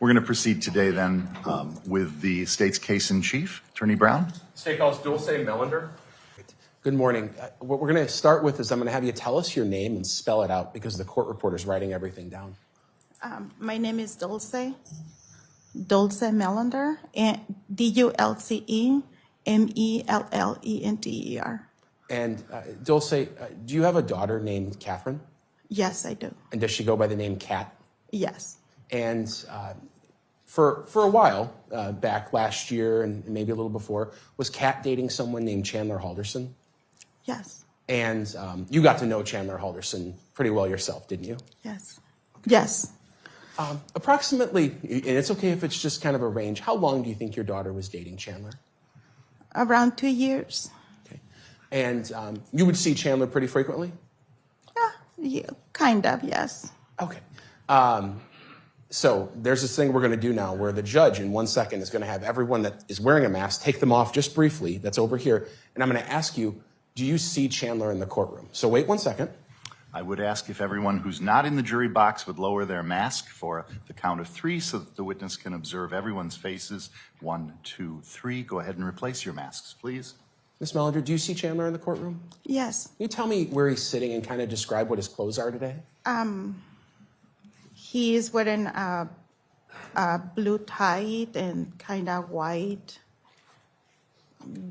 We're going to proceed today then with the state's case in chief. Attorney Brown. Steakhouse Dulce Melander. Good morning. What we're going to start with is I'm going to have you tell us your name and spell it out because the court reporter's writing everything down. My name is Dulce Melander, Dulce Mellender. And Dulce, do you have a daughter named Catherine? Yes, I do. And does she go by the name Cat? Yes. And for a while, back last year and maybe a little before, was Cat dating someone named Chandler Halderson? Yes. And you got to know Chandler Halderson pretty well yourself, didn't you? Yes. Yes. Approximately, and it's okay if it's just kind of a range, how long do you think your daughter was dating Chandler? Around 2 years. Okay. And you would see Chandler pretty frequently? Yeah, kind of, yes. Okay. So there's this thing we're going to do now where the judge in 1 second is going to have everyone that is wearing a mask take them off just briefly. That's over here. And I'm going to ask you, do you see Chandler in the courtroom? So wait 1 second. I would ask if everyone who's not in the jury box would lower their mask for the count of three so that the witness can observe everyone's faces. 1, 2, 3. Go ahead and replace your masks, please. Ms. Melander, do you see Chandler in the courtroom? Yes. Can you tell me where he's sitting and kind of describe what his clothes are today? He is wearing a blue tie and kind of white.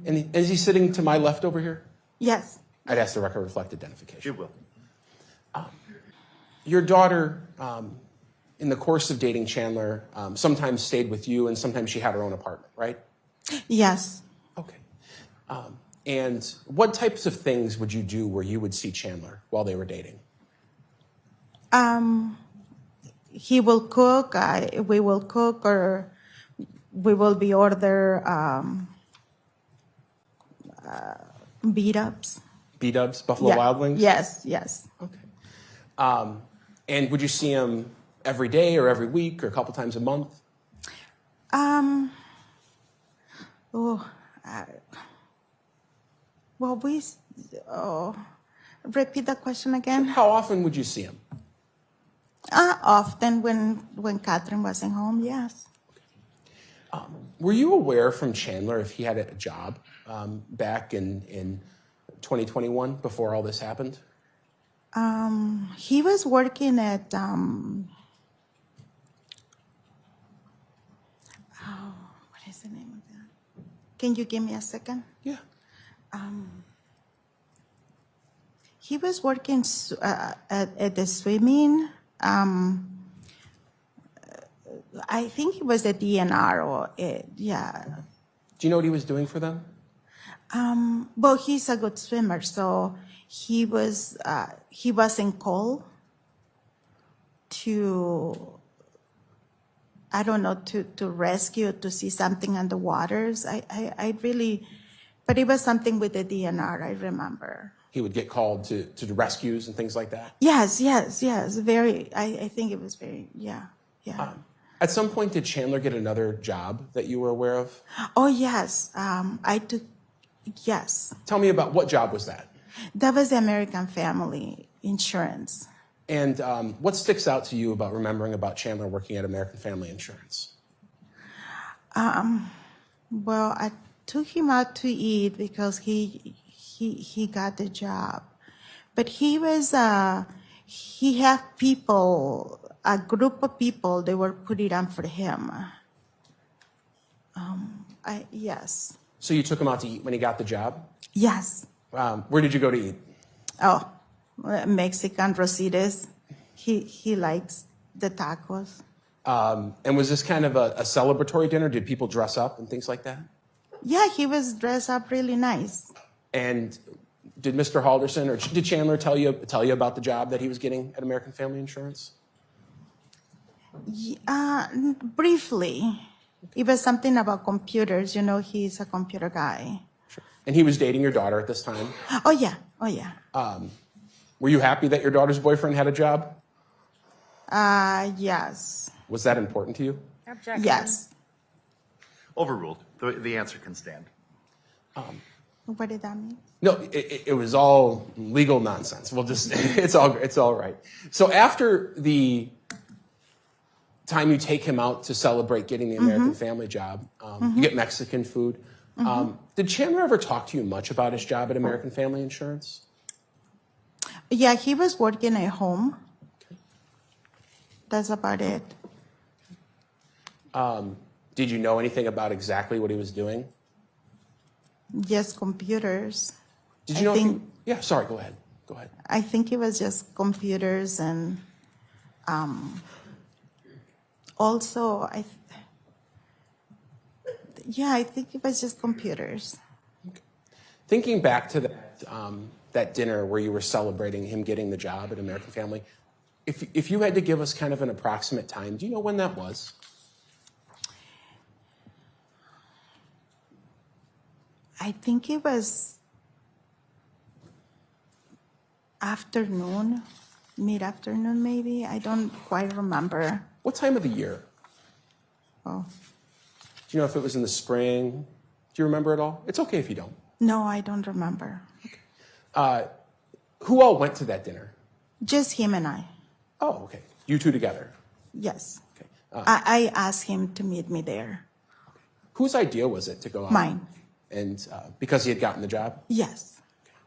And is he sitting to my left over here? Yes. I'd ask the record reflect identification. It will. Your daughter, in the course of dating Chandler, sometimes stayed with you and sometimes she had her own apartment, right? Yes. Okay. And what types of things would you do where you would see Chandler while they were dating? He will cook, we will cook, or we will be order B-dubs. B-dubs, Buffalo Wild Wings? Yes, yes. Okay. And would you see him every day or every week or a couple times a month? Repeat the question again. How often would you see him? Often when Catherine wasn't home, yes. Were you aware from Chandler if he had a job back in 2021 before all this happened? He was working at, what is the name of that? Can you give me a second? Yeah. He was working at the swimming. I think he was a DNR or yeah. Do you know what he was doing for them? Well, he's a good swimmer, so he wasn't called to, I don't know, to rescue, to see something on the waters. I really, but it was something with the DNR, I remember. He would get called to do rescues and things like that? Yes. Very, I think it was very, yeah. At some point, did Chandler get another job that you were aware of? Oh, yes. I took, yes. Tell me about what job was that? That was the American Family Insurance. And what sticks out to you about remembering about Chandler working at American Family Insurance? Well, I took him out to eat because he got the job. But he was, he had people, a group of people, they were putting on for him. Yes. So you took him out to eat when he got the job? Yes. Where did you go to eat? Oh, Mexican Rositas. He likes the tacos. And was this kind of a celebratory dinner? Did people dress up and things like that? Yeah, he was dressed up really nice. And did Mr. Halderson or did Chandler tell you about the job that he was getting at American Family Insurance? Briefly. It was something about computers. You know, he's a computer guy. Sure. And he was dating your daughter at this time? Oh, yeah. Were you happy that your daughter's boyfriend had a job? Yes. Was that important to you? Objection. Yes. Overruled. The answer can stand. What did that mean? No, it was all legal nonsense. We'll just, it's all right. So after time you take him out to celebrate getting the American Family job. You get Mexican food. Did Chandler ever talk to you much about his job at American Family Insurance? Yeah, he was working at home. That's about it. Did you know anything about exactly what he was doing? Just computers. Did you know? Yeah, sorry, go ahead. Go ahead. I think it was just computers and also I think it was just computers. Thinking back to that dinner where you were celebrating him getting the job at American Family, if you had to give us kind of an approximate time, do you know when that was? I think it was afternoon, mid-afternoon maybe. I don't quite remember. What time of the year? Oh, Do you know if it was in the spring? Do you remember at all? It's okay if you don't. no, I don't remember. Who all went to that dinner? Just him and I. Oh, okay. You two together. Yes. Okay. I asked him to meet me there. Whose idea was it to go out? Mine. And because he had gotten the job? Yes.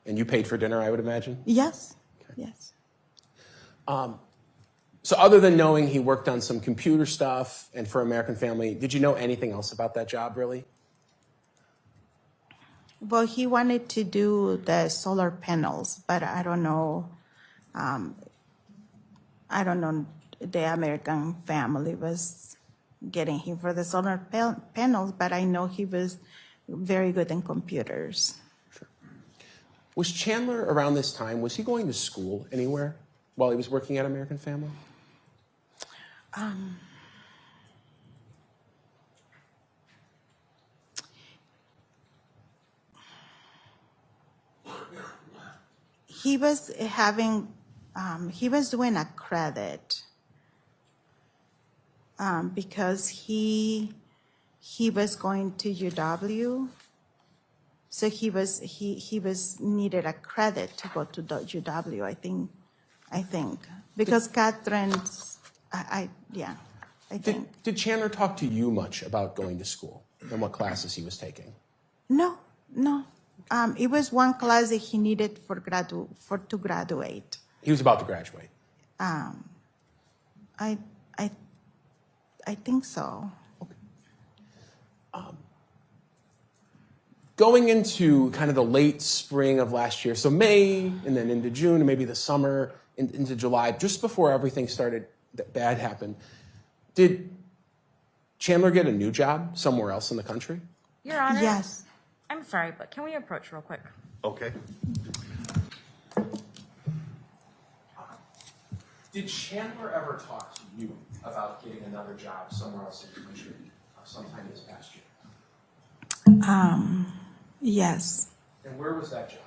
And you paid for dinner, I would imagine? Yes. Yes. So other than knowing he worked on some computer stuff and for American Family, did you know anything else about that job, really? Well, he wanted to do the solar panels, but I don't know. I don't know. The American Family was getting him for the solar panels, but I know he was very good in computers. Was Chandler around this time, was he going to school anywhere while he was working at American Family? He was having, he was doing a credit because he was going to UW. So he was needed a credit to go to the UW, I think. Because Catherine's, I think. Did Chandler talk to you much about going to school and what classes he was taking? No. It was one class that he needed to graduate. He was about to graduate. I think so. Going into kind of the late spring of last year, so May and then into June and maybe the summer into July, just before everything started, that bad happened, did Chandler get a new job somewhere else in the country? Your Honor? Yes. I'm sorry, but can we approach real quick? Okay. Did Chandler ever talk to you about getting another job somewhere else in the country sometime this past year? Yes. And where was that job?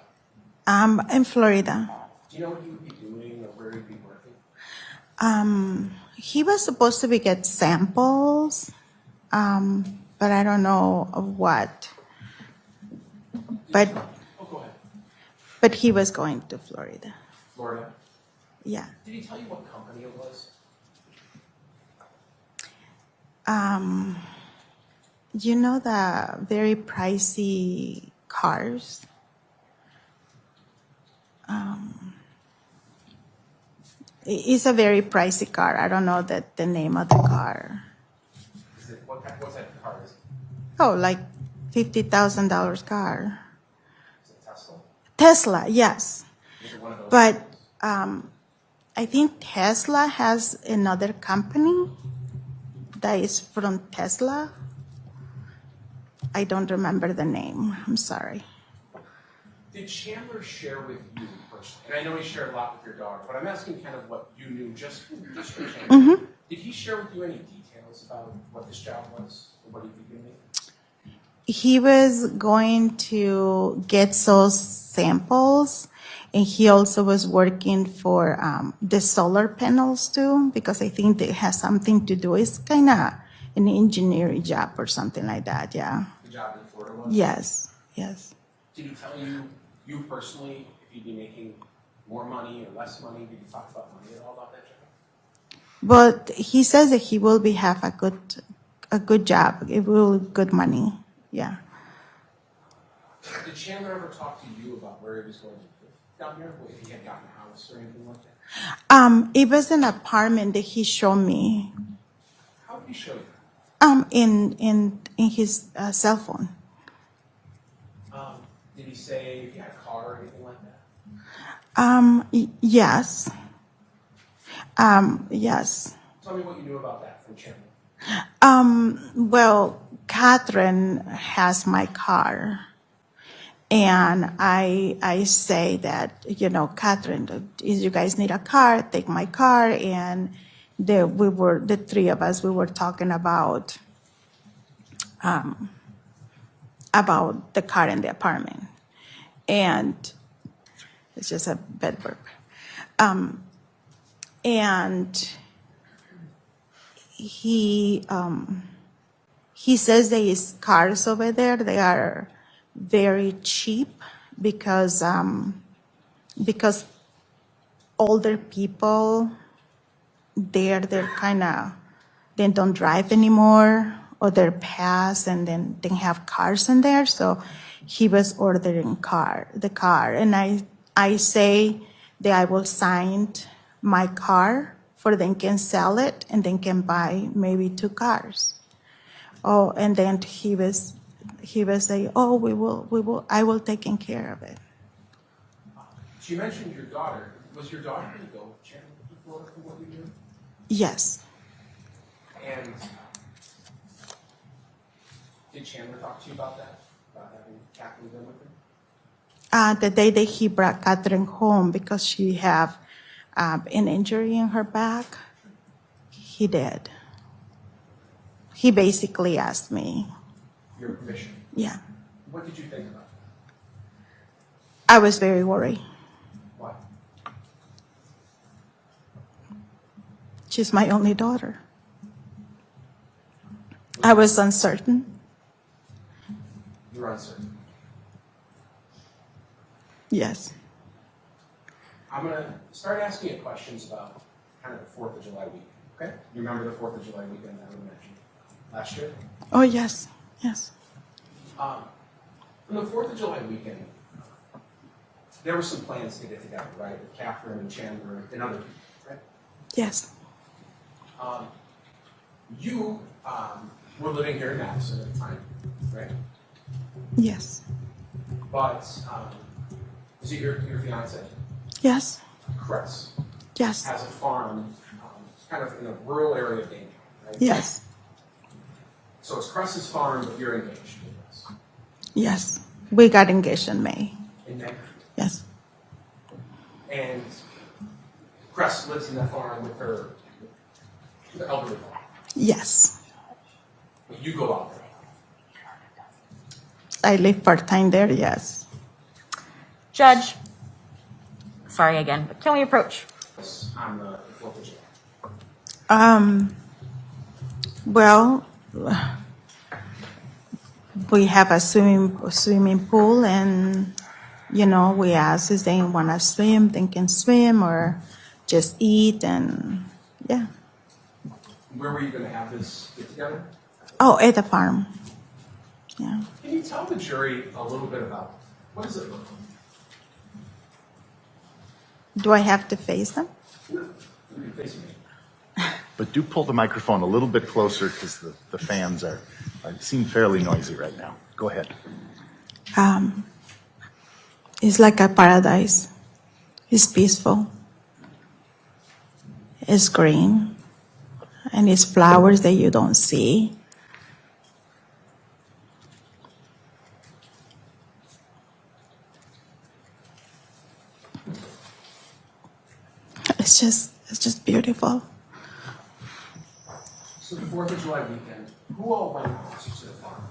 In Florida. Do you know what he would be doing or where he'd be working? He was supposed to get samples, but I don't know of what. But Go ahead. but he was going to Florida. Florida. Yeah. Did he tell you what company it was? You know the very pricey cars? It's a very pricey car. I don't know the name of the car. What type of car is it? Oh, like $50,000 car. Is it Tesla? Tesla, yes. Is it one of those? But I think Tesla has another company that is from Tesla. I don't remember the name. I'm sorry. Did Chandler share with you personally? And I know he shared a lot with your daughter, but I'm asking kind of what you knew just from Chandler. Did he share with you any details about what this job was or what he'd be doing? He was going to get those samples, and he also was working for the solar panels too, because I think it has something to do. It's kind of an engineering job or something like that. Yeah. The job in Florida was? Yes. Did he tell you personally, if you'd be making more money or less money? Did you talk about money at all about that job? But he says that he will have a good job. It will good money. Yeah. Did Chandler ever talk to you about where he was going to live down there? If he had gotten a house or anything like that? It was an apartment that he showed me. How did he show you? In his cell phone. Did he say if you had a car or anything like that? Yes. Yes. Tell me what you knew about that from Chandler. Well, Catherine has my car. And I say that, Catherine, if you guys need a car, take my car. And the three of us, we were talking about the car in the apartment. And it's just a bad burp. And he says that his cars over there, they are very cheap because older people they're kind of, they don't drive anymore, or they're past, and then they have cars in there. So he was ordering the car, and I say that I will sign my car for them can sell it and then can buy maybe 2 cars. Oh, and then he was saying, oh, we will, I will take care of it. She mentioned your daughter. Was your daughter going to go with Chandler to Florida for what you knew? Yes. And did Chandler talk to you about that? About having Catherine go with him? The day that he brought Catherine home because she have an injury in her back, he did. He basically asked me, Your permission. yeah. What did you think about that? I was very worried. Why? She's my only daughter. I was uncertain. You were uncertain. Yes. I'm going to start asking you questions about kind of the 4th of July weekend, okay? You remember the 4th of July weekend that we mentioned last year? Oh, yes. Yes. On the 4th of July weekend, there were some plans to get together, right? With Catherine and Chandler and other people, right? Yes. You were living here in Madison at the time, right? Yes. But is it your fiance? Yes. Chris Yes. has a farm kind of in a rural area of Dayton, right? Yes. So it's Chris's farm, but you're engaged with this. Yes. We got engaged in May. In May. Yes. And Chris lives in that farm with her, the elderly farm. Yes. But you go out there. I live part-time there, yes. Judge, sorry again, but can we approach? On the 4th of July. Well, we have a swimming pool, and we ask if they want to swim, they can swim, or just eat, and yeah. Where were you going to have this get together? Oh, at the farm. Yeah. Can you tell the jury a little bit about what does it look like? Do I have to face them? You can face me. But do pull the microphone a little bit closer because the fans seem fairly noisy right now. Go ahead. It's like a paradise. It's peaceful. It's green. And it's flowers that you don't see. It's just beautiful. So the 4th of July weekend, who all went to the farm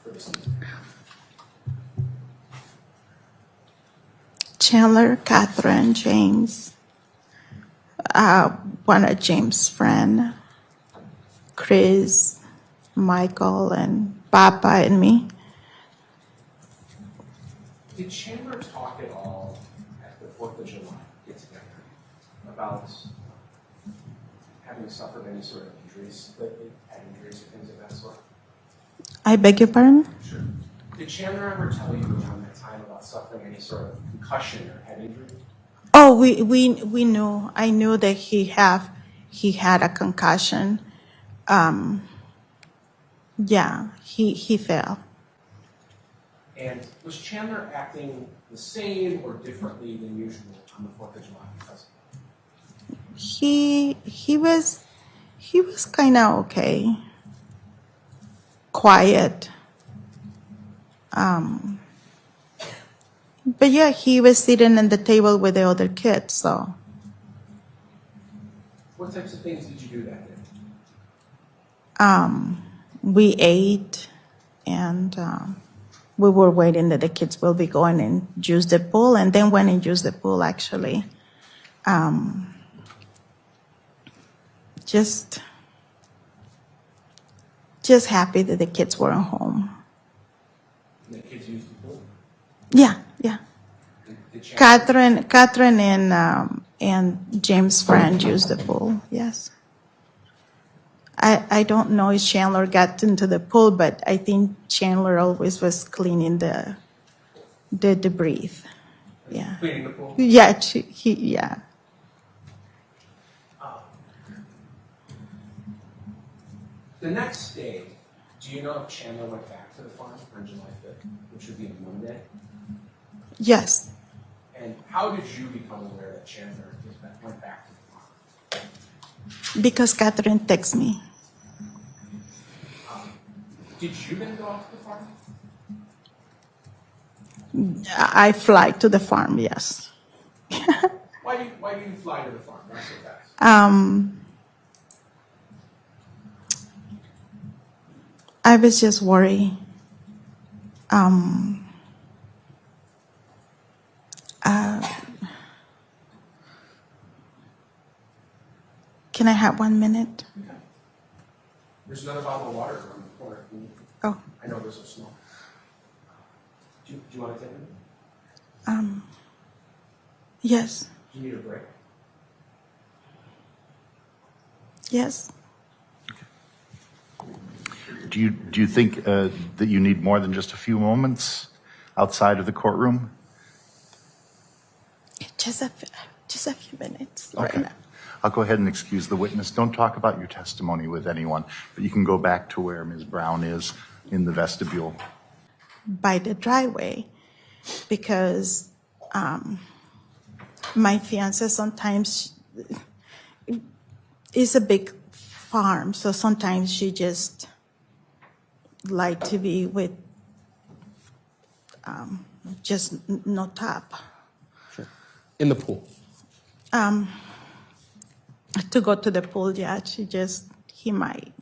for this evening? Chandler, Catherine, James, one of James' friend, Chris, Michael, and Papa, and me. Did Chandler talk at all at the 4th of July get together about having having suffered any sort of injuries lately, head injuries or things of that sort? I beg your pardon? Sure. Did Chandler ever tell you around that time about suffering any sort of concussion or head injury? Oh, we knew. I knew that he had a concussion. Yeah, he fell. And was Chandler acting the same or differently than usual on the 4th of July? Because He was kind of okay, quiet. But yeah, he was sitting at the table with the other kids. So what types of things did you do that day? we ate, and we were waiting that the kids will be going and use the pool, and then went and used the pool actually. Just happy that the kids weren't home. And the kids used the pool? Yeah. Did Chandler, Catherine and James' friend used the pool. Yes. I don't know if Chandler got into the pool, but I think Chandler always was cleaning the debris. Yeah. cleaning the pool? Yeah. Yeah. The next day, do you know if Chandler went back to the farm on July 5th, which would be a Monday? Yes. And how did you become aware that Chandler went back to the farm? Because Catherine texted me. Did you then go out to the farm? I fly to the farm. Yes. Why do you fly to the farm? Not so fast. I was just worried. Can I have 1 minute? Okay. There's another bottle of water around the corner. Oh, I know those are small. Do you want to take it? yes, Do you need a break? yes. Do you think that you need more than just a few moments outside of the courtroom? Just a few minutes Okay. right now. I'll go ahead and excuse the witness. Don't talk about your testimony with anyone, but you can go back to where Ms. Brown is in the vestibule. By the driveway, because my fiance sometimes is a big farm, so sometimes she just like to be with just no top. Sure. In the pool. To go to the pool, yeah, he might.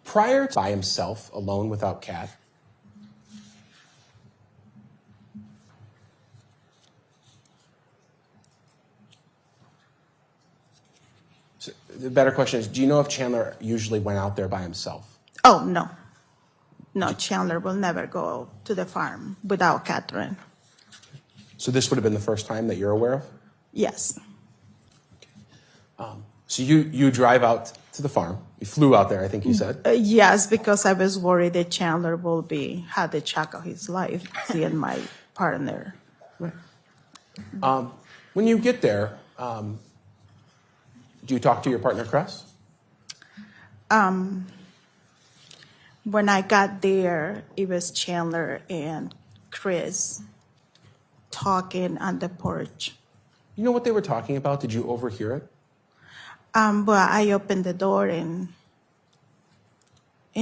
Prior to by himself, alone without Cat, so the better question is, do you know if Chandler usually went out there by himself? Oh, no. No, Chandler will never go to the farm without Catherine. So this would have been the first time that you're aware of? Yes. So you drive out to the farm. You flew out there, I think you said. Yes, because I was worried that Chandler will had the shock of his life seeing my partner. When you get there, do you talk to your partner, Cress? When I got there, it was Chandler and Chris talking on the porch. You know what they were talking about? Did you overhear it? But I opened the door and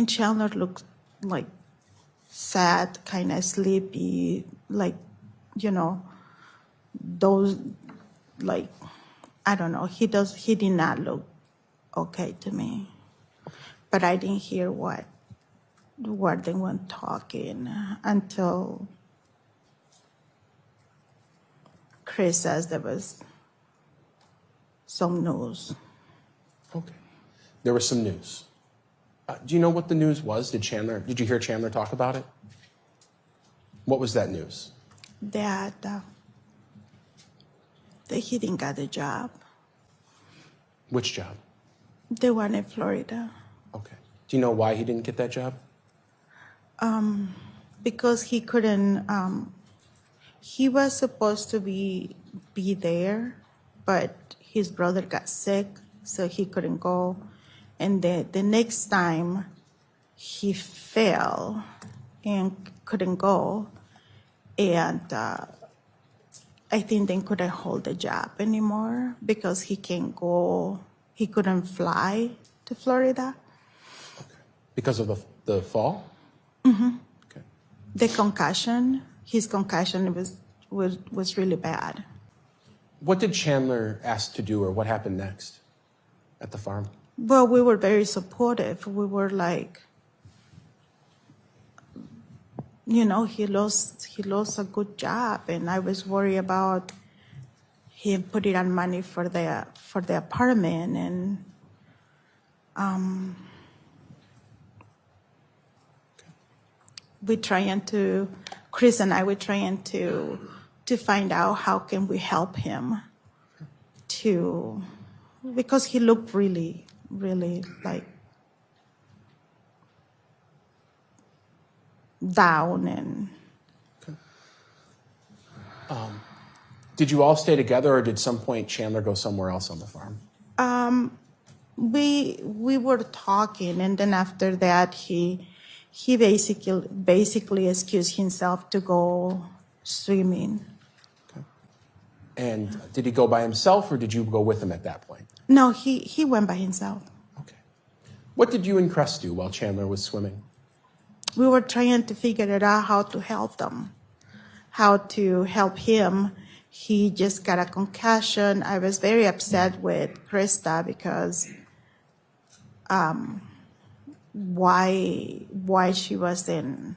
Chandler looked like sad, kind of sleepy, like, those, like, I don't know. He did not look okay to me. But I didn't hear what they were talking until Chris says there was some news. Okay. There was some news. Do you know what the news was? Did you hear Chandler talk about it? What was that news? That he didn't get a job. Which job? The one in Florida. Okay. Do you know why he didn't get that job? Because he couldn't, he was supposed to be there, but his brother got sick, so he couldn't go. And the next time he fell and couldn't go, and I think they couldn't hold the job anymore because he can't go, he couldn't fly to Florida. Because of the fall? Mm-hmm. Okay. The concussion, his concussion was really bad. What did Chandler ask to do, or what happened next at the farm? Well, we were very supportive. We were like, you know, he lost a good job, and I was worried about him putting on money for the apartment, and Chris and I were trying to find out how can we help him because he looked really, really like down and. Did you all stay together, or did some point Chandler go somewhere else on the farm? We were talking, and then after that, he basically excused himself to go swimming. Okay. And did he go by himself, or did you go with him at that point? No, he went by himself. Okay. What did you and Cress do while Chandler was swimming? We were trying to figure it out how to help them, how to help him. He just got a concussion. I was very upset with Krista because why she wasn't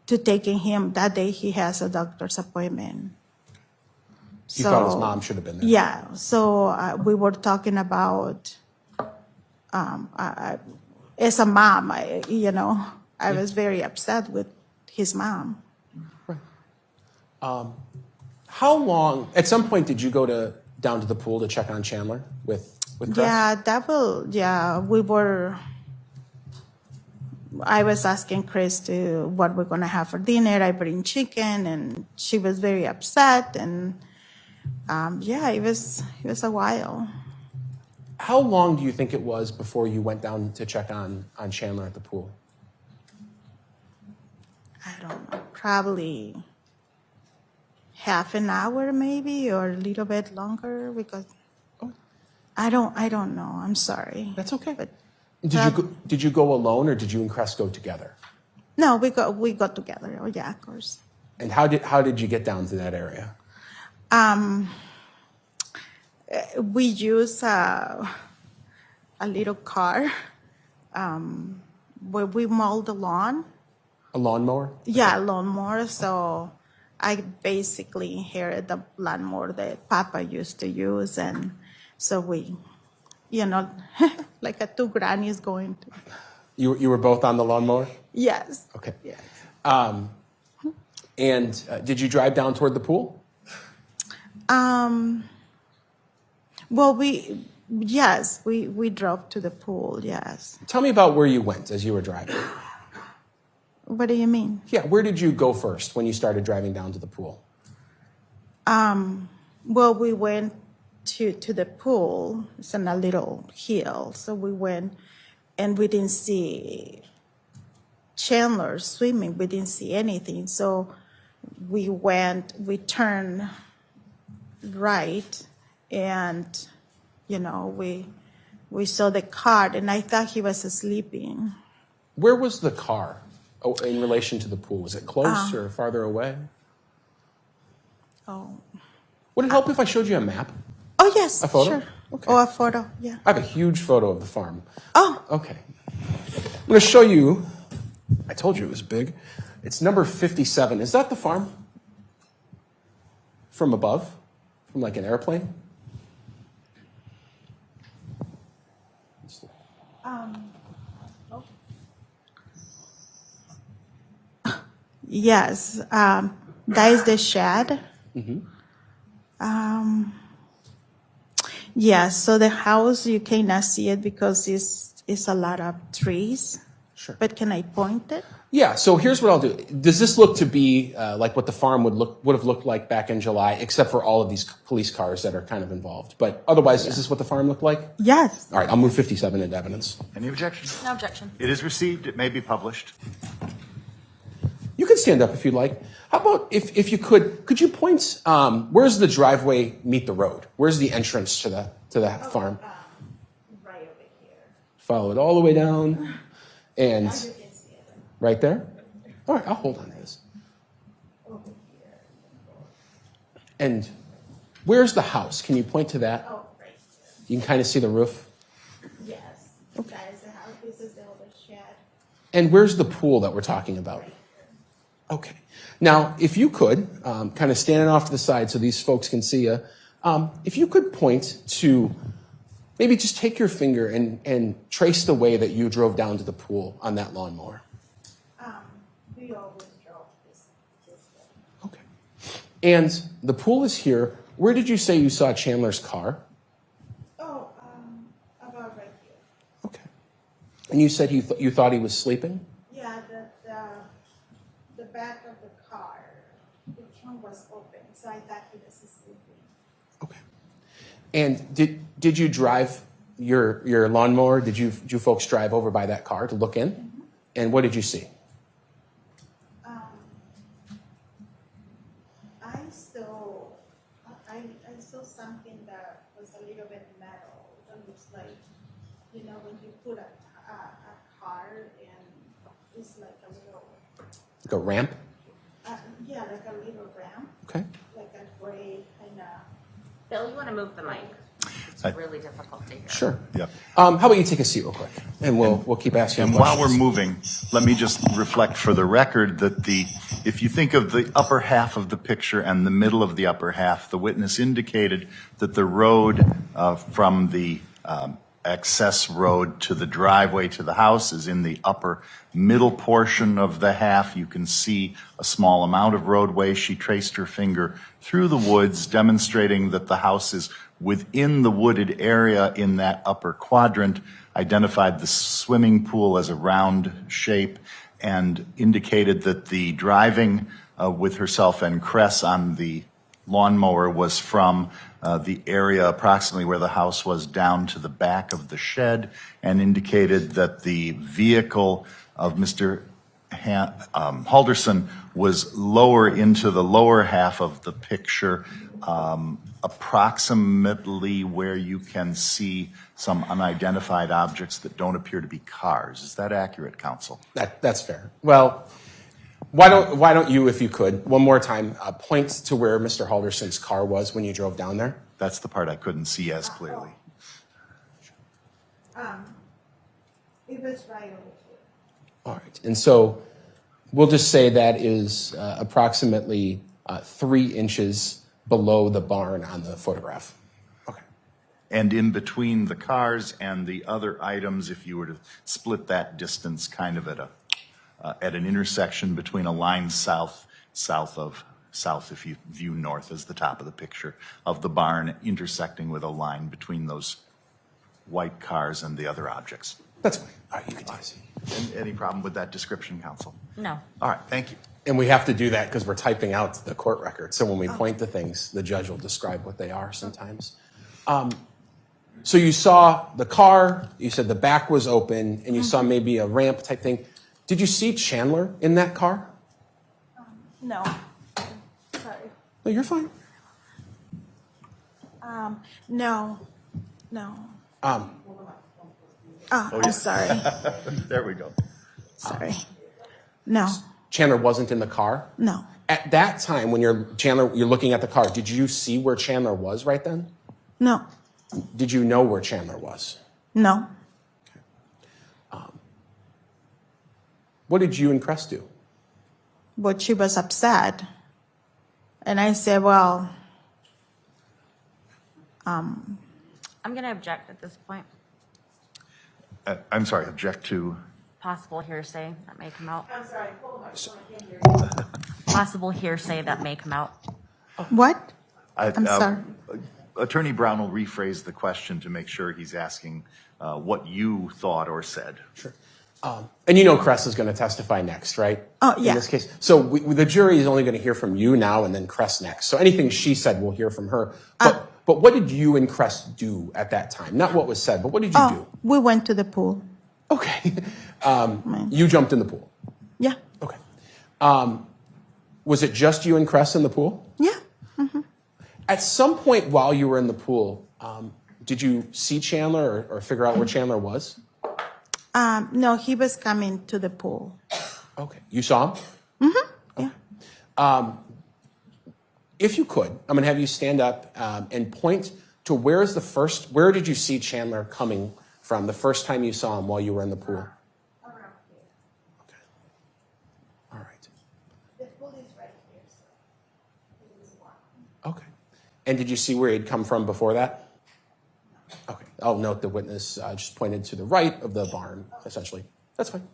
to taking him that day. He has a doctor's appointment. You thought his mom should have been there. Yeah. So we were talking about as a mom, I was very upset with his mom. Right. How long? At some point, did you go down to the pool to check on Chandler with Cress? Yeah, we were. I was asking Chris what we're gonna have for dinner. I bring chicken, and she was very upset. And it was a while. How long do you think it was before you went down to check on Chandler at the pool? I don't know, probably half an hour maybe, or a little bit longer, because I don't know. I'm sorry. That's okay. But Did you go alone, or did you and Cress go together? no, we got together. Oh yeah, of course. And how did you get down to that area? We use a little car where we mow the lawn. A lawnmower? Yeah, lawnmower. So I basically inherited the lawnmower that Papa used to use, and so we, like a two grannies going to. You were both on the lawnmower? Yes. Okay. Yes. And did you drive down toward the pool? Well, we drove to the pool. Yes. Tell me about where you went as you were driving. What do you mean? Yeah, where did you go first when you started driving down to the pool? Well, we went to the pool. It's on a little hill. So we went, and we didn't see Chandler swimming. We didn't see anything. So we turned right, and, we saw the car, and I thought he was sleeping. Where was the car in relation to the pool? Was it close or farther away? Oh. Would it help if I showed you a map? Oh, yes. A photo? Sure. Okay. Oh, a photo, yeah. I have a huge photo of the farm. Oh. Okay. I'm going to show you. I told you it was big. It's number 57. Is that the farm? From above? From like an airplane? Yes. That is the shed. Yes, so the house, you cannot see it because it's a lot of trees. Sure. But can I point it? Yeah, so here's what I'll do. Does this look to be like what the farm would have looked like back in July, except for all of these police cars that are kind of involved? But otherwise, is this what the farm looked like? Yes. All right, I'll move 57 into evidence. Any objections? No objection. It is received. It may be published. You can stand up if you'd like. How about if you could you point, where's the driveway meet the road? Where's the entrance to the farm? Right over here. Follow it all the way down, and right there? All right, I'll hold on to this. And where's the house? Can you point to that? Oh, right here. You can kind of see the roof. Yes. That is the house. This is the other shed. And where's the pool that we're talking about? Okay. Now, if you could, kind of standing off to the side so these folks can see you, if you could point to, maybe just take your finger and trace the way that you drove down to the pool on that lawnmower. We always drove this way. Okay. And the pool is here. Where did you say you saw Chandler's car? Oh, about right here. Okay. And you said you thought he was sleeping? Yeah, the back of the car, the trunk was open, so I thought he was sleeping. Okay. And did you drive your lawnmower? Did you folks drive over by that car to look in? Mm-hmm. And what did you see? I saw something that was a little bit metal. That looks like, when you put a car and it's like a little, Like a ramp? yeah, like a little ramp, Okay. like a gray kind of. Bill, you want to move the mic? It's really difficult to hear. Sure. Yep. How about you take a seat real quick, and we'll keep asking And questions. while we're moving, let me just reflect for the record that if you think of the upper half of the picture and the middle of the upper half, the witness indicated that the road from the access road to the driveway to the house is in the upper middle portion of the half. You can see a small amount of roadway. She traced her finger through the woods, demonstrating that the house is within the wooded area in that upper quadrant, identified the swimming pool as a round shape, and indicated that the driving with herself and Cress on the lawnmower was from the area approximately where the house was down to the back of the shed, and indicated that the vehicle of Mr. Halderson was lower into the lower half of the picture, approximately where you can see some unidentified objects that don't appear to be cars. Is that accurate, counsel? That's fair. Well, why don't you, if you could, one more time, point to where Mr. Halderson's car was when you drove down there? That's the part I couldn't see as clearly. It was right over here. All right. And so we'll just say that is approximately 3 inches below the barn on the photograph. Okay. And in between the cars and the other items, if you were to split that distance kind of at an intersection between a line south if you view north as the top of the picture of the barn, intersecting with a line between those white cars and the other objects. That's fine. All right, you can take a seat. Any problem with that description, counsel? No. All right, thank you. And we have to do that because we're typing out the court record. So when we point to things, the judge will describe what they are sometimes. So you saw the car, you said the back was open, and you saw maybe a ramp type thing. Did you see Chandler in that car? No. Sorry. No, you're fine. No. I'm sorry. There we go. Sorry. No. Chandler wasn't in the car? No. At that time, when you're looking at the car, did you see where Chandler was right then? No. Did you know where Chandler was? No. What did you and Cress do? But she was upset. And I said, well, I'm going to object at this point. I'm sorry, object to? Possible hearsay that may come out. I'm sorry, hold on. Possible hearsay that may come out. What? I'm sorry. Attorney Brown will rephrase the question to make sure he's asking what you thought or said. Sure. And you know Cress is going to testify next, right? Oh, yeah. In this case. So the jury is only going to hear from you now and then Cress next. So anything she said, we'll hear from her. But what did you and Cress do at that time? Not what was said, but what did you do? We went to the pool. Okay. You jumped in the pool. Yeah. Okay. Was it just you and Cress in the pool? Yeah. At some point while you were in the pool, did you see Chandler or figure out where Chandler was? No, he was coming to the pool. Okay. You saw him? Yeah. If you could, I'm going to have you stand up and point to where did you see Chandler coming from the first time you saw him while you were in the pool? Around here. Okay. All right. The pool is right here, so he was walking. Okay. And did you see where he'd come from before that? Okay. I'll note the witness just pointed to the right of the barn, essentially. That's fine.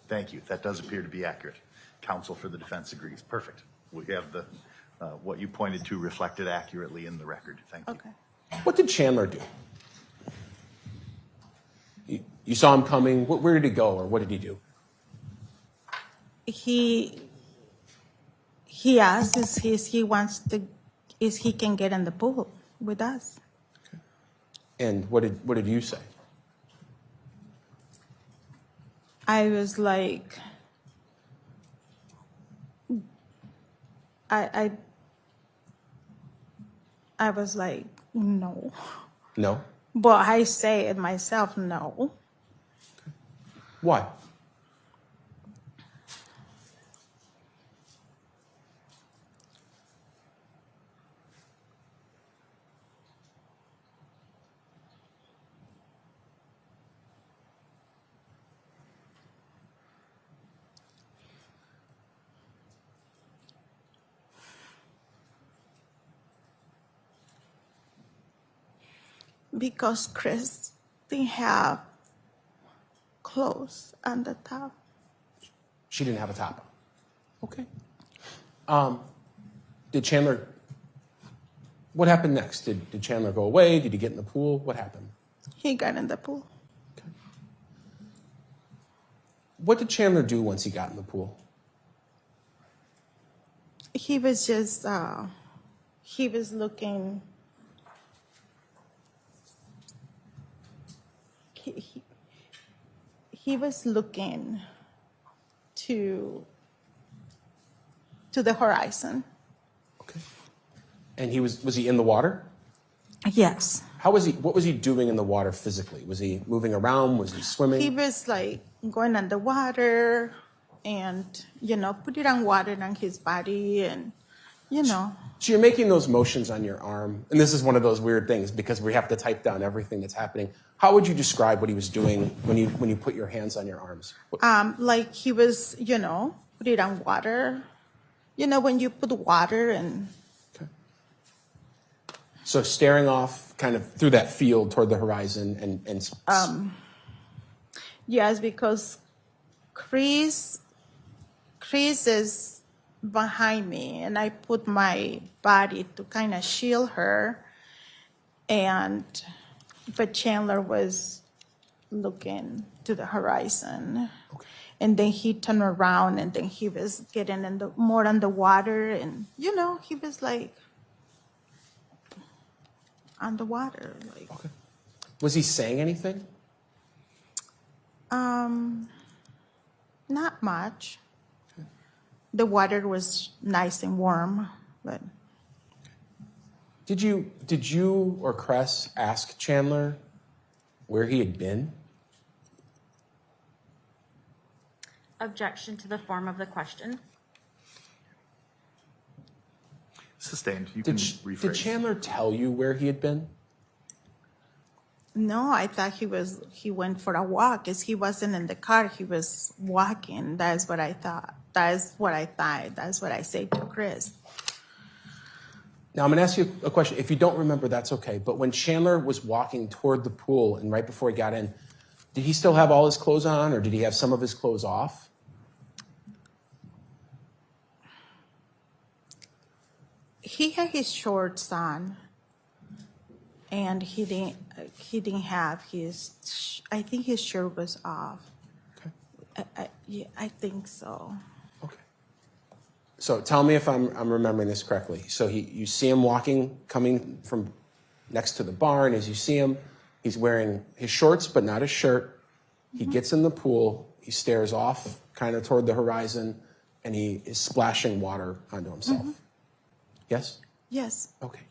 Thank you. That does appear to be accurate. Counsel for the defense agrees. Perfect. We have the what you pointed to reflected accurately in the record. Thank you. Okay. What did Chandler do? You saw him coming. Where did he go, or what did he do? He asked if he can get in the pool with us. And what did you say? I was like, I was like, no. No. But I say it myself, no. Why? Because Chris didn't have clothes on the top. She didn't have a top on. Okay. Did Chandler, what happened next? Did Chandler go away? Did he get in the pool? What happened? He got in the pool. Okay. What did Chandler do once he got in the pool? He was just, he was looking, he was looking to the horizon. Okay. And was he in the water? Yes. What was he doing in the water physically? Was he moving around? Was he swimming? He was like going underwater and, putting on water on his body and, So you're making those motions on your arm, and this is one of those weird things because we have to type down everything that's happening. How would you describe what he was doing when you put your hands on your arms? like he was, putting on water. When you put water and... Okay. So staring off kind of through that field toward the horizon and Yes, because Chris is behind me, and I put my body to kind of shield her, but Chandler was looking to the horizon. Okay. And then he turned around, and then he was getting more on the water, and he was like on the water. Like, Okay. Was he saying anything? not much. The water was nice and warm, but Did you or Cress ask Chandler where he had been? Objection to the form of the question. Sustained. You can rephrase. Did Chandler tell you where he had been? no, I thought he went for a walk. As he wasn't in the car, he was walking. That's what I thought. That's what I thought. That's what I said to Chris. Now, I'm going to ask you a question. If you don't remember, that's okay. But when Chandler was walking toward the pool and right before he got in, did he still have all his clothes on, or did he have some of his clothes off? he had his shorts on, and he didn't have his. I think his shirt was off. Okay. Yeah, I think so. Okay. So tell me if I'm remembering this correctly. So you see him walking, coming from next to the barn. As you see him, he's wearing his shorts, but not his shirt. He gets in the pool. He stares off kind of toward the horizon, and he is splashing water onto himself. Yes? Yes. Okay.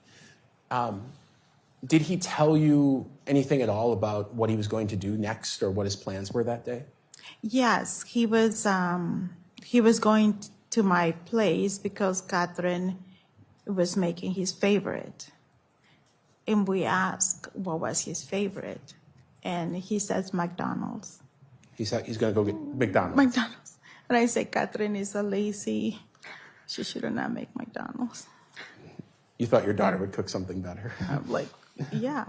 Did he tell you anything at all about what he was going to do next or what his plans were that day? Yes, he was going to my place because Catherine was making his favorite. And we asked what was his favorite. And he says McDonald's. He said he's going to go get McDonald's. McDonald's. And I said, Catherine is a lazy. She should not make McDonald's. You thought your daughter would cook something better. I'm like, yeah.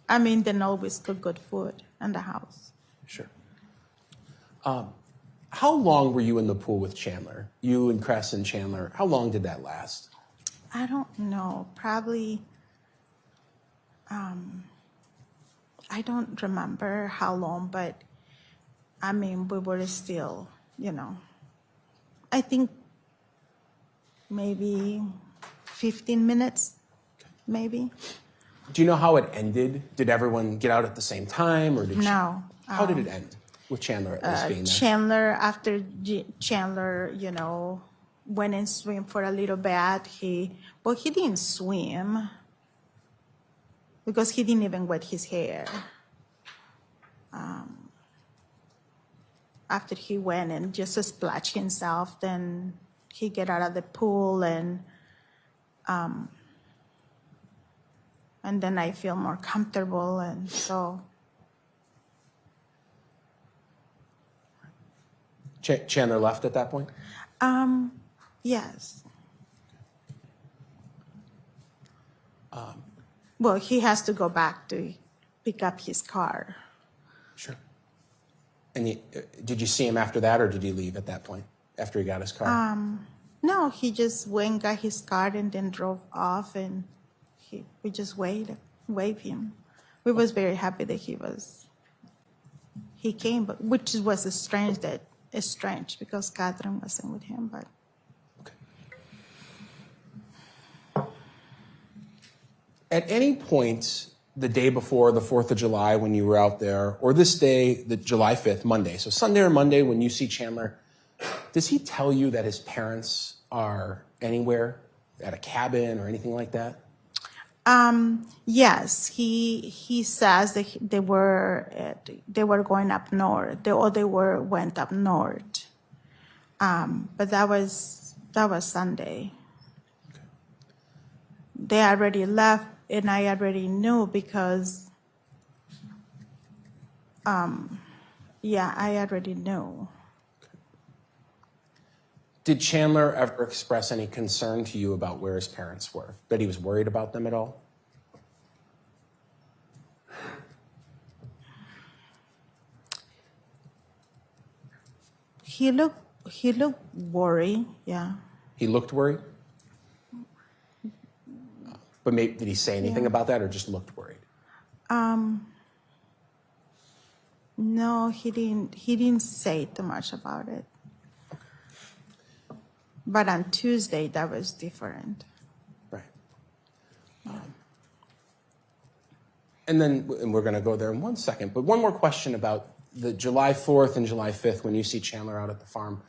I mean, they always cook good food in the house. Sure. How long were you in the pool with Chandler? You and Cress and Chandler. How long did that last? I don't know. Probably, I don't remember how long, but I mean, we were still, I think maybe 15 minutes, maybe. Do you know how it ended? Did everyone get out at the same time, or did No. How did it end with Chandler at least being there? Chandler, after Chandler, went and swim for a little bit. He didn't swim because he didn't even wet his hair. After he went and just splashed himself, then he get out of the pool and then I feel more comfortable, and so. Chandler left at that point? Yes. Well, he has to go back to pick up his car. Sure. And did you see him after that, or did he leave at that point, after he got his car? No, he just went, got his car, and then drove off, and we just waved him. We was very happy that he came, but which was strange because Catherine wasn't with him, but. Okay. At any point the day before the 4th of July when you were out there, or this day, the July 5th, Monday, so Sunday or Monday when you see Chandler, does he tell you that his parents are anywhere, at a cabin or anything like that? Yes, he says that they were going up north, went up north. But that was Sunday. Okay. They already left, and I already knew because, I already knew. Did Chandler ever express any concern to you about where his parents were? That he was worried about them at all? He looked worried, yeah. He looked worried? But maybe, did he say anything about that, or just looked worried? No, he didn't say too much about it. But on Tuesday, that was different. Right. And we're going to go there in 1 second, but one more question about the July 4th and July 5th when you see Chandler out at the farm.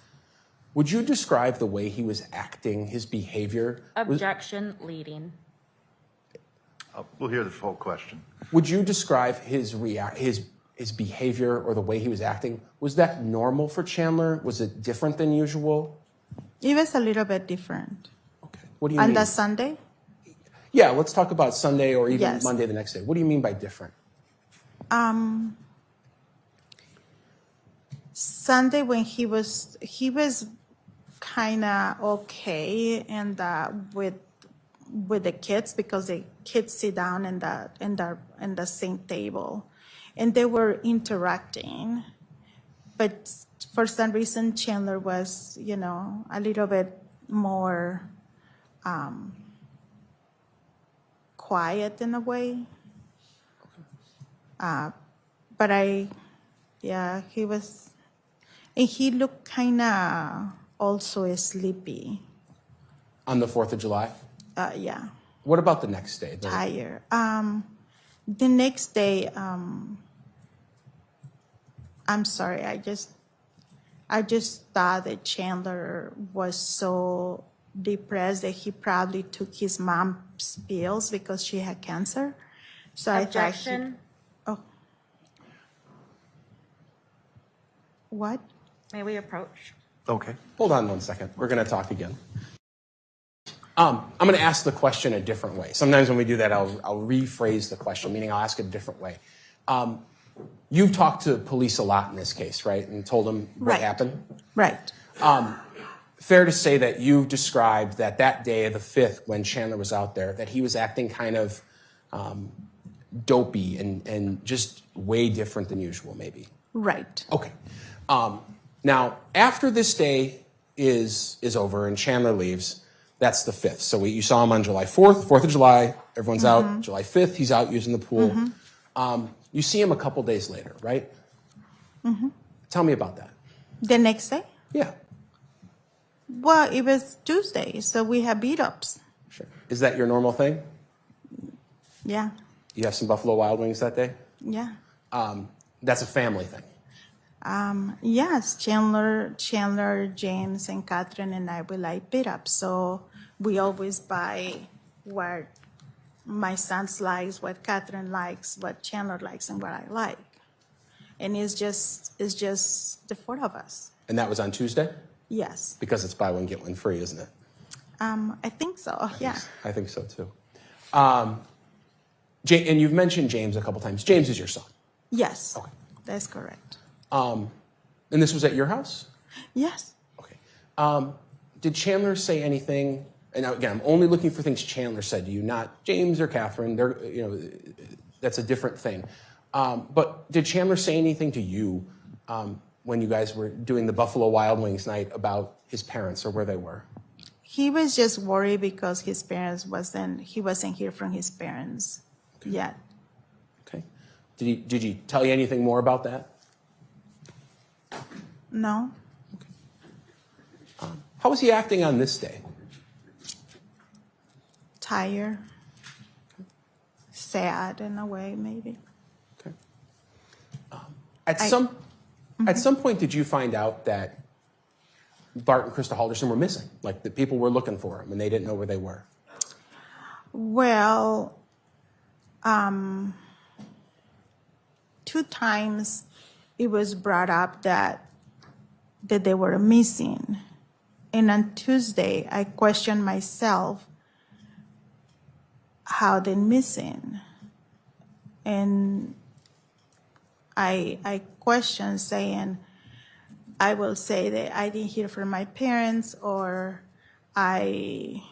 Would you describe the way he was acting, his behavior? Objection leading. We'll hear the full question. Would you describe his behavior or the way he was acting? Was that normal for Chandler? Was it different than usual? It was a little bit different. Okay. What do you mean? On that Sunday? Yeah, let's talk about Sunday or even Yes. Monday the next day. What do you mean by different? Sunday when he was kind of okay, and with the kids, because the kids sit down in the same table, and they were interacting, but for some reason Chandler was a little bit more quiet in a way. But he was, and he looked kind of also sleepy. On the 4th of July? Yeah, What about the next day? tired. The next day, I'm sorry, I just thought that Chandler was so depressed that he probably took his mom's pills because she had cancer. So Objection. Oh. What? May we approach? Okay. Hold on one second. We're going to talk again. I'm going to ask the question a different way. Sometimes when we do that, I'll rephrase the question, meaning I'll ask it a different way. You've talked to police a lot in this case, right? And told them what happened? Right. Fair to say that you've described that day of the 5th, when Chandler was out there, that he was acting kind of dopey and just way different than usual, maybe? Right. Okay. Now, after this day is over and Chandler leaves, that's the 5th. So you saw him on July 4th, 4th of July, everyone's out. July 5th, he's out using the pool. You see him a couple days later, right? Tell me about that. The next day? Yeah, Well, it was Tuesday, so we had beat-ups. sure. Is that your normal thing? Yeah, You have some Buffalo Wild Wings that day? yeah. That's a family thing. Yes, Chandler, James, and Catherine and I, we like beat-ups. So we always buy what my son likes, what Catherine likes, what Chandler likes, and what I like. And it's just the 4 of us. And that was on Tuesday? Yes. Because it's buy one, get one free, isn't it? I think so, yeah. I think so too. And you've mentioned James a couple times. James is your son. Yes, Okay. that's correct. And this was at your house? Yes. Okay. Did Chandler say anything? And now, again, I'm only looking for things Chandler said to you, not James or Catherine. They're, that's a different thing. But did Chandler say anything to you when you guys were doing the Buffalo Wild Wings night about his parents or where they were? He was just worried because he wasn't here from his parents yet. Okay. Did he tell you anything more about that? No. How was he acting on this day? Tired. Sad in a way, maybe. Okay. At some point, did you find out that Bart and Krista Halderson were missing? Like, that people were looking for them and they didn't know where they were? Well, 2 times it was brought up that they were missing. And on Tuesday, I questioned myself how they're missing. And I questioned, saying, I will say that I didn't hear from my parents, or my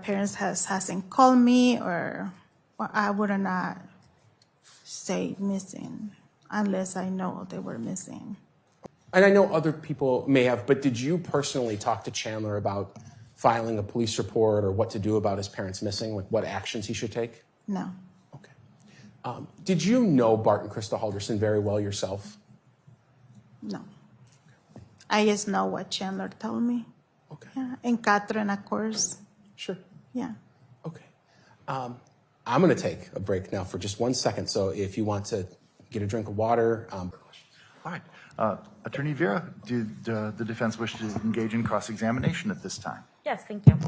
parents hasn't called me, or I would not say missing unless I know they were missing. And I know other people may have, but did you personally talk to Chandler about filing a police report or what to do about his parents missing, like what actions he should take? No. Okay. Did you know Bart and Krista Halderson very well yourself? No. I just know what Chandler told me. Okay. Yeah. And Catherine, of course. Sure. Yeah. Okay. I'm going to take a break now for just 1 second. So if you want to get a drink of water. All right. Attorney Vera, did the defense wish to engage in cross-examination at this time? Yes, thank you.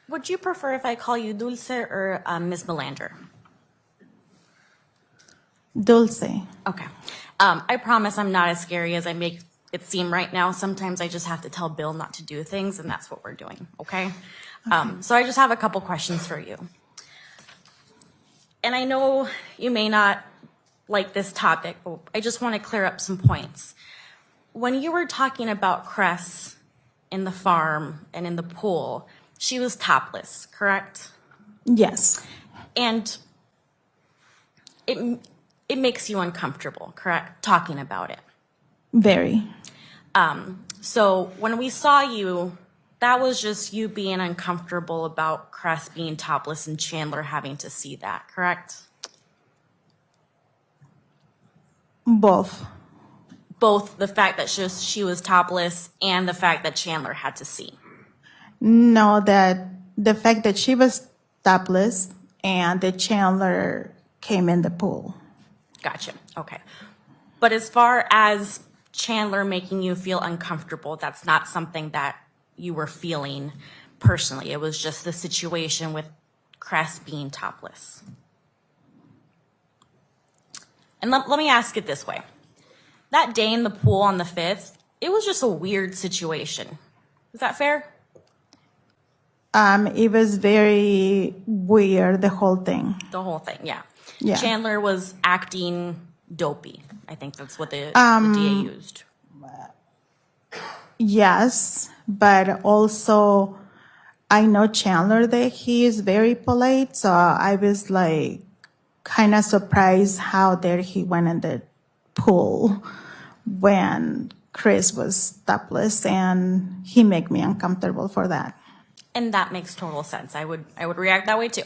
Would you prefer if I call you Dulce or Ms. Melander? Dulce. Okay. I promise I'm not as scary as I make it seem right now. Sometimes I just have to tell Bill not to do things, and that's what we're doing, okay? So I just have a couple questions for you. And I know you may not like this topic, but I just want to clear up some points. When you were talking about Cress in the farm and in the pool, she was topless, correct? Yes. And it makes you uncomfortable, correct? Talking about it. Very. So when we saw you that was just you being uncomfortable about Cress being topless and Chandler having to see that, correct? Both. Both the fact that she was topless and the fact that Chandler had to see. No, that the fact that she was topless and that Chandler came in the pool. Gotcha. Okay. But as far as Chandler making you feel uncomfortable, that's not something that you were feeling personally. It was just the situation with Cress being topless. And let me ask it this way. That day in the pool on the 5th, it was just a weird situation. Is that fair? It was very weird, the whole thing. The whole thing, yeah. Yeah. Chandler was acting dopey. I think that's what the DA used. Yes, but also I know Chandler that he is very polite, so I was like kind of surprised how there he went in the pool when Chris was topless, and he made me uncomfortable for that. And that makes total sense. I would react that way too.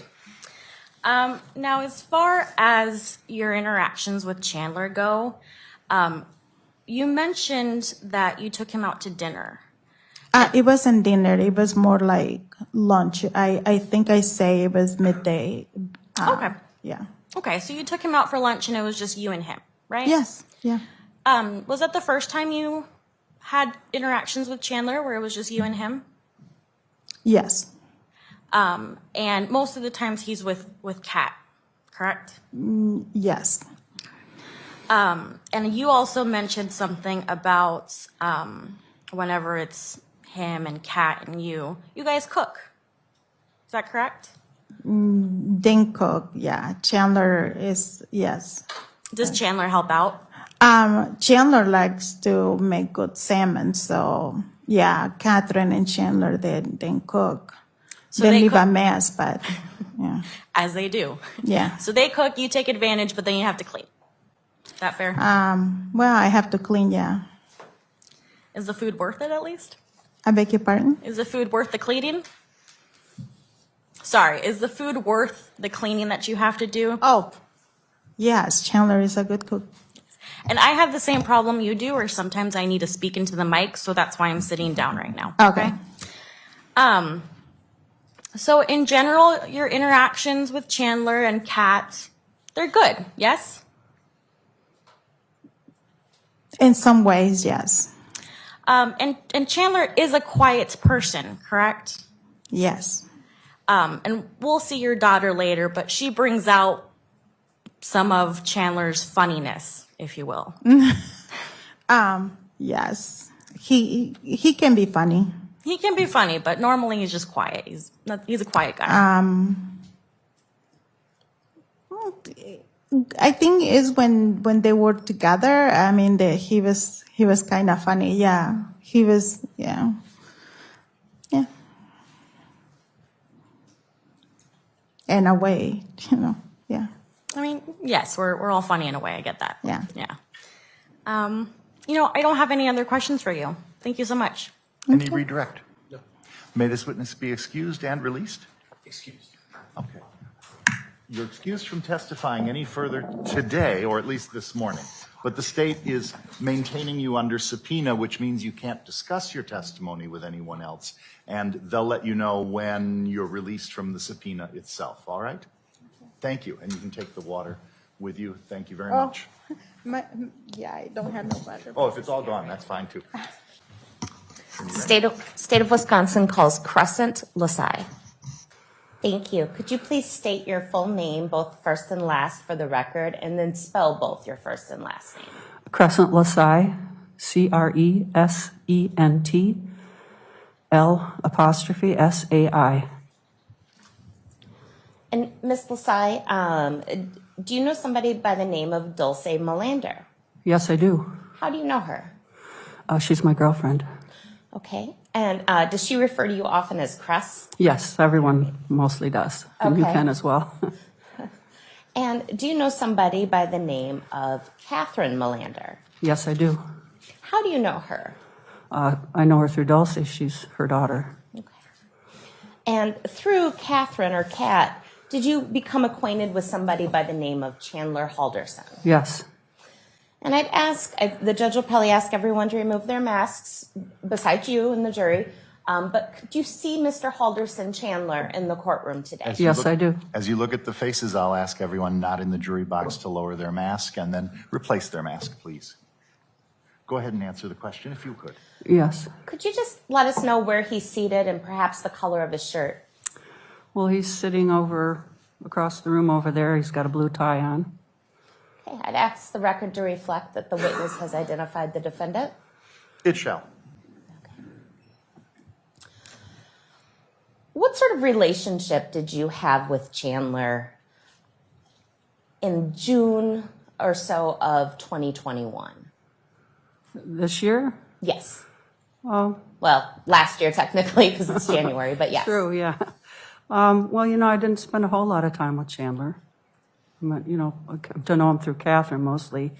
Now, as far as your interactions with Chandler go, you mentioned that you took him out to dinner. It wasn't dinner. It was more like lunch. I think I say it was midday. Okay. Yeah. Okay, so you took him out for lunch and it was just you and him, right? Yes. Yeah. Was that the first time you had interactions with Chandler where it was just you and him? Yes. And most of the times he's with Cat, correct? Yes. And you also mentioned something about whenever it's him and Cat and you guys cook. Is that correct? Didn't cook. Yeah. Chandler is, yes. Does Chandler help out? Chandler likes to make good salmon, so yeah, Catherine and Chandler, they didn't cook. So they leave cook, a mess, but yeah. as they do. Yeah. So they cook, you take advantage, but then you have to clean. Is that fair? Well, I have to clean, yeah. Is the food worth it at least? I beg your pardon? Is the food worth the cleaning? Sorry, is the food worth the cleaning that you have to do? Oh, yes, Chandler is a good cook. And I have the same problem you do, or sometimes I need to speak into the mic, so that's why I'm sitting down right now. Okay. So in general, your interactions with Chandler and Kat, they're good, yes? In some ways, yes. And Chandler is a quiet person, correct? Yes. And we'll see your daughter later, but she brings out some of Chandler's funniness, if you will. Yes. He can be funny. He can be funny, but normally he's just quiet. He's a quiet guy. I think is when they were together. I mean, he was kind of funny. Yeah, he was. Yeah. In a way, Yeah. I mean, yes, we're all funny in a way. I get that. Yeah. Yeah. I don't have any other questions for you. Thank you so much. Any redirect? No. May this witness be excused and released? Excused. Okay. You're excused from testifying any further today, or at least this morning. But the state is maintaining you under subpoena, which means you can't discuss your testimony with anyone else. And they'll let you know when you're released from the subpoena itself, all right? Thank you. And you can take the water with you. Thank you very much. Yeah, I don't have no water. Oh, if it's all gone, that's fine too. State of Wisconsin calls Crescent LaSalle. Thank you. Could you please state your full name, both first and last, for the record, and then spell both your first and last name? Crescent LaSalle, CRESENTL'Sai. And Ms. LaSalle, do you know somebody by the name of Dulce Melander? Yes, I do. How do you know her? She's my girlfriend. Okay. And does she refer to you often as Cress? Yes, everyone mostly does. And you Okay. can as well. And do you know somebody by the name of Catherine Melander? Yes, I do. How do you know her? I know her through Dulce. She's her daughter. And through Catherine or Cat, did you become acquainted with somebody by the name of Chandler Halderson? Yes. And the judge will probably ask everyone to remove their masks, besides you and the jury. But could you see Mr. Halderson Chandler in the courtroom today? Yes, I do. As you look at the faces, I'll ask everyone not in the jury box to lower their mask and then replace their mask, please. Go ahead and answer the question if you could. Yes. Could you just let us know where he's seated and perhaps the color of his shirt? Well, he's sitting over across the room over there. He's got a blue tie on. Okay, I'd ask the record to reflect that the witness has identified the defendant. It shall. What sort of relationship did you have with Chandler in June or so of 2021? This year? Yes. Oh, Well, last year technically because it's January, but yes. true, yeah. Well, I didn't spend a whole lot of time with Chandler. I to know him through Catherine mostly.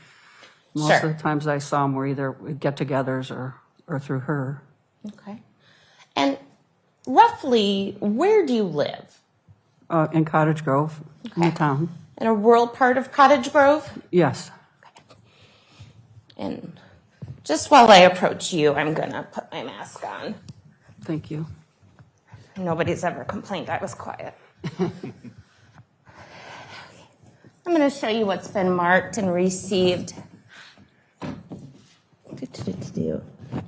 Most Sure. of the times I saw him were either get-togethers or through her. Okay. And roughly, where do you live? In Cottage Grove, in the town. In a rural part of Cottage Grove? Yes. And just while I approach you, I'm going to put my mask on. Thank you. Nobody's ever complained I was quiet. I'm going to show you what's been marked and received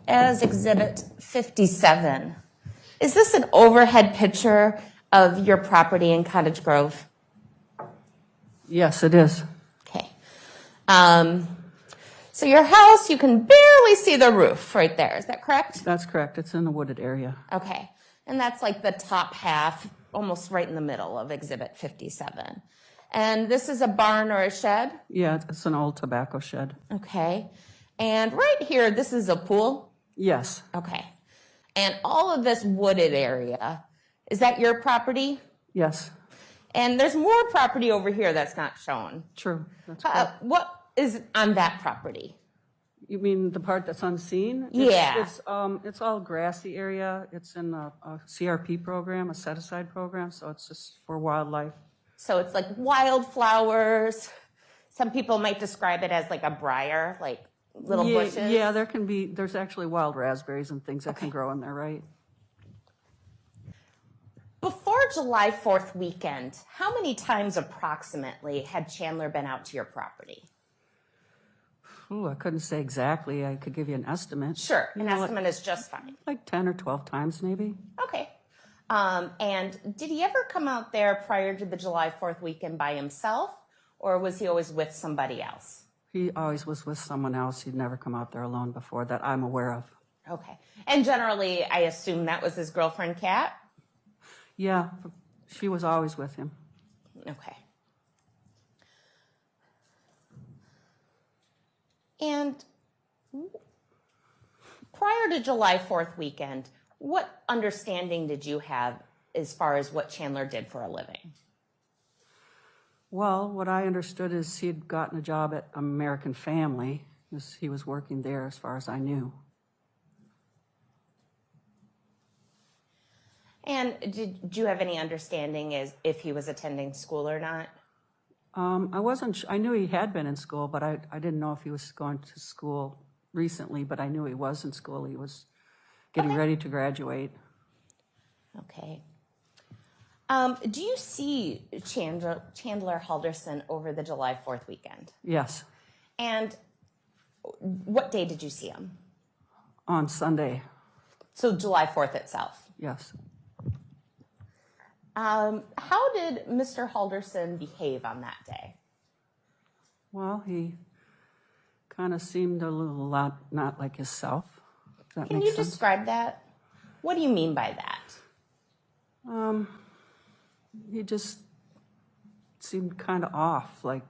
as Exhibit 57. Is this an overhead picture of your property in Cottage Grove? Yes, it is. Okay. So your house, you can barely see the roof right there. Is that correct? That's correct. It's in a wooded area. Okay. And that's like the top half, almost right in the middle of Exhibit 57. And this is a barn or a shed? Yeah, it's an old tobacco shed. Okay. And right here, this is a pool? Yes. Okay. And all of this wooded area, is that your property? Yes. And there's more property over here that's not shown. True. That's correct. What is on that property? You mean the part that's unseen? Yeah. It's all grassy area. It's in a CRP program, a set-aside program, so it's just for wildlife. So it's like wildflowers. Some people might describe it as like a briar, like little bushes. Yeah, there's actually wild raspberries and things that can grow in there, right? Before July 4th weekend, how many times approximately had Chandler been out to your property? Ooh, I couldn't say exactly. I could give you an estimate. Sure, an estimate is just fine. Like 10 or 12 times, maybe. Okay. And did he ever come out there prior to the July 4th weekend by himself, or was he always with somebody else? He always was with someone else. He'd never come out there alone before that I'm aware of. Okay. And generally, I assume that was his girlfriend, Kat? Yeah, she was always with him. Okay. And prior to July 4th weekend, what understanding did you have as far as what Chandler did for a living? Well, what I understood is he'd gotten a job at American Family. He was working there as far as I knew. And did you have any understanding as if he was attending school or not? I wasn't. I knew he had been in school, but I didn't know if he was going to school recently. But I knew he was in school. He was getting ready to graduate. Okay. Do you see Chandler Halderson over the July 4th weekend? Yes, And what day did you see him? on Sunday. So July 4th itself. Yes. How did Mr. Halderson behave on that day? Well, he kind of seemed a lot not like himself. If that Can makes you sense. describe that? What do you mean by that? He just seemed kind of off, like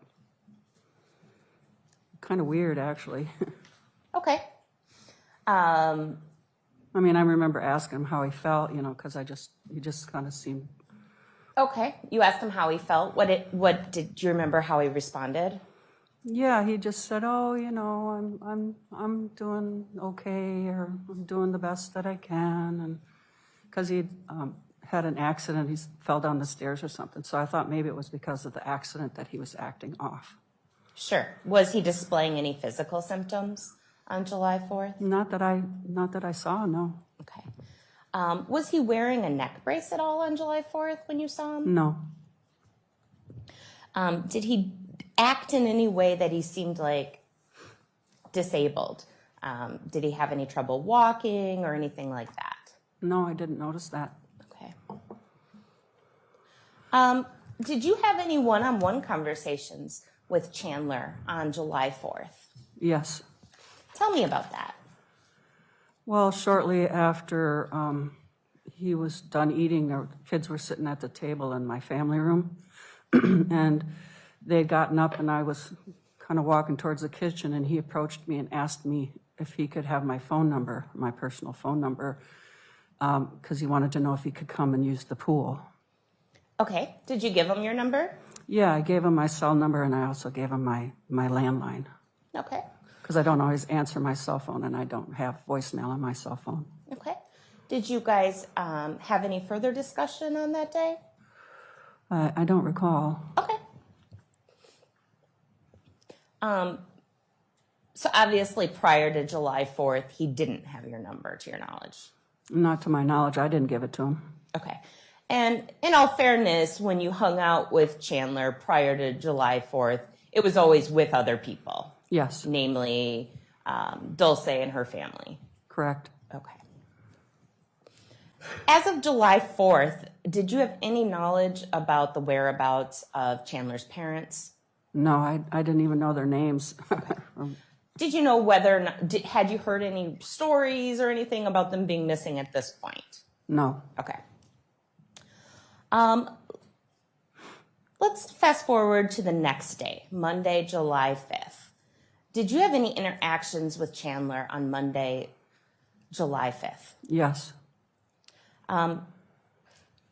kind of weird, actually. Okay. I mean, I remember asking him how he felt, because he just kind of seemed. Okay. You asked him how he felt. What did you remember how he responded? Yeah, he just said, "Oh, I'm doing okay, or I'm doing the best that I can," and because he had an accident. He fell down the stairs or something. So I thought maybe it was because of the accident that he was acting off. Sure. Was he displaying any physical symptoms on July 4th? Not that I saw, no. Okay. Was he wearing a neck brace at all on July 4th when you saw him? No. Did he act in any way that he seemed like disabled? Did he have any trouble walking or anything like that? No, I didn't notice that. Okay. Did you have any one-on-one conversations with Chandler on July 4th? Yes. Tell me about that. Well, shortly after he was done eating, the kids were sitting at the table in my family room, and they'd gotten up, and I was kind of walking towards the kitchen, and he approached me and asked me if he could have my phone number, my personal phone number, because he wanted to know if he could come and use the pool. Okay. Did you give him your number? Yeah, I gave him my cell number, and I also gave him my landline, Okay. because I don't always answer my cell phone, and I don't have voicemail on my cell phone. Okay. Did you guys have any further discussion on that day? I don't recall. Okay. So obviously prior to July 4th, he didn't have your number to your knowledge. Not to my knowledge, I didn't give it to him. Okay. And in all fairness, when you hung out with Chandler prior to July 4th, it was always with other people, Yes, namely Dulce and her family. correct. Okay. As of July 4th, did you have any knowledge about the whereabouts of Chandler's parents? No, I didn't even know their names. Did you know whether or not, had you heard any stories or anything about them being missing at this point? No. Okay. Let's fast forward to the next day, Monday, July 5th. Did you have any interactions with Chandler on Monday, July 5th? Yes.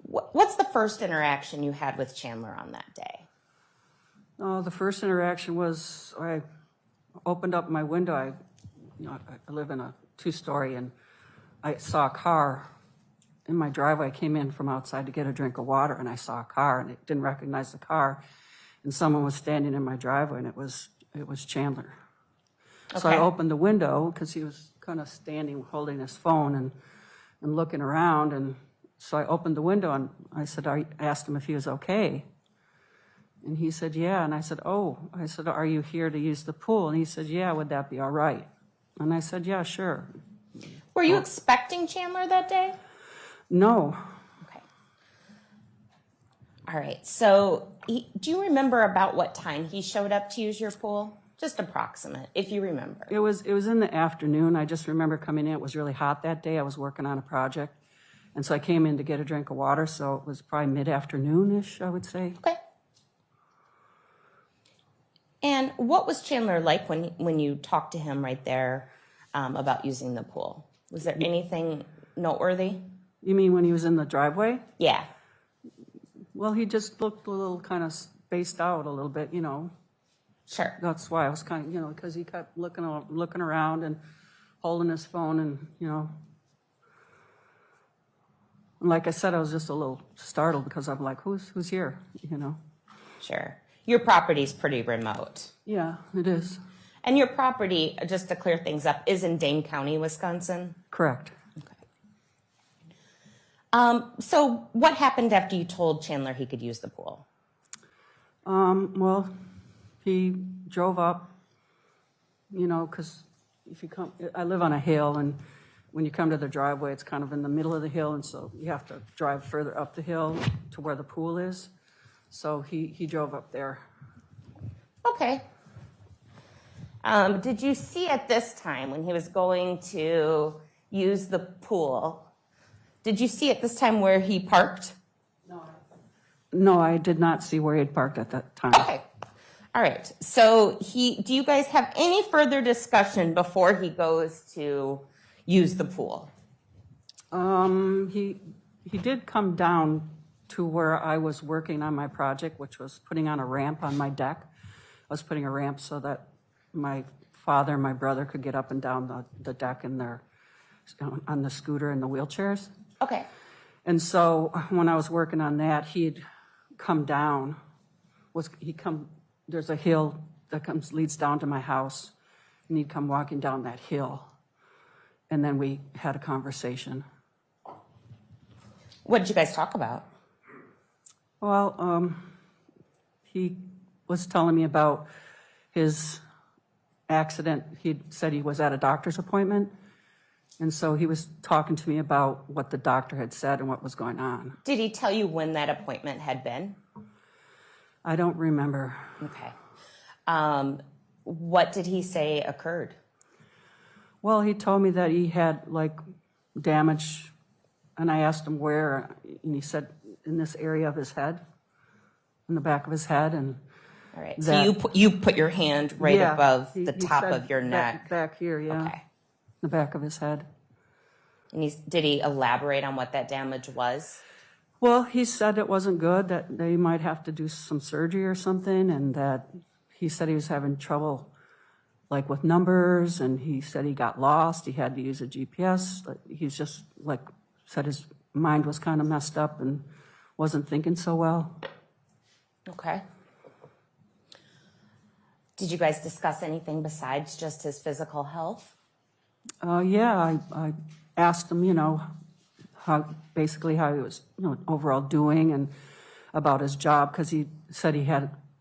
What's the first interaction you had with Chandler on that day? Oh, the first interaction was I opened up my window. I live in a two-story, and I saw a car in my driveway. I came in from outside to get a drink of water, and I saw a car, and I didn't recognize the car. And someone was standing in my driveway, and it was Chandler. So I Okay. opened the window because he was kind of standing holding his phone and looking around. And so I opened the window, and I asked him if he was okay. And he said, yeah. And I said, are you here to use the pool? And he said, yeah, would that be all right? And I said, yeah, sure. Were you expecting Chandler that day? No. Okay. All right. So do you remember about what time he showed up to use your pool? Just approximate, if you remember. It was in the afternoon. I just remember coming in. It was really hot that day. I was working on a project. And so I came in to get a drink of water. So it was probably mid-afternoon-ish, I would say. Okay. And what was Chandler like when you talked to him right there about using the pool? Was there anything noteworthy? You mean when he was in the driveway? Yeah. Well, he just looked a little kind of spaced out a little bit, Sure. That's why I was kind of, because he kept looking around and holding his phone and, And like I said, I was just a little startled because I'm like, who's here, Sure. Your property's pretty remote. Yeah, it is. And your property, just to clear things up, is in Dane County, Wisconsin? Correct. Okay. So what happened after you told Chandler he could use the pool? Well, he drove up, because if you come, I live on a hill, and when you come to the driveway, it's kind of in the middle of the hill, and so you have to drive further up the hill to where the pool is. So he drove up there. Okay. Did you see at this time when he was going to use the pool, did you see at this time where he parked? No, I did not see where he had parked at that time. Okay. All right. So do you guys have any further discussion before he goes to use the pool? He did come down to where I was working on my project, which was putting on a ramp on my deck. I was putting a ramp so that my father and my brother could get up and down the deck in on the scooter and the wheelchairs. Okay. And so when I was working on that, he'd come down. There's a hill that leads down to my house, and he'd come walking down that hill. And then we had a conversation. What did you guys talk about? Well, he was telling me about his accident. He said he was at a doctor's appointment. And so he was talking to me about what the doctor had said and what was going on. Did he tell you when that appointment had been? I don't remember. Okay. What did he say occurred? Well, he told me that he had like damage, and I asked him where, and he said in this area of his head, in the back of his head. And all right. So you put your hand right above the top of your neck. Back here, yeah. Okay. The back of his head. And did he elaborate on what that damage was? Well, he said it wasn't good, that they might have to do some surgery or something, and that he said he was having trouble like with numbers, and he said he got lost. He had to use a GPS. He's just like said his mind was kind of messed up and wasn't thinking so well. Okay. Did you guys discuss anything besides just his physical health? Yeah, I asked him, how he was, overall doing, and about his job, because he said he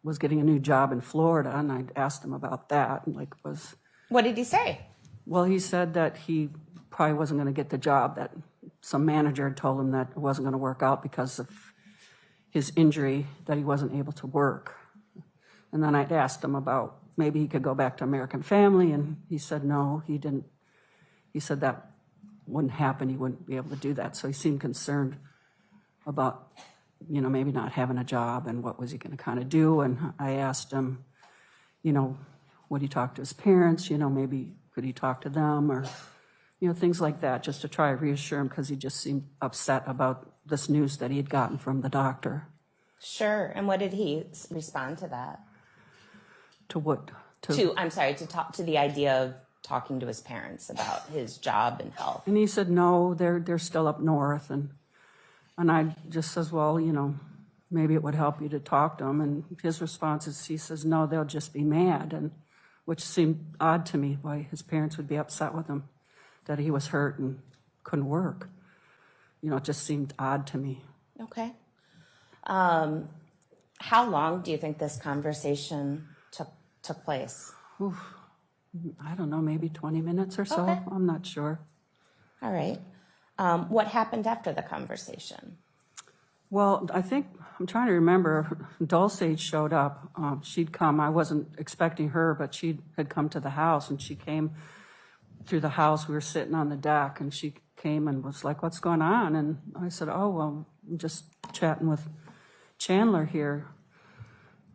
was getting a new job in Florida, and I asked him about that, and What did he say? Well, he said that he probably wasn't going to get the job, that some manager had told him that it wasn't going to work out because of his injury, that he wasn't able to work. And then I'd asked him about maybe he could go back to American Family, and he said no, he didn't. He said that wouldn't happen, he wouldn't be able to do that. So he seemed concerned about, maybe not having a job and what was he going to kind of do. And I asked him, would he talk to his parents? Maybe could he talk to them, or, things like that, just to try to reassure him, because he just seemed upset about this news that he had gotten from the doctor. Sure. And what did he respond to that? To what? To talk to the idea of talking to his parents about his job and health. And he said, no, they're still up north. And I just says, well, maybe it would help you to talk to them. And his response is, he says, no, they'll just be mad. And which seemed odd to me, why his parents would be upset with him, that he was hurt and couldn't work. It just seemed odd to me. Okay. How long do you think this conversation took place? Oof, I don't know, maybe 20 minutes or so. Okay. I'm not sure. All right. What happened after the conversation? Well, I'm trying to remember, Dulce showed up. She'd come. I wasn't expecting her, but she had come to the house, and she came through the house. We were sitting on the deck, and she came and was like, what's going on? And I said, oh, well, I'm just chatting with Chandler here,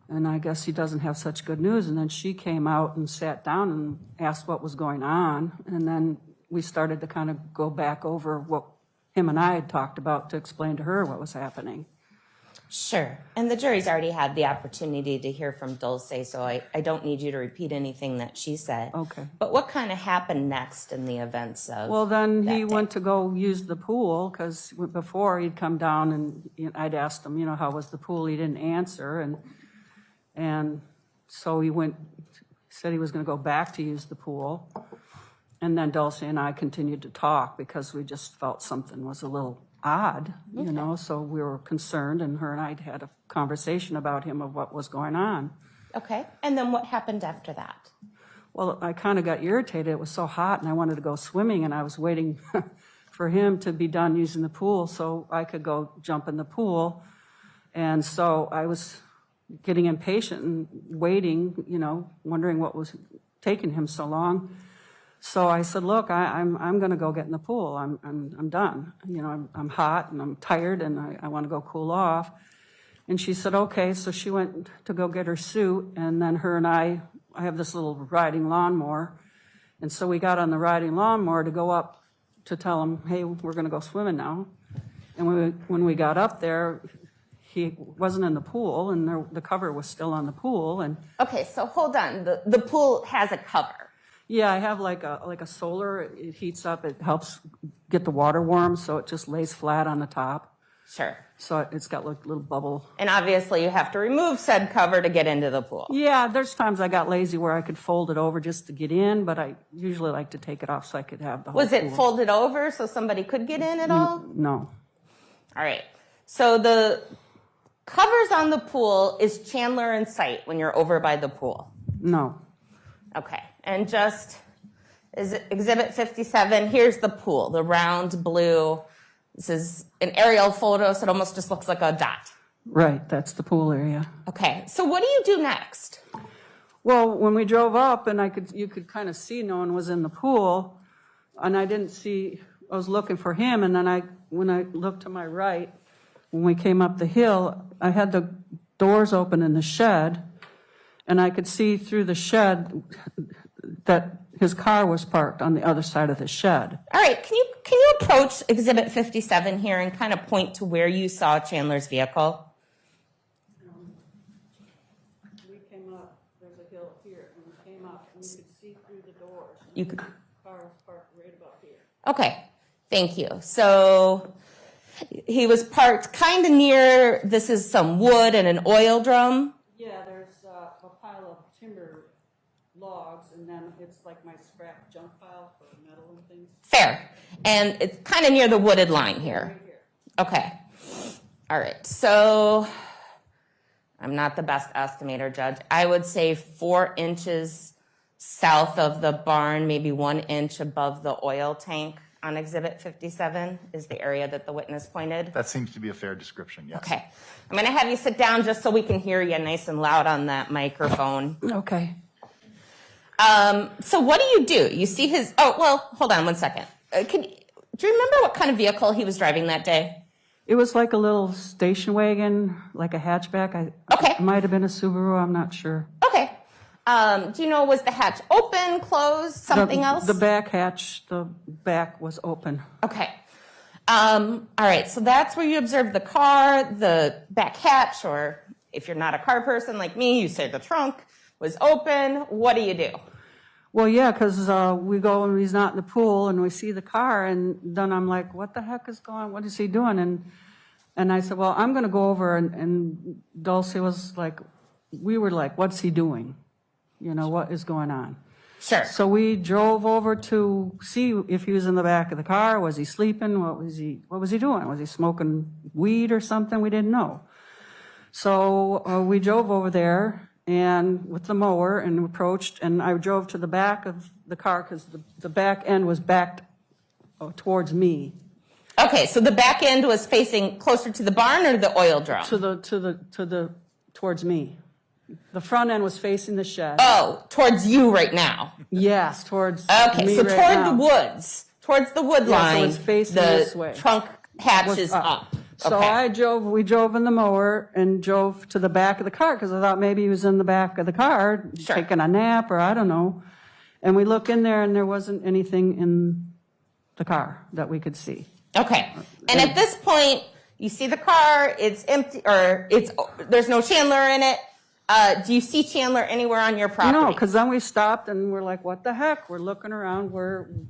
and I guess he doesn't have such good news. And then she came out and sat down and asked what was going on, and then we started to kind of go back over what him and I had talked about to explain to her what was happening. Sure. And the jury's already had the opportunity to hear from Dulce, so I don't need you to repeat anything that she said. Okay. But what kind of happened next in the events of Well, then he that day? went to go use the pool, because before he'd come down and I'd asked him, how was the pool? He didn't answer. And so he said he was going to go back to use the pool. And then Dulce and I continued to talk, because we just felt something was a little odd, so we were concerned, and her and I had a conversation about him of what was going on. Okay. And then what happened after that? Well, I kind of got irritated. It was so hot, and I wanted to go swimming, and I was waiting for him to be done using the pool so I could go jump in the pool. And so I was getting impatient and waiting, wondering what was taking him so long. So I said, look, I'm going to go get in the pool. I'm done. I'm hot and I'm tired, and I want to go cool off. And she said, okay. So she went to go get her suit, and then her and I have this little riding lawnmower. And so we got on the riding lawnmower to go up to tell him, hey, we're going to go swimming now. And when we got up there, he wasn't in the pool, and the cover was still on the pool. And Okay, so hold on. The pool has a cover. Yeah, I have like a solar, it heats up, it helps get the water warm, so it just lays flat on the top. Sure. So it's got like little bubble. And obviously you have to remove said cover to get into the pool. Yeah, there's times I got lazy where I could fold it over just to get in, but I usually like to take it off so I could have the whole Was it pool. folded over so somebody could get in at all? No. All right. So the covers on the pool is Chandler in sight when you're over by the pool. No. Okay. And just is Exhibit 57, here's the pool, the round blue. This is an aerial photo, so it almost just looks like a dot. Right, that's the pool area. Okay. So what do you do next? Well, when we drove up and you could kind of see no one was in the pool, and I didn't see, I was looking for him, and then when I looked to my right, when we came up the hill, I had the doors open in the shed, and I could see through the shed that his car was parked on the other side of the shed. All right. Can you approach Exhibit 57 here and kind of point to where you saw Chandler's vehicle? We came up, there's a hill here, and we came up, and you could see through the doors. You could. The car was parked right about here. Okay. Thank you. So he was parked kind of near, this is some wood and an oil drum. Yeah, there's a pile of timber logs, and then it's like my scrap junk pile for metal and things. Fair. And it's kind of near the wooded line here. Right here. Okay. All right. So I'm not the best estimator, Judge. I would say 4 inches south of the barn, maybe 1 inch above the oil tank on Exhibit 57 is the area that the witness pointed. That seems to be a fair description, yes. Okay. I'm going to have you sit down just so we can hear you nice and loud on that microphone. Okay. So what do? You see his, oh, well, hold on 1 second. Do you remember what kind of vehicle he was driving that day? It was like a little station wagon, like a hatchback. Okay. It might have been a Subaru, I'm not sure. Okay. Do you know, was the hatch open, closed, something else? The back hatch, the back was open. Okay. All right, so that's where you observed the car, the back hatch, or if you're not a car person like me, you say the trunk was open. What do? Well, yeah, because we go and he's not in the pool, and we see the car, and then I'm like, what the heck is going on? What is he doing? And I said, well, I'm going to go over, and Dulcie was like, we were like, what's he doing? You know, what is going on? Sure. So we drove over to see if he was in the back of the car. Was he sleeping? What was he doing? Was he smoking weed or something? We didn't know. So we drove over there and with the mower and approached, and I drove to the back of the car because the back end was backed towards me. Okay, so the back end was facing closer to the barn or the oil drum? Towards me. The front end was facing the shed. Oh, towards you right now. Yes, towards Okay, me so right toward now. the woods, towards the wood Yeah, so line, it's facing the this way. trunk hatch Was is up. So Okay. we drove in the mower and drove to the back of the car because I thought maybe he was in the back of the car Sure. taking a nap or I don't know. And we look in there and there wasn't anything in the car that we could see. Okay. And at this point, you see the car, it's empty, or there's no Chandler in it. Do you see Chandler anywhere on your property? No, because then we stopped and we're like, what the heck? We're looking around.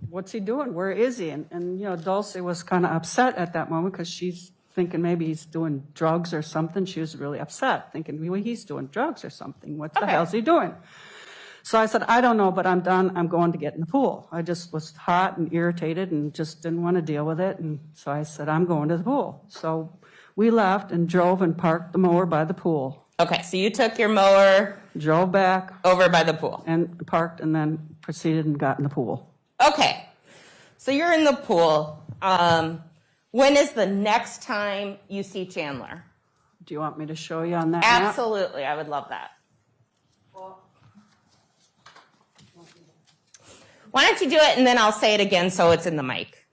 What's he doing? Where is he? And you know, Dulcie was kind of upset at that moment because she's thinking maybe he's doing drugs or something. She was really upset, thinking, well, he's doing drugs or something. What the hell's he doing? So I said, I don't know, but I'm done. I'm going to get in the pool. I just was hot and irritated and just didn't want to deal with it. And so I said, I'm going to the pool. So we left and drove and parked the mower by the pool. Okay, so you took your mower Drove back over by the pool. and parked and then proceeded and got in the pool. Okay, so you're in the pool. When is the next time you see Chandler? Do you want me to show you on that map? Absolutely, I would love that. Why don't you do it and then I'll say it again so it's in the mic.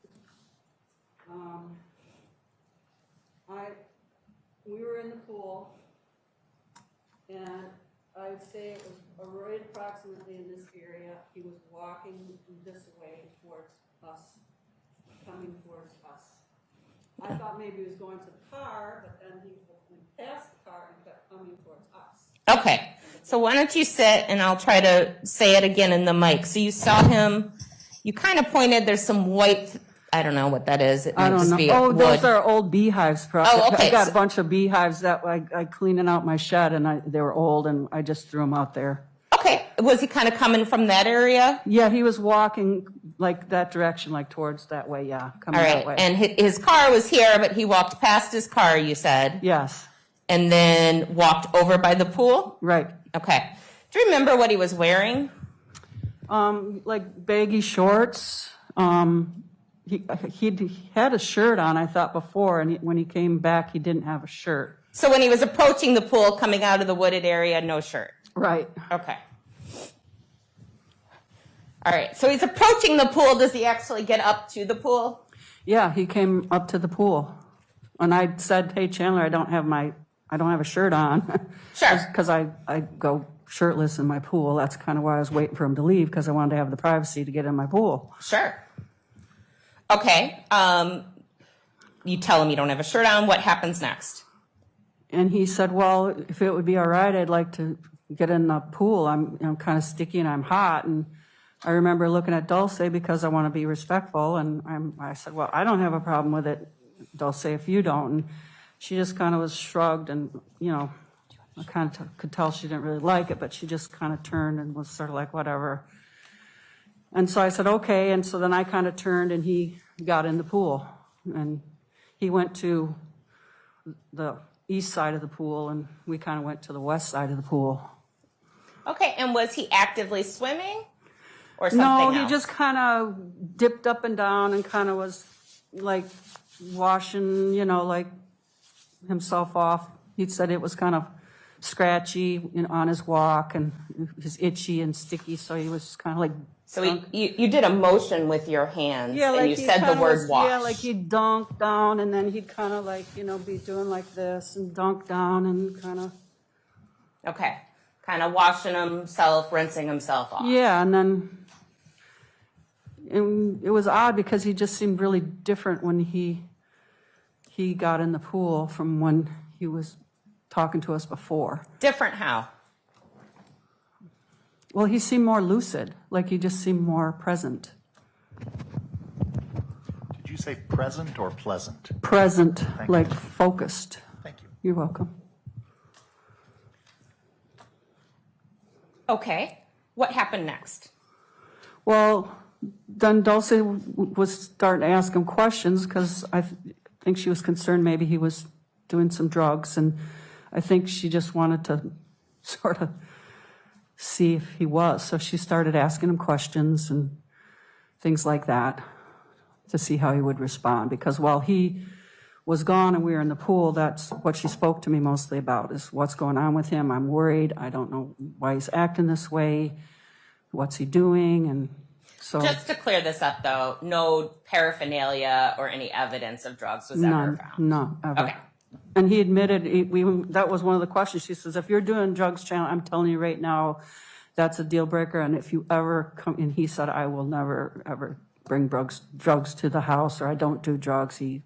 We were in the pool, and I'd say it was right approximately in this area. He was walking this way towards us, coming towards us. I thought maybe he was going to the car, but then he went past the car and kept coming towards us. Okay, So why don't you sit, and I'll try to say it again in the mic. So you saw him, you kind of pointed, there's some white, I don't know what that is. It might I don't just know. be Oh, wood. those are old beehives. Oh, okay. I got a bunch of beehives that I cleaning out my shed, and they were old, and I just threw them out there. Okay, was he kind of coming from that area? Yeah, he was walking like that direction, like towards that way, yeah, coming All that right, way. and his car was here, but he walked past his car, you said, Yes, and then walked over by the pool? right. Okay. Do you remember what he was wearing? Like baggy shorts. He had a shirt on, I thought, before, and when he came back, he didn't have a shirt. So when he was approaching the pool, coming out of the wooded area, no shirt. Right. Okay. All right, so he's approaching the pool. Does he actually get up to the pool? Yeah, he came up to the pool, and I said, "Hey, Chandler, I don't have a shirt on." Sure. Because I go shirtless in my pool. That's kind of why I was waiting for him to leave, because I wanted to have the privacy to get in my pool. Sure. Okay. You tell him you don't have a shirt on. What happens next? And he said, "Well, if it would be all right, I'd like to get in the pool. I'm kind of sticky and I'm hot." And I remember looking at Dulce because I want to be respectful, and I said, "Well, I don't have a problem with it, Dulce, if you don't." And she just kind of was shrugged, and I kind of could tell she didn't really like it, but she just kind of turned and was sort of like, whatever. And so I said, okay. And so then I kind of turned, and he got in the pool, and he went to the east side of the pool, and we kind of went to the west side of the pool. Okay, and was he actively swimming or something No, else? he just kind of dipped up and down and kind of was like washing, like himself off. He said it was kind of scratchy on his walk, and it was itchy and sticky, so he was kind of like. So you did a motion with your hands, Yeah, like and you he said the kinda word wash. Yeah, like he'd dunk down, and then he'd kind of like, be doing like this and dunk down and kind of. Okay, kind of washing himself, rinsing himself off. Yeah, and then it was odd because he just seemed really different when he got in the pool from when he was talking to us before. Different how? Well, he seemed more lucid, like he just seemed more present. Did you say present or pleasant? Present, Thank you. like focused. Thank you. You're welcome. Okay, what happened next? Well, then Dulce was starting to ask him questions because I think she was concerned maybe he was doing some drugs, and I think she just wanted to sort of see if he was. So she started asking him questions and things like that to see how he would respond. Because while he was gone and we were in the pool, that's what she spoke to me mostly about, is what's going on with him. I'm worried. I don't know why he's acting this way. What's he doing? And so Just to clear this up, though, no paraphernalia or any evidence of drugs was ever found. No, ever. Okay. And he admitted, that was one of the questions. She says, if you're doing drugs, Chandler, I'm telling you right now, that's a deal breaker. And if you ever come, and he said, I will never, ever bring drugs to the house, or I don't do drugs. She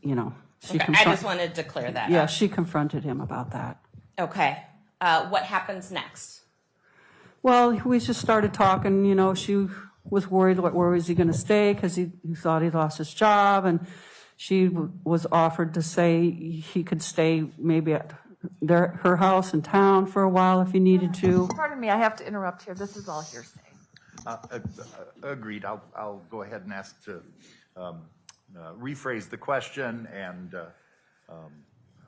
Okay, I just wanted to clear that Yeah, up. she confronted him about that. Okay, what happens next? Well, we just started talking, she was worried, where was he going to stay? Because he thought he lost his job. And she was offered to say he could stay maybe at her house in town for a while if he needed to. Pardon me, I have to interrupt here. This is all hearsay. Agreed. I'll go ahead and ask to rephrase the question, and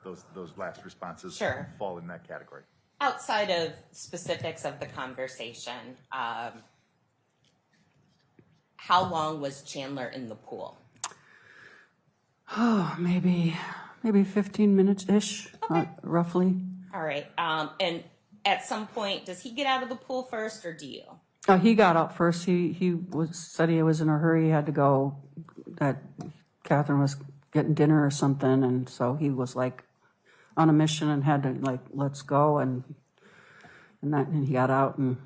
those last responses Sure. fall in that category. Outside of specifics of the conversation, how long was Chandler in the pool? Oh, maybe 15 minutes-ish, roughly. All right, and at some point, does he get out of the pool first, or do you? He got out first. He said he was in a hurry. He had to go, that Catherine was getting dinner or something, and so he was like on a mission and had to let's go, and he got out and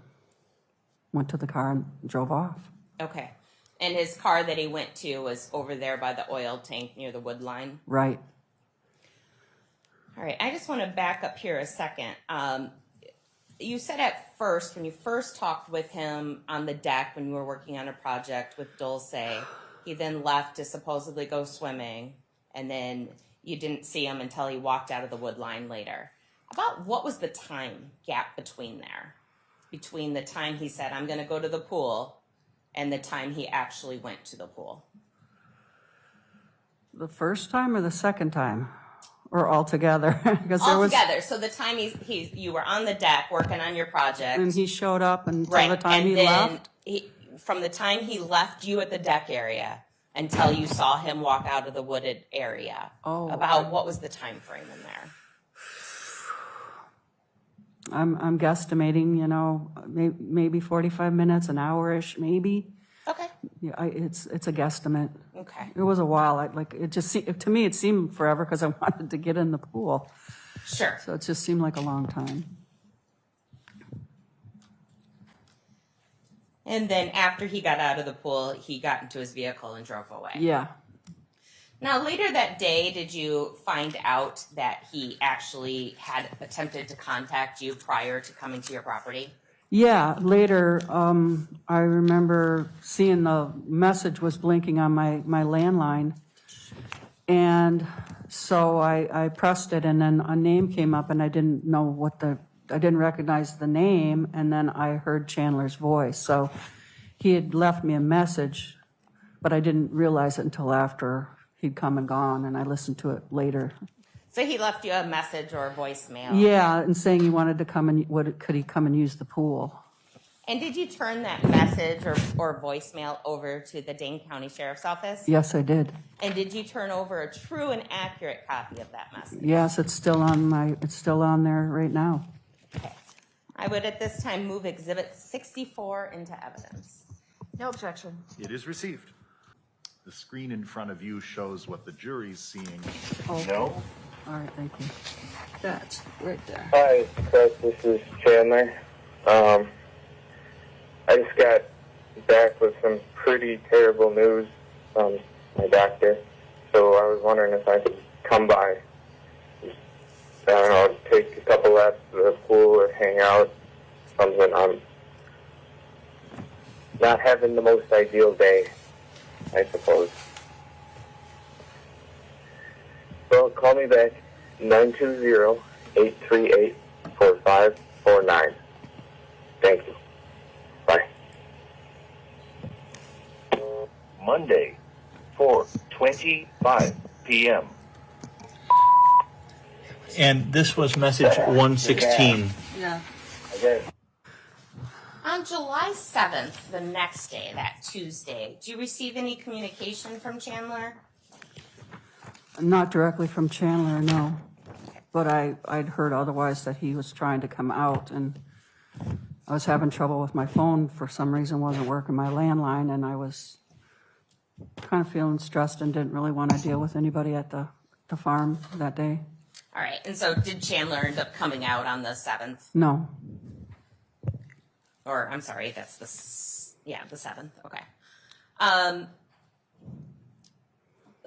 went to the car and drove off. Okay, and his car that he went to was over there by the oil tank near the wood line? Right. All right, I just want to back up here a second. you said at first, when you first talked with him on the deck when you were working on a project with Dulce, he then left to supposedly go swimming, and then you didn't see him until he walked out of the wood line later. About what was the time gap between there? Between the time he said, I'm going to go to the pool, and the time he actually went to the pool? The first time or the second time? Or all together? Because there was, Altogether. So the time you were on the deck working on your project. and he showed up until Right. the time and he then left. From the time he left you at the deck area until you saw him walk out of the wooded area. Oh. About what was the time frame in there? I'm guesstimating, you know, maybe 45 minutes, an hour-ish, maybe. Okay. Yeah, it's a guesstimate. Okay. It was a while. To me, it seemed forever because I wanted to get in the pool. Sure. So it just seemed like a long time. And then after he got out of the pool, he got into his vehicle and drove away. Yeah. Now, later that day, did you find out that he actually had attempted to contact you prior to coming to your property? Yeah, later, I remember seeing the message was blinking on my landline. And so I pressed it, and then a name came up, and I didn't know I didn't recognize the name, and then I heard Chandler's voice. So he had left me a message, but I didn't realize it until after he'd come and gone, and I listened to it later. So he left you a message or a voicemail? Yeah, and saying he wanted to come and could he come and use the pool? And did you turn that message or voicemail over to the Dane County Sheriff's Office? Yes, I did. And did you turn over a true and accurate copy of that message? Yes, it's still on there right now. Okay. I would at this time move Exhibit 64 into evidence. No objection. It is received. The screen in front of you shows what the jury's seeing. Oh. No. All right, thank you. That's right there. Hi, Chris. This is Chandler. I just got back with some pretty terrible news from my doctor, so I was wondering if I could come by. Just, I don't know, take a couple laps to the pool or hang out. Something. I'm not having the most ideal day, I suppose. So call me back, 920-838-4549. Thank you. Bye. Monday, 4:25 p.m. And this was message 116. Yeah. Okay. On July 7th, the next day, that Tuesday, did you receive any communication from Chandler? Not directly from Chandler, no. But I'd heard otherwise that he was trying to come out, and I was having trouble with my phone for some reason, wasn't working my landline, and I was kind of feeling stressed and didn't really want to deal with anybody at the farm that day. All right, and so did Chandler end up coming out on the 7th? No. Or, I'm sorry, that's the 7th, okay.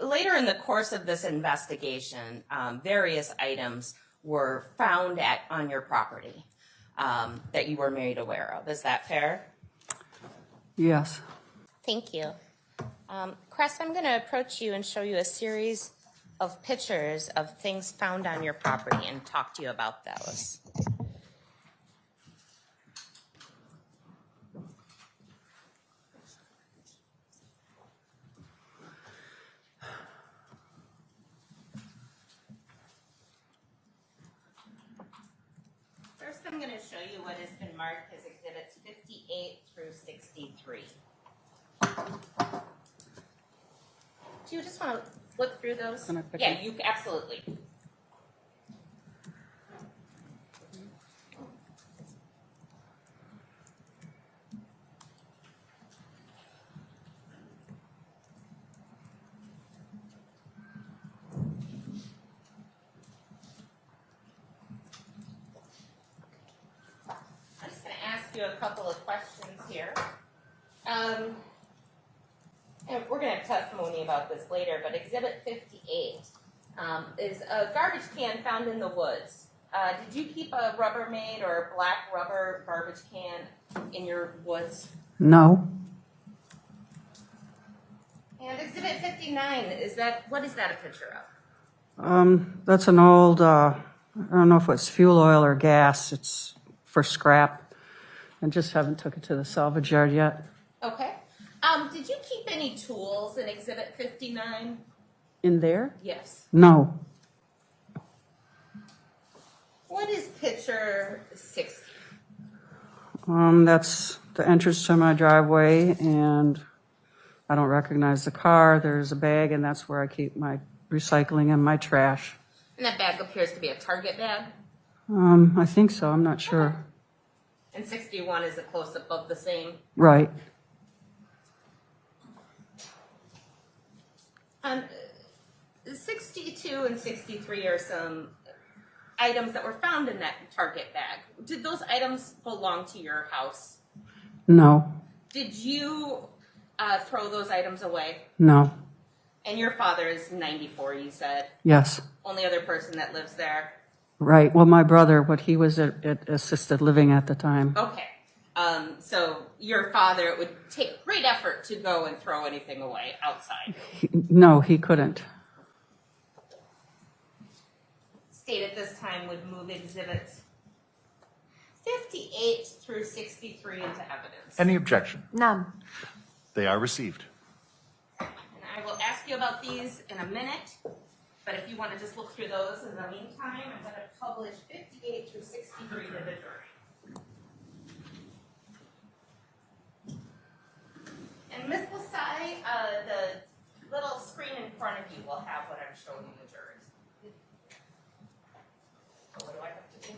Later in the course of this investigation, various items were found on your property that you were made aware of. Is that fair? Yes. Thank you. Cress, I'm going to approach you and show you a series of pictures of things found on your property and talk to you about those. First, I'm going to show you what has been marked as exhibits 58 through 63. Do you just want to flip through those? Can I pick Yeah, them? you absolutely. I'm just going to ask you a couple of questions here. And we're going to have testimony about this later, but Exhibit 58 is a garbage can found in the woods. Did you keep a Rubbermaid or a black rubber garbage can in your woods? No. And Exhibit 59, what is that a picture of? That's an old, I don't know if it's fuel oil or gas. It's for scrap. I just haven't took it to the salvage yard yet. Okay. Did you keep any tools in Exhibit 59? In there? Yes. No. What is picture 60? That's the entrance to my driveway, and I don't recognize the car. There's a bag, and that's where I keep my recycling and my trash. And that bag appears to be a Target bag? I think so. I'm not sure. And 61 is a close-up of the same? Right. 62 and 63 are some items that were found in that Target bag. Did those items belong to your house? No. Did you throw those items away? No. And your father is 94, you said? Yes. Only other person that lives there? Right. Well, my brother, but he was at assisted living at the time. Okay. So your father, it would take great effort to go and throw anything away outside. No, he couldn't. State at this time would move exhibits 58 through 63 into evidence. Any objection? None. They are received. And I will ask you about these in a minute, but if you want to just look through those in the meantime, I'm going to publish 58 through 63 to the jury. And Ms. Lasai, the little screen in front of you will have what I'm showing the jurors. So what do I have to do?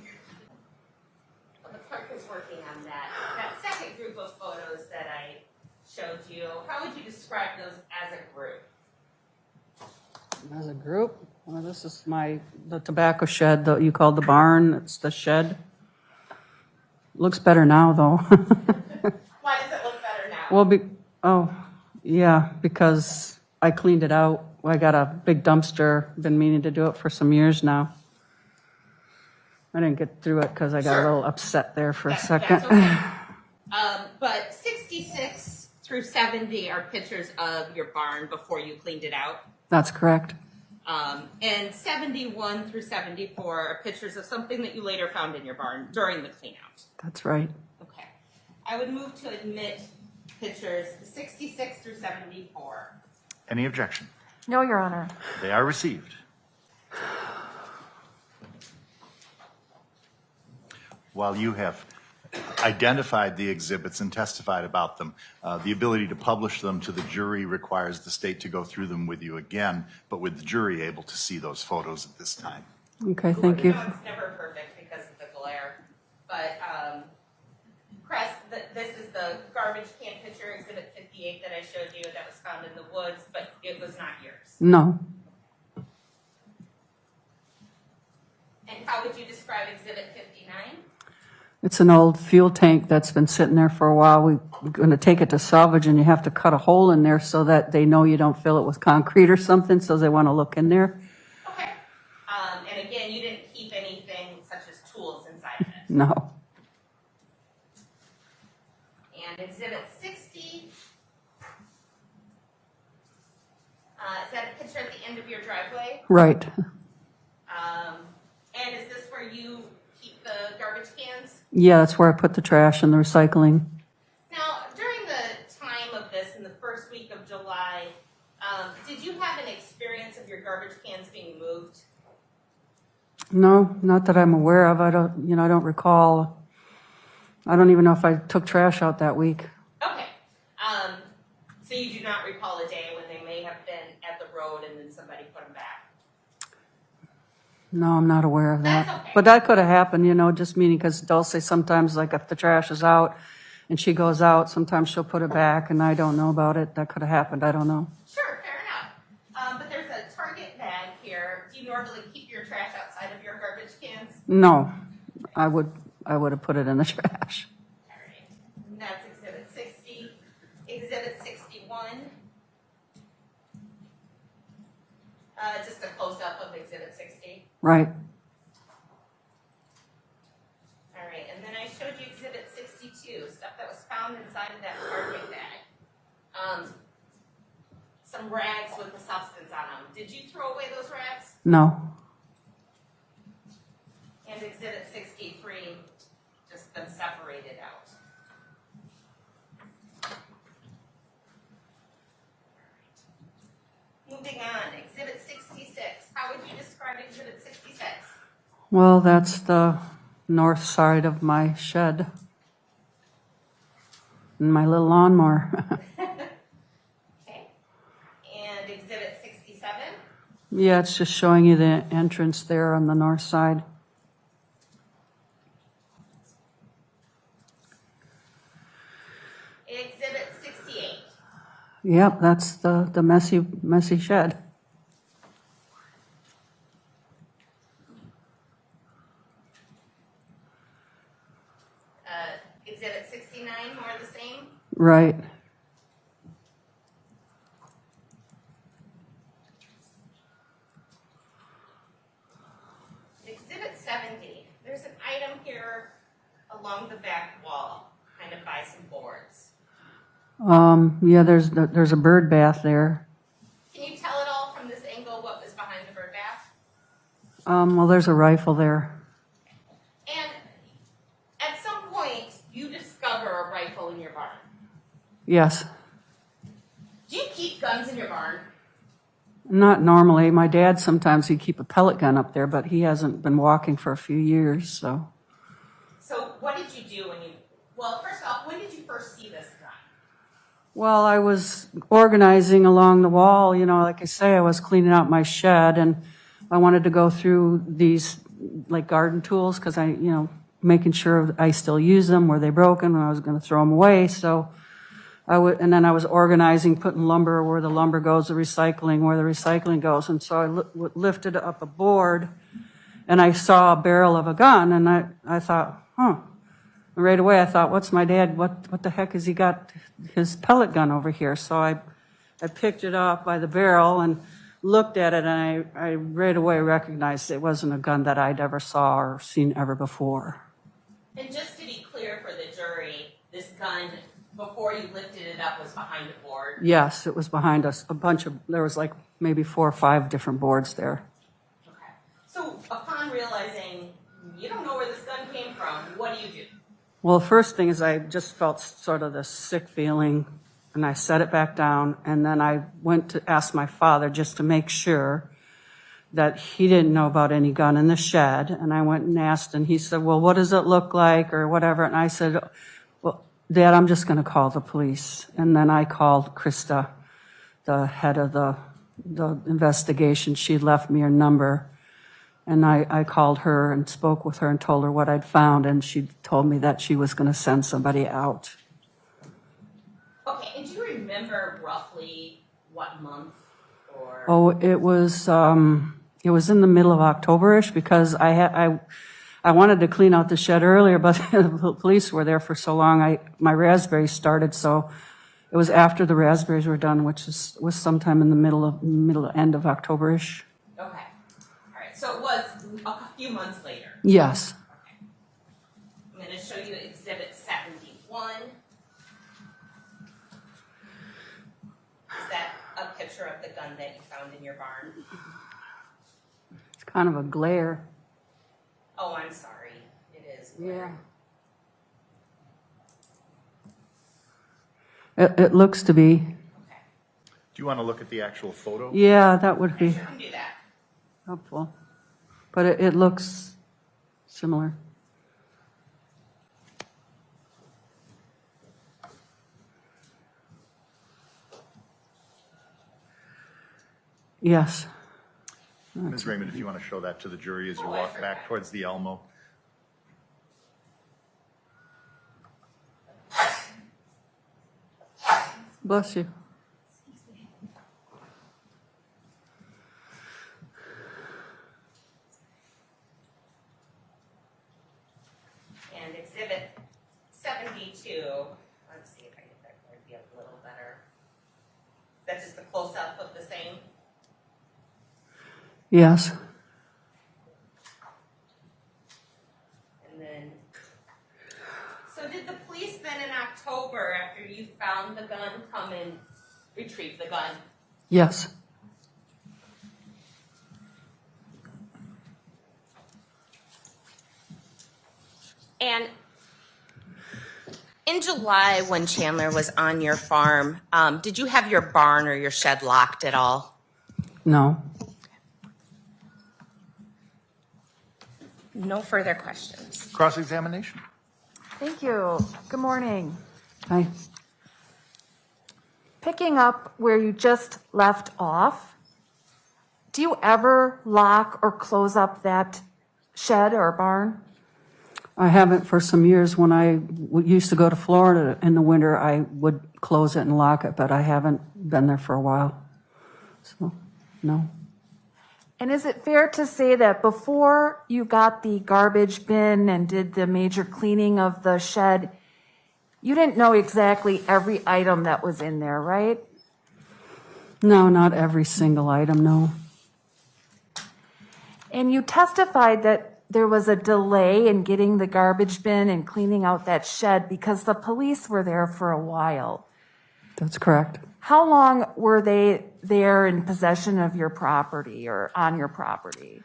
Well, the clerk is working on that. That second group of photos that I showed you, how would you describe those as a group? As a group, well, this is the tobacco shed that you called the barn. It's the shed. Looks better now, though. Why does it look better now? Well, because I cleaned it out. I got a big dumpster. Been meaning to do it for some years now. I didn't get through it because I got a little upset there for a second. That's okay. But 66 through 70 are pictures of your barn before you cleaned it out. That's correct. And 71 through 74 are pictures of something that you later found in your barn during the clean out. That's right. Okay. I would move to admit pictures 66 through 74. Any objection? No, Your Honor. They are received. While you have identified the exhibits and testified about them, the ability to publish them to the jury requires the state to go through them with you again, but with the jury able to see those photos at this time. Okay, thank you. No, it's never perfect because of the glare. But, Crest, this is the garbage can picture, Exhibit 58 that I showed you that was found in the woods, but it was not yours. No. And how would you describe Exhibit 59? It's an old fuel tank that's been sitting there for a while. We're going to take it to salvage, and you have to cut a hole in there so that they know you don't fill it with concrete or something, so they want to look in there. Okay. And again, you didn't keep anything such as tools inside of it. No. And Exhibit 60, is that a picture at the end of your driveway? Right. And is this where you keep the garbage cans? Yeah, that's where I put the trash and the recycling. Now, during the time of this, in the first week of July, did you have an experience of your garbage cans being moved? No, not that I'm aware of. I don't recall. I don't even know if I took trash out that week. Okay. So you do not recall a day when they may have been at the road and then somebody put them back? No, I'm not aware of that. That's okay. But that could have happened, just meaning because Dulce sometimes, like if the trash is out and she goes out, sometimes she'll put it back and I don't know about it. That could have happened. I don't know. Sure, fair enough. But there's a Target bag here. Do you normally keep your trash outside of your garbage cans? No, I would have put it in the trash. All right. And that's Exhibit 60. Exhibit 61. Just a close-up of Exhibit 60. Right. found inside of that garbage bag some rags with the substance on them. Did you throw away those rags? No. And Exhibit 63, just them separated out. Moving on, Exhibit 66. How would you describe Exhibit 66? Well, that's the north side of my shed. And my little lawnmower. Okay. And Exhibit 67? Yeah, it's just showing you the entrance there on the north side. Exhibit 68. Yep, that's the messy shed. Exhibit 69, more the same. Right. Exhibit 70. There's an item here along the back wall, kind of by some boards. Yeah, there's a bird bath there. Can you tell it all from this angle what was behind the bird bath? Well, there's a rifle there. And at some point, you discover a rifle in your barn. Yes. Do you keep guns in your barn? Not normally. My dad, sometimes he'd keep a pellet gun up there, but he hasn't been walking for a few years, so. So what did you do when you, well, first off, when did you first see this gun? Well, I was organizing along the wall, you know, like I say, I was cleaning out my shed, and I wanted to go through these, like, garden tools, because making sure I still use them, were they broken, when I was going to throw them away, so and then I was organizing, putting lumber where the lumber goes, the recycling where the recycling goes, and so I lifted up a board, and I saw a barrel of a gun, and I thought, huh. Right away I thought, what's my dad, what the heck has he got his pellet gun over here? So I picked it up by the barrel and looked at it, and I right away recognized it wasn't a gun that I'd ever saw or seen ever before. And just to be clear for the jury, this gun, before you lifted it up, was behind a board? Yes, it was behind us, there was like maybe 4 or 5 different boards there. Okay. So upon realizing you don't know where this gun came from, what do you do? Well, the first thing is I just felt sort of this sick feeling, and I set it back down, and then I went to ask my father just to make sure that he didn't know about any gun in the shed, and I went and asked, and he said, well, what does it look like, or whatever, and I said, well, Dad, I'm just going to call the police. And then I called Krista, the head of the investigation. She left me her number. And I called her and spoke with her and told her what I'd found, and she told me that she was going to send somebody out. Okay, and do you remember roughly what month or? Oh, it was in the middle of October-ish, because I wanted to clean out the shed earlier, but the police were there for so long. My raspberries started, so it was after the raspberries were done, which was sometime in the end of October-ish. Okay. So it was a few months later. Yes. Okay. I'm going to show you Exhibit 71. Is that a picture of the gun that you found in your barn? It's kind of a glare. Oh, I'm sorry. It is. Yeah. It looks to be. Okay. Do you want to look at the actual photo? Yeah, that would be You can do that. helpful. But it looks similar. Yes. Ms. Raymond, if you want to show that to the jury as you walk back towards the Elmo. Bless you. And Exhibit 72. Let's see if I get that to be a little better. That's just a close-up of the same. Yes. And then, so did Did the police then in October, after you found the gun, come and retrieve the gun? Yes. And in July, when Chandler was on your farm, did you have your barn or your shed locked at all? No. No further questions. Cross-examination. Thank you. Good morning. Hi. Picking up where you just left off, do you ever lock or close up that shed or barn? I haven't for some years. When I used to go to Florida in the winter, I would close it and lock it, but I haven't been there for a while. So, no. And is it fair to say that before you got the garbage bin and did the major cleaning of the shed, you didn't know exactly every item that was in there, right? No, not every single item, no. And you testified that there was a delay in getting the garbage bin and cleaning out that shed because the police were there for a while. That's correct. How long were they there in possession of your property or on your property?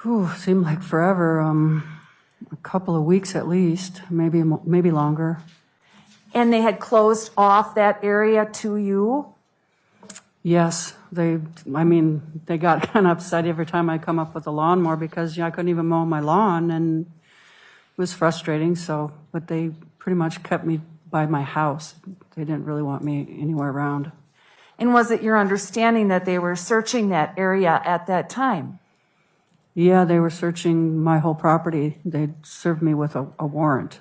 Whew, seemed like forever. A couple of weeks at least, maybe longer. And they had closed off that area to you? Yes, they got kind of upset every time I come up with a lawnmower because I couldn't even mow my lawn, and it was frustrating. So, but they pretty much kept me by my house. They didn't really want me anywhere around. And was it your understanding that they were searching that area at that time? Yeah, they were searching my whole property. They served me with a warrant.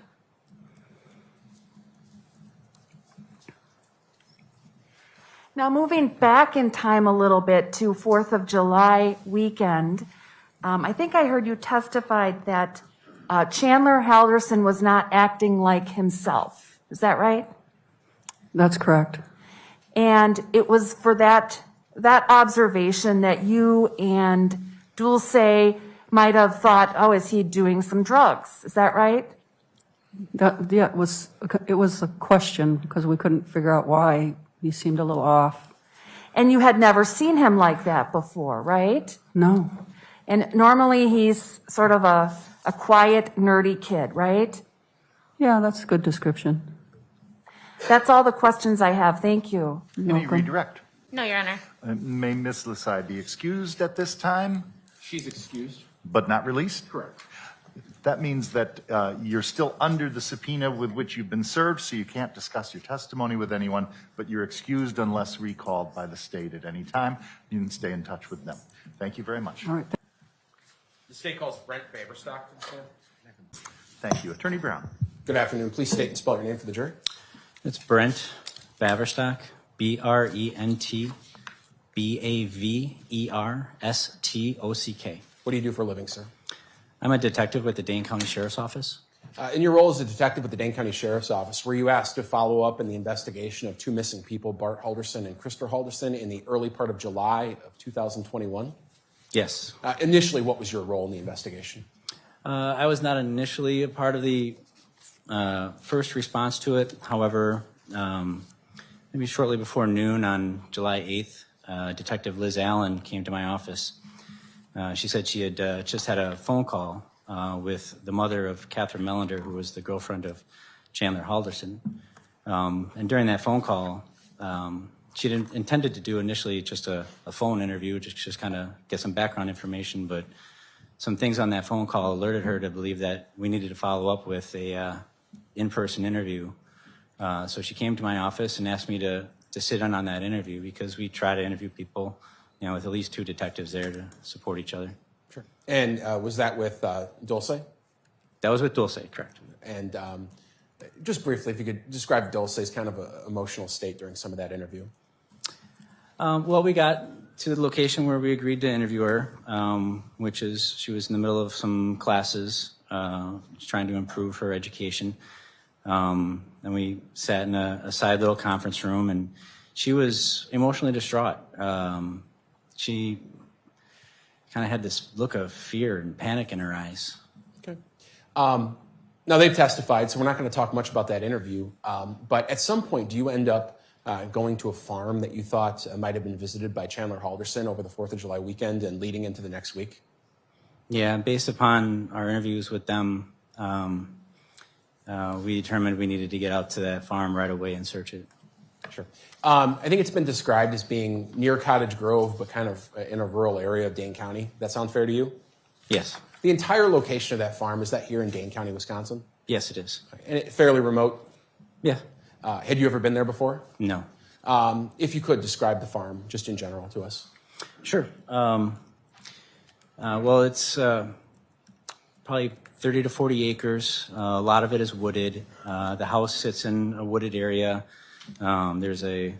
Now, moving back in time a little bit to 4th of July weekend, I think I heard you testified that Chandler Halderson was not acting like himself. Is that right? That's correct. And it was for that observation that you and Dulce might have thought, oh, is he doing some drugs? Is that right? Yeah, it was a question because we couldn't figure out why he seemed a little off. And you had never seen him like that before, right? No. And normally he's sort of a quiet, nerdy kid, right? Yeah, that's a good description. That's all the questions I have. Thank you. Any redirect? No, Your Honor. May Ms. Lasai be excused at this time, She's excused. but not released? Correct. That means that you're still under the subpoena with which you've been served, so you can't discuss your testimony with anyone, but you're excused unless recalled by the state at any time. You can stay in touch with them. Thank you very much. All right. The state calls Brent Baverstock to the stand. Thank you. Attorney Brown. Good afternoon. Please state and spell your name for the jury. It's Brent Baverstock, Brent Baverstock. What do you do for a living, sir? I'm a detective with the Dane County Sheriff's Office. In your role as a detective with the Dane County Sheriff's Office, were you asked to follow up in the investigation of two missing people, Bart Halderson and Christopher Halderson, in the early part of July of 2021? Yes. Initially, what was your role in the investigation? I was not initially a part of the first response to it. However, maybe shortly before noon on July 8th, Detective Liz Allen came to my office. She said she had just had a phone call with the mother of Catherine Melander, who was the girlfriend of Chandler Halderson. And during that phone call, she intended to do initially just a phone interview, just kind of get some background information, but some things on that phone call alerted her to believe that we needed to follow up with a in-person interview. So she came to my office and asked me to sit in on that interview because we try to interview people, with at least two detectives there to support each other. Sure. And was that with Dulce? That was with Dulce, correct. And just briefly, if you could describe Dulce's kind of emotional state during some of that interview. Well, we got to the location where we agreed to interview her, which is she was in the middle of some classes, trying to improve her education. And we sat in a side little conference room, and she was emotionally distraught. She kind of had this look of fear and panic in her eyes. Okay. Now, they've testified, so we're not going to talk much about that interview. But at some point, do you end up going to a farm that you thought might have been visited by Chandler Halderson over the 4th of July weekend and leading into the next week? Yeah, based upon our interviews with them, we determined we needed to get out to that farm right away and search it. Sure. I think it's been described as being near Cottage Grove, but kind of in a rural area of Dane County. That sound fair to you? Yes. The entire location of that farm, is that here in Dane County, Wisconsin? Yes, it is. And fairly remote? Yeah. Had you ever been there before? No. If you could describe the farm just in general to us. Sure. Well, it's probably 30 to 40 acres. A lot of it is wooded. The house sits in a wooded area. There's a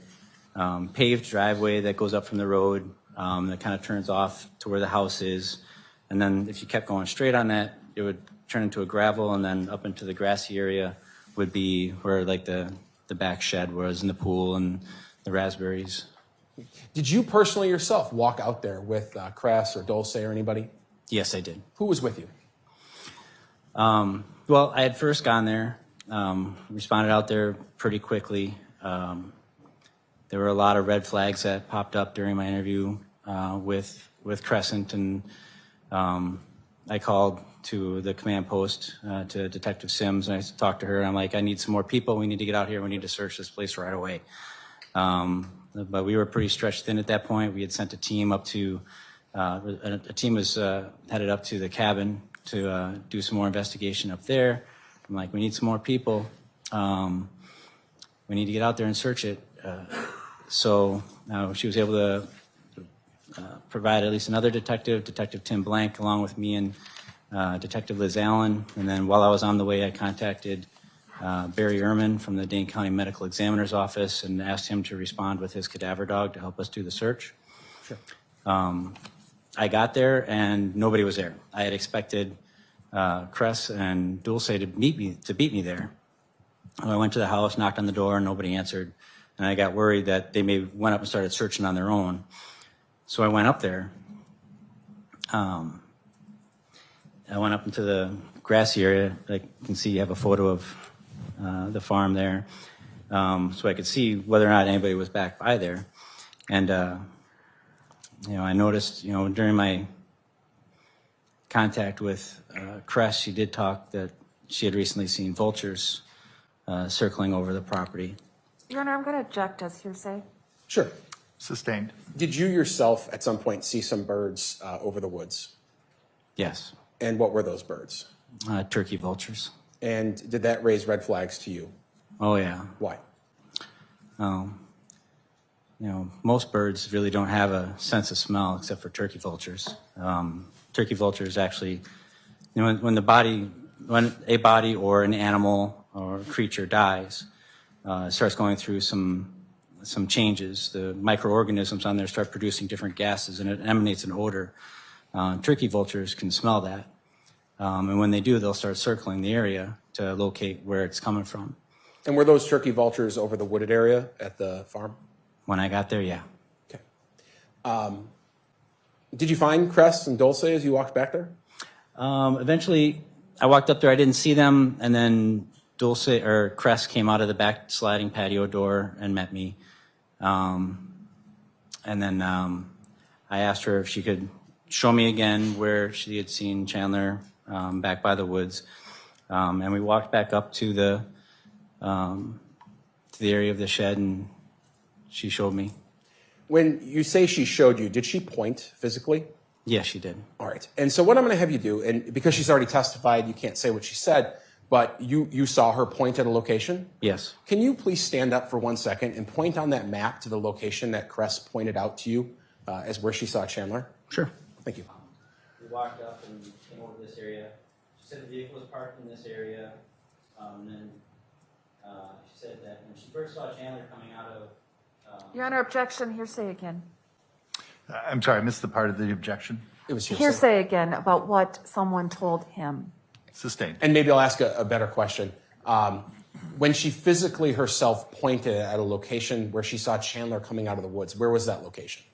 paved driveway that goes up from the road that kind of turns off to where the house is. And then if you kept going straight on that, it would turn into a gravel, and then up into the grassy area would be where like the back shed was, in the pool and the raspberries. Did you personally yourself walk out there with Cress or Dulce or anybody? Yes, I did. Who was with you? Well, I had first gone there, responded out there pretty quickly. There were a lot of red flags that popped up during my interview with Crescent, and I called to the command post to Detective Sims, and I talked to her. I'm like, I need some more people. We need to get out here. We need to search this place right away. But we were pretty stretched thin at that point. We had sent a team up to, a team was headed up to the cabin to do some more investigation up there. I'm like, we need some more people. We need to get out there and search it. So she was able to provide at least another detective, Detective Tim Blank, along with me and Detective Liz Allen. And then while I was on the way, I contacted Barry Ehrman from the Dane County Medical Examiner's Office and asked him to respond with his cadaver dog to help us do the search. Sure. I got there and nobody was there. I had expected Cress and Dulce to beat me there. I went to the house, knocked on the door, and nobody answered. And I got worried that they may went up and started searching on their own. So I went up there. I went up into the grassy area. I can see you have a photo of the farm there. So I could see whether or not anybody was back by there. And, I noticed, during my contact with Cress, she did talk that she had recently seen vultures circling over the property. Your Honor, I'm going to object as hearsay. Sure. Sustained. Did you yourself at some point see some birds over the woods? Yes. And what were those birds? Turkey vultures. And did that raise red flags to you? Oh, yeah. Why? Most birds really don't have a sense of smell except for turkey vultures. Turkey vultures actually, when a body or an animal or creature dies, it starts going through some changes. The microorganisms on there start producing different gases, and it emanates an odor. Turkey vultures can smell that. And when they do, they'll start circling the area to locate where it's coming from. And were those turkey vultures over the wooded area at the farm? When I got there, yeah. Okay. Did you find Cress and Dulce as you walked back there? Eventually, I walked up there. I didn't see them, and then Cress came out of the back sliding patio door and met me. And then I asked her if she could show me again where she had seen Chandler back by the woods. And we walked back up to the area of the shed, and she showed me. When you say she showed you, did she point physically? Yes, she did. All right. And so what I'm going to have you do, and because she's already testified, you can't say what she said, but you saw her point at a location? Yes. Can you please stand up for 1 second and point on that map to the location that Cress pointed out to you as where she saw Chandler? Sure. Thank you. We walked up and came over this area. She said the vehicle was parked in this area. And then she said that when she first saw Chandler coming out of... Your Honor, objection, hearsay again. I'm sorry, I missed the part of the objection. It was Hearsay again about what someone told him. Sustained. And maybe I'll ask a better question. When she physically herself pointed at a location where she saw Chandler coming out of the woods, where was that location?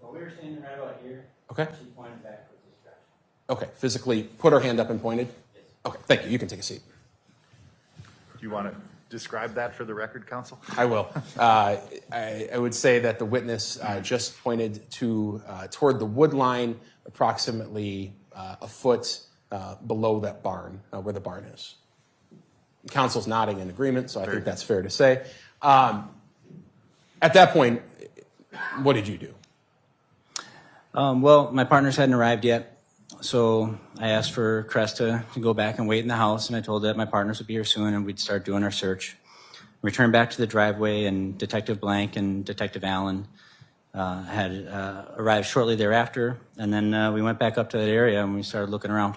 Well, we were standing right about here. Okay. She pointed back towards this direction. Okay, physically put her hand up and pointed? Yes. Okay, thank you. You can take a seat. Do you want to describe that for the record, counsel? I will. I would say that the witness just pointed to toward the wood line, approximately a foot below that barn, where the barn is. Counsel's nodding in agreement, so I think that's fair to say. At that point, what did you do? Well, my partners hadn't arrived yet, so I asked for Cresta to go back and wait in the house, and I told that my partners would be here soon and we'd start doing our search. We returned back to the driveway, and Detective Blank and Detective Allen had arrived shortly thereafter, and then we went back up to that area and we started looking around.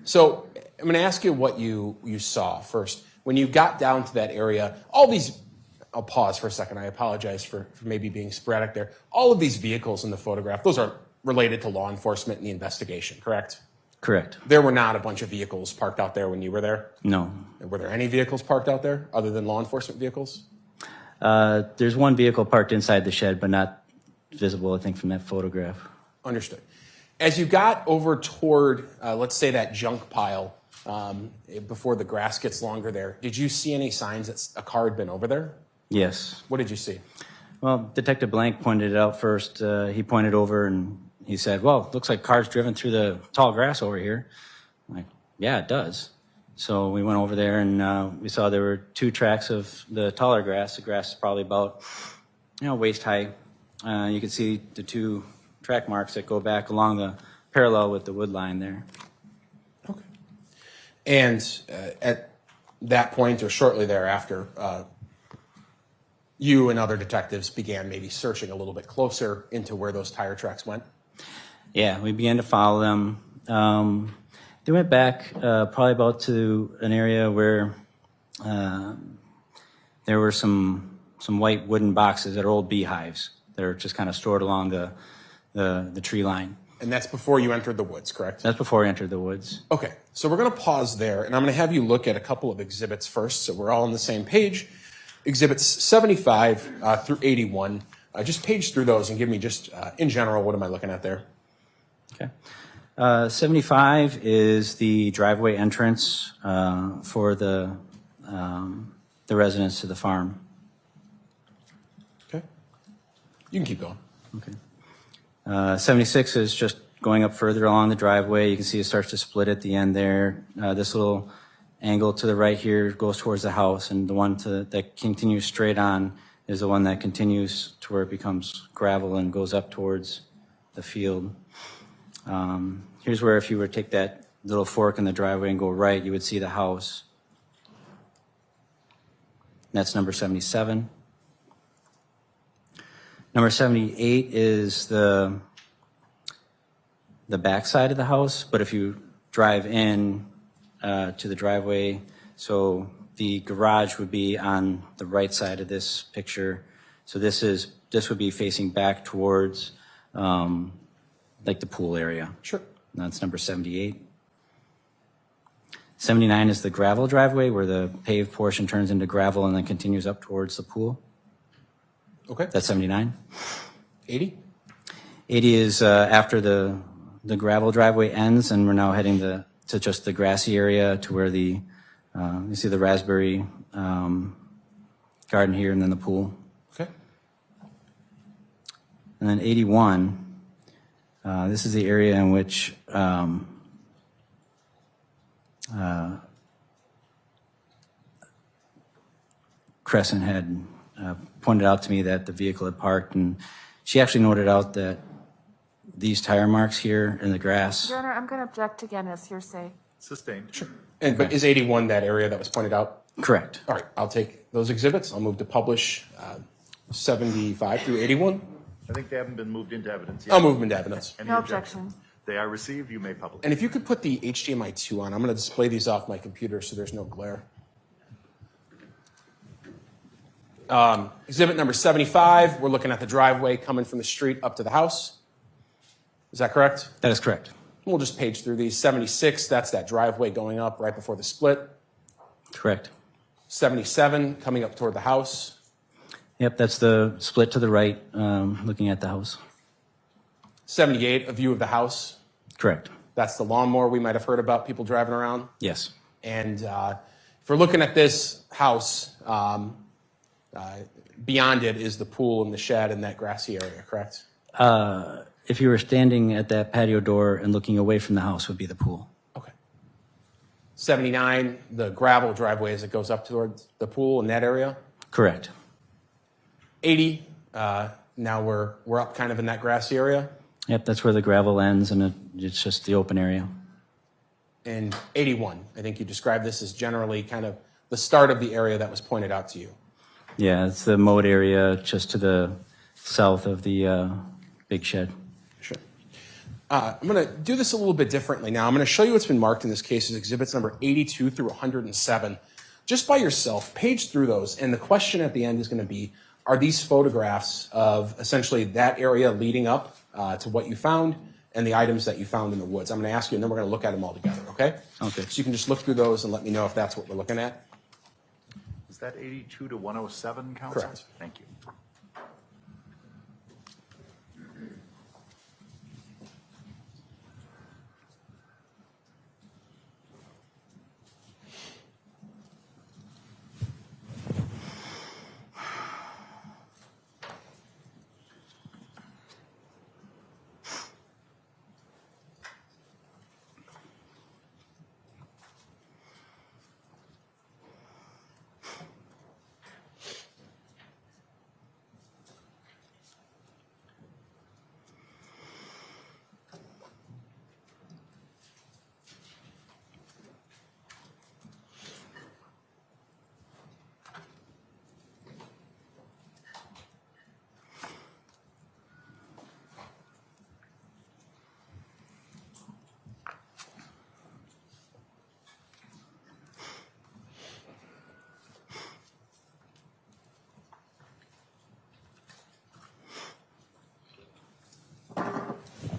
So I'm going to ask you what you saw first. When you got down to that area, all these, I'll pause for a second. I apologize for maybe being sporadic there. All of these vehicles in the photograph, those are related to law enforcement and the investigation, correct? Correct. There were not a bunch of vehicles parked out there when you were there? No. Were there any vehicles parked out there other than law enforcement vehicles? There's one vehicle parked inside the shed, but not visible, I think, from that photograph. Understood. As you got over toward, let's say, that junk pile, before the grass gets longer there, did you see any signs that a car had been over there? Yes. What did you see? Well, Detective Blank pointed it out first. He pointed over and he said, well, looks like cars driven through the tall grass over here. I'm like, yeah, it does. So we went over there and we saw there were 2 tracks of the taller grass. The grass is probably about, waist high. You can see the 2 track marks that go back along the parallel with the wood line there. Okay. And at that point or shortly thereafter, you and other detectives began maybe searching a little bit closer into where those tire tracks went? Yeah, we began to follow them. They went back probably about to an area where there were some white wooden boxes that are old beehives that are just kind of stored along the tree line. And that's before you entered the woods, correct? That's before we entered the woods. Okay, so we're going to pause there, and I'm going to have you look at a couple of exhibits first, so we're all on the same page. Exhibits 75 through 81. Just page through those and give me just, in general, what am I looking at there? Okay. 75 is the driveway entrance for the residence to the farm. Okay. You can keep going. Okay. 76 is just going up further along the driveway. You can see it starts to split at the end there. This little angle to the right here goes towards the house, and the one that continues straight on is the one that continues to where it becomes gravel and goes up towards the field. Here's where if you were to take that little fork in the driveway and go right, you would see the house. That's number 77. Number 78 is the back side of the house, but if you drive in to the driveway, so the garage would be on the right side of this picture. So this would be facing back towards like the pool area. Sure. That's number 78. 79 is the gravel driveway where the paved portion turns into gravel and then continues up towards the pool. Okay. That's 79. 80? 80 is after the gravel driveway ends, and we're now heading to just the grassy area to where you see the raspberry garden here and then the pool. Okay. And then 81, this is the area in which Crescent had pointed out to me that the vehicle had parked, and she actually noted out that these tire marks here in the grass. Your Honor, I'm going to object again as hearsay. Sustained. Sure. But is 81 that area that was pointed out? Correct. All right, I'll take those exhibits. I'll move to publish 75 through 81. I think they haven't been moved into evidence yet. I'll move them into evidence. Any No objection? objection. They are received. You may publish. And if you could put the HDMI 2 on, I'm going to display these off my computer so there's no glare. Exhibit number 75, we're looking at the driveway coming from the street up to the house. Is that correct? That is correct. We'll just page through these. 76, that's that driveway going up right before the split. Correct. 77, coming up toward the house. Yep, that's the split to the right, looking at the house. 78, a view of the house. Correct. That's the lawnmower we might have heard about, people driving around. Yes. And if we're looking at this house, beyond it is the pool and the shed and that grassy area, correct? If you were standing at that patio door and looking away from the house would be the pool. Okay. 79, the gravel driveway as it goes up towards the pool in that area? Correct. 80, now we're up kind of in that grassy area? Yep, that's where the gravel ends, and it's just the open area. And 81, I think you described this as generally kind of the start of the area that was pointed out to you. Yeah, it's the mowed area just to the south of the big shed. Sure. I'm going to do this a little bit differently now. I'm going to show you what's been marked in this case as exhibits number 82 through 107. Just by yourself, page through those, and the question at the end is going to be, are these photographs of essentially that area leading up to what you found and the items that you found in the woods? I'm going to ask you, and then we're going to look at them all together, okay? Okay. So you can just look through those and let me know if that's what we're looking at. Is that 82 to 107, Counsel? Correct. Thank you.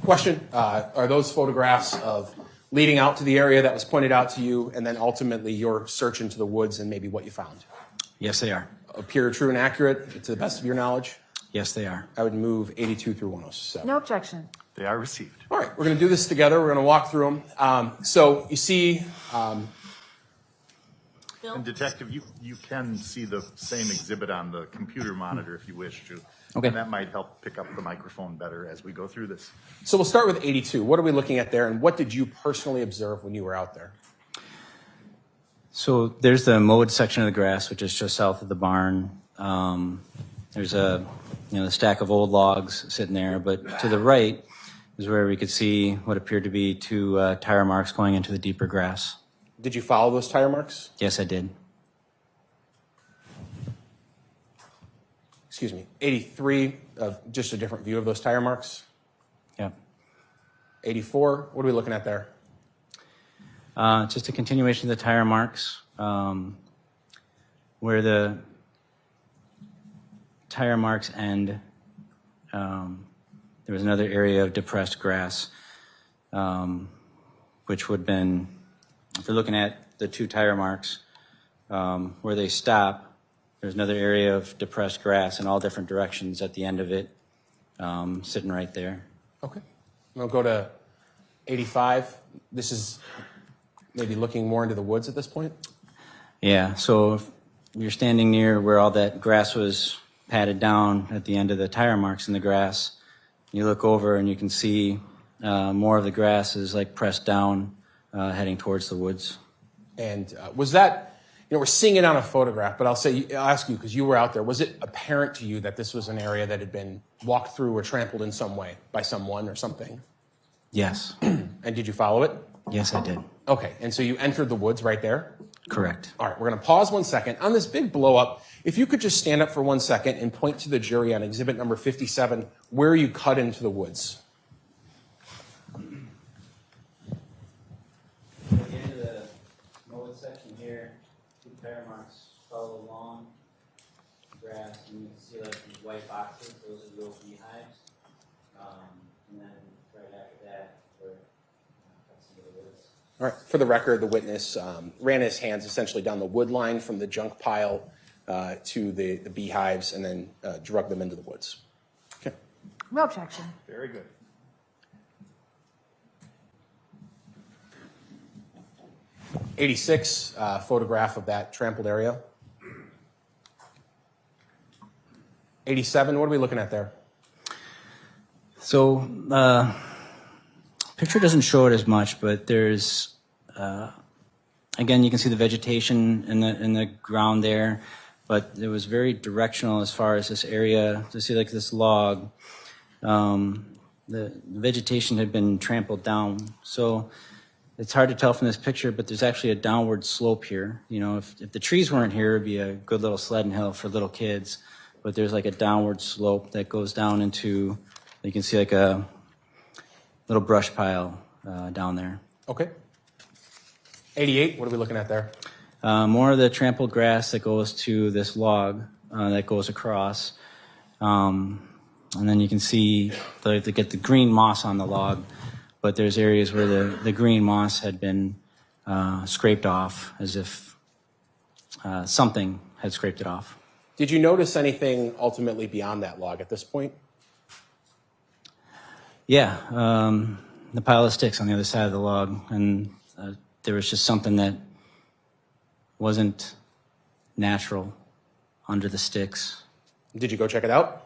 Question, are those photographs of leading out to the area that was pointed out to you and then ultimately your search into the woods and maybe what you found? Yes, they are. Appear true and accurate to the best of your knowledge? Yes, they are. I would move 82 through 107. No objection. They are received. All right, we're going to do this together. We're going to walk through them. So you see, And Detective, you can see the same exhibit on the computer monitor if you wish to. Okay. And that might help pick up the microphone better as we go through this. so we'll start with 82. What are we looking at there, and what did you personally observe when you were out there? So there's the mowed section of the grass, which is just south of the barn. There's a stack of old logs sitting there, but to the right is where we could see what appeared to be two tire marks going into the deeper grass. Did you follow those tire marks? Yes, I did. Excuse me. 83, just a different view of those tire marks. Yep. 84, what are we looking at there? Just a continuation of the tire marks, where the tire marks end. There was another area of depressed grass, which would have been, if you're looking at the two tire marks, where they stop, there's another area of depressed grass in all different directions at the end of it, sitting right there. Okay. We'll go to 85. This is maybe looking more into the woods at this point? Yeah, so if you're standing near where all that grass was patted down at the end of the tire marks in the grass, you look over and you can see more of the grass is like pressed down, heading towards the woods. And was that, we're seeing it on a photograph, but I'll ask you, because you were out there, was it apparent to you that this was an area that had been walked through or trampled in some way by someone or something? Yes. And did you follow it? Yes, I did. Okay, and so you entered the woods right there? Correct. All right, we're going to pause 1 second. On this big blow up, if you could just stand up for 1 second and point to the jury on exhibit number 57, where you cut into the woods. At the end of the mowed section here, two tire marks follow along grass, and you can see like these white boxes, those are the old beehives. And then right after that, we're cuts into the woods. All right, for the record, the witness ran his hands essentially down the wood line from the junk pile to the beehives and then drug them into the woods. Okay. No objection. Very good. 86, photograph of that trampled area. 87, what are we looking at there? So, picture doesn't show it as much, but there's, again, you can see the vegetation in the ground there, but it was very directional as far as this area. To see like this log, the vegetation had been trampled down. So it's hard to tell from this picture, but there's actually a downward slope here. You know, if the trees weren't here, it'd be a good little sledding hill for little kids. But there's like a downward slope that goes down into, you can see like a little brush pile down there. Okay. 88, what are we looking at there? More of the trampled grass that goes to this log that goes across. And then you can see they get the green moss on the log, but there's areas where the green moss had been scraped off as if something had scraped it off. Did you notice anything ultimately beyond that log at this point? Yeah, the pile of sticks on the other side of the log, and there was just something that wasn't natural under the sticks. Did you go check it out?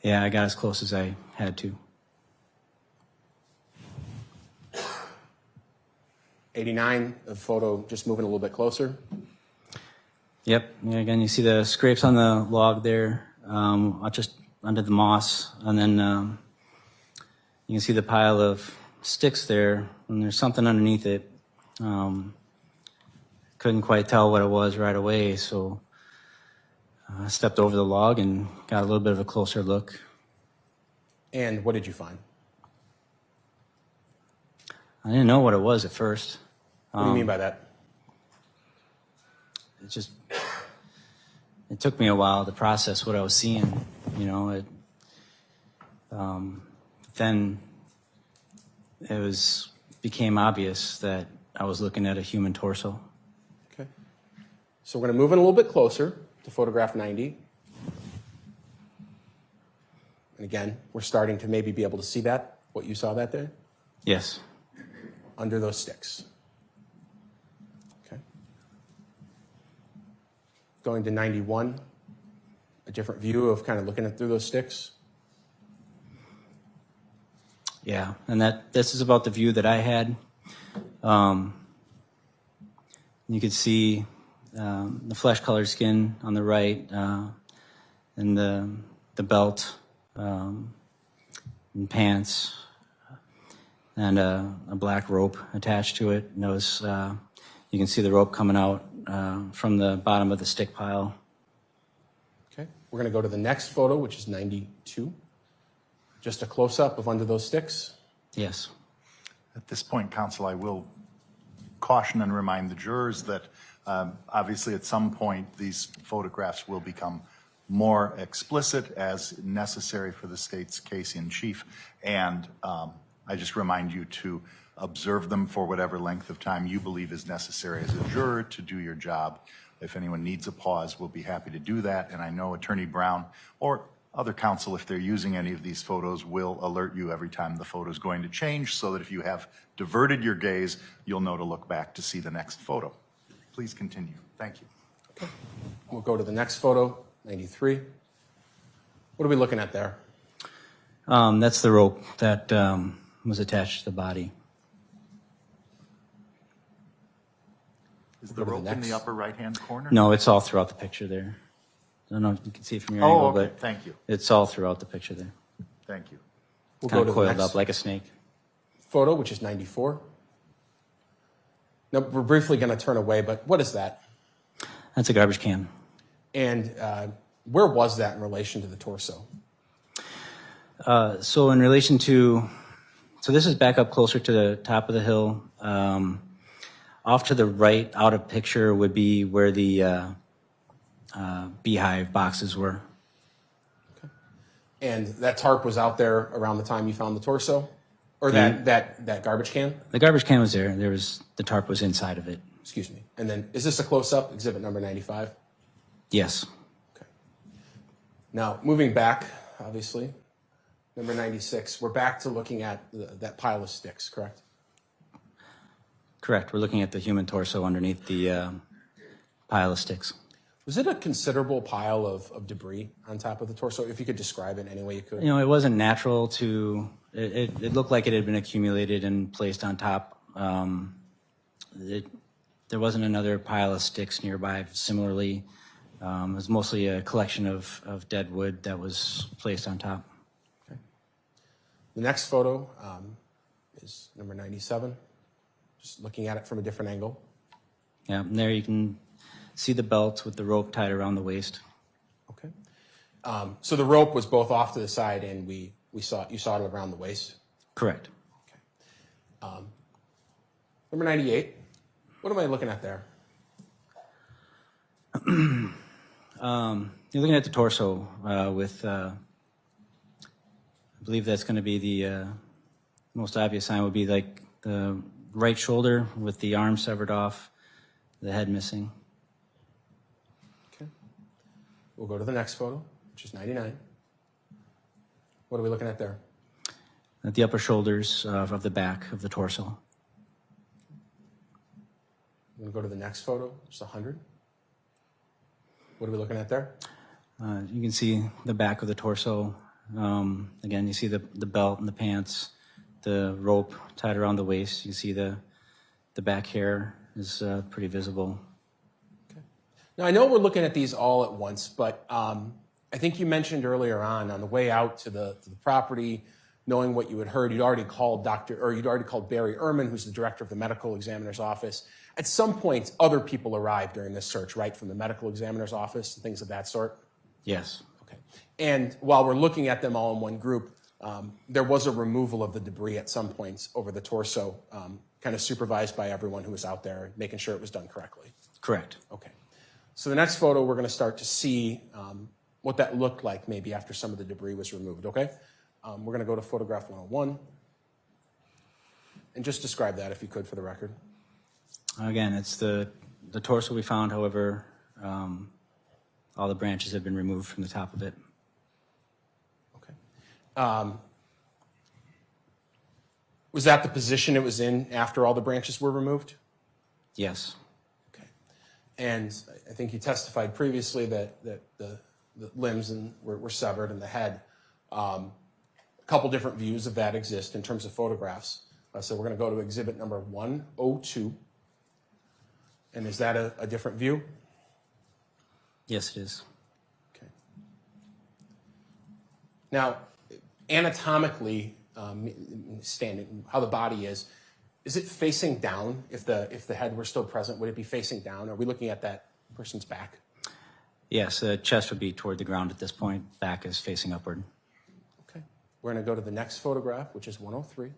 Yeah, I got as close as I had to. 89, the photo just moving a little bit closer. Yep, yeah, again, you see the scrapes on the log there, just under the moss, and then you can see the pile of sticks there, and there's something underneath it. Couldn't quite tell what it was right away, so I stepped over the log and got a little bit of a closer look. And what did you find? I didn't know what it was at first. What do you mean by that? It took me a while to process what I was seeing, you know. Then it became obvious that I was looking at a human torso. Okay. So we're going to move in a little bit closer to photograph 90. And again, we're starting to maybe be able to see that, what you saw that day? Yes. Under those sticks. Okay. Going to 91, a different view of kind of looking through those sticks. Yeah, and this is about the view that I had. You could see the flesh-colored skin on the right, and the belt and pants, and a black rope attached to it. And you can see the rope coming out from the bottom of the stick pile. Okay, we're going to go to the next photo, which is 92. Just a close-up of under those sticks. Yes. At this point, counsel, I will caution and remind the jurors that obviously at some point these photographs will become more explicit as necessary for the state's case in chief. And I just remind you to observe them for whatever length of time you believe is necessary as a juror to do your job. If anyone needs a pause, we'll be happy to do that. And I know Attorney Brown or other counsel, if they're using any of these photos, will alert you every time the photo is going to change so that if you have diverted your gaze, you'll know to look back to see the next photo. Please continue. Thank you. Okay. We'll go to the next photo, 93. What are we looking at there? That's the rope that was attached to the body. Is the rope in the upper right-hand corner? No, it's all throughout the picture there. I don't know if you can see it from your Oh, angle, okay. but Thank you. It's all throughout the picture there. Thank you. We'll Kind go of to the coiled next up like a snake. photo, which is 94. Now, we're briefly going to turn away, but what is that? That's a garbage can. And where was that in relation to the torso? So in relation to, this is back up closer to the top of the hill. Off to the right, out of picture, would be where the beehive boxes were. Okay. And that tarp was out there around the time you found the torso? Or that garbage can? The garbage can was there. The tarp was inside of it. Excuse me. And then, is this a close-up, exhibit number 95? Yes. Okay. Now, moving back, obviously, number 96, we're back to looking at that pile of sticks, correct? Correct. We're looking at the human torso underneath the pile of sticks. Was it a considerable pile of debris on top of the torso? If you could describe it any way you could. You know, it wasn't natural to. It looked like it had been accumulated and placed on top. There wasn't another pile of sticks nearby. Similarly, it was mostly a collection of dead wood that was placed on top. Okay. The next photo is number 97. Just looking at it from a different angle. Yeah, and there you can see the belt with the rope tied around the waist. Okay. So the rope was both off to the side, and you saw it around the waist. Correct. Okay. Number 98. What am I looking at there? You're looking at the torso with, I believe that's going to be the most obvious sign would be like the right shoulder with the arm severed off, the head missing. Okay. We'll go to the next photo, which is 99. What are we looking at there? At the upper shoulders of the back of the torso. I'm going to go to the next photo, which is 100. What are we looking at there? You can see the back of the torso. Again, you see the belt and the pants, the rope tied around the waist. You see the back hair is pretty visible. Okay. Now, I know we're looking at these all at once, but I think you mentioned earlier on the way out to the property, knowing what you had heard, you'd already called Barry Ehrman, who's the director of the medical examiner's office. At some point, other people arrived during this search, right, from the medical examiner's office and things of that sort? Yes. Okay. And while we're looking at them all in one group, there was a removal of the debris at some points over the torso, kind of supervised by everyone who was out there, making sure it was done correctly. Correct. Okay. So the next photo, we're going to start to see what that looked like maybe after some of the debris was removed, okay? We're going to go to photograph 101. And just describe that if you could for the record. Again, it's the torso we found. However, all the branches have been removed from the top of it. Okay. Was that the position it was in after all the branches were removed? Yes. Okay. And I think you testified previously that the limbs were severed and the head. A couple different views of that exist in terms of photographs. So we're going to go to exhibit number 102. And is that a different view? Yes, it is. Okay. Now, anatomically, standing, how the body is it facing down? If the head were still present, would it be facing down? Are we looking at that person's back? Yes, the chest would be toward the ground at this point. Back is facing upward. Okay. We're going to go to the next photograph, which is 103.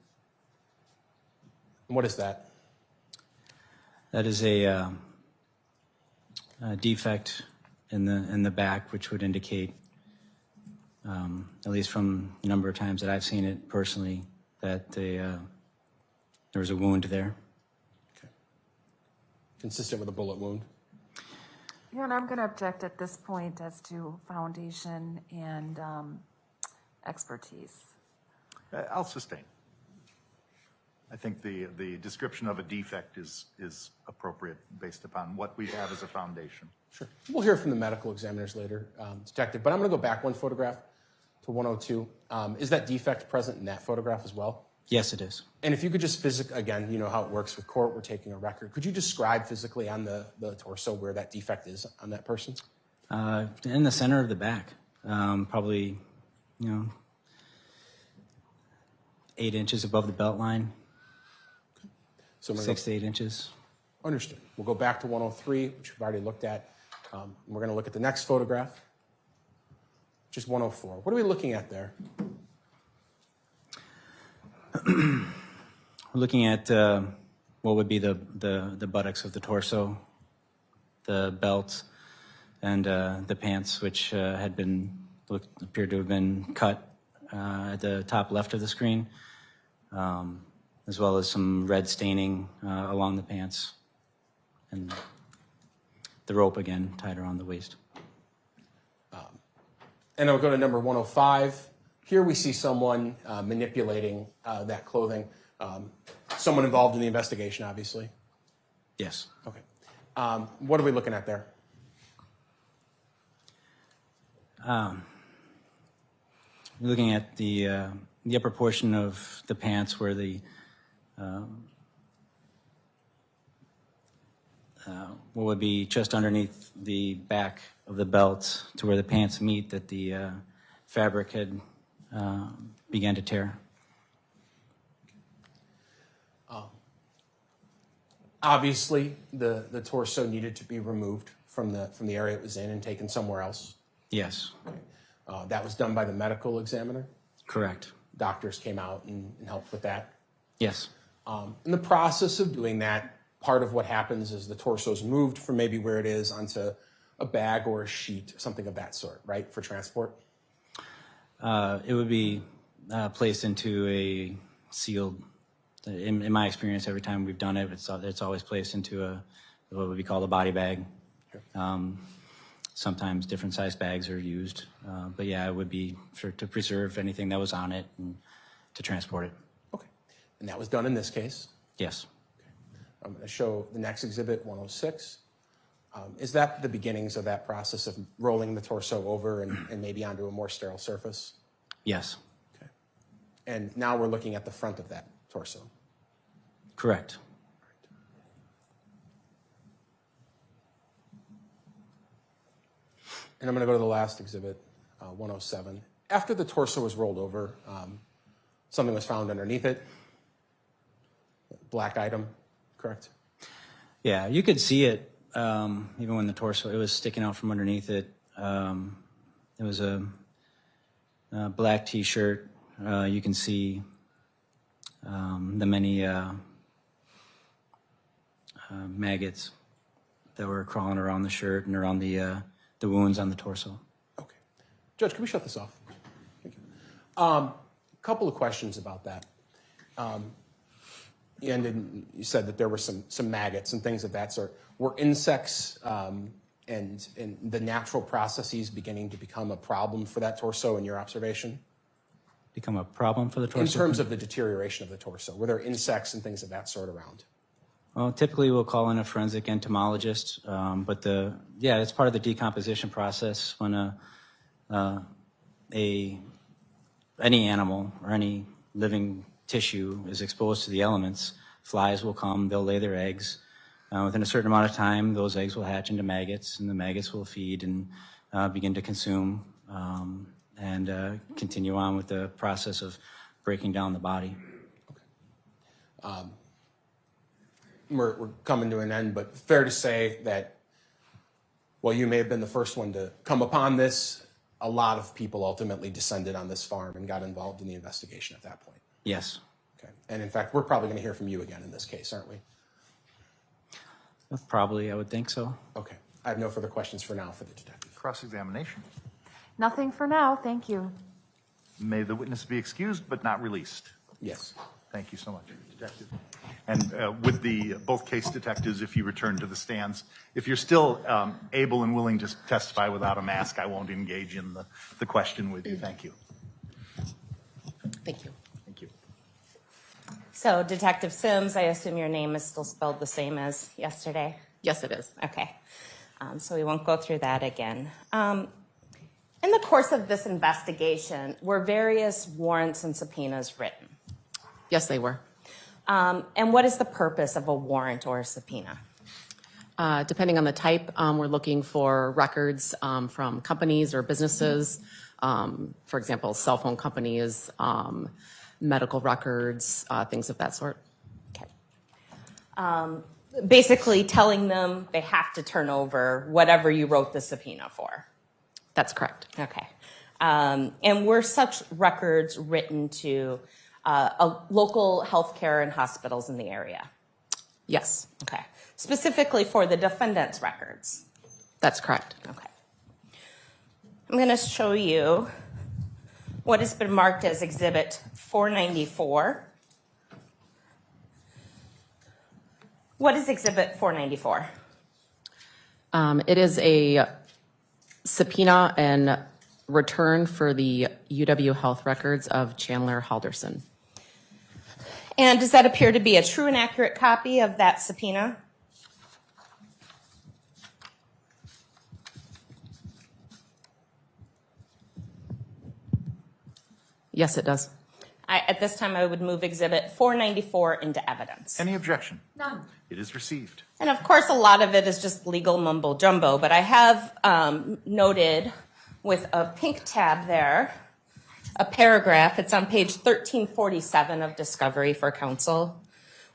And what is that? That is a defect in the back, which would indicate, at least from the number of times that I've seen it personally, that there was a wound there. Okay. Consistent with a bullet wound. Yeah, and I'm going to object at this point as to foundation and expertise. I'll sustain. I think the description of a defect is appropriate based upon what we have as a foundation. Sure. We'll hear from the medical examiners later, Detective. But I'm going to go back one photograph to 102. Is that defect present in that photograph as well? Yes, it is. And if you could just again, you know how it works with court, we're taking a record. Could you describe physically on the torso where that defect is on that person? In the center of the back, probably, 8 inches above the belt line. Okay. So 6 to 8 inches. Understood. We'll go back to 103, which we've already looked at. We're going to look at the next photograph, which is 104. What are we looking at there? We're looking at what would be the buttocks of the torso, the belt, and the pants, which appeared to have been cut at the top left of the screen, as well as some red staining along the pants, and the rope again tied around the waist. And I'll go to number 105. Here we see someone manipulating that clothing. Someone involved in the investigation, obviously. Yes. Okay. What are we looking at there? Looking at the upper portion of the pants where the what would be just underneath the back of the belt to where the pants meet, that the fabric had began to tear. Obviously, the torso needed to be removed from the area it was in and taken somewhere else. Yes. That was done by the medical examiner. Correct. Doctors came out and helped with that. Yes. In the process of doing that, part of what happens is the torso is moved from maybe where it is onto a bag or a sheet, something of that sort, right, for transport? It would be placed into a sealed, in my experience, every time we've done it, it's always placed into what would be called a body bag. Sure. Sometimes different size bags are used, but yeah, it would be to preserve anything that was on it and to transport it. Okay. And that was done in this case? Yes. Okay. I'm going to show the next exhibit, 106. Is that the beginnings of that process of rolling the torso over and maybe onto a more sterile surface? Yes. Okay. And now we're looking at the front of that torso. Correct. And I'm going to go to the last exhibit, 107. After the torso was rolled over, something was found underneath it. Black item, correct? Yeah, you could see it even when the torso, it was sticking out from underneath it. It was a black T-shirt. You can see the many maggots that were crawling around the shirt and around the wounds on the torso. Okay. Judge, can we shut this off? Thank you. Couple of questions about that. You said that there were some maggots and things of that sort. Were insects and the natural processes beginning to become a problem for that torso in your observation? Become a problem for the torso? In terms of the deterioration of the torso, were there insects and things of that sort around? Well, typically we'll call in a forensic entomologist, but it's part of the decomposition process when any animal or any living tissue is exposed to the elements. Flies will come, they'll lay their eggs. Within a certain amount of time, those eggs will hatch into maggots, and the maggots will feed and begin to consume and continue on with the process of breaking down the body. Okay. We're coming to an end, but fair to say that, well, you may have been the first one to come upon this. A lot of people ultimately descended on this farm and got involved in the investigation at that point. Yes. Okay. And in fact, we're probably going to hear from you again in this case, aren't we? Probably, I would think so. Okay. I have no further questions for now for the detective. Cross-examination. Nothing for now, thank you. May the witness be excused but not released. Yes. Thank you so much, Detective. And with both case detectives, if you return to the stands, if you're still able and willing to testify without a mask, I won't engage in the question with you. Thank you. Thank you. Thank you. So Detective Sims, I assume your name is still spelled the same as yesterday? Yes, it is. Okay. So we won't go through that again. In the course of this investigation, were various warrants and subpoenas written? Yes, they were. And what is the purpose of a warrant or a subpoena? Depending on the type, we're looking for records from companies or businesses. For example, cell phone companies, medical records, things of that sort. Okay. Basically telling them they have to turn over whatever you wrote the subpoena for. That's correct. Okay. And were such records written to local healthcare and hospitals in the area? Yes. Okay. Specifically for the defendant's records? That's correct. Okay. I'm going to show you what has been marked as Exhibit 494. What is Exhibit 494? It is a subpoena and return for the UW Health records of Chandler Halderson. And does that appear to be a true and accurate copy of that subpoena? Yes, it does. At this time, I would move Exhibit 494 into evidence. Any objection? None. It is received. And of course, a lot of it is just legal mumbo jumbo, but I have noted with a pink tab there a paragraph. It's on page 1347 of Discovery for Counsel.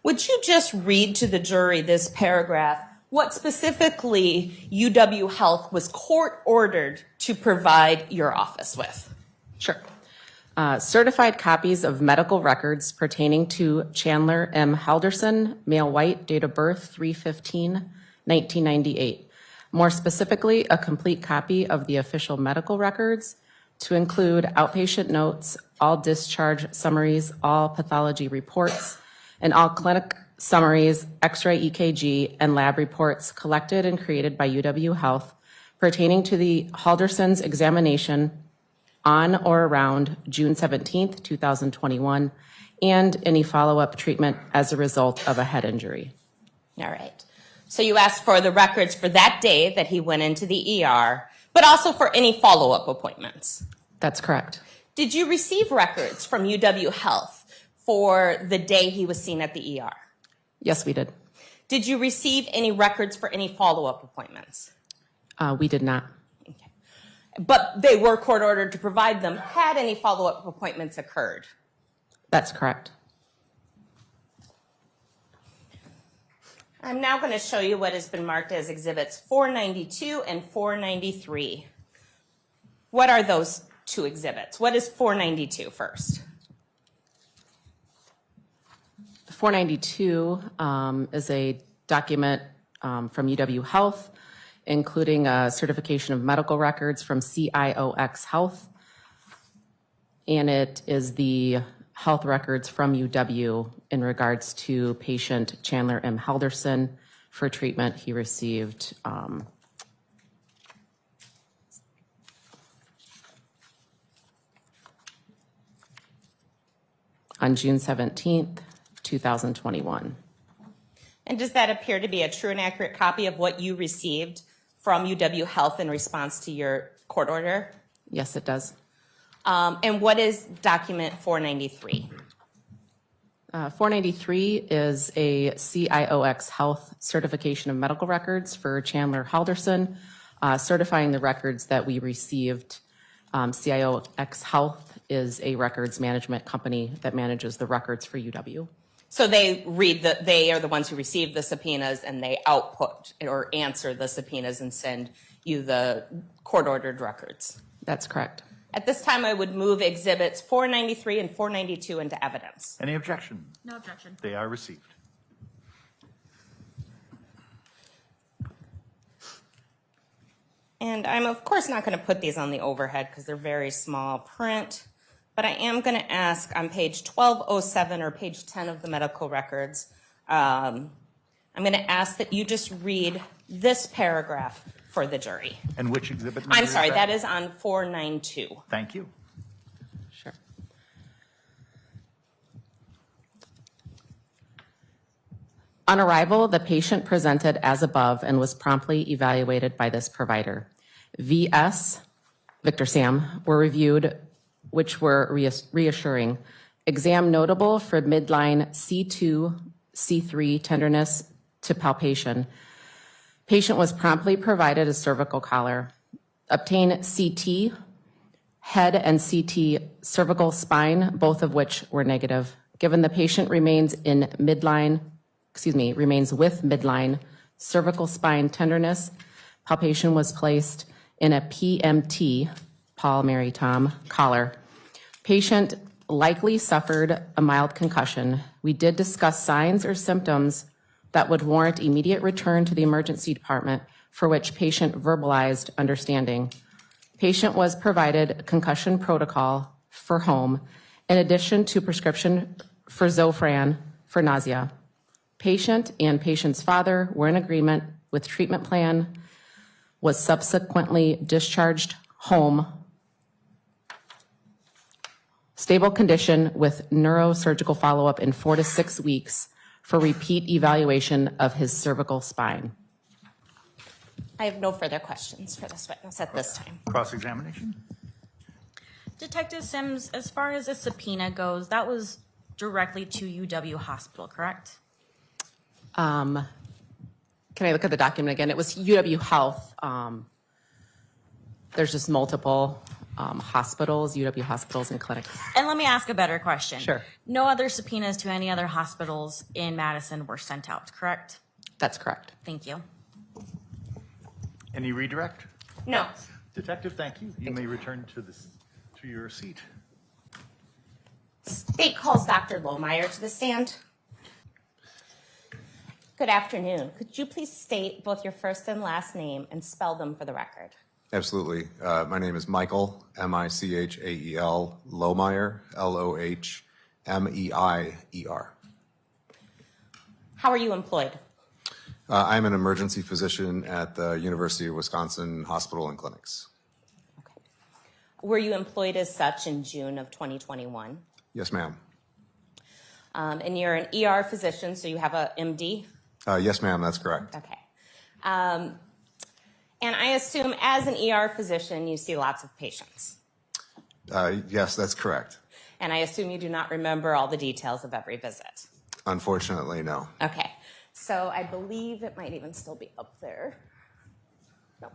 Would you just read to the jury this paragraph? What specifically UW Health was court ordered to provide your office with? Sure. Certified copies of medical records pertaining to Chandler M. Halderson, male white, date of birth 3/15/1998. More specifically, a complete copy of the official medical records to include outpatient notes, all discharge summaries, all pathology reports, and all clinic summaries, X-ray, EKG, and lab reports collected and created by UW Health pertaining to the Halderson's examination on or around June 17th, 2021, and any follow-up treatment as a result of a head injury. All right. So you asked for the records for that day that he went into the ER, but also for any follow-up appointments. That's correct. Did you receive records from UW Health for the day he was seen at the ER? Yes, we did. Did you receive any records for any follow-up appointments? We did not. But they were court ordered to provide them had any follow-up appointments occurred. That's correct. I'm now going to show you what has been marked as Exhibits 492 and 493. What are those two exhibits? What is 492 first? 492 is a document from UW Health, including a certification of medical records from CIOX Health, and it is the health records from UW in regards to patient Chandler M. Halderson for treatment he received on June 17th, 2021. And does that appear to be a true and accurate copy of what you received from UW Health in response to your court order? Yes, it does. And what is document 493? 493 is a CIOX Health certification of medical records for Chandler Halderson, certifying the records that we received. CIOX Health is a records management company that manages the records for UW. So they are the ones who receive the subpoenas and they output or answer the subpoenas and send you the court-ordered records. That's correct. At this time, I would move Exhibits 493 and 492 into evidence. Any objection? No objection. They are received. And I'm, of course, not going to put these on the overhead because they're very small print. But I am going to ask on page 1207 or page 10 of the medical records, I'm going to ask that you just read this paragraph for the jury. And which exhibit number I'm sorry, is that is on 492. Thank you. Sure. On arrival, the patient presented as above and was promptly evaluated by this provider. VS, Victor Sam, were reviewed, which were reassuring. Exam notable for midline C2, C3 tenderness to palpation. Patient was promptly provided a cervical collar. Obtain CT, head and CT cervical spine, both of which were negative. Given the patient remains with midline cervical spine tenderness, palpation was placed in a PMT, Paul, Mary, Tom, collar. Patient likely suffered a mild concussion. We did discuss signs or symptoms that would warrant immediate return to the emergency department, for which patient verbalized understanding. Patient was provided concussion protocol for home, in addition to prescription for Zofran for nausea. Patient and patient's father were in agreement with treatment plan, was subsequently discharged home, stable condition with neurosurgical follow-up in 4 to 6 weeks for repeat evaluation of his cervical spine. I have no further questions for this witness at this time. Cross-examination? Detective Sims, as far as a subpoena goes, that was directly to UW Hospital, correct? Can I look at the document again? It was UW Health. There's just multiple hospitals, UW hospitals and clinics. And let me ask a better question. Sure. No other subpoenas to any other hospitals in Madison were sent out, correct? That's correct. Thank you. Any redirect? No. Detective, thank you. You may return to your seat. State calls Dr. Meyer to the stand. Good afternoon. Could you please state both your first and last name and spell them for the record? Absolutely. My name is Michael, M-I-C-H-A-E-L, Lohmeyer, L-O-H-M-E-I-E-R. How are you employed? I'm an emergency physician at the University of Wisconsin Hospital and Clinics. Okay. Were you employed as such in June of 2021? Yes, ma'am. And you're an ER physician, so you have a MD? Yes, ma'am, that's correct. Okay. And I assume as an ER physician, you see lots of patients. Yes, that's correct. And I assume you do not remember all the details of every visit. Unfortunately, no. Okay. So I believe it might even still be up there. No.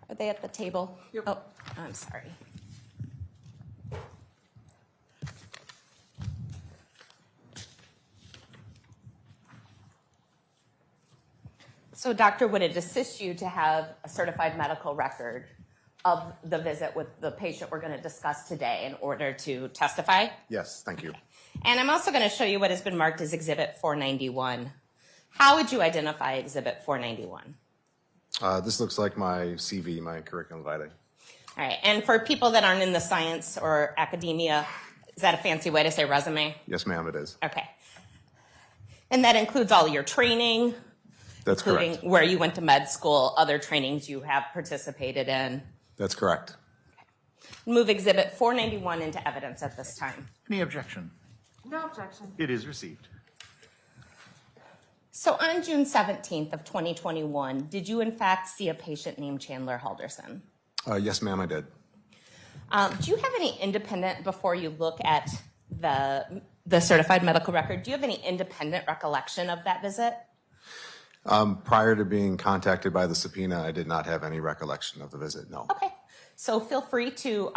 Are they at the table? Yep. Oh, I'm sorry. So, doctor, would it assist you to have a certified medical record of the visit with the patient we're going to discuss today in order to testify? Yes, thank you. And I'm also going to show you what has been marked as Exhibit 491. How would you identify Exhibit 491? This looks like my CV, my curriculum vitae. All right. And for people that aren't in the science or academia, is that a fancy way to say resume? Yes, ma'am, it is. Okay. And that includes all your training? That's including correct. Where you went to med school, other trainings you have participated in? That's correct. Okay. Move Exhibit 491 into evidence at this time. Any objection? No objection. It is received. So on June 17th of 2021, did you in fact see a patient named Chandler Halderson? Yes, ma'am, I did. Do you have any independent, before you look at the certified medical record, do you have any independent recollection of that visit? Prior to being contacted by the subpoena, I did not have any recollection of the visit, no. Okay. So feel free to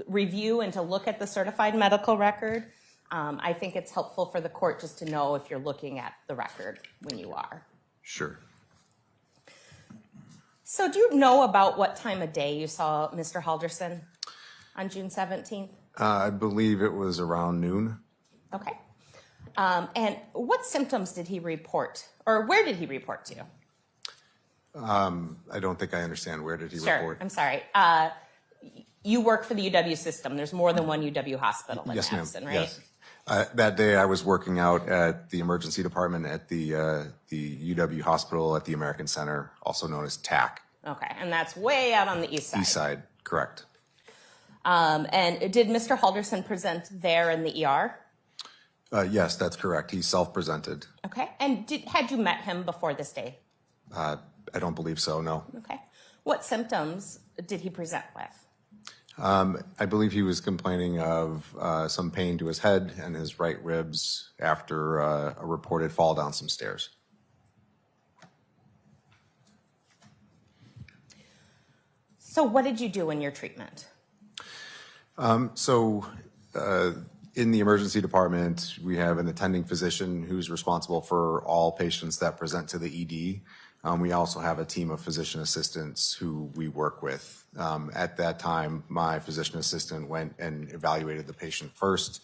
review and to look at the certified medical record. I think it's helpful for the court just to know if you're looking at the record when you are. Sure. So do you know about what time of day you saw Mr. Halderson on June 17th? I believe it was around noon. Okay. And what symptoms did he report, or where did he report to? I don't think I understand. Where did he report? I'm sorry. You work for the UW system. There's more than one UW hospital in Yes, ma'am. Madison, right? Yes. That day I was working out at the emergency department at the UW hospital at the American Center, also known as TAC. Okay, and that's way out on the east side. East side, correct. And did Mr. Halderson present there in the ER? Yes, that's correct. He self-presented. Okay, and had you met him before this day? I don't believe so, no. Okay. What symptoms did he present with? I believe he was complaining of some pain to his head and his right ribs after a reported fall down some stairs. So what did you do in your treatment? In the emergency department, we have an attending physician who's responsible for all patients that present to the ED. We also have a team of physician assistants who we work with. At that time, my physician assistant went and evaluated the patient first.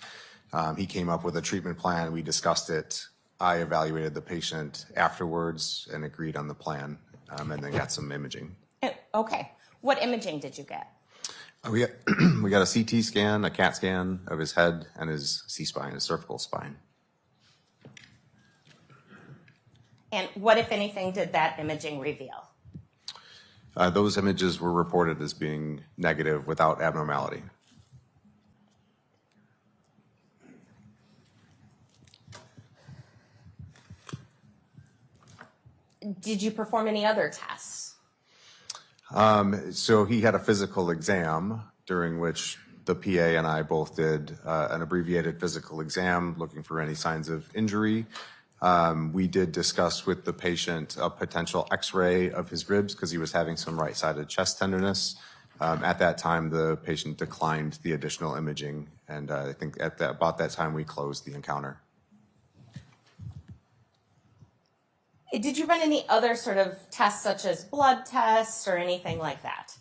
He came up with a treatment plan. We discussed it. I evaluated the patient afterwards and agreed on the plan, and then got some imaging. Okay. What imaging did you get? We got a CT scan, a CAT scan of his head and his C-spine, his cervical spine. And what, if anything, did that imaging reveal? Those images were reported as being negative without abnormality. Did you perform any other tests? So he had a physical exam during which the PA and I both did an abbreviated physical exam looking for any signs of injury. We did discuss with the patient a potential x-ray of his ribs because he was having some right-sided chest tenderness. At that time, the patient declined the additional imaging, and I think at about that time we closed the encounter. Did you run any other sort of tests, such as blood tests or anything like that?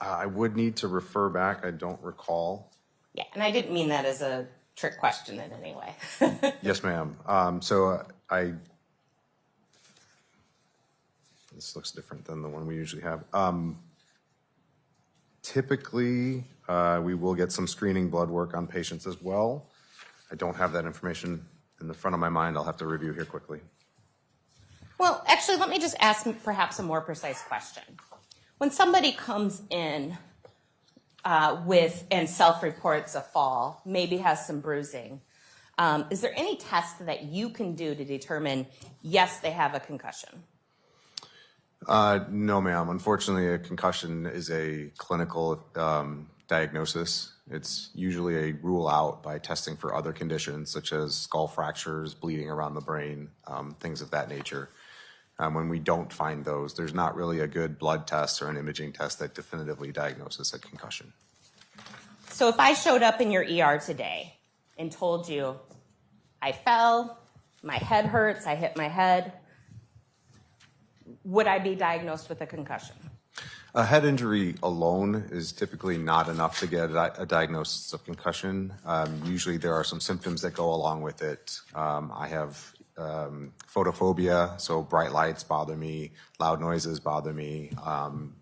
I would need to refer back. I don't recall. Yeah, and I didn't mean that as a trick question in any way. Yes, ma'am. This looks different than the one we usually have. Typically, we will get some screening blood work on patients as well. I don't have that information in the front of my mind. I'll have to review here quickly. Well, actually, let me just ask perhaps a more precise question. When somebody comes in and self-reports a fall, maybe has some bruising, is there any test that you can do to determine, yes, they have a concussion? No, ma'am. Unfortunately, a concussion is a clinical diagnosis. It's usually a rule out by testing for other conditions such as skull fractures, bleeding around the brain, things of that nature. When we don't find those, there's not really a good blood test or an imaging test that definitively diagnoses a concussion. So if I showed up in your ER today and told you, I fell, my head hurts, I hit my head, would I be diagnosed with a concussion? A head injury alone is typically not enough to get a diagnosis of concussion. Usually there are some symptoms that go along with it. I have photophobia, so bright lights bother me, loud noises bother me.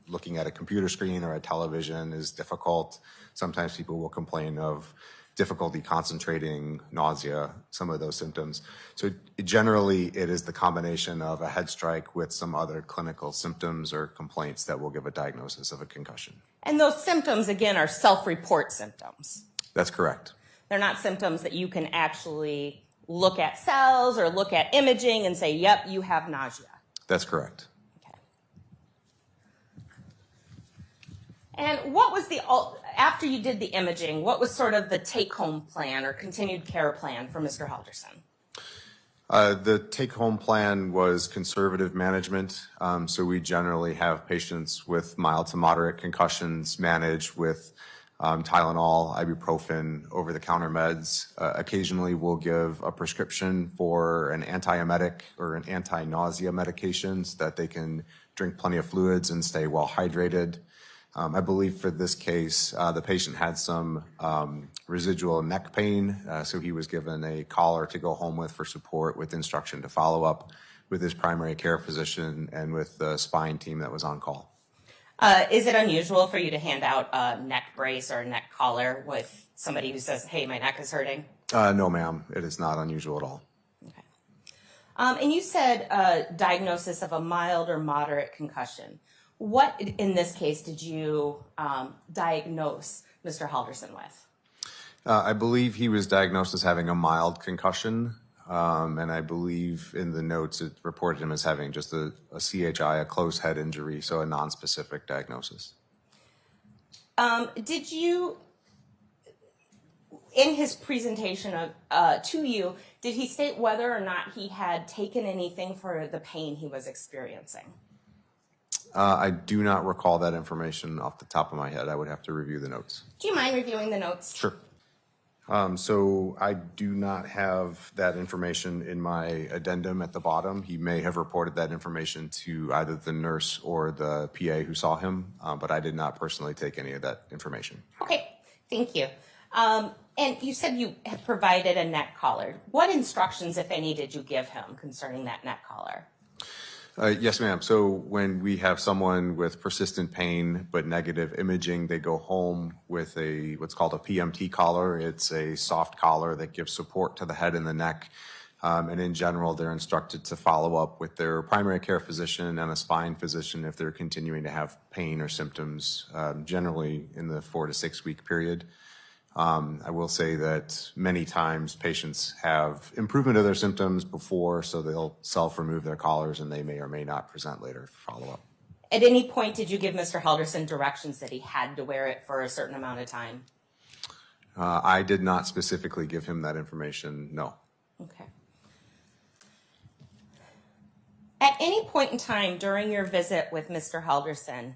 Looking at a computer screen or a television is difficult. Sometimes people will complain of difficulty concentrating, nausea, some of those symptoms. So generally it is the combination of a head strike with some other clinical symptoms or complaints that will give a diagnosis of a concussion. And those symptoms, again, are self-report symptoms. That's correct. They're not symptoms that you can actually look at cells or look at imaging and say, yep, you have nausea. That's correct. Okay. And what was after you did the imaging, what was sort of the take-home plan or continued care plan for Mr. Halderson? The take-home plan was conservative management. So we generally have patients with mild to moderate concussions managed with Tylenol, ibuprofen, over-the-counter meds. Occasionally we'll give a prescription for an antiemetic or an anti-nausea medication so that they can drink plenty of fluids and stay well hydrated. I believe for this case, the patient had some residual neck pain, so he was given a collar to go home with for support with instruction to follow up with his primary care physician and with the spine team that was on call. Is it unusual for you to hand out a neck brace or a neck collar with somebody who says, hey, my neck is hurting? No, ma'am. It is not unusual at all. Okay. And you said diagnosis of a mild or moderate concussion. What, in this case, did you diagnose Mr. Halderson with? I believe he was diagnosed as having a mild concussion, and I believe in the notes it reported him as having just a CHI, a closed head injury, so a non-specific diagnosis. Did you, in his presentation to you, did he state whether or not he had taken anything for the pain he was experiencing? I do not recall that information off the top of my head. I would have to review the notes. Do you mind reviewing the notes? Sure. So I do not have that information in my addendum at the bottom. He may have reported that information to either the nurse or the PA who saw him, but I did not personally take any of that information. Okay, thank you. And you said you had provided a neck collar. What instructions, if any, did you give him concerning that neck collar? Yes, ma'am. So when we have someone with persistent pain but negative imaging, they go home with what's called a PMT collar. It's a soft collar that gives support to the head and the neck. And in general, they're instructed to follow up with their primary care physician and a spine physician if they're continuing to have pain or symptoms, generally in the 4 to 6 week period. I will say that many times patients have improvement of their symptoms before, so they'll self-remove their collars and they may or may not present later for follow-up. At any point, did you give Mr. Halderson directions that he had to wear it for a certain amount of time? I did not specifically give him that information, no. Okay. At any point in time during your visit with Mr. Halderson,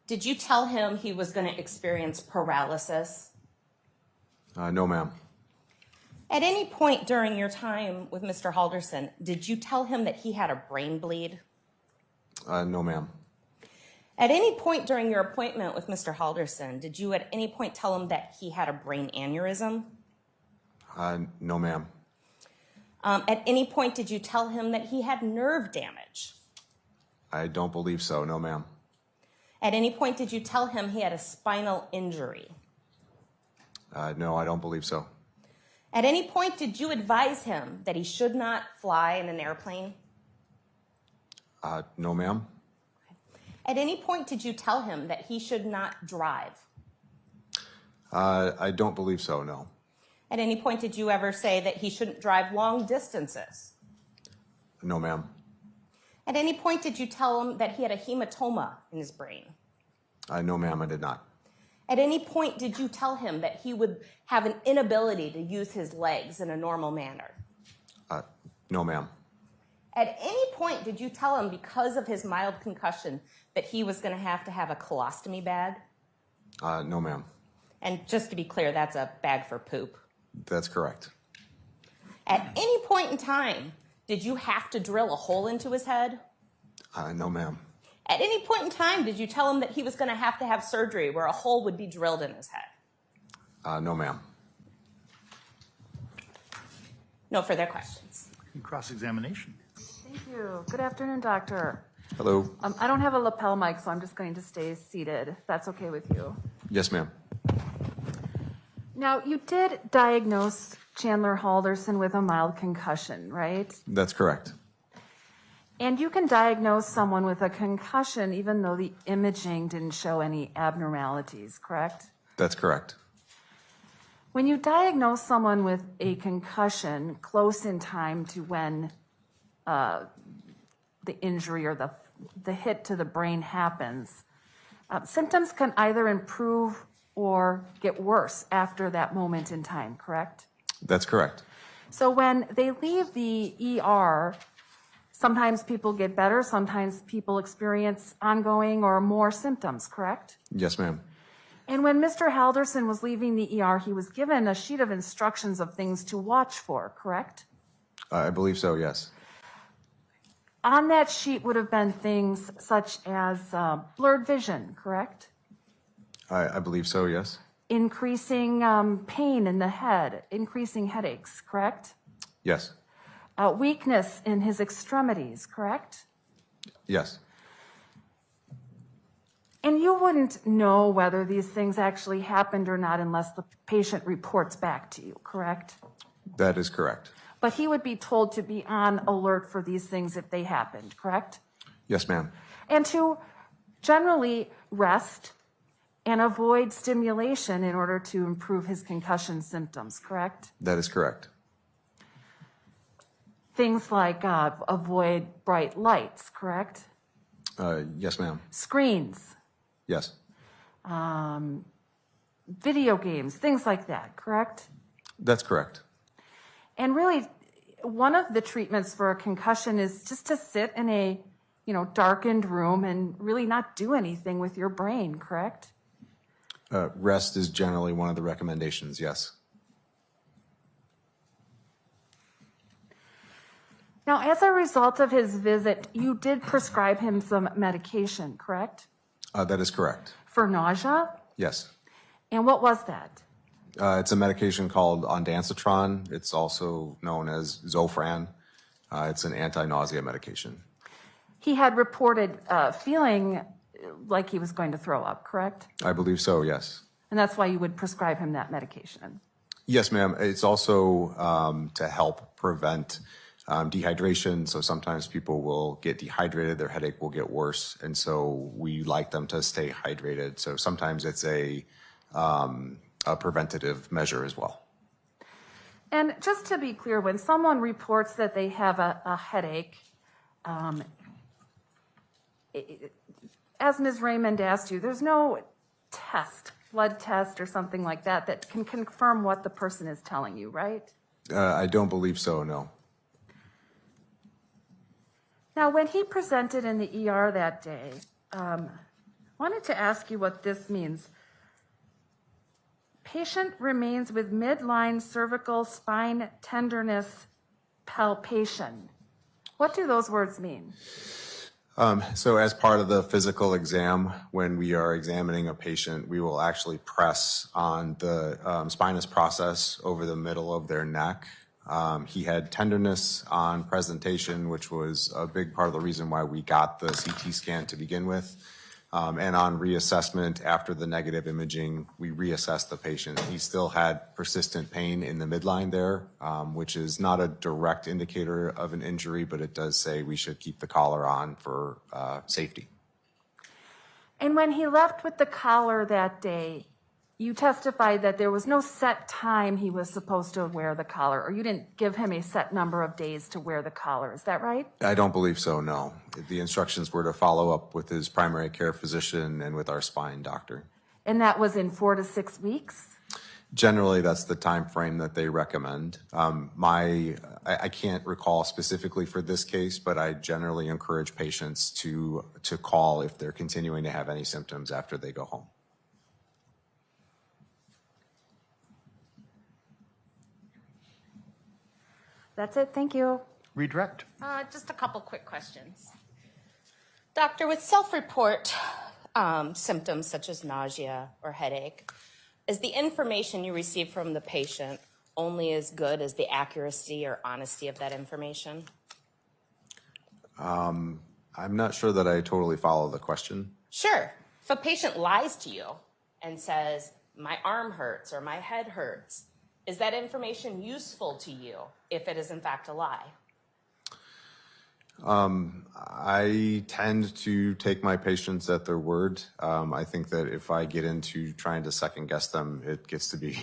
did you tell him he was going to experience paralysis? No, ma'am. At any point during your time with Mr. Halderson, did you tell him that he had a brain bleed? No, ma'am. At any point during your appointment with Mr. Halderson, did you at any point tell him that he had a brain aneurysm? No, ma'am. At any point, did you tell him that he had nerve damage? I don't believe so, no, ma'am. At any point, did you tell him he had a spinal injury? No, I don't believe so. At any point, did you advise him that he should not fly in an airplane? No, ma'am. At any point, did you tell him that he should not drive? I don't believe so, no. At any point, did you ever say that he shouldn't drive long distances? No, ma'am. At any point, did you tell him that he had a hematoma in his brain? No, ma'am, I did not. At any point, did you tell him that he would have an inability to use his legs in a normal manner? No, ma'am. At any point, did you tell him because of his mild concussion that he was going to have a colostomy bag? No, ma'am. And just to be clear, that's a bag for poop. That's correct. At any point in time, did you have to drill a hole into his head? No, ma'am. At any point in time, did you tell him that he was going to have surgery where a hole would be drilled in his head? No, ma'am. No further questions. Cross-examination. Thank you. Good afternoon, doctor. Hello. I don't have a lapel mic, so I'm just going to stay seated, if that's okay with you. Yes, ma'am. Now, you did diagnose Chandler Halderson with a mild concussion, right? That's correct. And you can diagnose someone with a concussion even though the imaging didn't show any abnormalities, correct? That's correct. When you diagnose someone with a concussion close in time to when the injury or the hit to the brain happens, symptoms can either improve or get worse after that moment in time, correct? That's correct. So when they leave the ER, sometimes people get better, sometimes people experience ongoing or more symptoms, correct? Yes, ma'am. And when Mr. Halderson was leaving the ER, he was given a sheet of instructions of things to watch for, correct? I believe so, yes. On that sheet would have been things such as blurred vision, correct? I believe so, yes. Increasing pain in the head, increasing headaches, correct? Yes. Weakness in his extremities, correct? Yes. And you wouldn't know whether these things actually happened or not unless the patient reports back to you, correct? That is correct. But he would be told to be on alert for these things if they happened, correct? Yes, ma'am. And to generally rest and avoid stimulation in order to improve his concussion symptoms, correct? That is correct. Things like avoid bright lights, correct? Yes, ma'am. Screens, Yes. video games, things like that, correct? That's correct. And really, one of the treatments for a concussion is just to sit in a, darkened room and really not do anything with your brain, correct? Rest is generally one of the recommendations, yes. Now, as a result of his visit, you did prescribe him some medication, correct? That is correct. For nausea? Yes. And what was that? It's a medication called ondansetron. It's also known as Zofran. It's an anti-nausea medication. He had reported feeling like he was going to throw up, correct? I believe so, yes. And that's why you would prescribe him that medication. Yes, ma'am. It's also to help prevent dehydration. So sometimes people will get dehydrated, their headache will get worse. And so we like them to stay hydrated. So sometimes it's a a preventative measure as well. And just to be clear, when someone reports that they have a headache, as Ms. Raymond asked you, there's no test, blood test or something like that, that can confirm what the person is telling you, right? I don't believe so, no. Now, when he presented in the ER that day, wanted to ask you what this means. Patient remains with midline cervical spine tenderness palpation. What do those words mean? So as part of the physical exam, when we are examining a patient, we will actually press on the spinous process over the middle of their neck. He had tenderness on presentation, which was a big part of the reason why we got the CT scan to begin with. And on reassessment after the negative imaging, we reassessed the patient. He still had persistent pain in the midline there, which is not a direct indicator of an injury, but it does say we should keep the collar on for safety. And when he left with the collar that day, you testified that there was no set time he was supposed to wear the collar, or you didn't give him a set number of days to wear the collar. Is that right? I don't believe so, no. The instructions were to follow up with his primary care physician and with our spine doctor. And that was in 4 to 6 weeks? Generally, that's the time frame that they recommend. I can't recall specifically for this case, but I generally encourage patients to call if they're continuing to have any symptoms after they go home. That's it. Thank you. Redirect. Just a couple quick questions. Doctor, with self-report symptoms such as nausea or headache, is the information you receive from the patient only as good as the accuracy or honesty of that information? I'm not sure that I totally follow the question. Sure. If a patient lies to you and says, my arm hurts or my head hurts, is that information useful to you if it is in fact a lie? I tend to take my patients at their word. I think that if I get into trying to second guess them, it gets to be,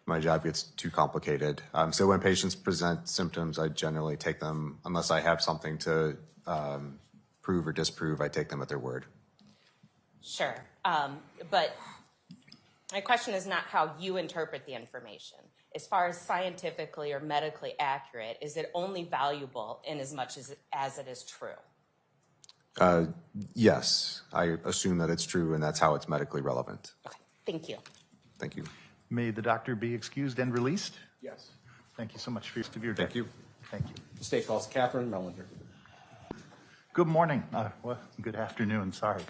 my job gets too complicated. So when patients present symptoms, I generally take them, unless I have something to prove or disprove, I take them at their word. Sure. But my question is not how you interpret the information. As far as scientifically or medically accurate, is it only valuable in as much as it is true? Yes, I assume that it's true, and that's how it's medically relevant. Okay, thank you. Thank you. May the doctor be excused and released? Yes. Thank you so much for your day. Thank you. Thank you. The state calls Catherine Melander. Good morning. Well, good afternoon. Sorry.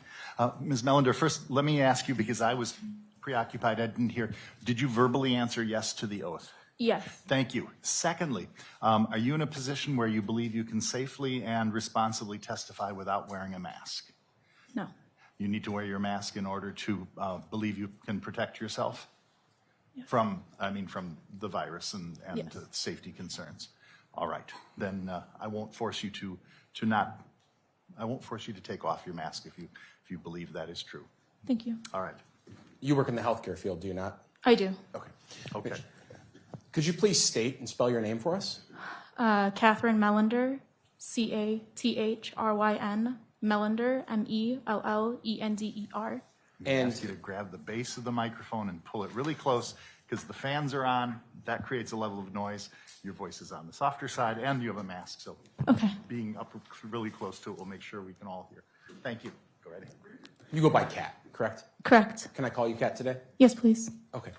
Ms. Melander, first, let me ask you, because I was preoccupied, I didn't hear. Did you verbally answer yes to the oath? Yes. Thank you. Secondly, are you in a position where you believe you can safely and responsibly testify without wearing a mask? No. You need to wear your mask in order to believe you can protect yourself? Yes. From the virus and Yes. safety concerns. All right. Then I won't force you to take off your mask if you believe that is true. Thank you. All right. You work in the healthcare field, do you not? I do. Okay. Okay. Could you please state and spell your name for us? Catherine Melander, Cathryn, Melander, Mellender. And ask you to grab the base of the microphone and pull it really close, because the fans are on. That creates a level of noise. Your voice is on the softer side, and you have a mask, so Okay. being up really close to it will make sure we can all hear. Thank you. Go right ahead. You go by Cat, correct? Correct. Can I call you Cat today? Yes, please. Okay.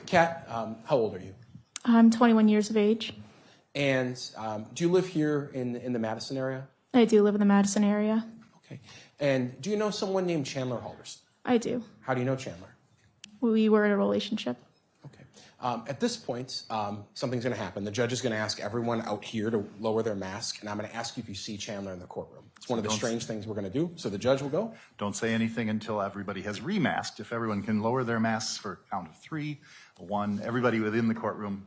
Cat, how old are you? I'm 21 years of age. And do you live here in the Madison area? I do live in the Madison area. Okay. And do you know someone named Chandler Halderson? I do. How do you know Chandler? We were in a relationship. Okay. At this point, something's going to happen. The judge is going to ask everyone out here to lower their mask, and I'm going to ask you if you see Chandler in the courtroom. It's one of the strange things we're going to do. So the judge will go. Don't say anything until everybody has remasked. If everyone can lower their masks for a count of 3, 1, everybody within the courtroom,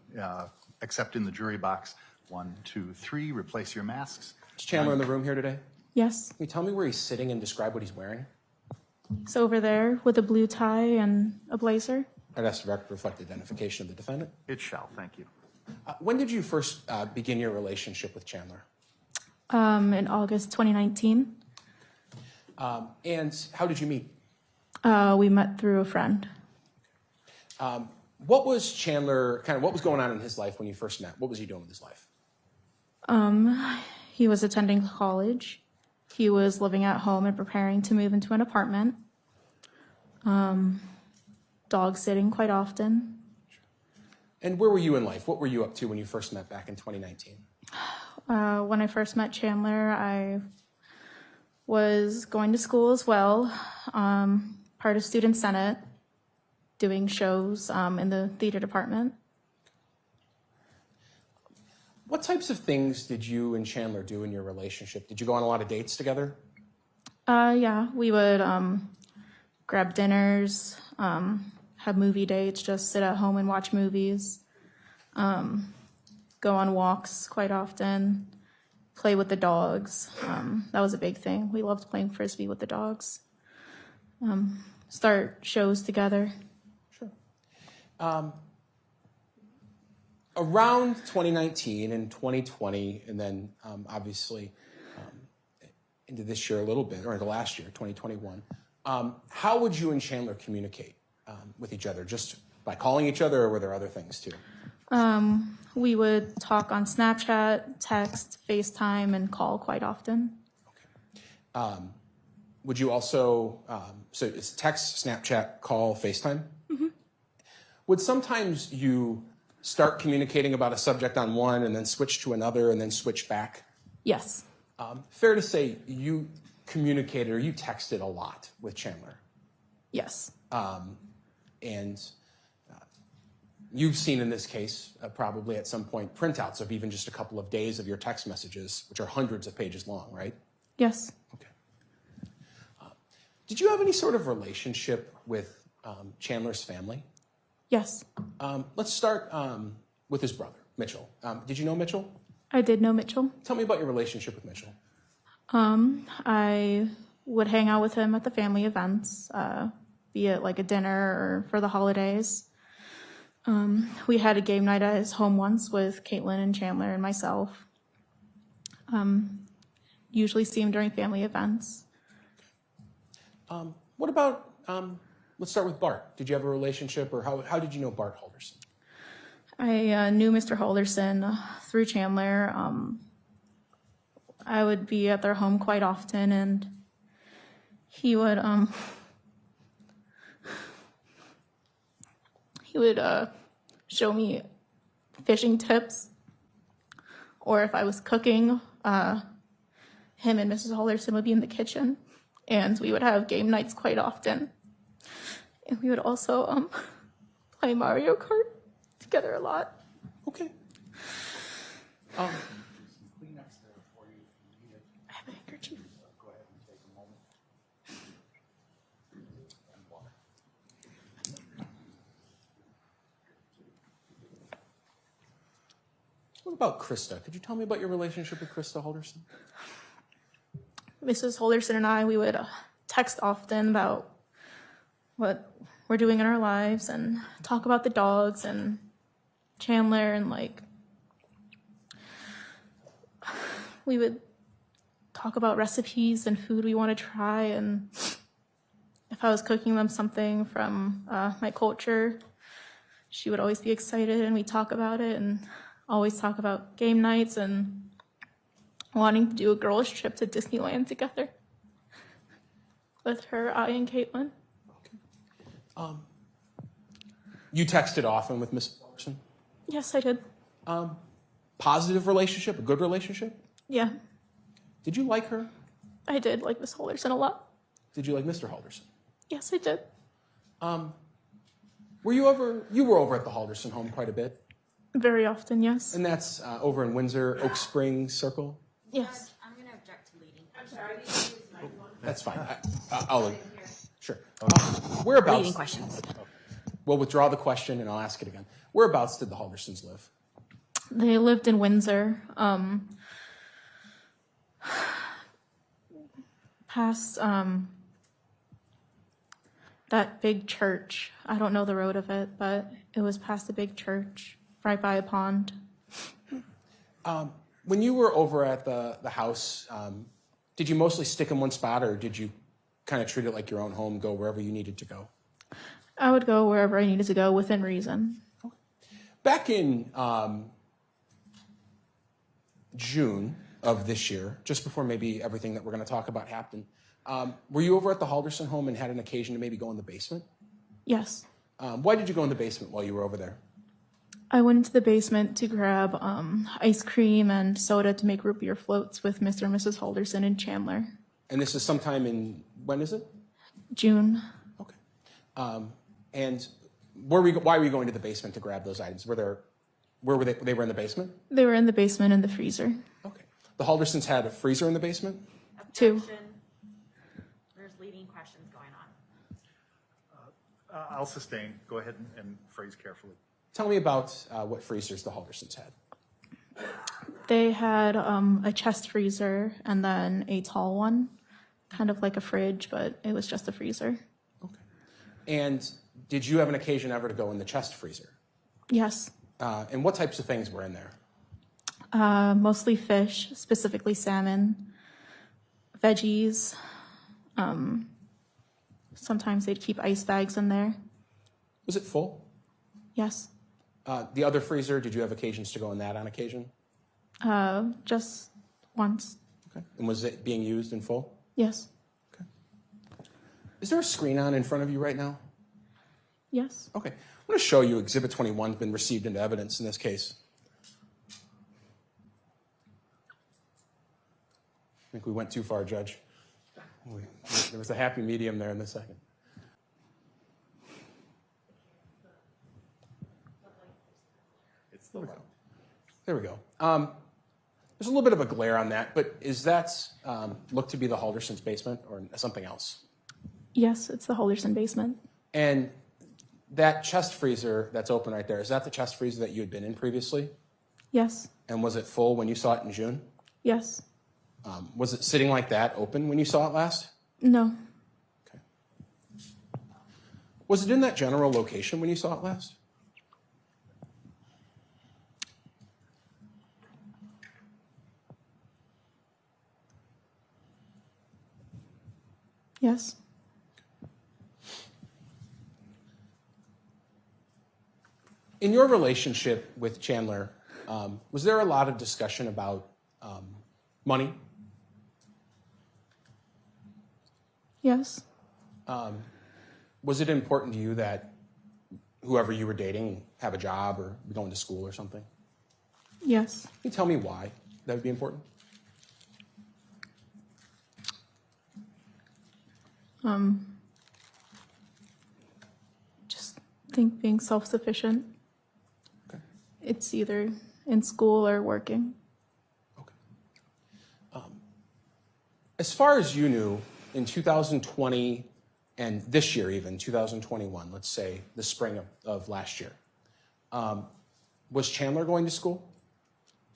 except in the jury box, 1, 2, 3, replace your masks. Is Chandler in the room here today? Yes. Can you tell me where he's sitting and describe what he's wearing? It's over there with a blue tie and a blazer. I'd ask the record to reflect the identification of the defendant. It shall, thank you. When did you first begin your relationship with Chandler? In August 2019. And how did you meet? We met through a friend. What was Chandler, what was going on in his life when you first met? What was he doing with his life? He was attending college. He was living at home and preparing to move into an apartment. Dog sitting quite often. And where were you in life? What were you up to when you first met back in 2019? When I first met Chandler, I was going to school as well, part of Student Senate, doing shows in the theater department. What types of things did you and Chandler do in your relationship? Did you go on a lot of dates together? Yeah, we would grab dinners, have movie dates, just sit at home and watch movies, go on walks quite often, play with the dogs. That was a big thing. We loved playing Frisbee with the dogs. Start shows together. Sure. Around 2019 and 2020, and then obviously into this year a little bit, or into last year, 2021, how would you and Chandler communicate with each other? Just by calling each other, or were there other things too? We would talk on Snapchat, text, FaceTime, and call quite often. Okay. Would you also, so it's text, Snapchat, call, FaceTime? Mm-hmm. Would sometimes you start communicating about a subject on one and then switch to another and then switch back? Yes. Fair to say you communicated or you texted a lot with Chandler. Yes. And you've seen in this case, probably at some point, printouts of even just a couple of days of your text messages, which are hundreds of pages long, right? Yes. Okay. Did you have any sort of relationship with Chandler's family? Yes. Let's start with his brother, Mitchell. Did you know Mitchell? I did know Mitchell. Tell me about your relationship with Mitchell. I would hang out with him at the family events, be it like a dinner or for the holidays. We had a game night at his home once with Caitlin and Chandler and myself. Usually see him during family events. What about, let's start with Bart. Did you have a relationship, or how did you know Bart Halderson? I knew Mr. Halderson through Chandler. I would be at their home quite often, and he would show me fishing tips, or if I was cooking, him and Mrs. Halderson would be in the kitchen, and we would have game nights quite often. And we would also play Mario Kart together a lot. Okay. I have a handkerchief. Go ahead and take a moment. And water. What about Krista? Could you tell me about your relationship with Krista Halderson? Mrs. Halderson and I, we would text often about what we're doing in our lives and talk about the dogs and Chandler, and we would talk about recipes and food we want to try, and if I was cooking them something from my culture, she would always be excited, and we'd talk about it and always talk about game nights and wanting to do a girls' trip to Disneyland together with her, I, and Caitlin. You texted often with Miss Halderson? Yes, I did. Positive relationship, a good relationship? Yeah, Did you like her? I did like Miss Halderson a lot. Did you like Mr. Halderson? Yes, I did. You were over at the Halderson home quite a bit? Very often, yes. And that's over in Windsor, Oak Springs Circle? Yes. I'm going to object to leading. That's fine. I'll sure. Whereabouts? Leading questions. We'll withdraw the question and I'll ask it again. Whereabouts did the Haldersons live? They lived in Windsor. Past that big church. I don't know the road of it, but it was past a big church right by a pond. When you were over at the house, did you mostly stick in one spot, or did you kind of treat it like your own home, go wherever you needed to go? I would go wherever I needed to go within reason. Back in June of this year, just before maybe everything that we're going to talk about happened, were you over at the Halderson home and had an occasion to maybe go in the basement? Yes. Why did you go in the basement while you were over there? I went into the basement to grab ice cream and soda to make root beer floats with Mr. and Mrs. Halderson and Chandler. And this is sometime in, when is it? June. Okay. And why were you going to the basement to grab those items? Where were they? They were in the basement? They were in the basement in the freezer. Okay. The Haldersons had a freezer in the basement? 2. There's leading questions going on. I'll sustain. Go ahead and phrase carefully. Tell me about what freezers the Haldersons had. They had a chest freezer and then a tall one, kind of like a fridge, but it was just a freezer. Okay. And did you have an occasion ever to go in the chest freezer? Yes. And what types of things were in there? Mostly fish, specifically salmon, veggies. Sometimes they'd keep ice bags in there. Was it full? Yes. The other freezer, did you have occasions to go in that on occasion? Just once. Okay. And was it being used in full? Yes. Okay. Is there a screen on in front of you right now? Yes. Okay. I'm going to show you Exhibit 21 has been received into evidence in this case. I think we went too far, Judge. There was a happy medium there in a second. There we go. There's a little bit of a glare on that, but is that look to be the Halderson's basement or something else? Yes, it's the Halderson basement. And that chest freezer that's open right there, is that the chest freezer that you had been in previously? Yes. And was it full when you saw it in June? Yes. Was it sitting like that open when you saw it last? No. Okay. Was it in that general location when you saw it last? Yes. In your relationship with Chandler, was there a lot of discussion about money? Yes. Was it important to you that whoever you were dating have a job or be going to school or something? Yes. Can you tell me why that would be important? Just think being self-sufficient. Okay. It's either in school or working. Okay. As far as you knew, in 2020 and this year even, 2021, let's say the spring of last year, was Chandler going to school?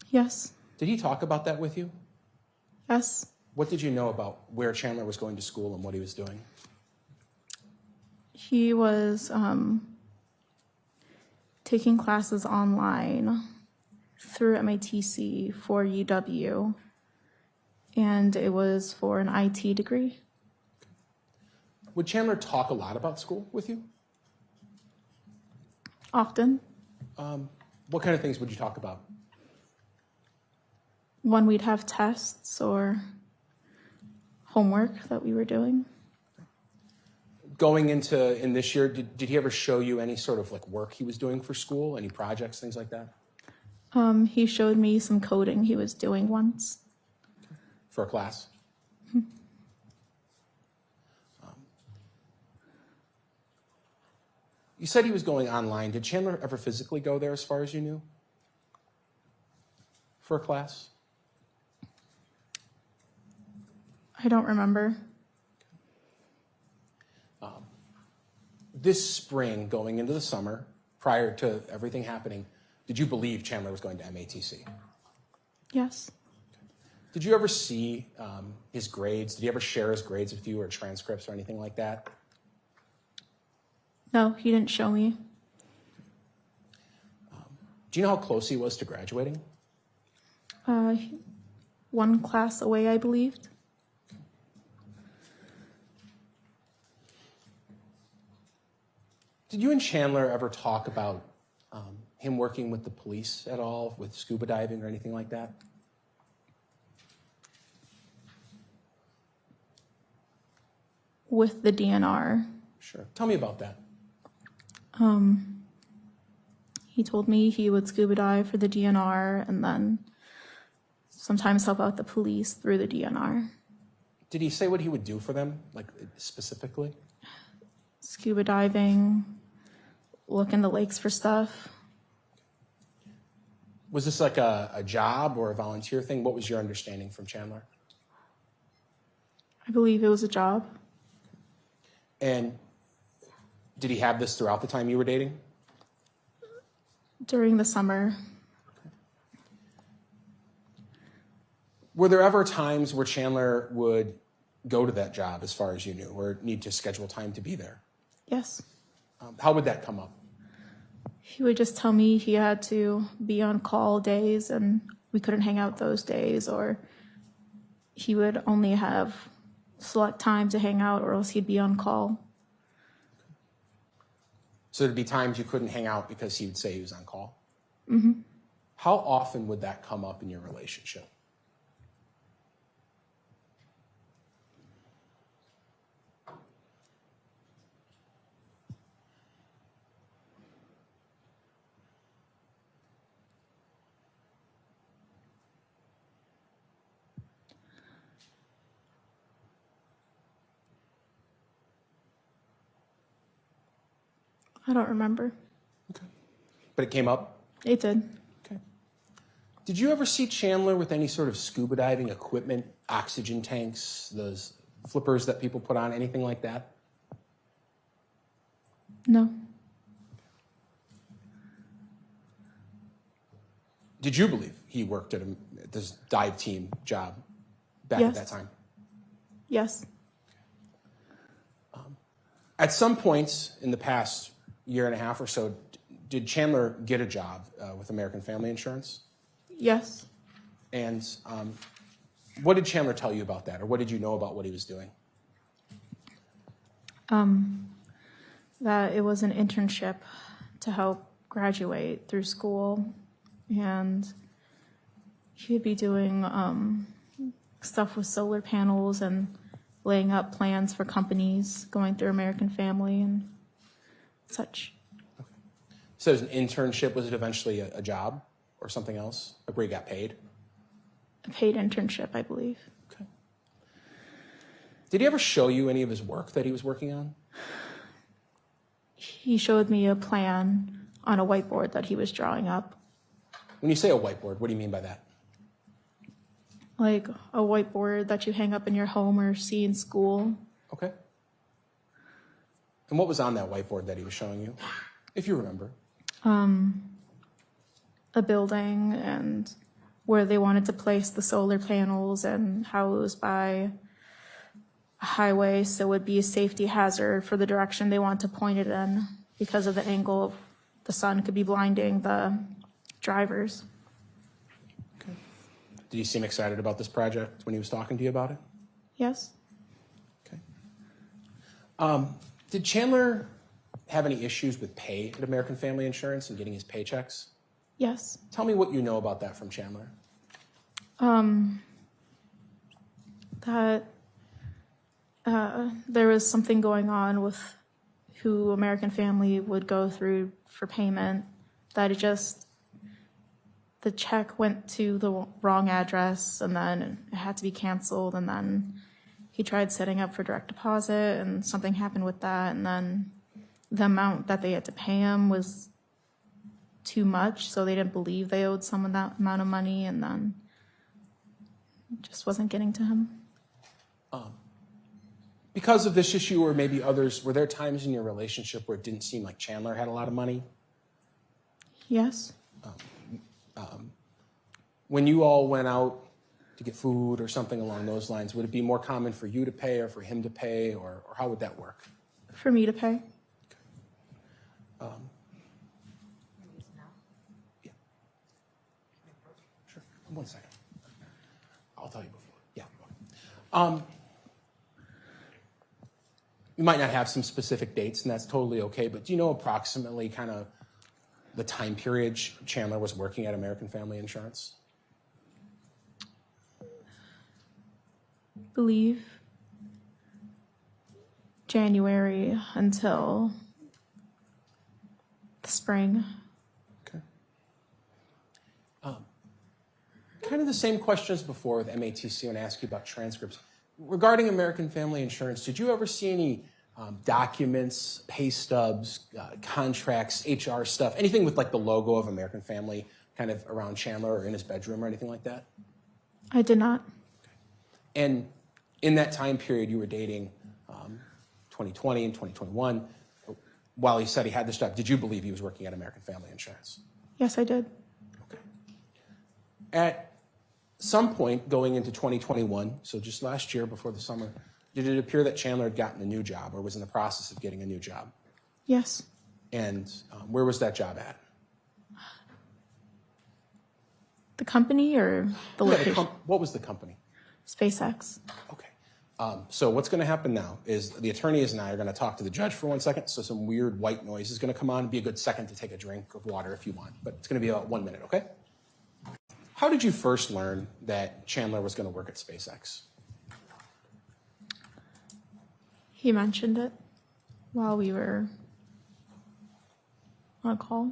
Yes. Did he talk about that with you? Yes. What did you know about where Chandler was going to school and what he was doing? He was taking classes online through MITC for UW, and it was for an IT degree. Would Chandler talk a lot about school with you? Often. What kind of things would you talk about? When we'd have tests or homework that we were doing. Going into in this year, did he ever show you any sort of like work he was doing for school, any projects, things like that? He showed me some coding he was doing once. For a class? You said he was going online. Did Chandler ever physically go there as far as you knew? For a class? I don't remember. This spring, going into the summer, prior to everything happening, did you believe Chandler was going to MATC? Yes. Did you ever see his grades? Did he ever share his grades with you or transcripts or anything like that? No, he didn't show me. Do you know how close he was to graduating? One class away, I believed. Did you and Chandler ever talk about him working with the police at all, with scuba diving or anything like that? With the DNR. Sure. Tell me about that. He told me he would scuba dive for the DNR and then sometimes help out the police through the DNR. Did he say what he would do for them, like specifically? Scuba diving, look in the lakes for stuff. Was this like a job or a volunteer thing? What was your understanding from Chandler? I believe it was a job. And did he have this throughout the time you were dating? During the summer. Were there ever times where Chandler would go to that job, as far as you knew, or need to schedule time to be there? Yes. How would that come up? He would just tell me he had to be on call days and we couldn't hang out those days, or he would only have select time to hang out or else he'd be on call. So there'd be times you couldn't hang out because he would say he was on call? Mm-hmm. How often would that come up in your relationship? I don't remember. Okay. But it came up? It did. Okay. Did you ever see Chandler with any sort of scuba diving equipment, oxygen tanks, those flippers that people put on, anything like that? No. Did you believe he worked at this dive team job back at Yes. that time? Yes. At some points in the past year and a half or so, did Chandler get a job with American Family Insurance? Yes. And what did Chandler tell you about that, or what did you know about what he was doing? That it was an internship to help graduate through school, and he'd be doing stuff with solar panels and laying up plans for companies, going through American Family and such. So it was an internship. Was it eventually a job or something else, like where he got paid? A paid internship, I believe. Okay. Did he ever show you any of his work that he was working on? He showed me a plan on a whiteboard that he was drawing up. When you say a whiteboard, what do you mean by that? Like a whiteboard that you hang up in your home or see in school. Okay. And what was on that whiteboard that he was showing you, if you remember? A building and where they wanted to place the solar panels and how it was by a highway, so it would be a safety hazard for the direction they want to point it in because of the angle of the sun could be blinding the drivers. Okay. Did you seem excited about this project when he was talking to you about it? Yes. Okay. Did Chandler have any issues with pay at American Family Insurance and getting his paychecks? Yes. Tell me what you know about that from Chandler. That there was something going on with who American Family would go through for payment, that the check went to the wrong address and then it had to be canceled, and then he tried setting up for direct deposit and something happened with that, and then the amount that they had to pay him was too much, so they didn't believe they owed some of that amount of money, and then it just wasn't getting to him. Because of this issue or maybe others, were there times in your relationship where it didn't seem like Chandler had a lot of money? Yes. When you all went out to get food or something along those lines, would it be more common for you to pay or for him to pay, or how would that work? For me to pay. Yeah. Sure. 1 second. I'll tell you before. Yeah. You might not have some specific dates, and that's totally okay, but do you know approximately kind of the time period Chandler was working at American Family Insurance? Believe January until the spring. Okay. Kind of the same question as before with MATC when I asked you about transcripts. Regarding American Family Insurance, did you ever see any documents, pay stubs, contracts, HR stuff, anything with like the logo of American Family kind of around Chandler or in his bedroom or anything like that? I did not. And in that time period, you were dating 2020 and 2021. While he said he had this job, did you believe he was working at American Family Insurance? Yes, I did. Okay. At some point going into 2021, so just last year before the summer, did it appear that Chandler had gotten a new job or was in the process of getting a new job? Yes. And where was that job at? The company or the location? What was the company? SpaceX. Okay. So what's going to happen now is the attorneys and I are going to talk to the judge for 1 second. So some weird white noise is going to come on. It'd be a good second to take a drink of water if you want, but it's going to be about 1 minute, okay? How did you first learn that Chandler was going to work at SpaceX? He mentioned it while we were on a call.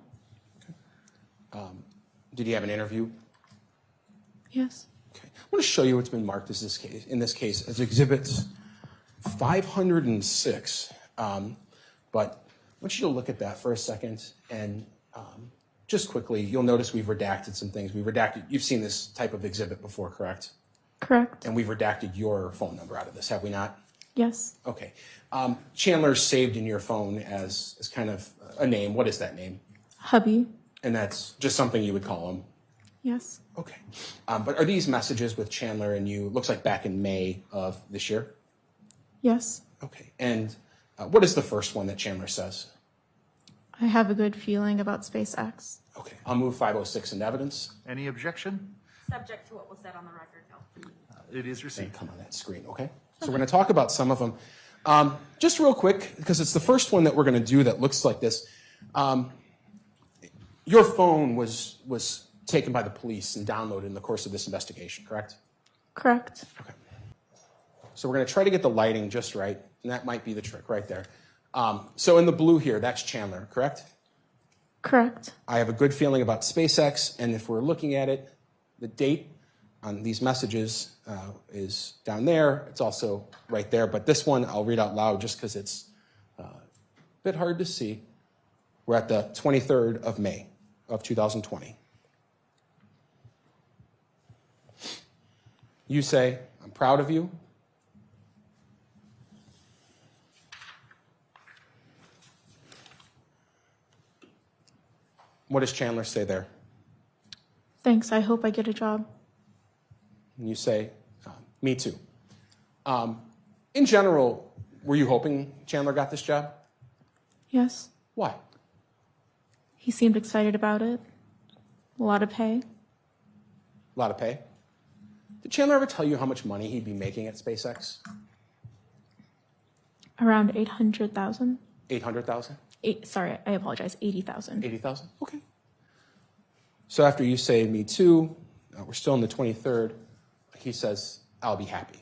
Did you have an interview? Yes. Okay. I want to show you what's been marked as in this case as Exhibits 506. But I want you to look at that for a second and just quickly, you'll notice we've redacted some things. You've seen this type of exhibit before, correct? Correct. And we've redacted your phone number out of this, have we not? Yes. Okay. Chandler's saved in your phone as kind of a name. What is that name? Hubby. And that's just something you would call him? Yes. Okay. But are these messages with Chandler and you, looks like back in May of this year? Yes. Okay. And what is the first one that Chandler says? I have a good feeling about SpaceX. Okay. I'll move 506 into evidence. Any objection? Subject to what was said on the record, no. It is received. Come on that screen, okay? So we're going to talk about some of them. Just real quick, because it's the first one that we're going to do that looks like this. Your phone was taken by the police and downloaded in the course of this investigation, correct? Correct. Okay. So we're going to try to get the lighting just right, and that might be the trick right there. So in the blue here, that's Chandler, correct? Correct. I have a good feeling about SpaceX, and if we're looking at it, the date on these messages is down there. It's also right there, but this one I'll read out loud just because it's a bit hard to see. We're at the 23rd of May of 2020. You say, I'm proud of you. What does Chandler say there? Thanks. I hope I get a job. And you say, me too. In general, were you hoping Chandler got this job? Yes. Why? He seemed excited about it. A lot of pay. A lot of pay? Did Chandler ever tell you how much money he'd be making at SpaceX? Around 800,000. 800,000? Sorry, I apologize. 80,000. 80,000? Okay. So after you say me too, we're still on the 23rd, he says, I'll be happy.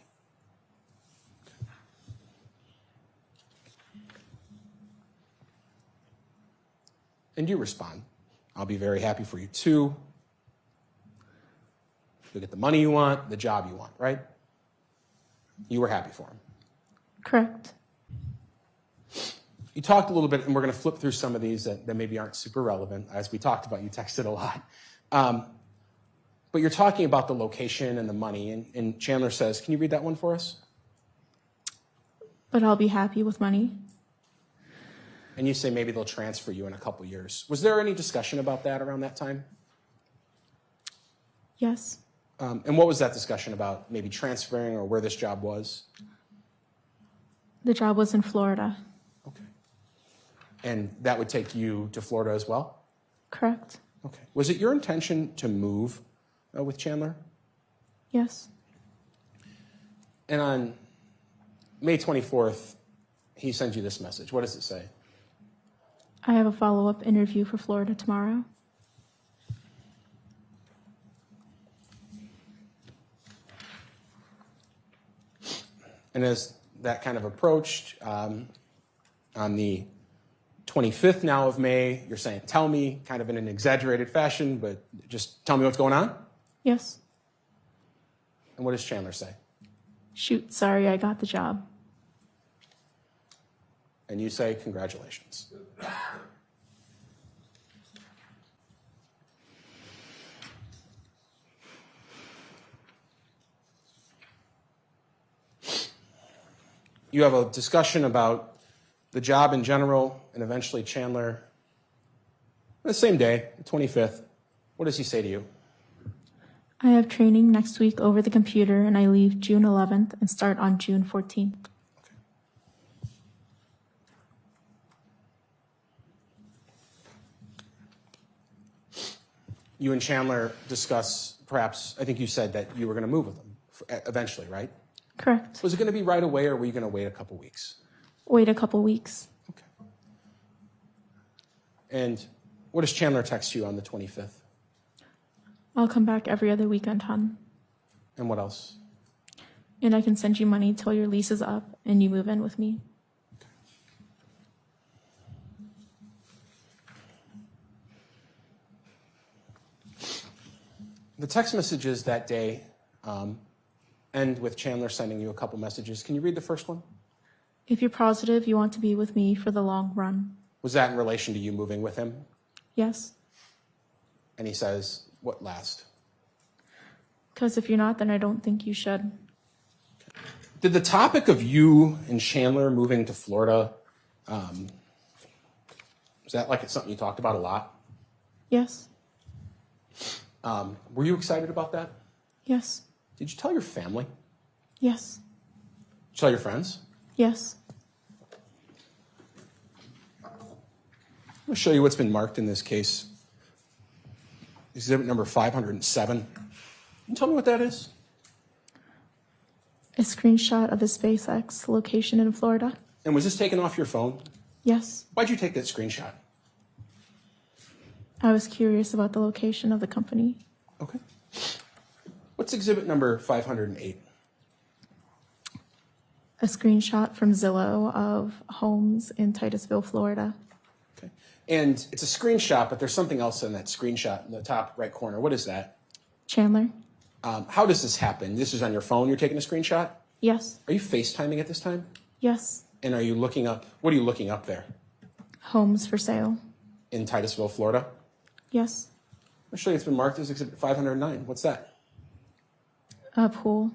And you respond, I'll be very happy for you too. You'll get the money you want, the job you want, right? You were happy for him. Correct. You talked a little bit, and we're going to flip through some of these that maybe aren't super relevant. As we talked about, you texted a lot. But you're talking about the location and the money, and Chandler says, can you read that one for us? But I'll be happy with money. And you say maybe they'll transfer you in a couple years. Was there any discussion about that around that time? Yes. And what was that discussion about? Maybe transferring or where this job was? The job was in Florida. Okay. And that would take you to Florida as well? Correct. Okay. Was it your intention to move with Chandler? Yes. And on May 24th, he sent you this message. What does it say? I have a follow-up interview for Florida tomorrow. And as that kind of approached, on the 25th now of May, you're saying, tell me, kind of in an exaggerated fashion, but just tell me what's going on. Yes. And what does Chandler say? Shoot, sorry, I got the job. And you say, congratulations. You have a discussion about the job in general, and eventually Chandler, the same day, the 25th, what does he say to you? I have training next week over the computer, and I leave June 11th and start on June 14th. You and Chandler discuss, perhaps, I think you said that you were going to move with him eventually, right? Correct. Was it going to be right away, or were you going to wait a couple weeks? Wait a couple weeks. And what does Chandler text you on the 25th? I'll come back every other weekend, hon. And what else? And I can send you money till your lease is up and you move in with me. The text messages that day end with Chandler sending you a couple messages. Can you read the first one? If you're positive you want to be with me for the long run. Was that in relation to you moving with him? Yes. And he says, what last? Because if you're not, then I don't think you should. Did the topic of you and Chandler moving to Florida, was that like something you talked about a lot? Yes. Were you excited about that? Yes. Did you tell your family? Yes. Did you tell your friends? Yes. I'm going to show you what's been marked in this case. Exhibit number 507. Can you tell me what that is? A screenshot of the SpaceX location in Florida. And was this taken off your phone? Yes. Why'd you take that screenshot? I was curious about the location of the company. Okay. What's exhibit number 508? A screenshot from Zillow of homes in Titusville, Florida. Okay. And it's a screenshot, but there's something else in that screenshot in the top right corner. What is that? Chandler? How does this happen? This is on your phone, you're taking a screenshot? Yes. Are you FaceTiming at this time? Yes. And are you looking up, what are you looking up there? Homes for sale. In Titusville, Florida? Yes. I'll show you, it's been marked as exhibit 509. What's that? A pool.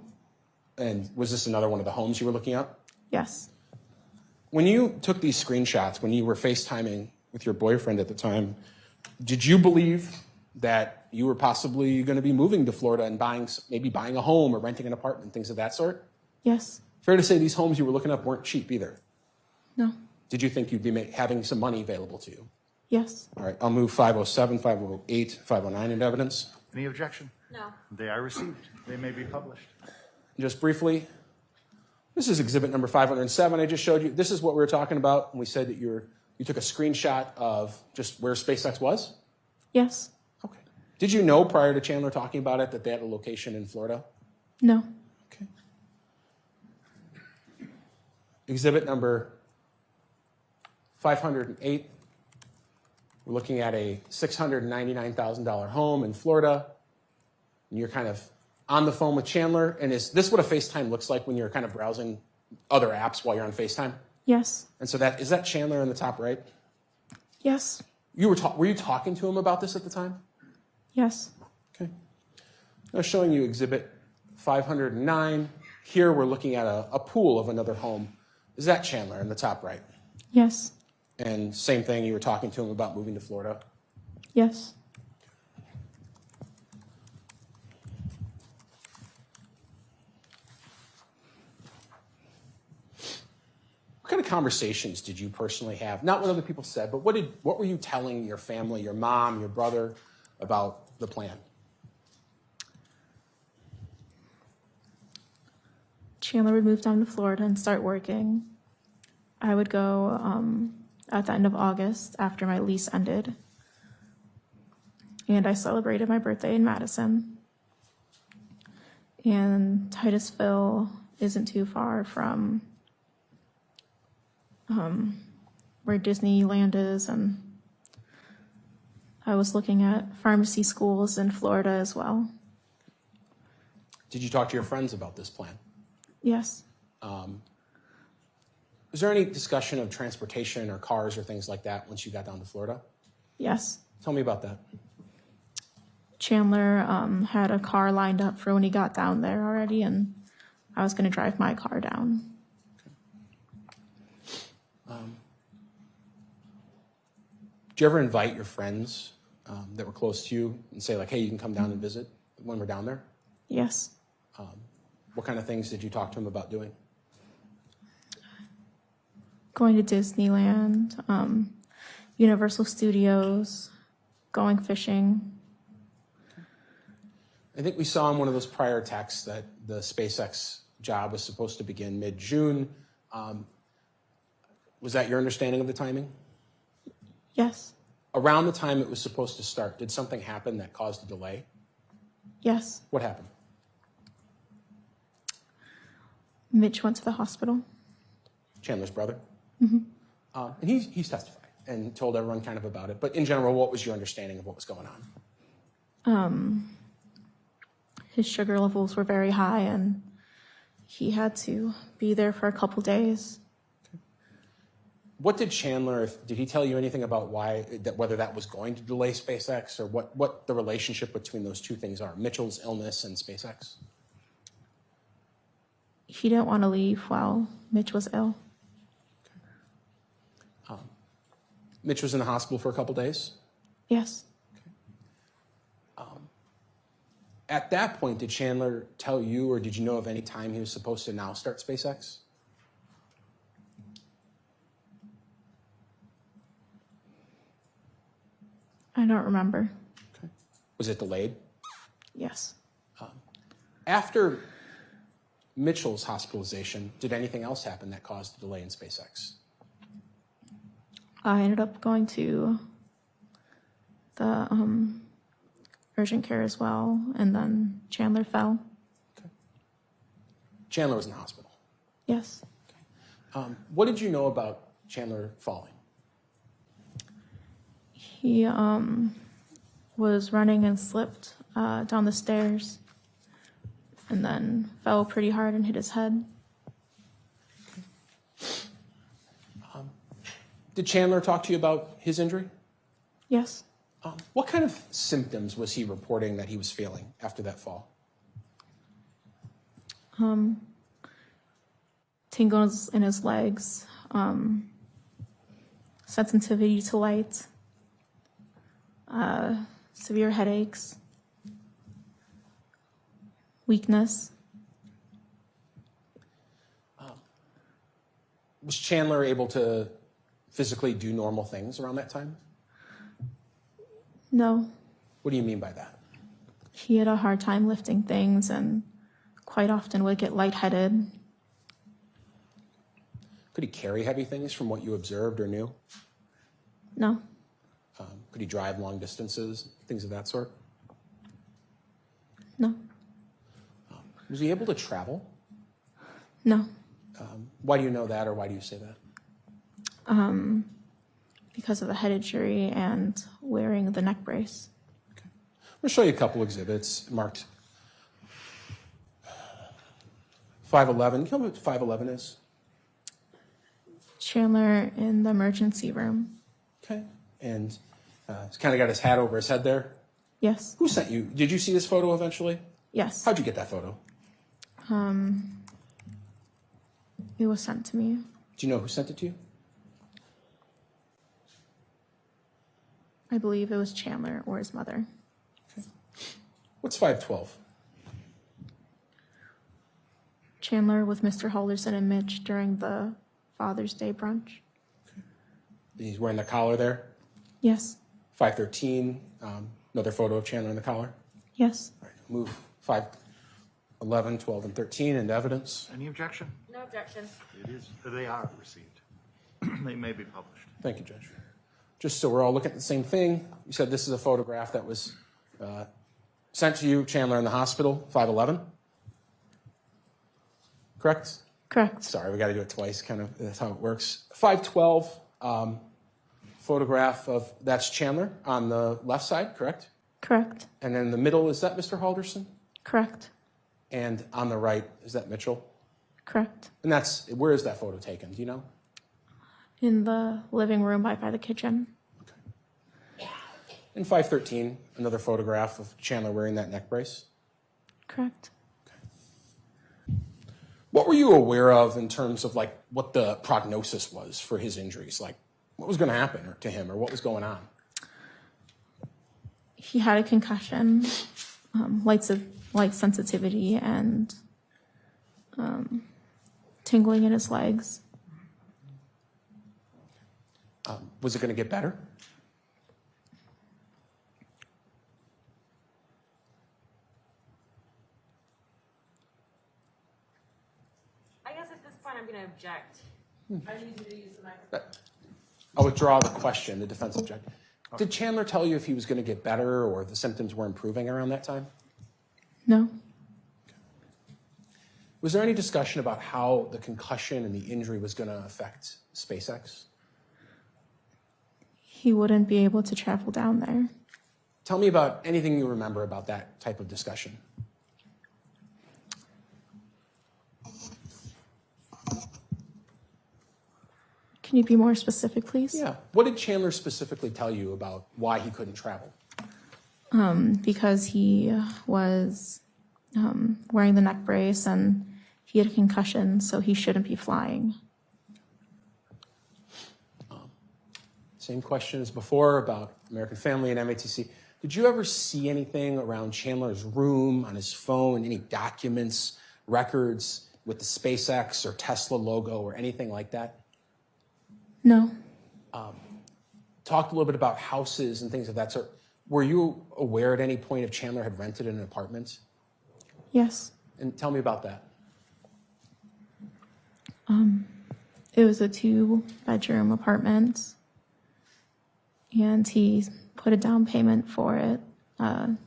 And was this another one of the homes you were looking up? Yes. When you took these screenshots, when you were FaceTiming with your boyfriend at the time, did you believe that you were possibly going to be moving to Florida and maybe buying a home or renting an apartment, things of that sort? Yes. Fair to say these homes you were looking up weren't cheap either. No. Did you think you'd be having some money available to you? Yes. All right, I'll move 507, 508, 509 into evidence. Any objection? No. They are received. They may be published. Just briefly, this is exhibit number 507 I just showed you. This is what we were talking about when we said that you took a screenshot of just where SpaceX was? Yes. Okay. Did you know prior to Chandler talking about it that they had a location in Florida? No. Okay. Exhibit number 508. We're looking at a $699,000 home in Florida. And you're kind of on the phone with Chandler. And is this what a FaceTime looks like when you're kind of browsing other apps while you're on FaceTime? Yes. And so is that Chandler in the top right? Yes. Were you talking to him about this at the time? Yes. Okay. Now showing you exhibit 509. Here we're looking at a pool of another home. Is that Chandler in the top right? Yes. And same thing, you were talking to him about moving to Florida? Yes. kind of conversations did you personally have? Not what other people said, but what were you telling your family, your mom, your brother about the plan? Chandler would move down to Florida and start working. I would go at the end of August after my lease ended. And I celebrated my birthday in Madison. And Titusville isn't too far from where Disneyland is, and I was looking at pharmacy schools in Florida as well. Did you talk to your friends about this plan? Yes. Was there any discussion of transportation or cars or things like that once you got down to Florida? Yes. Tell me about that. Chandler had a car lined up for when he got down there already, and I was going to drive my car down. Did you ever invite your friends that were close to you and say, like, hey, you can come down and visit when we're down there? Yes. What kind of things did you talk to them about doing? Going to Disneyland, Universal Studios, going fishing. I think we saw in one of those prior texts that the SpaceX job was supposed to begin mid-June. Was that your understanding of the timing? Yes. Around the time it was supposed to start, did something happen that caused a delay? Yes. What happened? Mitch went to the hospital. Chandler's brother? Mm-hmm. And he's testified and told everyone kind of about it. But in general, what was your understanding of what was going on? His sugar levels were very high, and he had to be there for a couple days. What did Chandler, did he tell you anything about whether that was going to delay SpaceX, or what the relationship between those two things are, Mitchell's illness and SpaceX? He didn't want to leave while Mitch was ill. Mitch was in the hospital for a couple days? Yes. At that point, did Chandler tell you, or did you know of any time he was supposed to now start SpaceX? I don't remember. Okay. Was it delayed? Yes. After Mitchell's hospitalization, did anything else happen that caused the delay in SpaceX? I ended up going to the urgent care as well, and then Chandler fell. Okay. Chandler was in the hospital? Yes. What did you know about Chandler falling? He was running and slipped down the stairs, and then fell pretty hard and hit his head. Did Chandler talk to you about his injury? Yes. What kind of symptoms was he reporting that he was feeling after that fall? Tingles in his legs, sensitivity to light, severe headaches, weakness. Was Chandler able to physically do normal things around that time? No. What do you mean by that? He had a hard time lifting things and quite often would get lightheaded. Could he carry heavy things from what you observed or knew? No. Could he drive long distances, things of that sort? No. Was he able to travel? No. Why do you know that, or why do you say that? Because of the head injury and wearing the neck brace. Okay. I'm going to show you a couple exhibits marked 511. Tell me what 511 is. Chandler in the emergency room. Okay. And he's kind of got his hat over his head there. Yes. Who sent you? Did you see this photo eventually? Yes. How'd you get that photo? It was sent to me. Do you know who sent it to you? I believe it was Chandler or his mother. Okay. What's 512? Chandler with Mr. Halderson and Mitch during the Father's Day brunch. He's wearing the collar there. Yes. 513, another photo of Chandler in the collar. Yes. All right, move 5, 11, 12, and 13 into evidence. Any objection? No objection. They are received. They may be published. Thank you, Judge. Just so we're all looking at the same thing, you said this is a photograph that was sent to you, Chandler, in the hospital, 511? Correct? Correct. Sorry, we got to do it twice, kind of, that's how it works. 512, photograph of, that's Chandler on the left side, correct? Correct. And then in the middle, is that Mr. Halderson? Correct. And on the right, is that Mitchell? Correct. And that's, where is that photo taken, do you know? In the living room by the kitchen. In 513, another photograph of Chandler wearing that neck brace. Correct. What were you aware of in terms of like what the prognosis was for his injuries? Like what was going to happen to him or what was going on? He had a concussion, light sensitivity, and tingling in his legs. Was it going to get better? I guess at this point I'm going to object. I need you to use the microphone. I'll withdraw the question, the defense object. Did Chandler tell you if he was going to get better or the symptoms were improving around that time? No. Was there any discussion about how the concussion and the injury was going to affect SpaceX? He wouldn't be able to travel down there. Tell me about anything you remember about that type of discussion. Can you be more specific, please? Yeah. What did Chandler specifically tell you about why he couldn't travel? Because he was wearing the neck brace and he had a concussion, so he shouldn't be flying. Same question as before about American Family and MATC. Did you ever see anything around Chandler's room, on his phone, any documents, records with the SpaceX or Tesla logo or anything like that? No. Talked a little bit about houses and things of that sort. Were you aware at any point if Chandler had rented an apartment? Yes. And tell me about that. It was a 2-bedroom apartment, and he put a down payment for it. And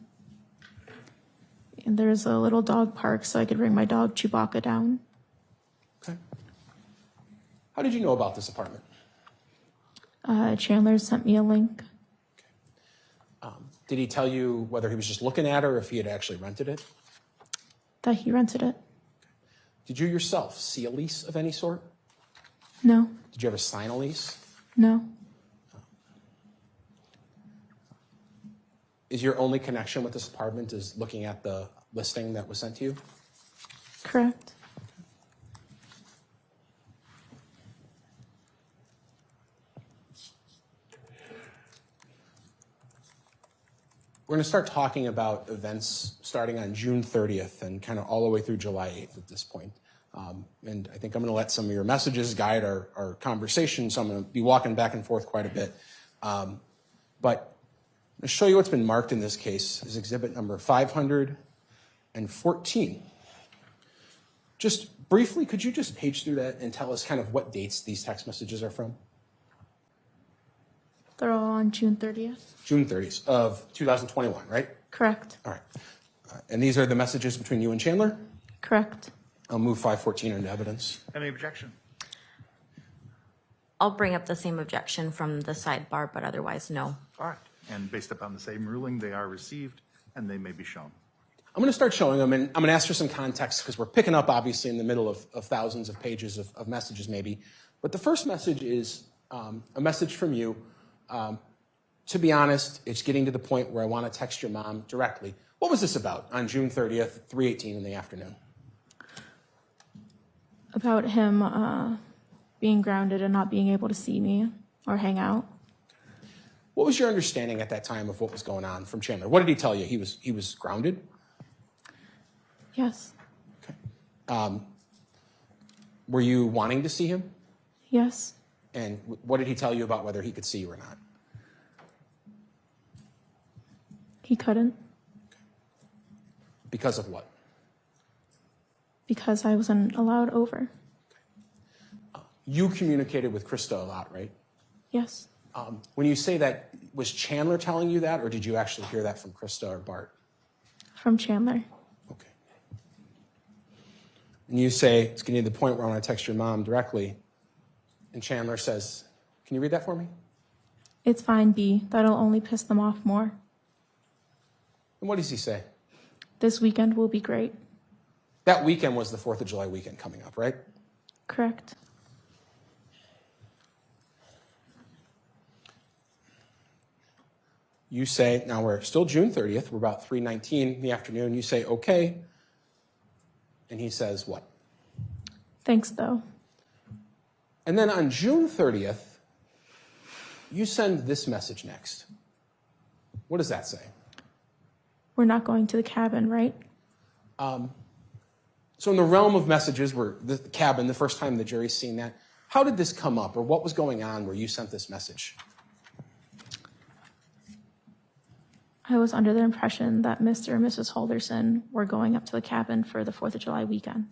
there's a little dog park, so I could bring my dog Chewbacca down. Okay. How did you know about this apartment? Chandler sent me a link. Did he tell you whether he was just looking at it or if he had actually rented it? That he rented it. Did you yourself see a lease of any sort? No. Did you ever sign a lease? No. Is your only connection with this apartment is looking at the listing that was sent to you? Correct. We're going to start talking about events starting on June 30th and kind of all the way through July 8th at this point. And I think I'm going to let some of your messages guide our conversation, so I'm going to be walking back and forth quite a bit. But I'm going to show you what's been marked in this case as exhibit number 514. Just briefly, could you just page through that and tell us kind of what dates these text messages are from? They're all on June 30th. June 30th of 2021, right? Correct. All right. And these are the messages between you and Chandler? Correct. I'll move 514 into evidence. Any objection? I'll bring up the same objection from the sidebar, but otherwise, no. All right. And based upon the same ruling, they are received and they may be shown. I'm going to start showing them, and I'm going to ask for some context because we're picking up, obviously, in the middle of thousands of pages of messages, maybe. But the first message is a message from you. To be honest, it's getting to the point where I want to text your mom directly. What was this about on June 30th, 3:18 in the afternoon? About him being grounded and not being able to see me or hang out. What was your understanding at that time of what was going on from Chandler? What did he tell you? He was grounded? Yes. Okay. Were you wanting to see him? Yes. And what did he tell you about whether he could see you or not? He couldn't Because of what? because I wasn't allowed over. You communicated with Krista a lot, right? Yes. When you say that, was Chandler telling you that, or did you actually hear that from Krista or Bart? From Chandler. Okay. And you say, it's getting to the point where I want to text your mom directly. And Chandler says, can you read that for me? It's fine, B. That'll only piss them off more. And what does he say? This weekend will be great. That weekend was the 4th of July weekend coming up, right? Correct. You say, now we're still June 30th, we're about 3:19 in the afternoon. You say, okay. And he says, what? Thanks, though. And then on June 30th, you send this message next. What does that say? We're not going to the cabin, right? So in the realm of messages, where the cabin, the first time the jury's seen that, how did this come up, or what was going on where you sent this message? I was under the impression that Mr. and Mrs. Halderson were going up to the cabin for the 4th of July weekend.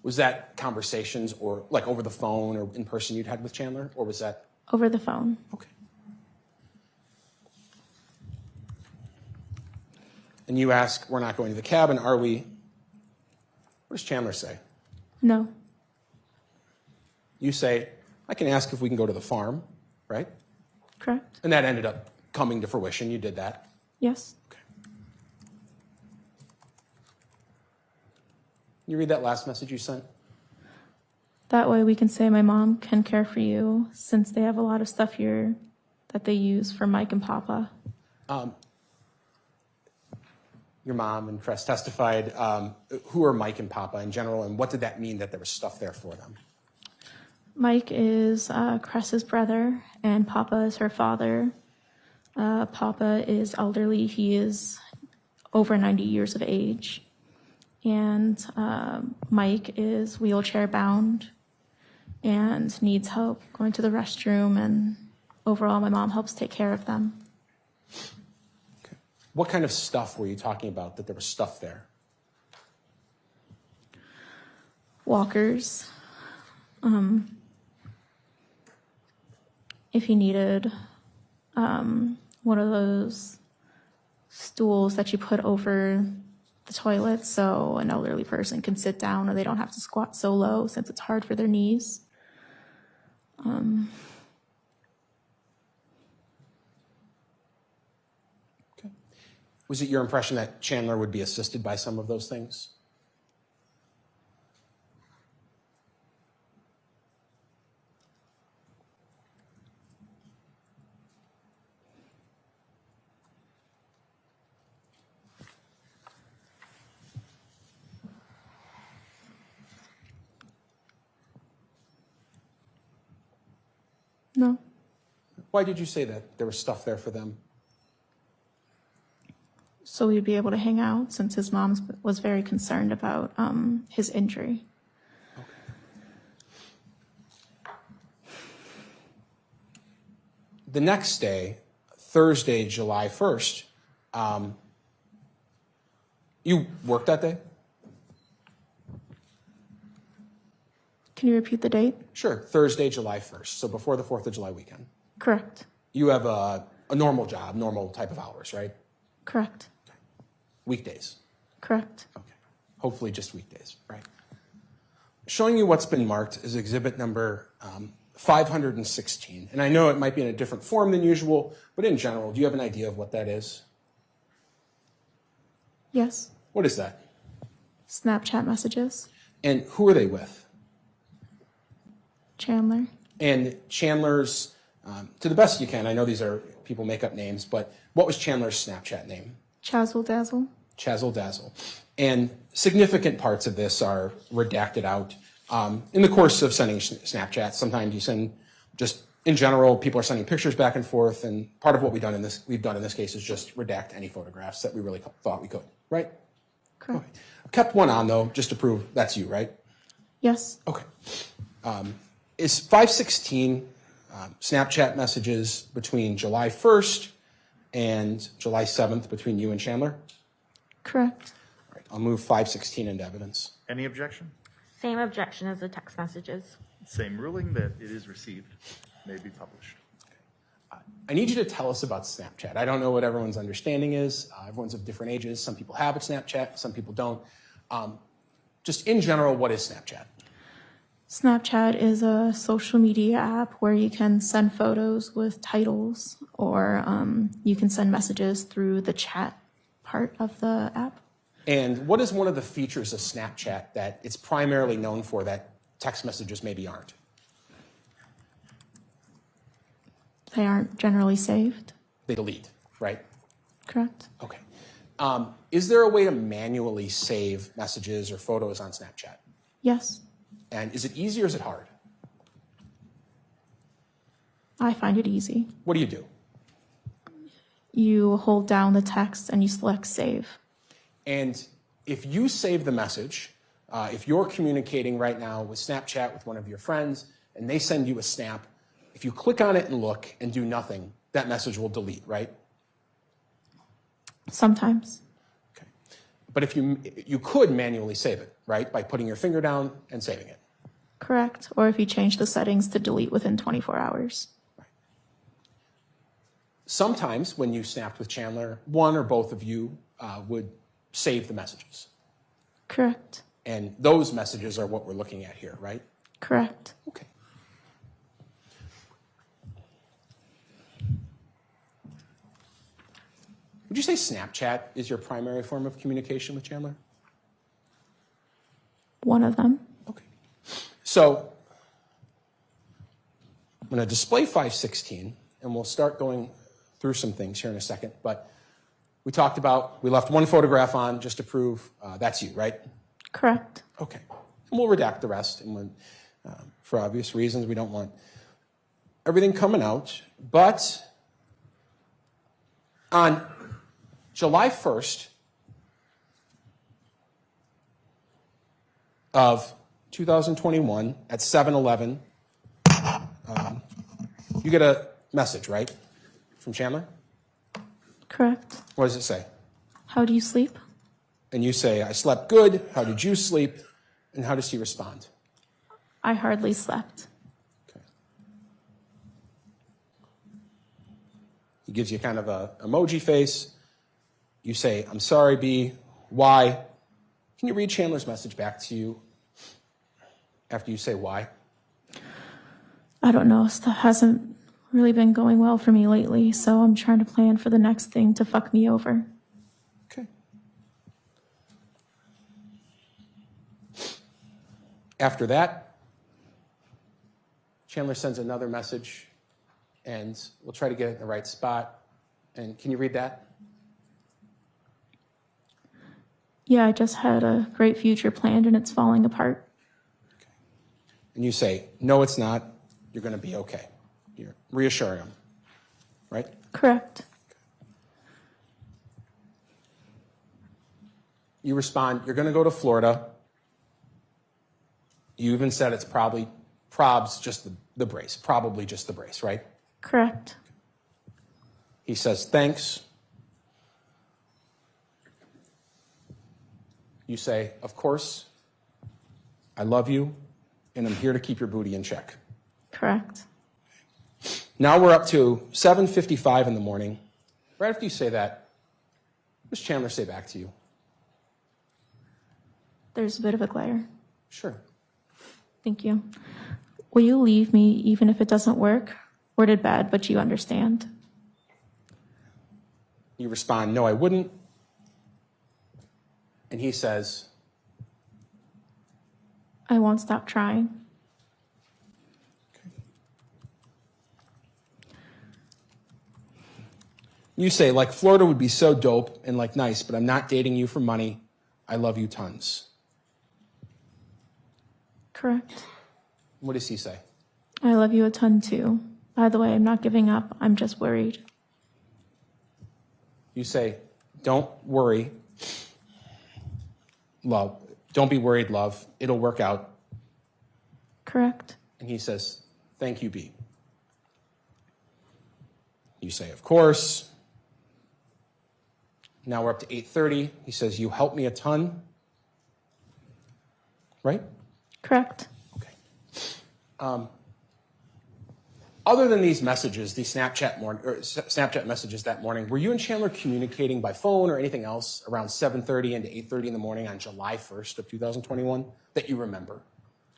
Was that conversations or like over the phone or in person you'd had with Chandler, or was that? Over the phone. Okay. And you ask, we're not going to the cabin, are we? What does Chandler say? No. You say, I can ask if we can go to the farm, right? Correct. And that ended up coming to fruition. You did that. Yes. Okay. You read that last message you sent? That way we can say my mom can care for you since they have a lot of stuff here that they use for Mike and Papa. Your mom and Cress testified. Who are Mike and Papa in general, and what did that mean that there was stuff there for them? Mike is Cress's brother, and Papa is her father. Papa is elderly. He is over 90 years of age. And Mike is wheelchair bound and needs help going to the restroom. And overall, my mom helps take care of them. Okay. What kind of stuff were you talking about that there was stuff there? Walkers. If he needed one of those stools that you put over the toilet so an elderly person can sit down or they don't have to squat so low since it's hard for their knees. Okay. Was it your impression that Chandler would be assisted by some of those things? No. Why did you say that there was stuff there for them? So we'd be able to hang out since his mom was very concerned about his injury. The next day, Thursday, July 1st, you worked that day? Can you repeat the date? Sure, Thursday, July 1st, so before the 4th of July weekend. Correct. You have a normal job, normal type of hours, right? Correct. Weekdays. Correct. Okay. Hopefully just weekdays, right? Showing you what's been marked is exhibit number 516. And I know it might be in a different form than usual, but in general, do you have an idea of what that is? Yes. What is that? Snapchat messages. And who are they with? Chandler. And Chandler's, to the best you can, I know these are people make up names, but what was Chandler's Snapchat name? Chazzle Dazzle. Chazzle Dazzle. And significant parts of this are redacted out. In the course of sending Snapchats, sometimes you send just, in general, people are sending pictures back and forth, and part of what we've done in this case is just redact any photographs that we really thought we could, right? Correct. Okay. I've kept one on, though, just to prove that's you, right? Yes. Okay. Is 516 Snapchat messages between July 1st and July 7th between you and Chandler? Correct. All right, I'll move 516 into evidence. Any objection? Same objection as the text messages. Same ruling that it is received, may be published. I need you to tell us about Snapchat. I don't know what everyone's understanding is. Everyone's of different ages. Some people have a Snapchat, some people don't. Just in general, what is Snapchat? Snapchat is a social media app where you can send photos with titles, or you can send messages through the chat part of the app. And what is one of the features of Snapchat that it's primarily known for that text messages maybe aren't? They aren't generally saved. They delete, right? Correct. Okay. Is there a way to manually save messages or photos on Snapchat? Yes. And is it easy or is it hard? I find it easy. What do you do? You hold down the text and you select save. And if you save the message, if you're communicating right now with Snapchat with one of your friends and they send you a snap, if you click on it and look and do nothing, that message will delete, right? Sometimes. Okay. But if you could manually save it, right? By putting your finger down and saving it. Correct. Or if you change the settings to delete within 24 hours. Right. Sometimes when you snapped with Chandler, one or both of you would save the messages. Correct. And those messages are what we're looking at here, right? Correct. Okay. Would you say Snapchat is your primary form of communication with Chandler? One of them. Okay. So I'm going to display 516, and we'll start going through some things here in a second. But we talked about, we left one photograph on just to prove that's you, right? Correct. Okay. And we'll redact the rest. And when, for obvious reasons, we don't want everything coming out. But on July 1st of 2021 at 7:11, you get a message, right, from Chandler? Correct. What does it say? How do you sleep? And you say, I slept good. How did you sleep? And how does he respond? I hardly slept. Okay. He gives you kind of a emoji face. You say, I'm sorry, B. Why? Can you read Chandler's message back to you after you say why? I don't know. Stuff hasn't really been going well for me lately, so I'm trying to plan for the next thing to fuck me over. Okay. After that, Chandler sends another message, and we'll try to get it in the right spot. And can you read that? Yeah, I just had a great future planned and it's falling apart. Okay. And you say, no, it's not. You're going to be okay. You're reassuring him, right? Correct. You respond, you're going to go to Florida. You even said it's probably just the brace, probably just the brace, right? Correct. He says, thanks. You say, of course, I love you, and I'm here to keep your booty in check. Correct. Now we're up to 7:55 in the morning. Right after you say that, what does Chandler say back to you? There's a bit of a glare. Sure. Thank you. Will you leave me even if it doesn't work? Worded bad, but you understand. You respond, no, I wouldn't. And he says, I won't stop trying. okay. You say, like, Florida would be so dope and, like, nice, but I'm not dating you for money. I love you tons. Correct. What does he say? I love you a ton too. By the way, I'm not giving up. I'm just worried. You say, don't worry, love. Don't be worried, love. It'll work out. Correct. And he says, thank you, B. You say, of course. Now we're up to 8:30. He says, you helped me a ton. Right? Correct. Other than these messages, these Snapchat messages that morning, were you and Chandler communicating by phone or anything else around 7:30 into 8:30 in the morning on July 1st of 2021 that you remember?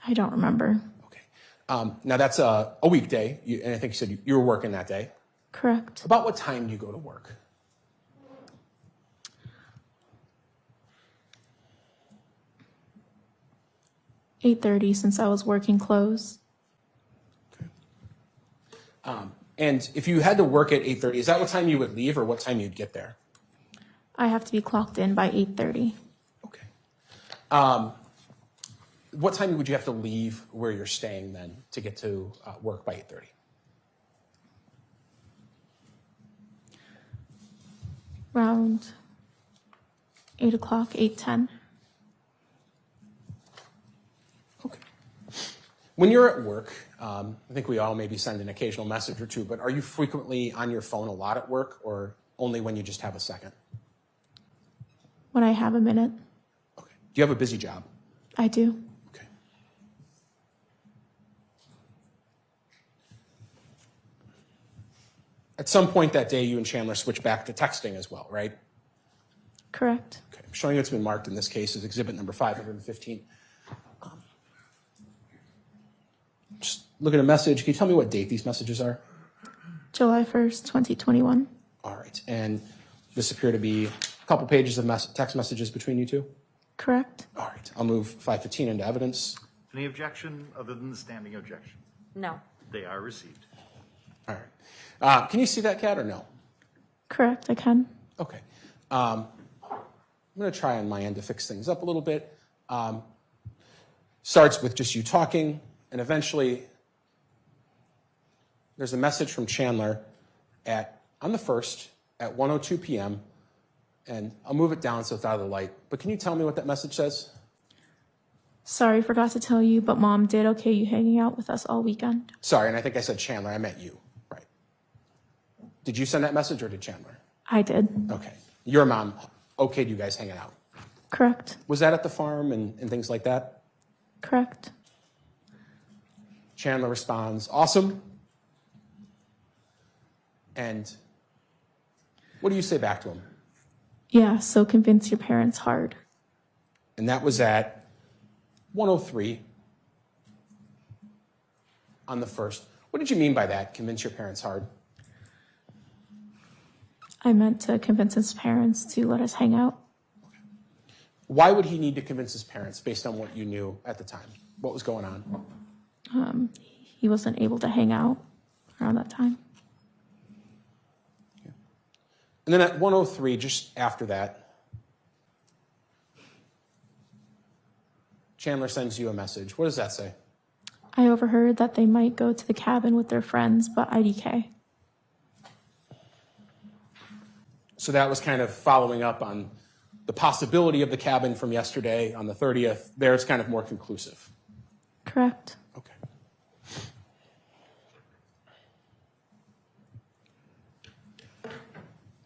I don't remember. Now that's a weekday, and I think you said you were working that day. Correct. About what time do you go to work? $8:30 since I was working close. And if you had to work at 8:30, is that what time you would leave or what time you'd get there? I have to be clocked in by 8:30. What time would you have to leave where you're staying then to get to work by 8:30? Around 8 o'clock, 8:10. When you're at work, I think we all maybe send an occasional message or two, but are you frequently on your phone a lot at work or only when you just have a second? When I have a minute. Do you have a busy job? I do. At some point that day, you and Chandler switch back to texting as well, right? Correct. Okay. I'm showing you what's been marked in this case as exhibit number 515. Just look at a message. Can you tell me what date these messages are? July 1st, 2021. All right. And this appear to be a couple pages of text messages between you two? Correct. All right. I'll move 515 into evidence. Any objection other than the standing objection? No. They are received. All right. Can you see that, Cat, or no? Correct, I can. Okay. I'm going to try on my end to fix things up a little bit. Starts with just you talking, and eventually there's a message from Chandler on the 1st at 1:02 p.m., and I'll move it down so it's out of the light. But can you tell me what that message says? Sorry, forgot to tell you, but Mom did okay you hanging out with us all weekend. Sorry, and I think I said Chandler. I meant you. Right. Did you send that message or did Chandler? I did. Okay. Your mom okayed you guys hanging out. Correct. Was that at the farm and things like that? Correct. Chandler responds, awesome. And what do you say back to him? Yeah, so convince your parents hard. And that was at 1:03 on the 1st. What did you mean by that, convince your parents hard? I meant to convince his parents to let us hang out. Why would he need to convince his parents based on what you knew at the time? What was going on? He wasn't able to hang out around that time. And then at 1:03, just after that, Chandler sends you a message. What does that say? I overheard that they might go to the cabin with their friends, but IDK. So that was kind of following up on the possibility of the cabin from yesterday on the 30th. There it's kind of more conclusive. Correct. Okay.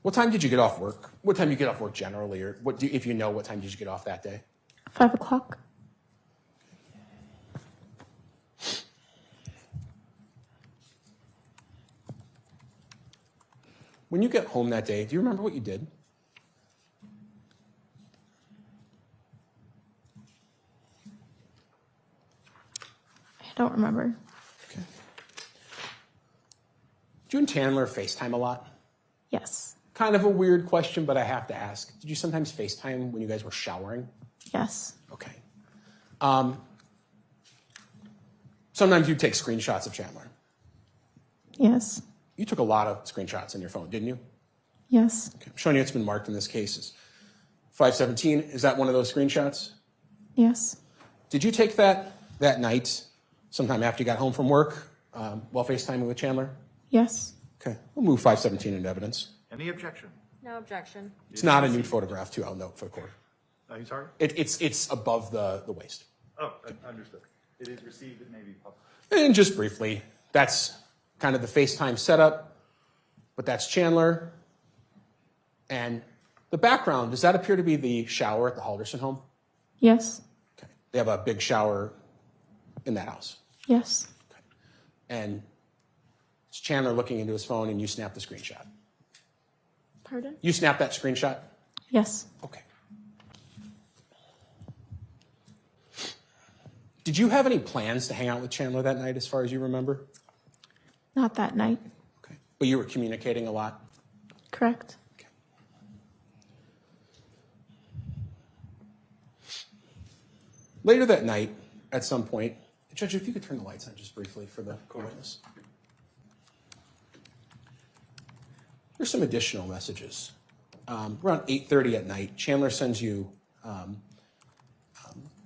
What time did you get off work? What time did you get off work generally? Or if you know, what time did you get off that day? 5 o'clock. When you get home that day, do you remember what you did? I don't remember. Okay. Do you and Chandler FaceTime a lot? Yes. Kind of a weird question, but I have to ask. Did you sometimes FaceTime when you guys were showering? Yes. Okay. Sometimes you take screenshots of Chandler. Yes. You took a lot of screenshots on your phone, didn't you? Yes. Okay. I'm showing you it's been marked in this case. Is 517, is that one of those screenshots? Yes. Did you take that night, sometime after you got home from work, while FaceTiming with Chandler? Yes. Okay. We'll move 517 into evidence. Any objection? No objection. It's not a nude photograph, too, I'll note for the court. Are you sorry? It's above the waist. Oh, understood. It is received, it may be published. And just briefly, that's kind of the FaceTime setup, but that's Chandler. And the background, does that appear to be the shower at the Halderson home? Yes. Okay. They have a big shower in that house. Yes. Okay. And it's Chandler looking into his phone and you snap the screenshot. Pardon? You snap that screenshot? Yes. Okay. Did you have any plans to hang out with Chandler that night as far as you remember? Not that night. Okay. But you were communicating a lot? Correct. Okay. Later that night, at some point, Judge, if you could turn the lights on just briefly for the witness. There's some additional messages. Around 8:30 at night, Chandler sends you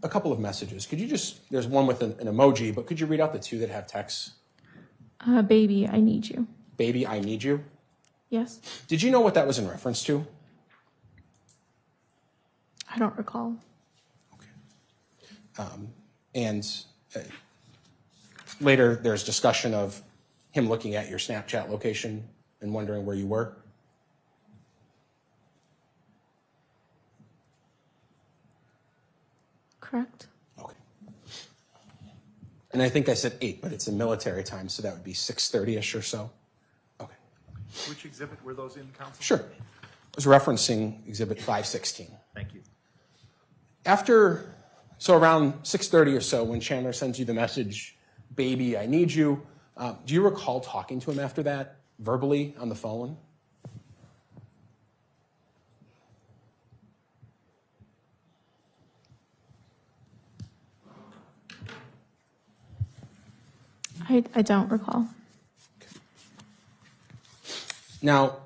a couple of messages. Could you just, there's one with an emoji, but could you read out the two that have text? Baby, I need you. Baby, I need you. Yes. Did you know what that was in reference to? I don't recall. And later there's discussion of him looking at your Snapchat location and wondering where you were. Correct. Okay. And I think I said 8, but it's a military time, so that would be 6:30-ish or so. Okay. Which exhibit were those in, counsel? Sure. I was referencing Exhibit 516. Thank you. After, so around 6:30 or so, when Chandler sends you the message, baby, I need you, do you recall talking to him after that, verbally, on the phone? I don't recall. Now,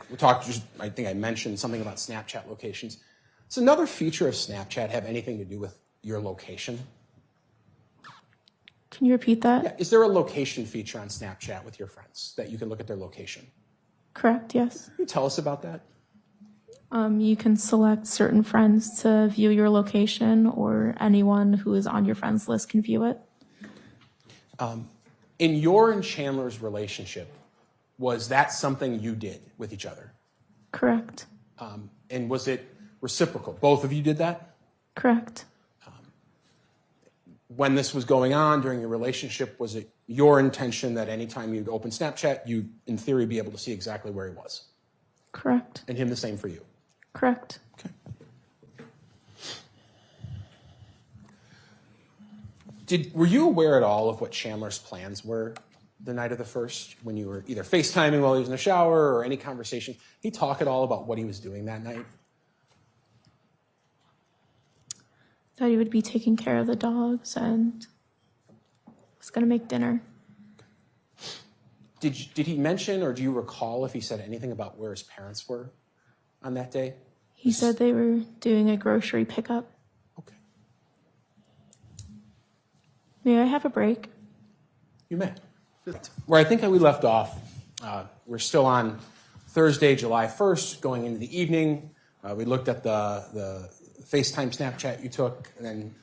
we talked, just, I think I mentioned something about Snapchat locations. Does another feature of Snapchat have anything to do with your location? Can you repeat that? Yeah. Is there a location feature on Snapchat with your friends that you can look at their location? Correct, yes. Can you tell us about that? You can select certain friends to view your location, or anyone who is on your friends list can view it. In your and Chandler's relationship, was that something you did with each other? Correct. And was it reciprocal? Both of you did that? Correct. When this was going on during your relationship, was it your intention that anytime you'd open Snapchat, you'd, in theory, be able to see exactly where he was? Correct. And him the same for you? Correct. Okay. Were you aware at all of what Chandler's plans were the night of the 1st, when you were either FaceTiming while he was in the shower or any conversation? Did he talk at all about what he was doing that night? That he would be taking care of the dogs and was going to make dinner. Did he mention, or do you recall if he said anything about where his parents were on that day? He said they were doing a grocery pickup. Okay. May I have a break? You may. Where I think that we left off, we're still on Thursday, July 1st, going into the evening. We looked at the FaceTime Snapchat you took, and then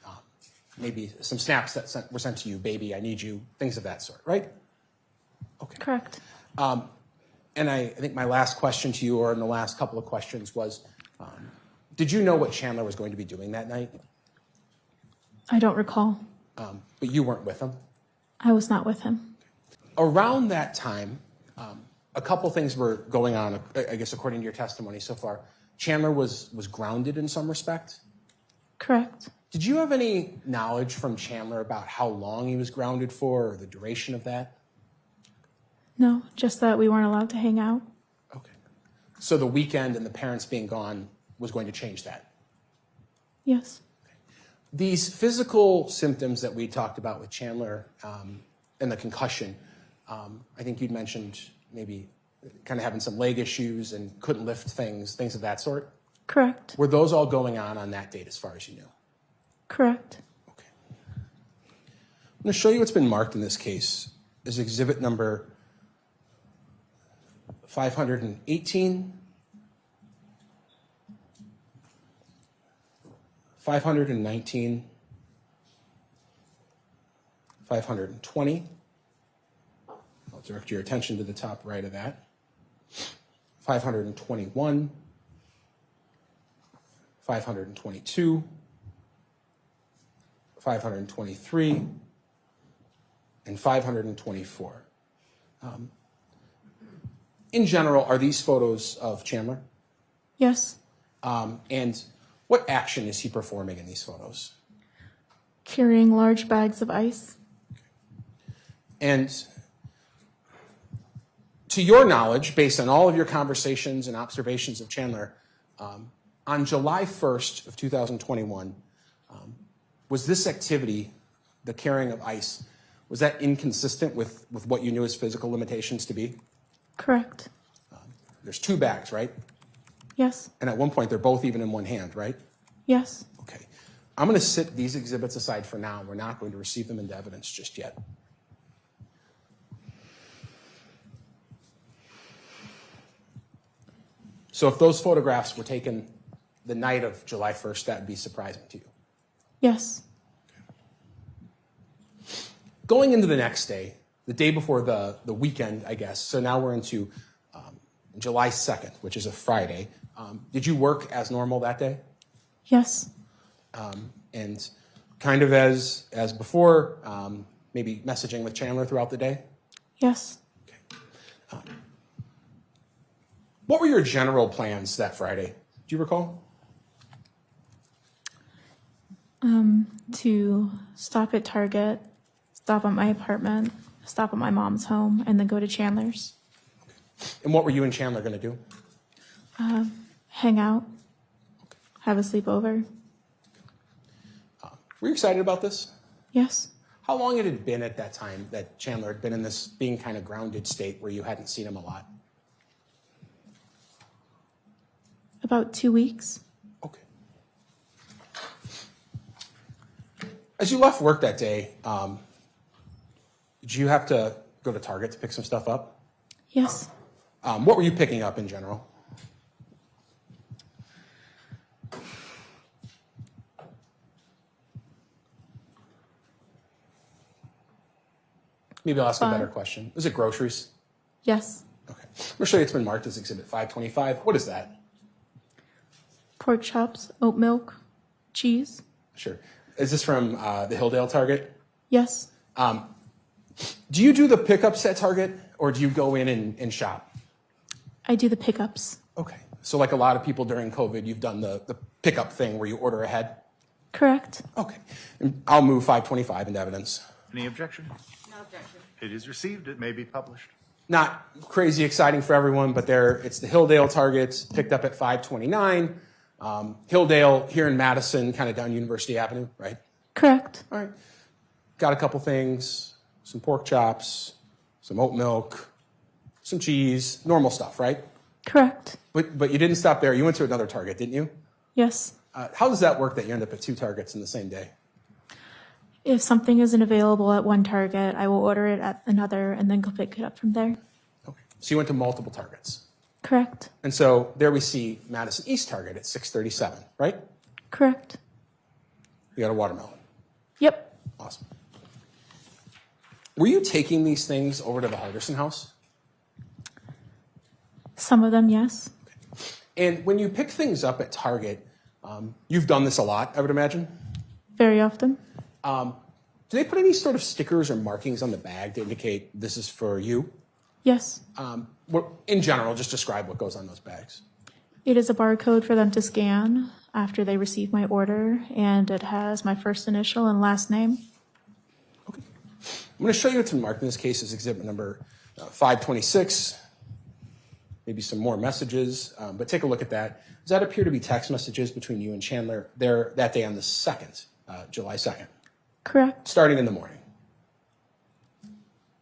maybe some snaps that were sent to you, baby, I need you, things of that sort, right? Okay. Correct. And I think my last question to you, or in the last couple of questions, was, did you know what Chandler was going to be doing that night? I don't recall. But you weren't with him? I was not with him. Around that time, a couple things were going on, I guess, according to your testimony so far. Chandler was grounded in some respect? Correct. Did you have any knowledge from Chandler about how long he was grounded for, or the duration of that? No, just that we weren't allowed to hang out. Okay. So the weekend and the parents being gone was going to change that? Yes. These physical symptoms that we talked about with Chandler and the concussion, I think you'd mentioned maybe kind of having some leg issues and couldn't lift things of that sort? Correct. Were those all going on that date as far as you knew? Correct. Okay. I'm going to show you what's been marked in this case as exhibit number 518, 519, 520. I'll direct your attention to the top right of that. 521. 522. 523. And 524. In general, are these photos of Chandler? Yes. And what action is he performing in these photos? Carrying large bags of ice. And to your knowledge, based on all of your conversations and observations of Chandler, on July 1st of 2021, was this activity, the carrying of ice, was that inconsistent with what you knew his physical limitations to be? Correct. There's 2 bags, right? Yes. And at one point, they're both even in one hand, right? Yes. Okay. I'm going to set these exhibits aside for now. We're not going to receive them into evidence just yet. So if those photographs were taken the night of July 1st, that would be surprising to you. Yes. Going into the next day, the day before the weekend, I guess, so now we're into July 2nd, which is a Friday. Did you work as normal that day? Yes. And kind of as before, maybe messaging with Chandler throughout the day? Yes. What were your general plans that Friday? Do you recall? To stop at Target, stop at my apartment, stop at my mom's home, and then go to Chandler's. And what were you and Chandler going to do? Hang out, have a sleepover. Were you excited about this? Yes. How long had it been at that time that Chandler had been in this being kind of grounded state where you hadn't seen him a lot? About 2 weeks. Okay. As you left work that day, did you have to go to Target to pick some stuff up? Yes. What were you picking up in general? Maybe I'll ask a better question. Was it groceries? Yes. Okay. I'm going to show you it's been marked as Exhibit 525. What is that? Pork chops, oat milk, cheese. Sure. Is this from the Hilldale Target? Yes. Do you do the pickups at Target, or do you go in and shop? I do the pickups. Okay. So like a lot of people during COVID, you've done the pickup thing where you order ahead? Correct. Okay. And I'll move 525 into evidence. Any objection? No objection. It is received. It may be published. Not crazy exciting for everyone, but it's the Hilldale Target, picked up at 529. Hilldale here in Madison, kind of down University Avenue, right? Correct. All right. Got a couple things, some pork chops, some oat milk, some cheese, normal stuff, right? Correct. But you didn't stop there. You went to another Target, didn't you? Yes. How does that work that you end up at 2 Targets in the same day? If something isn't available at one Target, I will order it at another and then go pick it up from there. Okay. So you went to multiple Targets. Correct. And so there we see Madison East Target at 637, right? Correct. You got a watermelon. Yep. Awesome. Were you taking these things over to the Halderson house? Some of them, yes. And when you pick things up at Target, you've done this a lot, I would imagine. Very often. Do they put any sort of stickers or markings on the bag to indicate this is for you? Yes. In general, just describe what goes on those bags. It is a barcode for them to scan after they receive my order, and it has my first initial and last name. Okay. I'm going to show you what's been marked in this case as exhibit number 526. Maybe some more messages, but take a look at that. Does that appear to be text messages between you and Chandler there that day on the 2nd, July 2nd? Correct. Starting in the morning.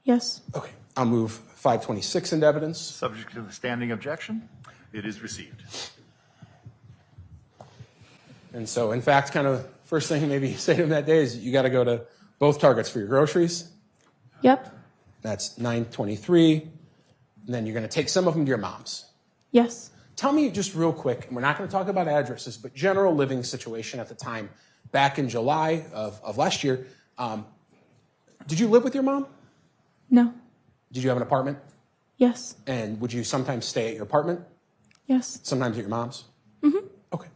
Yes. Okay. I'll move 526 into evidence. Subject to the standing objection, it is received. And so, in fact, kind of first thing maybe you say to him that day is you got to go to both Targets for your groceries. Yep. That's 923. And then you're going to take some of them to your mom's. Yes. Tell me just real quick, and we're not going to talk about addresses, but general living situation at the time, back in July of last year. Did you live with your mom? No. Did you have an apartment? Yes. And would you sometimes stay at your apartment? Yes. Sometimes at your mom's? Mm-hmm. Okay.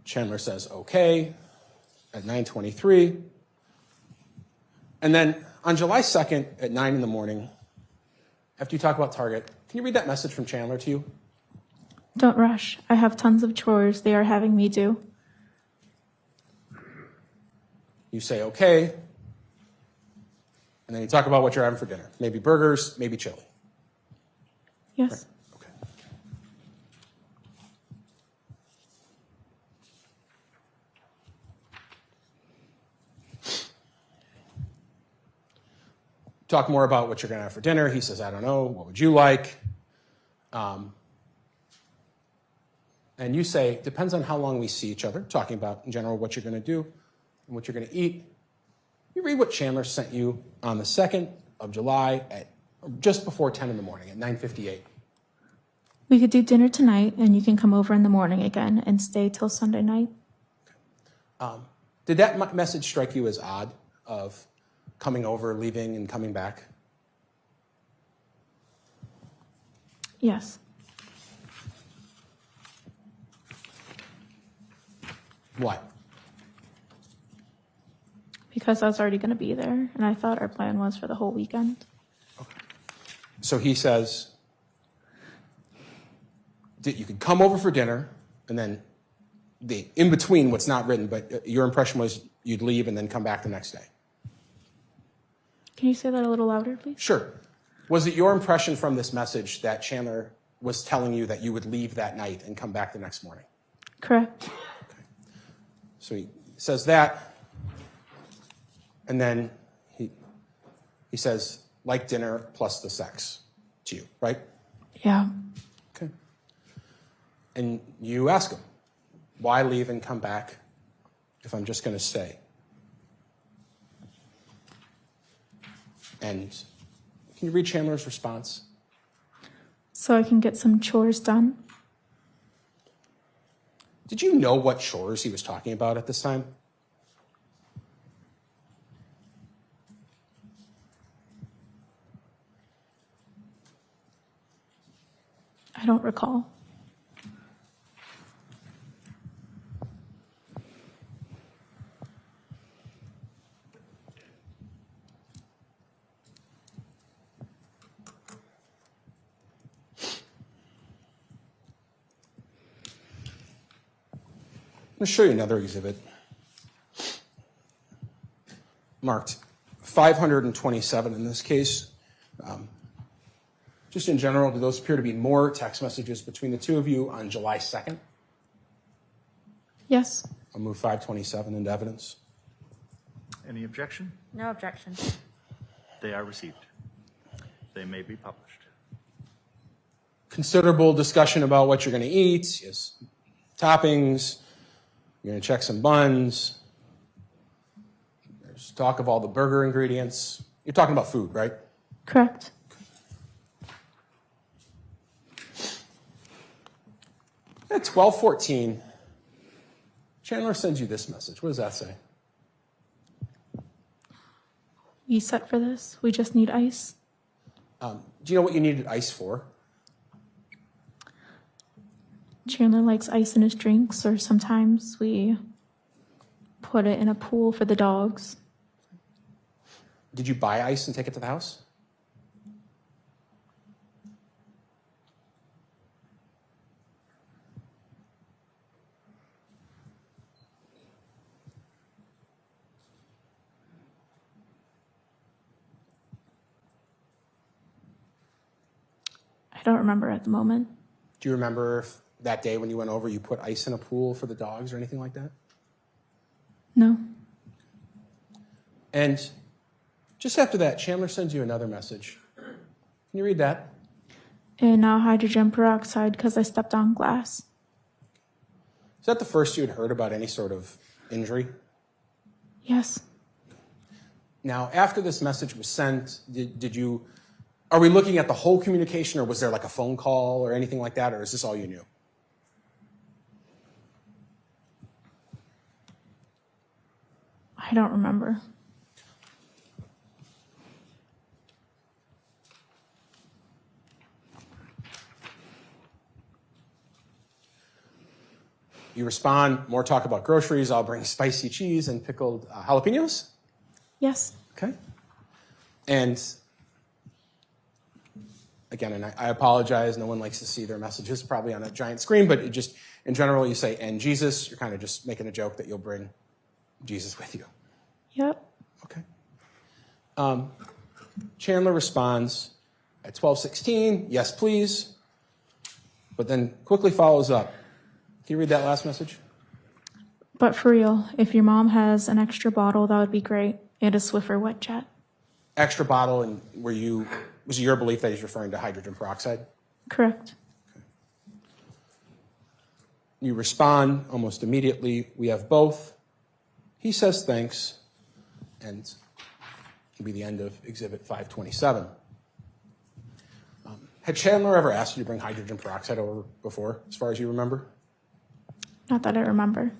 Chandler says, okay, at 9:23. And then on July 2nd at 9 in the morning, after you talk about Target, can you read that message from Chandler to you? Don't rush. I have tons of chores they are having me do. You say, okay. And then you talk about what you're having for dinner. Maybe burgers, maybe chili. Yes. Okay. Talk more about what you're going to have for dinner. He says, I don't know. What would you like? And you say, depends on how long we see each other, talking about, in general, what you're going to do and what you're going to eat. You read what Chandler sent you on the 2nd of July at just before 10 in the morning at 9:58. We could do dinner tonight, and you can come over in the morning again and stay till Sunday night. Did that message strike you as odd, of coming over, leaving, and coming back? Yes. Why? Because I was already going to be there, and I thought our plan was for the whole weekend. So he says that you could come over for dinner, and then in between, what's not written, but your impression was you'd leave and then come back the next day. Can you say that a little louder, please? Sure. Was it your impression from this message that Chandler was telling you that you would leave that night and come back the next morning? Correct. So he says that, and then he says, like dinner plus the sex to you, right? Yeah. Okay. And you ask him, why leave and come back if I'm just going to stay? And can you read Chandler's response? So I can get some chores done. Did you know what chores he was talking about at this time? I don't recall. I'm going to show you another exhibit marked 527 in this case. Just in general, do those appear to be more text messages between the two of you on July 2nd? Yes. I'll move 527 into evidence. Any objection? No objection. They are received. They may be published. Considerable discussion about what you're going to eat, yes, toppings. You're going to check some buns. There's talk of all the burger ingredients. You're talking about food, right? Correct. At 12:14, Chandler sends you this message. What does that say? You set for this? We just need ice. Do you know what you needed ice for? Chandler likes ice in his drinks, or sometimes we put it in a pool for the dogs. Did you buy ice and take it to the house? I don't remember at the moment. Do you remember if that day when you went over, you put ice in a pool for the dogs or anything like that? No. And just after that, Chandler sends you another message. Can you read that? And now hydrogen peroxide because I stepped on glass. Is that the first you had heard about any sort of injury? Yes. Now, after this message was sent, are we looking at the whole communication, or was there like a phone call or anything like that, or is this all you knew? I don't remember. You respond, more talk about groceries. I'll bring spicy cheese and pickled jalapenos. Yes. Okay. And again, and I apologize, no one likes to see their messages probably on a giant screen, but it just, in general, you say, and Jesus, you're kind of just making a joke that you'll bring Jesus with you. Yep. Okay. Chandler responds at 12:16, yes, please, but then quickly follows up. Can you read that last message? But for real, if your mom has an extra bottle, that would be great. And a Swiffer wet jet. Extra bottle, and was it your belief that he's referring to hydrogen peroxide? Correct. You respond almost immediately, we have both. He says thanks, and it'll be the end of Exhibit 527. Had Chandler ever asked you to bring hydrogen peroxide over before, as far as you remember? Not that I remember.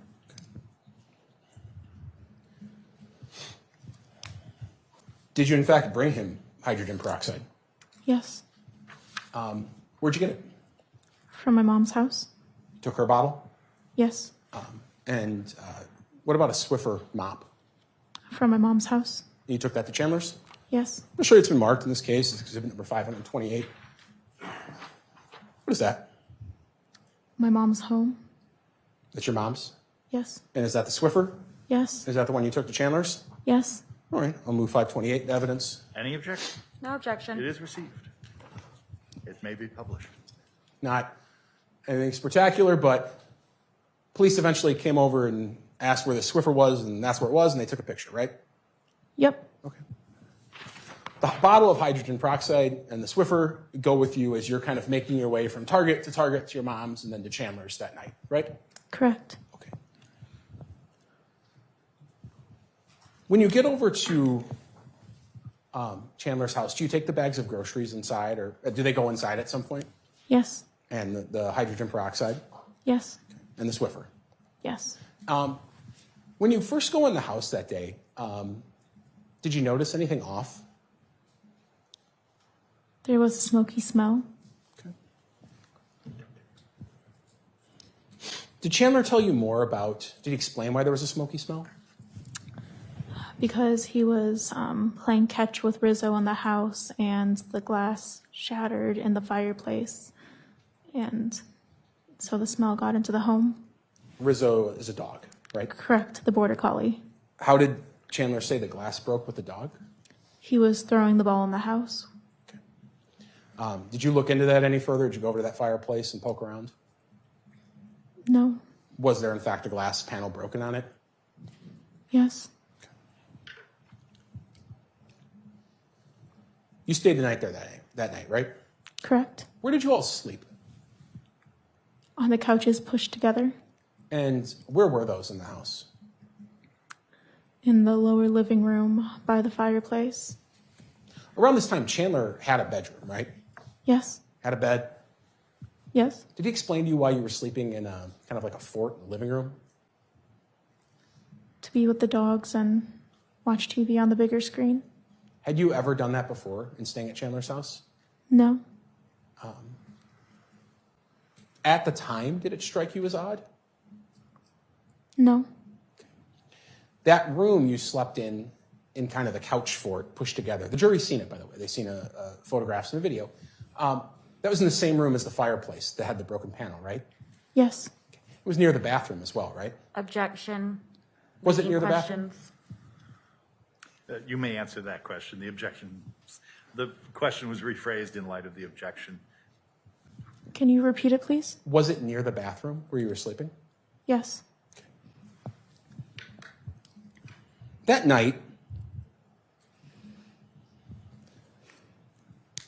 Did you, in fact, bring him hydrogen peroxide? Yes. Where'd you get it? From my mom's house. Took her bottle? Yes. And what about a Swiffer mop? From my mom's house. You took that to Chandler's? Yes. I'm sure it's been marked in this case. It's exhibit number 528. What is that? My mom's home. That's your mom's? Yes. And is that the Swiffer? Yes. Is that the one you took to Chandler's? Yes. All right, I'll move 528 to evidence. Any objection? No objection. It is received. It may be published. Not anything spectacular, but police eventually came over and asked where the Swiffer was, and that's where it was, and they took a picture, right? Yep. Okay. The bottle of hydrogen peroxide and the Swiffer go with you as you're kind of making your way from Target to your mom's and then to Chandler's that night, right? Correct. Okay. When you get over to Chandler's house, do you take the bags of groceries inside, or do they go inside at some point? Yes. And the hydrogen peroxide Yes. and the Swiffer? Yes. When you first go in the house that day, did you notice anything off? There was a smoky smell. Okay. Did Chandler tell you more about, did he explain why there was a smoky smell? Because he was playing catch with Rizzo in the house, and the glass shattered in the fireplace. And so the smell got into the home. Rizzo is a dog, right? Correct, the border collie. How did Chandler say the glass broke with the dog? He was throwing the ball in the house. Did you look into that any further? Did you go over to that fireplace and poke around? No. Was there, in fact, a glass panel broken on it? Yes. You stayed the night there that night, right? Correct. Where did you all sleep? On the couches pushed together. And where were those in the house? In the lower living room by the fireplace. Around this time, Chandler had a bedroom, right? Yes. Had a bed. Yes. Did he explain to you why you were sleeping in a kind of like a fort in the living room? To be with the dogs and watch TV on the bigger screen. Had you ever done that before in staying at Chandler's house? No. At the time, did it strike you as odd? No. That room you slept in kind of the couch fort pushed together. The jury's seen it, by the way. They've seen photographs and a video. That was in the same room as the fireplace that had the broken panel, right? Yes. It was near the bathroom as well, right? Objection. Was it Making near the bathroom? questions. You may answer that question. The question was rephrased in light of the objection. Can you repeat it, please? Was it near the bathroom where you were sleeping? Yes. That night, do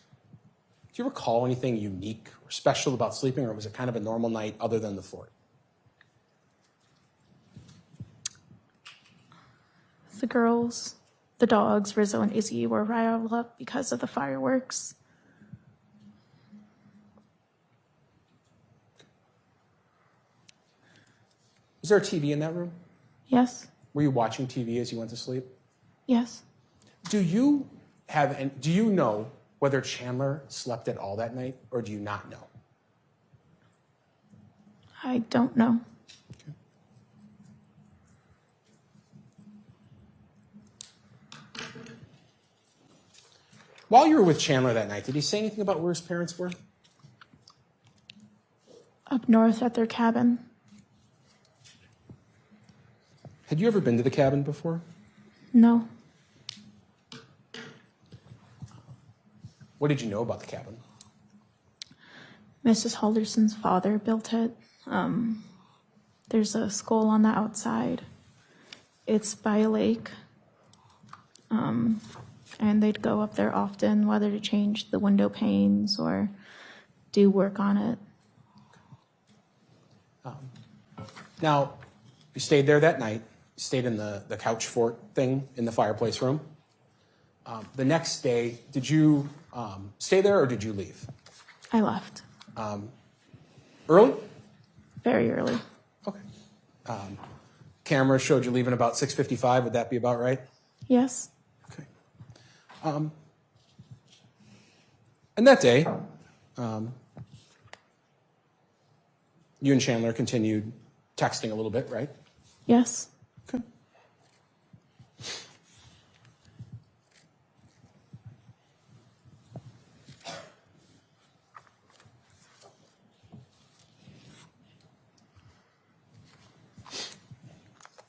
you recall anything unique or special about sleeping, or was it kind of a normal night other than the fort? The girls, the dogs, Rizzo and Izzy, were riled up because of the fireworks. Was there a TV in that room? Yes. Were you watching TV as you went to sleep? Yes. Do you know whether Chandler slept at all that night, or do you not know? I don't know. While you were with Chandler that night, did he say anything about where his parents were? Up north at their cabin. Had you ever been to the cabin before? No. What did you know about the cabin? Mrs. Halderson's father built it. There's a skull on the outside. It's by a lake. And they'd go up there often, whether to change the window panes or do work on it. Now, you stayed there that night. You stayed in the couch fort thing in the fireplace room. The next day, did you stay there or did you leave? I left. Early? Very early. Okay. Camera showed you leaving about 6:55. Would that be about right? Yes. Okay. And that day, you and Chandler continued texting a little bit, right? Yes. Okay.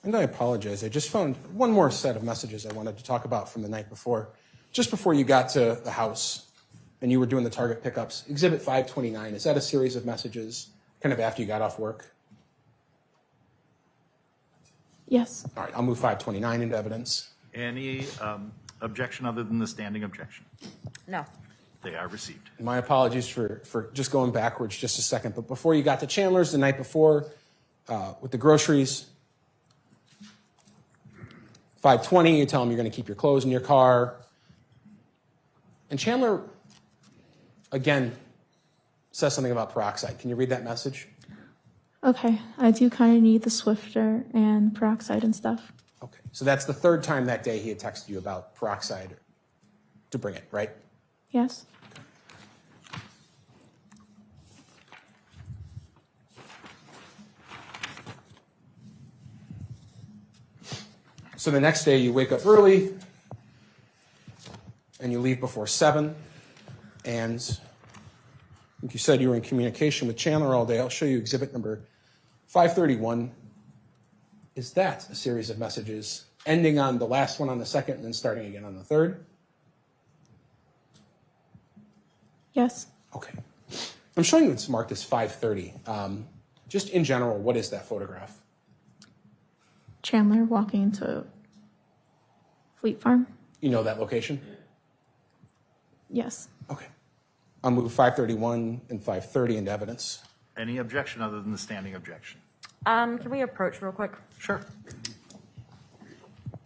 And I apologize. I just found one more set of messages I wanted to talk about from the night before. Just before you got to the house and you were doing the target pickups, Exhibit 529, is that a series of messages kind of after you got off work? Yes. All right, I'll move 529 into evidence. Any objection other than the standing objection? No. They are received. My apologies for just going backwards just a second, but before you got to Chandler's the night before with the groceries, 5:20, you tell him you're going to keep your clothes in your car. And Chandler, again, says something about peroxide. Can you read that message? Okay. I do kind of need the Swifter and peroxide and stuff. Okay. So that's the third time that day he had texted you about peroxide to bring it, right? Yes. So the next day you wake up early and you leave before 7. And I think you said you were in communication with Chandler all day. I'll show you exhibit number 531. Is that a series of messages ending on the last one on the second and then starting again on the third? Yes. Okay. I'm showing you it's marked as 530. Just in general, what is that photograph? Chandler walking to Fleet Farm. You know that location? Yes. Okay. I'll move 531 and 530 into evidence. Any objection other than the standing objection? Can we approach real quick? Sure.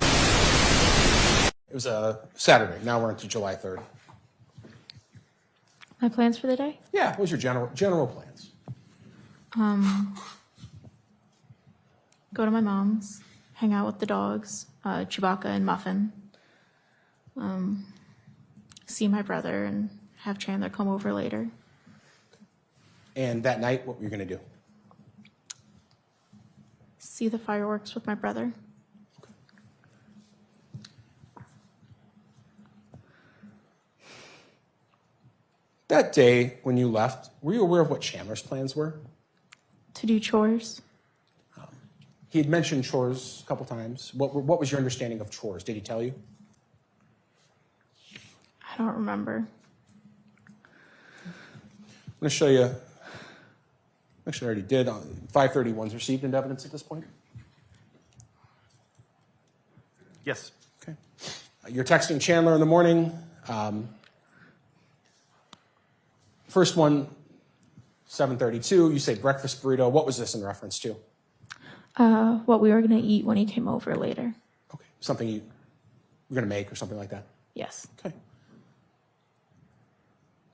It was a Saturday. Now we're into July 3rd. My plans for the day? Yeah, what was your general plans? Go to my mom's, hang out with the dogs, Chewbacca and Muffin. See my brother and have Chandler come over later. And that night, what were you going to do? See the fireworks with my brother. That day, when you left, were you aware of what Chandler's plans were? To do chores. He had mentioned chores a couple times. What was your understanding of chores? Did he tell you? I don't remember. I'm going to show you. Actually, I already did. 531's received into evidence at this point. Yes. Okay. You're texting Chandler in the morning. First one, 7:32. You say breakfast burrito. What was this in reference to? What we were going to eat when he came over later. Okay. Something you were going to make or something like that? Yes. Okay.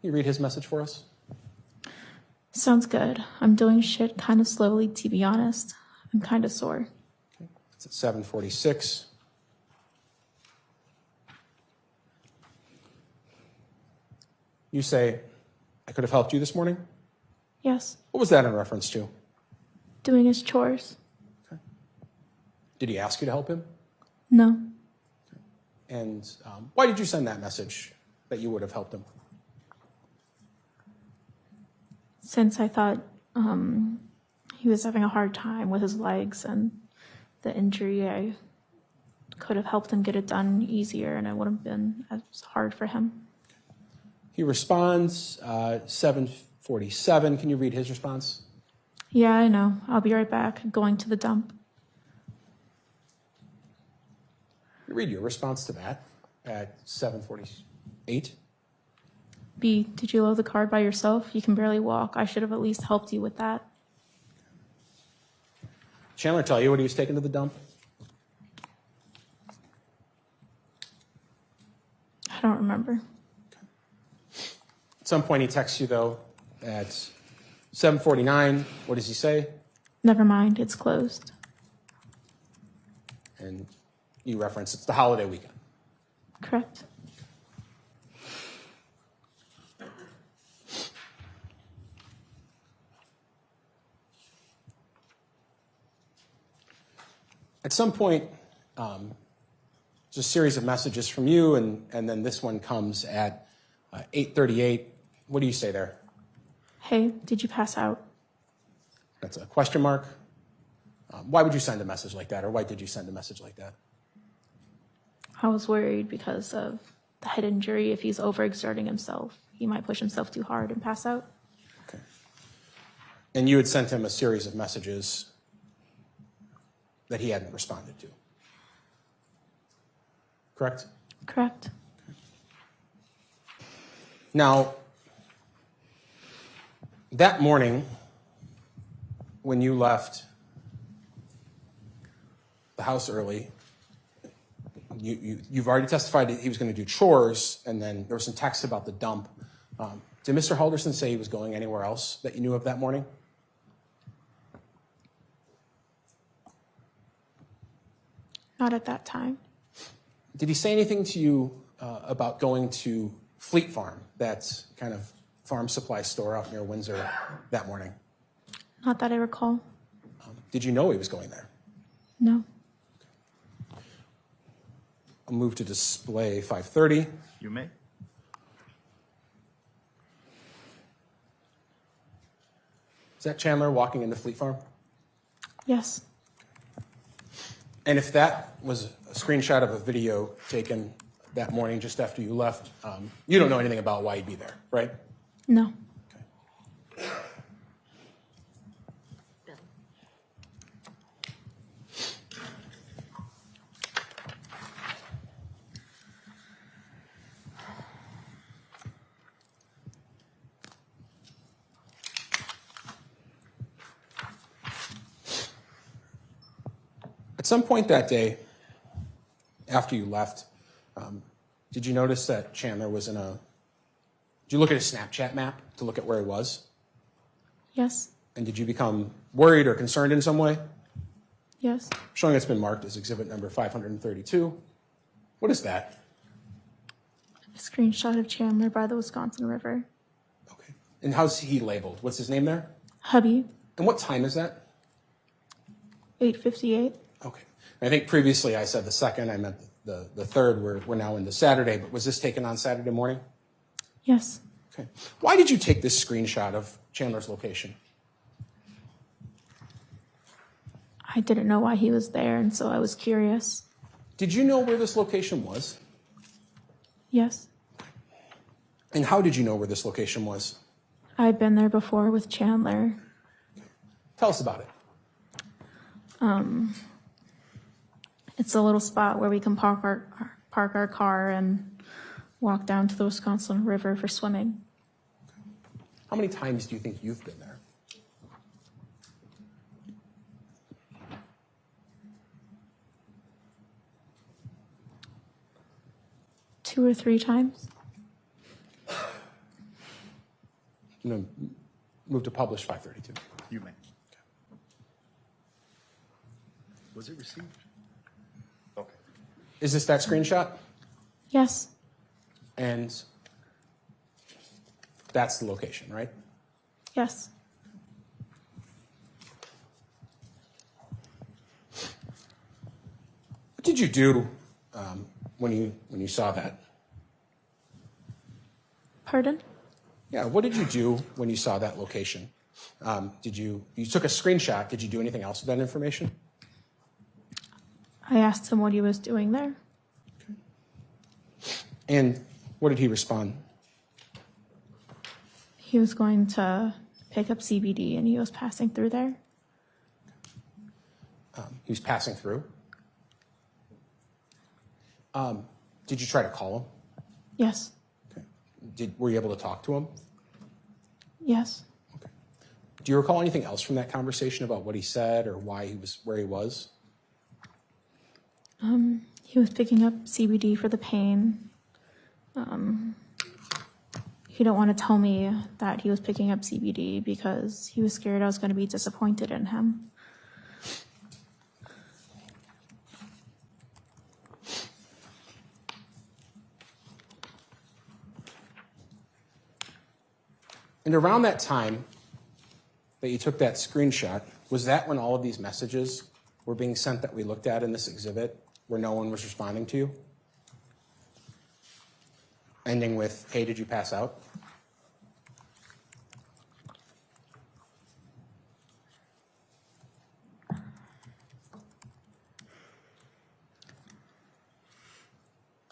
Can you read his message for us? Sounds good. I'm doing shit kind of slowly, to be honest. I'm kind of sore. It's at 7:46. You say, I could have helped you this morning? Yes. What was that in reference to? Doing his chores. Did he ask you to help him? No. And why did you send that message that you would have helped him? Since I thought he was having a hard time with his legs and the injury, I could have helped him get it done easier and it wouldn't have been as hard for him. He responds, 7:47. Can you read his response? Yeah, I know. I'll be right back. Going to the dump. You read your response to that at 7:48. B, did you load the card by yourself? You can barely walk. I should have at least helped you with that. Chandler tell you when he was taken to the dump? I don't remember. At some point he texts you, though, at 7:49. What does he say? Never mind, it's closed. And you reference it's the holiday weekend. Correct. At some point, there's a series of messages from you, and then this one comes at 8:38. What do you say there? Hey, did you pass out? That's a question mark. Why would you send a message like that, or why did you send a message like that? I was worried because of the head injury. If he's overexerting himself, he might push himself too hard and pass out. Okay. And you had sent him a series of messages that he hadn't responded to. Correct? Correct. Now, that morning, when you left the house early, you've already testified that he was going to do chores, and then there was some text about the dump. Did Mr. Halderson say he was going anywhere else that you knew of that morning? Not at that time. Did he say anything to you about going to Fleet Farm, that kind of farm supply store out near Windsor, that morning? Not that I recall. Did you know he was going there? No. I'll move to display 530. You may. Is that Chandler walking into Fleet Farm? Yes. And if that was a screenshot of a video taken that morning just after you left, you don't know anything about why he'd be there, right? No. At some point that day, after you left, did you notice that Chandler was in a... Did you look at his Snapchat map to look at where he was? Yes. And did you become worried or concerned in some way? Yes. Showing it's been marked as exhibit number 532. What is that? A screenshot of Chandler by the Wisconsin River. And how's he labeled? What's his name there? Hubby. And what time is that? 8:58. Okay. I think previously I said the second. I meant the third. We're now into Saturday. But was this taken on Saturday morning? Yes. Okay. Why did you take this screenshot of Chandler's location? I didn't know why he was there, and so I was curious. Did you know where this location was? Yes. And how did you know where this location was? I'd been there before with Chandler. Tell us about it. It's a little spot where we can park our car and walk down to the Wisconsin River for swimming. How many times do you think you've been there? Two or three times. I'm going to move to publish 532. You may. Was it received? Is this that screenshot? Yes. And that's the location, right? Yes. What did you do when you saw that? Pardon? Yeah, what did you do when you saw that location? You took a screenshot. Did you do anything else with that information? I asked him what he was doing there. And what did he respond? He was going to pick up CBD and he was passing through there. He was passing through. Did you try to call him? Yes. Were you able to talk to him? Yes. Do you recall anything else from that conversation about what he said or why he was where he was? He was picking up CBD for the pain. He didn't want to tell me that he was picking up CBD because he was scared I was going to be disappointed in him. And around that time that you took that screenshot, was that when all of these messages were being sent that we looked at in this exhibit where no one was responding to you? Ending with, hey, did you pass out?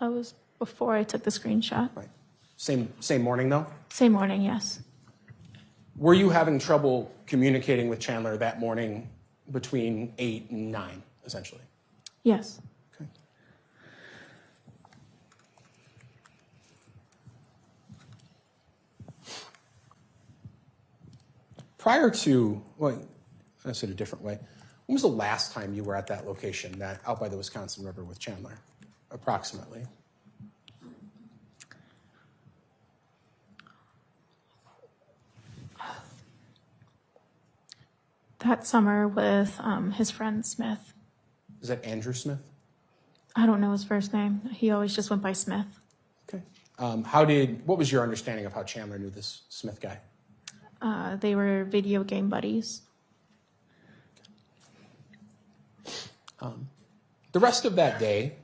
That was before I took the screenshot. Right. Same morning, though? Same morning, yes. Were you having trouble communicating with Chandler that morning between 8 and 9, essentially? Yes. Prior to, well, I said a different way. When was the last time you were at that location, that out by the Wisconsin River with Chandler, approximately? That summer with his friend Smith. Is that Andrew Smith? I don't know his first name. He always just went by Smith. Okay. What was your understanding of how Chandler knew this Smith guy? They were video game buddies. The rest of that day,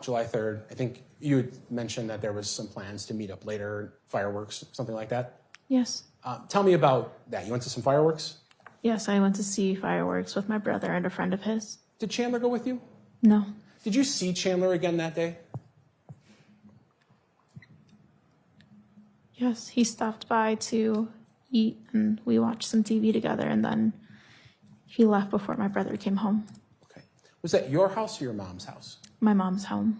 July 3rd, I think you had mentioned that there was some plans to meet up later, fireworks, something like that. Yes. Tell me about that. You went to some fireworks? Yes, I went to see fireworks with my brother and a friend of his. Did Chandler go with you? No. Did you see Chandler again that day? Yes, he stopped by to eat and we watched some TV together and then he left before my brother came home. Okay. Was that your house or your mom's house? My mom's home.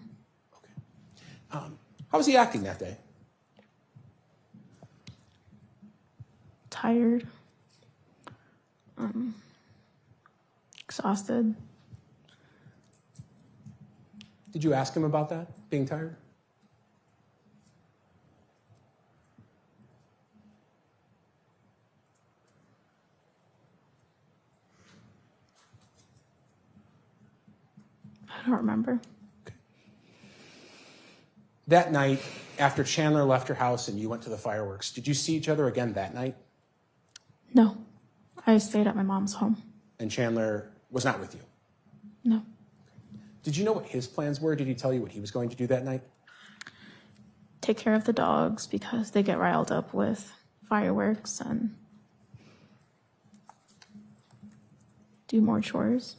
How was he acting that day? Tired. Exhausted. Did you ask him about that, being tired? I don't remember. That night, after Chandler left your house and you went to the fireworks, did you see each other again that night? No. I stayed at my mom's home. And Chandler was not with you? No. Did you know what his plans were? Did he tell you what he was going to do that night? Take care of the dogs because they get riled up with fireworks and do more chores.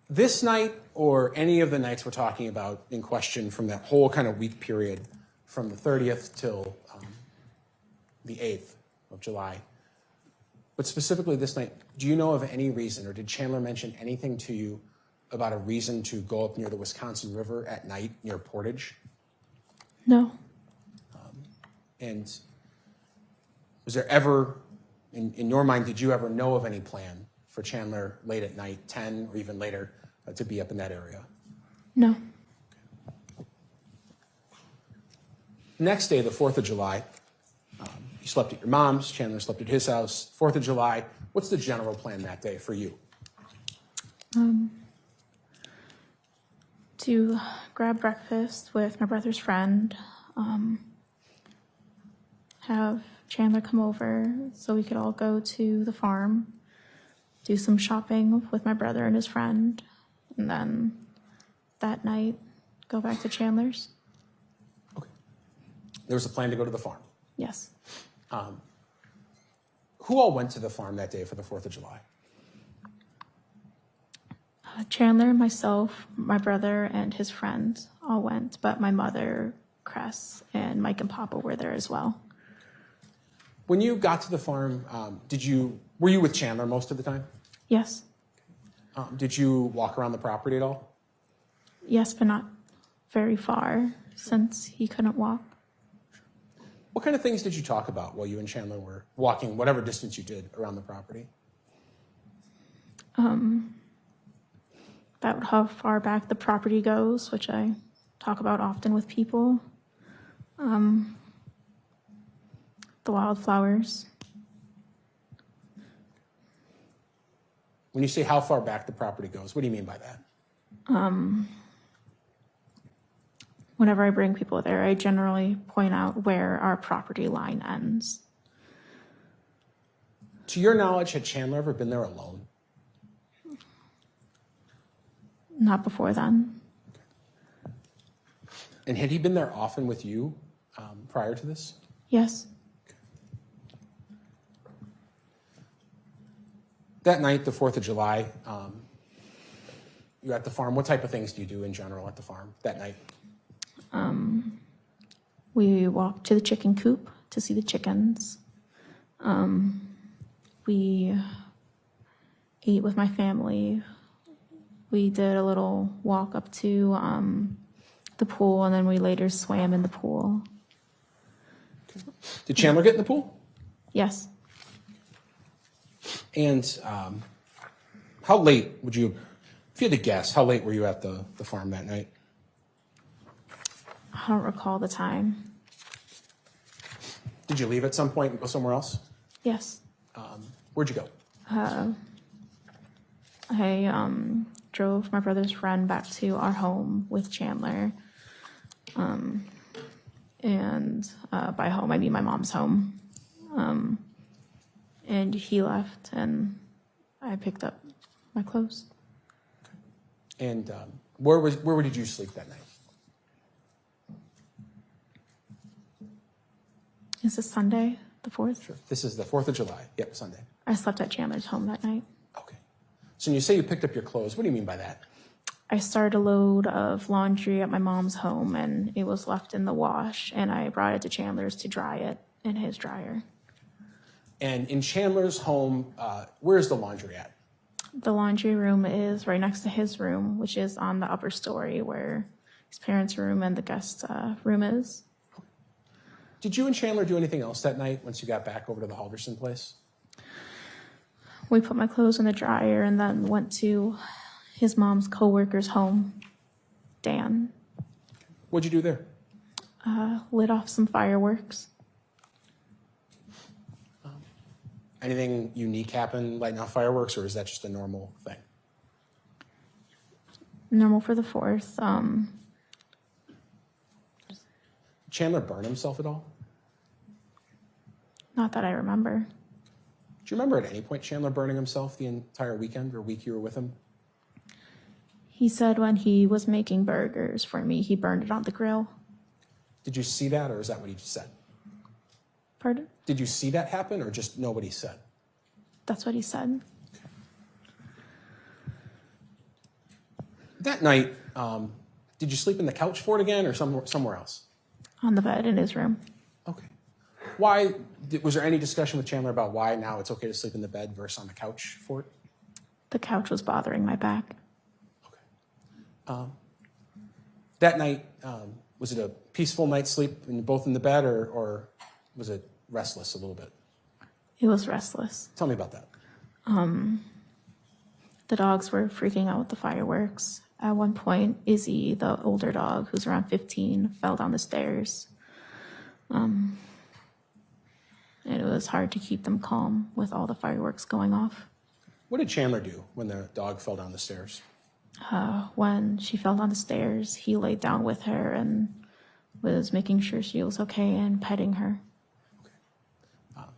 This night or any of the nights we're talking about in question from that whole kind of week period from the 30th till the 8th of July, but specifically this night, do you know of any reason or did Chandler mention anything to you about a reason to go up near the Wisconsin River at night near Portage? No. And was there ever, in your mind, did you ever know of any plan for Chandler late at night, 10 or even later, to be up in that area? No. Next day, the 4th of July, you slept at your mom's, Chandler slept at his house. 4th of July, what's the general plan that day for you? to grab breakfast with my brother's friend, have Chandler come over so we could all go to the farm, do some shopping with my brother and his friend, and then that night go back to Chandler's. There was a plan to go to the farm. Yes. Who all went to the farm that day for the 4th of July? Chandler, myself, my brother, and his friend all went, but my mother, Cress, and Mike and Papa were there as well. When you got to the farm, were you with Chandler most of the time? Yes. Did you walk around the property at all? Yes, but not very far since he couldn't walk. What kind of things did you talk about while you and Chandler were walking, whatever distance you did around the property? About how far back the property goes, which I talk about often with people. The wildflowers. When you say how far back the property goes, what do you mean by that? Whenever I bring people there, I generally point out where our property line ends. To your knowledge, had Chandler ever been there alone? Not before then. And had he been there often with you prior to this? Yes. That night, the 4th of July, you're at the farm. What type of things do you do in general at the farm that night? We walked to the chicken coop to see the chickens. We ate with my family. We did a little walk up to the pool, and then we later swam in the pool. Did Chandler get in the pool? Yes. And how late would you, if you had to guess, how late were you at the farm that night? I don't recall the time. Did you leave at some point and go somewhere else? Yes. Where'd you go? I drove my brother's friend back to our home with Chandler. And by home, I mean my mom's home. And he left, and I picked up my clothes. And where did you sleep that night? Is this Sunday, the 4th? Sure. This is the 4th of July. Yep, Sunday. I slept at Chandler's home that night. Okay. So when you say you picked up your clothes, what do you mean by that? I started a load of laundry at my mom's home, and it was left in the wash, and I brought it to Chandler's to dry it in his dryer. And in Chandler's home, where's the laundry at? The laundry room is right next to his room, which is on the upper story where his parents' room and the guest room is. Did you and Chandler do anything else that night once you got back over to the Halderson place? We put my clothes in the dryer and then went to his mom's coworker's home, Dan. What'd you do there? Lit off some fireworks. Anything unique happen lighting off fireworks, or is that just a normal thing? Normal for the 4th. Chandler burn himself at all? Not that I remember. Do you remember at any point Chandler burning himself the entire weekend or week you were with him? He said when he was making burgers for me, he burned it on the grill. Did you see that, or is that what he just said? Pardon? Did you see that happen, or just nobody said? That's what he said. That night, did you sleep in the couch fort again, or somewhere else? On the bed in his room. Okay. Why, was there any discussion with Chandler about why now it's okay to sleep in the bed versus on the couch fort? The couch was bothering my back. That night, was it a peaceful night's sleep, both in the bed, or was it restless a little bit? It was restless. Tell me about that. The dogs were freaking out with the fireworks. At one point, Izzy, the older dog, who's around 15, fell down the stairs. And it was hard to keep them calm with all the fireworks going off. What did Chandler do when the dog fell down the stairs? When she fell down the stairs, he laid down with her and was making sure she was okay and petting her.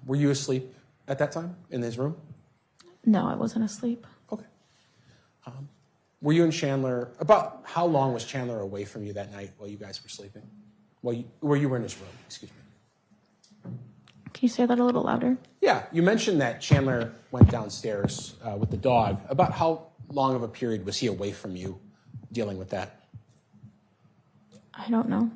Were you asleep at that time in his room? No, I wasn't asleep. Okay. Were you and Chandler, about how long was Chandler away from you that night while you guys were sleeping? Where you were in his room, excuse me. Can you say that a little louder? Yeah, you mentioned that Chandler went downstairs with the dog. About how long of a period was he away from you dealing with that? I don't know.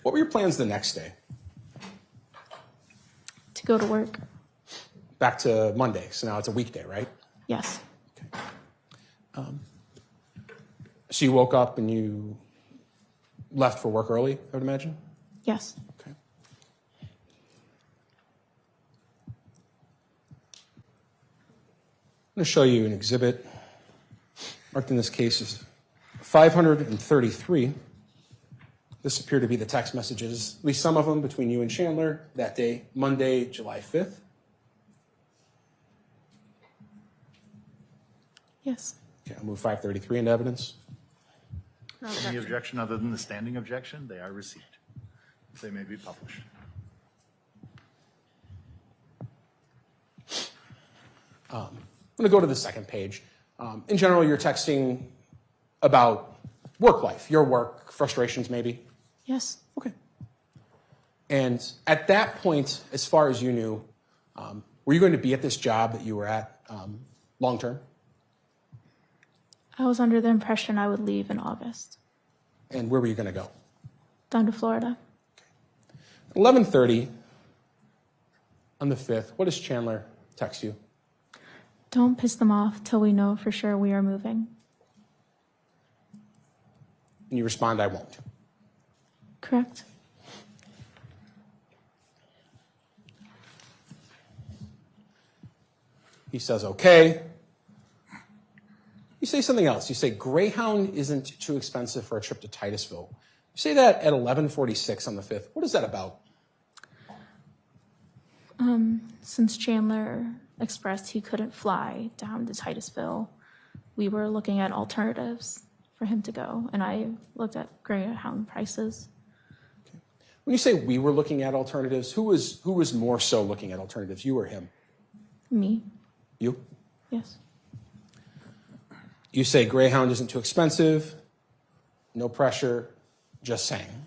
What were your plans the next day? To go to work? Back to Monday, so now it's a weekday, right? Yes. So you woke up and you left for work early, I would imagine? Yes. Okay. I'm going to show you an exhibit marked in this case as 533. This appear to be the text messages, at least some of them, between you and Chandler that day, Monday, July 5th. Yes. Okay, I'll move 533 into evidence. Any objection other than the standing objection? They are received. They may be published. I'm going to go to the second page. In general, you're texting about work life, your work, frustrations maybe. Yes. Okay. And at that point, as far as you knew, were you going to be at this job that you were at long term? I was under the impression I would leave in August. And where were you going to go? Down to Florida. 11:30 on the 5th, what does Chandler text you? Don't piss them off till we know for sure we are moving. And you respond, I won't. Correct? He says, okay. You say something else. You say, Greyhound isn't too expensive for a trip to Titusville. You say that at 11:46 on the 5th. What is that about? Since Chandler expressed he couldn't fly down to Titusville, we were looking at alternatives for him to go, and I looked at Greyhound prices. When you say we were looking at alternatives, who was more so looking at alternatives, you or him? Me? You? Yes. You say Greyhound isn't too expensive, no pressure, just saying.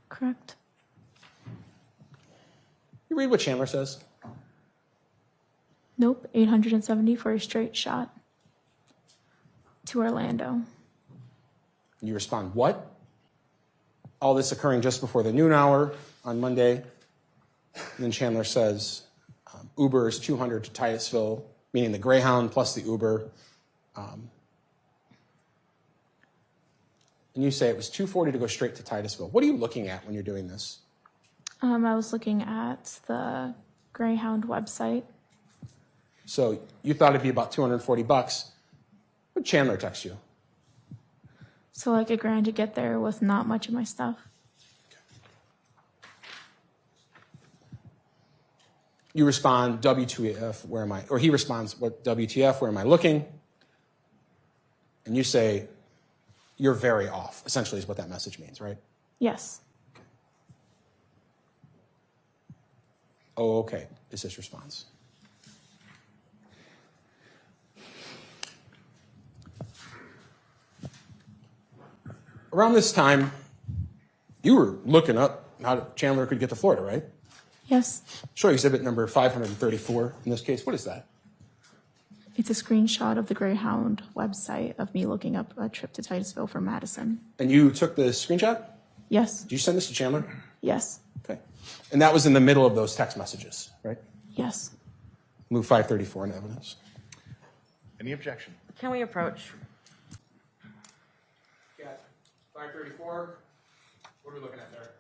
Correct. You read what Chandler says? Nope, 870 for a straight shot to Orlando. And you respond, what? All this occurring just before the noon hour on Monday. And then Chandler says, Uber is $200 to Titusville, meaning the Greyhound plus the Uber. And you say it was $240 to go straight to Titusville. What are you looking at when you're doing this? I was looking at the Greyhound website. So you thought it'd be about $240. What did Chandler text you? So like $1,000 to get there with not much of my stuff. You respond, WTF, where am I? Or he responds, what, WTF, where am I looking? And you say, you're very off, essentially is what that message means, right? Yes. Oh, okay, is his response. Around this time, you were looking up how Chandler could get to Florida, right? Yes. Show exhibit number 534 in this case. What is that? It's a screenshot of the Greyhound website of me looking up a trip to Titusville from Madison. And you took the screenshot? Yes. Did you send this to Chandler? Yes. Okay. And that was in the middle of those text messages, right? Yes. Move 534 in evidence. Any objection? Can we approach? Yeah, 534. What are we looking at there?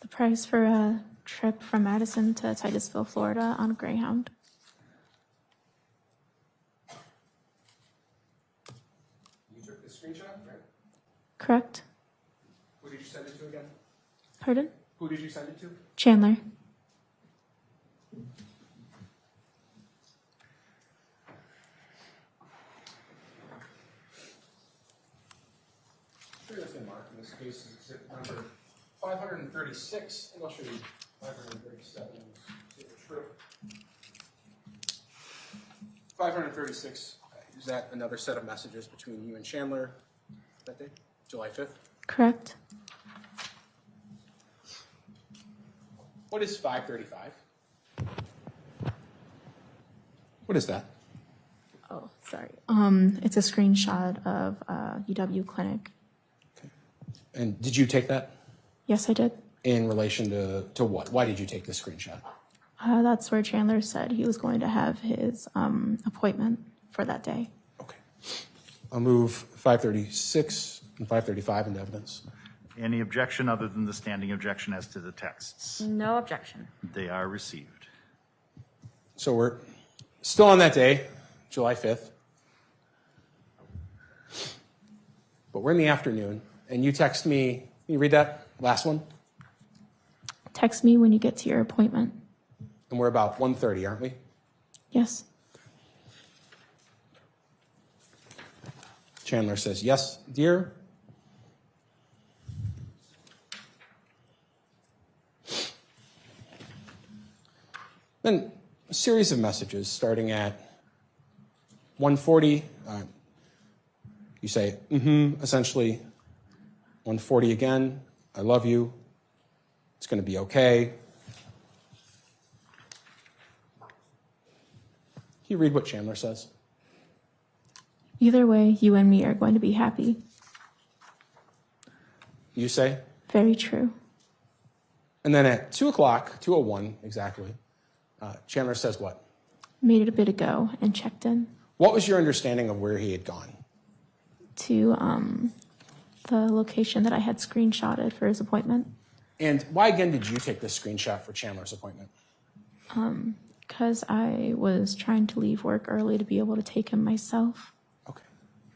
The price for a trip from Madison to Titusville, Florida on Greyhound. You took the screenshot, right? Correct. Who did you send it to again? Pardon? Who did you send it to? Chandler. this case is exhibit number 536, and I'll show you 537. See if it's true. 536, is that another set of messages between you and Chandler that day, July 5th? Correct. What is 535? What is that? Oh, sorry. It's a screenshot of UW clinic. And did you take that Yes, I did. in relation to what? Why did you take this screenshot? That's where Chandler said he was going to have his appointment for that day. I'll move 536 and 535 into evidence. Any objection other than the standing objection as to the texts? No objection. They are received. So we're still on that day, July 5th. But we're in the afternoon, and you text me. Can you read that last one? Text me when you get to your appointment. And we're about 1:30, aren't we? Yes. Chandler says, yes, dear. Then a series of messages starting at 1:40. You say, essentially. 1:40 again, I love you. It's going to be okay. Can you read what Chandler says? Either way, you and me are going to be happy. You say? Very true. And then at 2 o'clock, 2:01 exactly, Chandler says what? Made it a bit ago and checked in What was your understanding of where he had gone? to the location that I had screenshotted for his appointment. And why again did you take this screenshot for Chandler's appointment? Because I was trying to leave work early to be able to take him myself.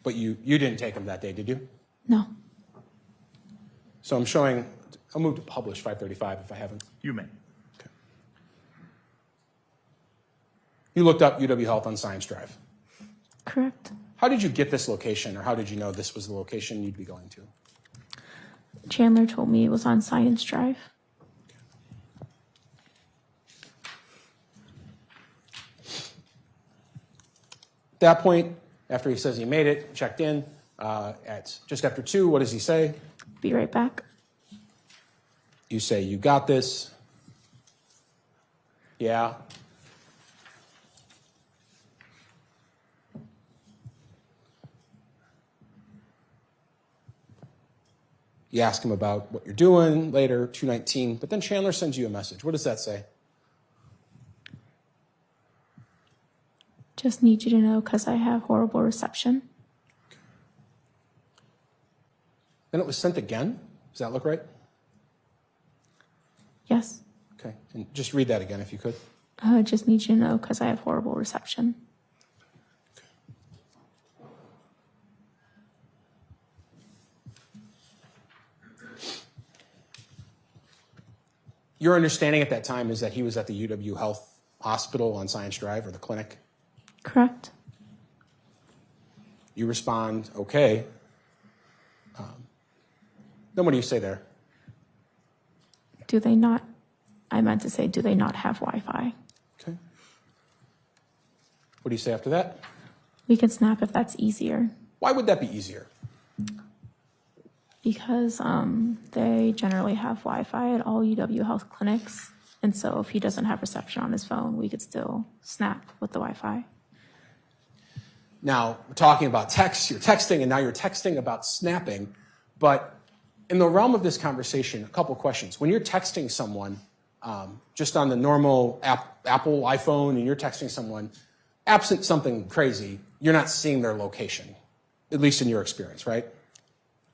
But you didn't take him that day, did you? No. So I'm showing, I'll move to publish 535 if I haven't. You may. Okay. You looked up UW Health on Science Drive. Correct. How did you get this location, or how did you know this was the location you'd be going to? Chandler told me it was on Science Drive. At that point, after he says he made it, checked in, at just after 2, what does he say? Be right back. You say, you got this. Yeah. You ask him about what you're doing later, 2:19, but then Chandler sends you a message. What does that say? Just need you to know because I have horrible reception. Then it was sent again. Does that look right? Yes. Okay. And just read that again if you could. Just need you to know because I have horrible reception. Your understanding at that time is that he was at the UW Health Hospital on Science Drive, or the clinic. Correct. You respond, okay. Then what do you say there? Do they not? I meant to say, do they not have Wi-Fi? Okay. What do you say after that? We can snap if that's easier. Why would that be easier? Because they generally have Wi-Fi at all UW Health clinics. And so if he doesn't have reception on his phone, we could still snap with the Wi-Fi. Now, we're talking about text, you're texting, and now you're texting about snapping. But in the realm of this conversation, a couple questions. When you're texting someone, just on the normal Apple iPhone, and you're texting someone, absent something crazy, you're not seeing their location, at least in your experience, right?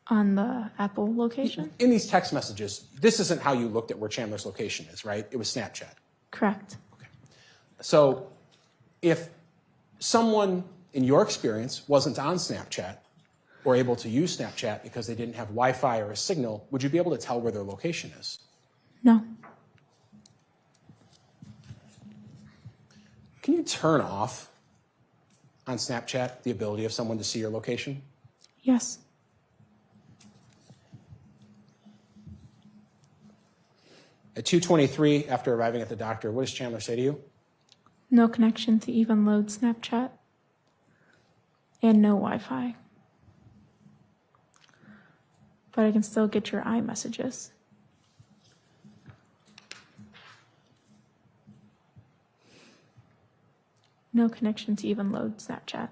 On the Apple location? In these text messages, this isn't how you looked at where Chandler's location is, right? It was Snapchat. Correct. So if someone, in your experience, wasn't on Snapchat or able to use Snapchat because they didn't have Wi-Fi or a signal, would you be able to tell where their location is? No. Can you turn off on Snapchat the ability of someone to see your location? Yes. 2:23, after arriving at the doctor, what does Chandler say to you? No connection to even load Snapchat. And no Wi-Fi. But I can still get your iMessages. No connection to even load Snapchat.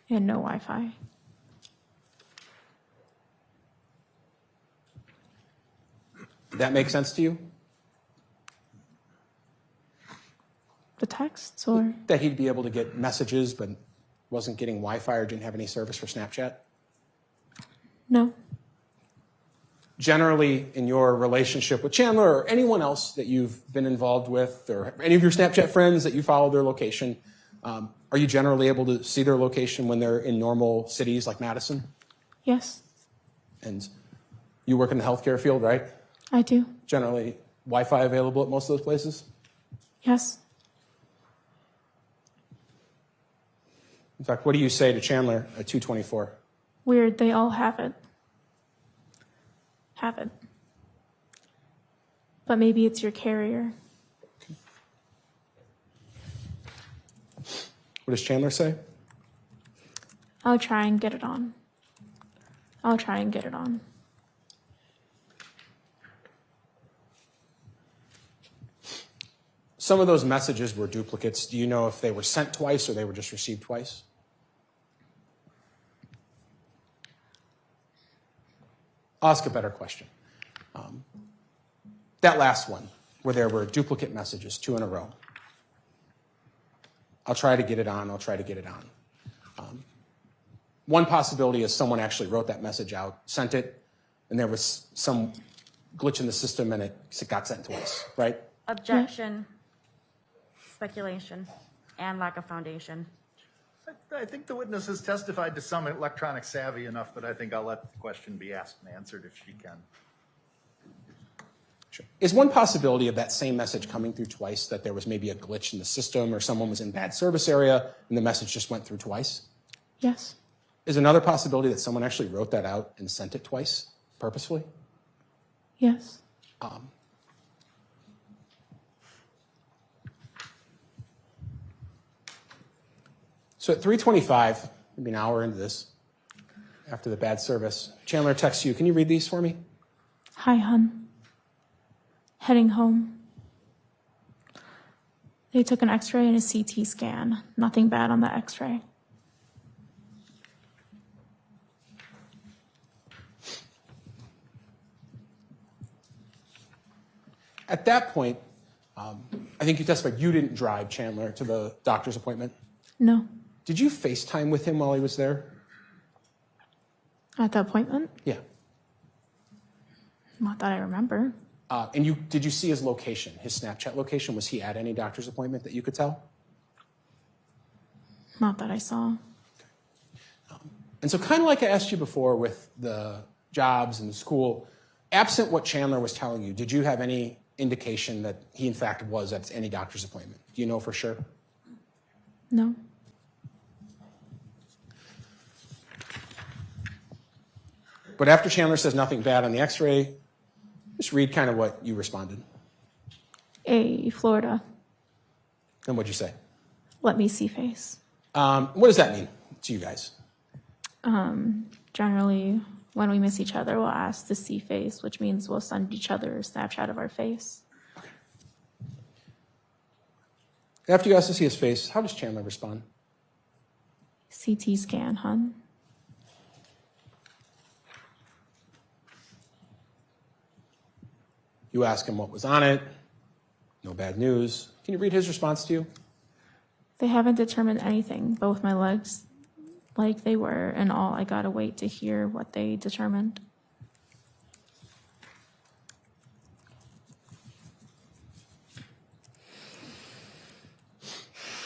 And no Wi-Fi. That makes sense to you? The texts or? That he'd be able to get messages but wasn't getting Wi-Fi or didn't have any service for Snapchat? No. Generally, in your relationship with Chandler or anyone else that you've been involved with, or any of your Snapchat friends that you follow their location, are you generally able to see their location when they're in normal cities like Madison? Yes, And you work in the healthcare field, right? I do. Generally, Wi-Fi available at most of those places? Yes. In fact, what do you say to Chandler at 2:24? Weird, they all have it. Have it. But maybe it's your carrier. What does Chandler say? I'll try and get it on. I'll try and get it on. Some of those messages were duplicates. Do you know if they were sent twice or they were just received twice? I'll ask a better question. That last one, where there were duplicate messages, 2 in a row. I'll try to get it on, I'll try to get it on. One possibility is someone actually wrote that message out, sent it, and there was some glitch in the system and it got sent twice, right? Objection, speculation, and lack of foundation. I think the witness has testified to some electronic savvy enough that I think I'll let the question be asked and answered if she can. Sure. Is one possibility of that same message coming through twice that there was maybe a glitch in the system or someone was in bad service area and the message just went through twice? Yes. Is another possibility that someone actually wrote that out and sent it twice purposefully? Yes. So at 3:25, maybe an hour into this, after the bad service, Chandler texts you. Can you read these for me? Hi, hun. Heading home. They took an x-ray and a CT scan. Nothing bad on the x-ray. At that point, I think you testified you didn't drive Chandler to the doctor's appointment. No. Did you FaceTime with him while he was there? At the appointment? Yeah. Not that I remember. And did you see his location, his Snapchat location? Was he at any doctor's appointment that you could tell? Not that I saw. And so kind of like I asked you before with the jobs and the school, absent what Chandler was telling you, did you have any indication that he in fact was at any doctor's appointment? Do you know for sure? No. But after Chandler says nothing bad on the x-ray, just read kind of what you responded. A Florida. And what'd you say? Let me see face. What does that mean to you guys? Generally, when we miss each other, we'll ask to see face, which means we'll send each other a Snapchat of our face. After you ask to see his face, how does Chandler respond? CT scan, hun. You ask him what was on it. No bad news. Can you read his response to you? They haven't determined anything. Both my legs like they were, and all. I gotta wait to hear what they determined.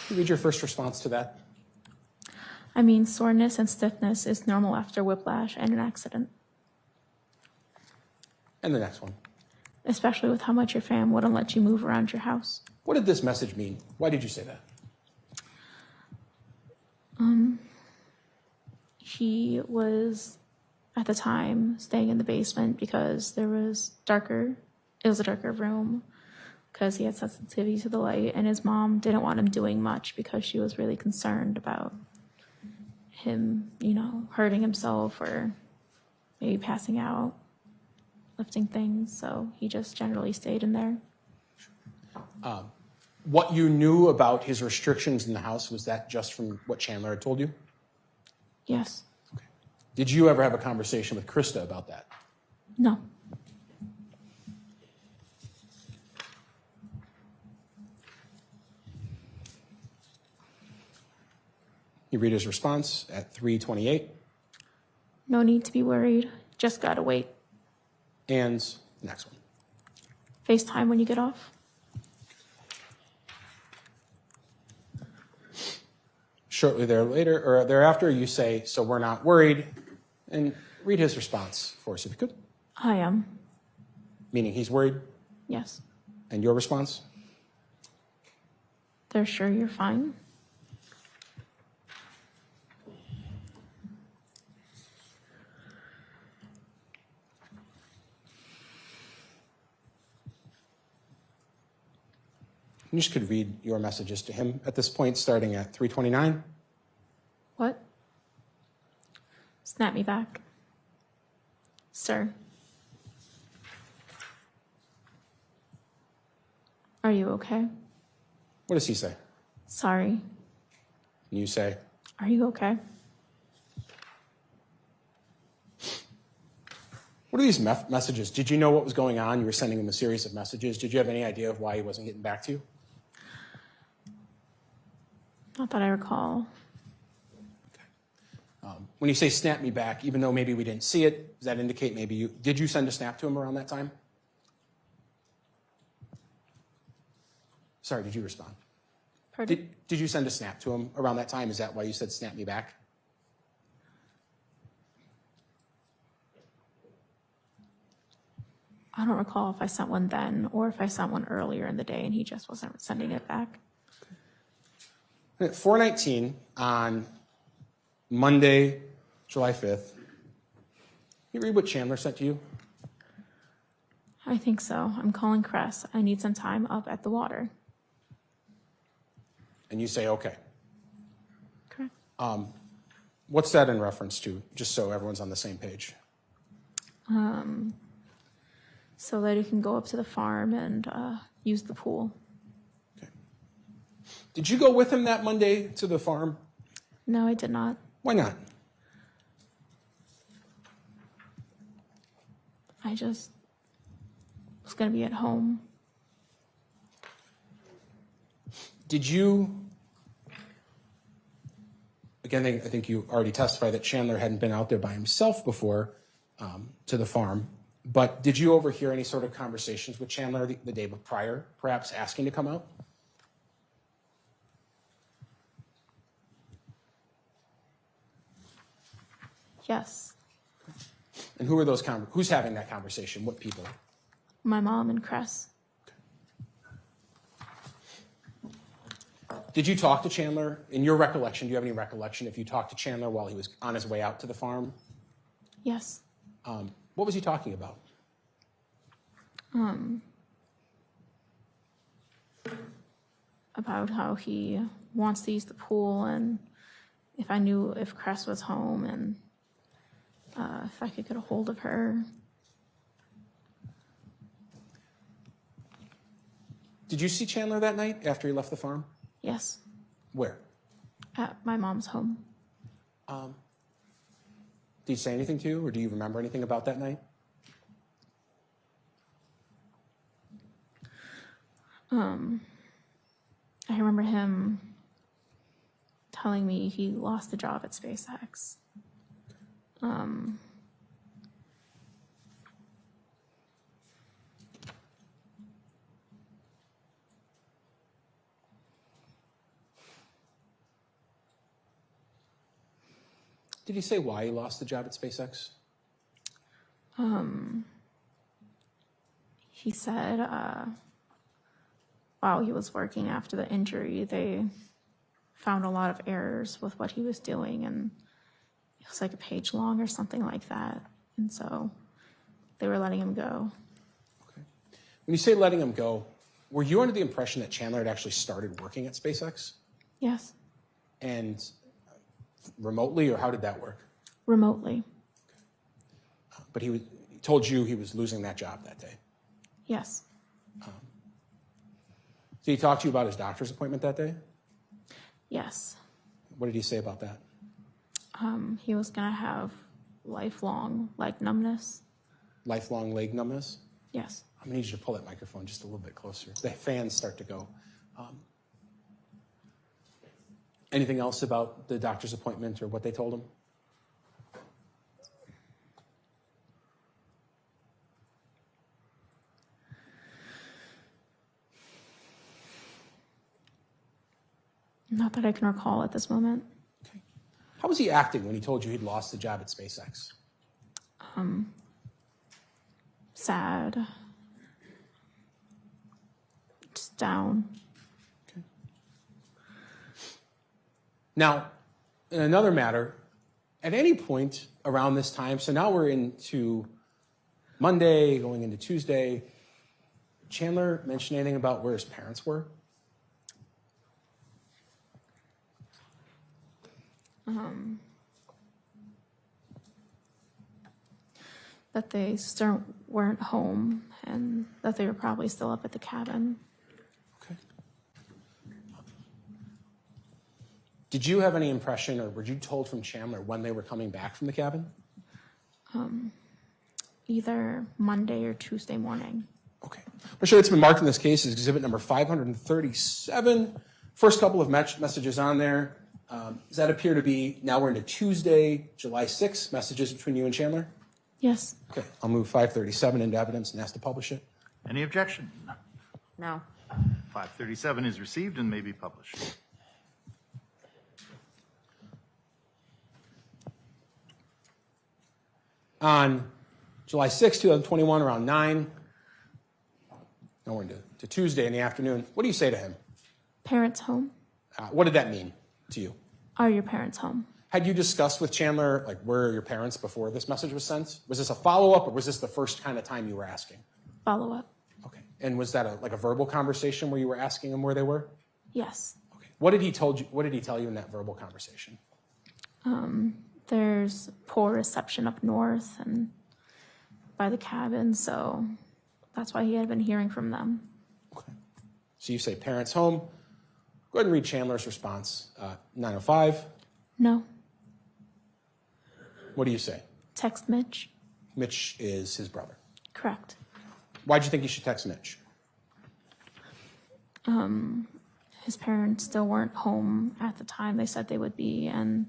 Can you read your first response to that? I mean, soreness and stiffness is normal after whiplash and an accident, And the next one. especially with how much your fam wouldn't let you move around your house. What did this message mean? Why did you say that? He was, at the time, staying in the basement because there was darker it was a darker room because he had sensitivity to the light, and his mom didn't want him doing much because she was really concerned about him, you know, hurting himself or maybe passing out, lifting things. So he just generally stayed in there. What you knew about his restrictions in the house, was that just from what Chandler had told you? Yes. Did you ever have a conversation with Krista about that? No. You read his response at 3:28. No need to be worried. Just gotta wait. And next one. FaceTime when you get off. Shortly thereafter, you say, so we're not worried. And read his response for us, if you could. I am. Meaning he's worried? Yes. And your response? They're sure you're fine. You just could read your messages to him at this point, starting at 3:29. What? Snap me back. Sir. Are you okay? What does he say? Sorry. And you say, Are you okay? what are these messages? Did you know what was going on? You were sending him a series of messages. Did you have any idea of why he wasn't getting back to you? Not that I recall. When you say snap me back, even though maybe we didn't see it, does that indicate maybe did you send a snap to him around that time? Sorry, did you respond? Pardon? Did you send a snap to him around that time? Is that why you said snap me back? I don't recall if I sent one then or if I sent one earlier in the day and he just wasn't sending it back. At 4:19 on Monday, July 5th, can you read what Chandler sent to you? I think so. I'm calling Cress. I need some time up at the water. And you say, okay. Correct. What's that in reference to, just so everyone's on the same page? So that he can go up to the farm and use the pool. Did you go with him that Monday to the farm? No, I did not. Why not? I just was going to be at home. Did you, again, I think you already testified that Chandler hadn't been out there by himself before to the farm, but did you overhear any sort of conversations with Chandler the day prior, perhaps asking to come out? Yes. And who are those, who's having that conversation? What people? My mom and Cress. Did you talk to Chandler? In your recollection, do you have any recollection if you talked to Chandler while he was on his way out to the farm? Yes. What was he talking about? About how he wants to use the pool and if I knew if Cress was home and if I could get a hold of her. Did you see Chandler that night after he left the farm? Yes. Where? At my mom's home. Did he say anything to you, or do you remember anything about that night? I remember him telling me he lost the job at SpaceX. Did he say why he lost the job at SpaceX? He said while he was working after the injury, they found a lot of errors with what he was doing, and it was like a page long or something like that. And so they were letting him go. When you say letting him go, were you under the impression that Chandler had actually started working at SpaceX? Yes, And remotely, or how did that work? remotely. But he told you he was losing that job that day. Yes, So he talked to you about his doctor's appointment that day? yes. What did he say about that? He was gonna have lifelong leg numbness. Lifelong leg numbness? Yes. I'm gonna need you to pull that microphone just a little bit closer. The fans start to go. Anything else about the doctor's appointment or what they told him? Not that I can recall at this moment. How was he acting when he told you he'd lost the job at SpaceX? Sad. Just down. Now, in another matter, at any point around this time, so now we're into Monday, going into Tuesday, Chandler mention anything about where his parents were? That they still weren't home and that they were probably still up at the cabin. Did you have any impression, or were you told from Chandler when they were coming back from the cabin? Either Monday or Tuesday morning. Okay. I'm sure it's been marked in this case as exhibit number 537. First couple of messages on there. Does that appear to be, now we're into Tuesday, July 6th, messages between you and Chandler? Yes. Okay. I'll move 537 into evidence and ask to publish it. Any objection? No. 537 is received and may be published. On July 6, 2021, around 9, now we're into Tuesday in the afternoon, what do you say to him? Parents home? What did that mean to you? Are your parents home? Had you discussed with Chandler, like, where are your parents before this message was sent? Was this a follow-up, or was this the first kind of time you were asking? Follow up? Okay. And was that a verbal conversation where you were asking him where they were? Yes. Okay. What did he tell you in that verbal conversation? There's poor reception up north and by the cabin, so that's why he had been hearing from them. Okay. So you say parents home. Go ahead and read Chandler's response. 905. No. What do you say? Text Mitch. Mitch is his brother. Correct. Why'd you think you should text Mitch? His parents still weren't home at the time they said they would be, and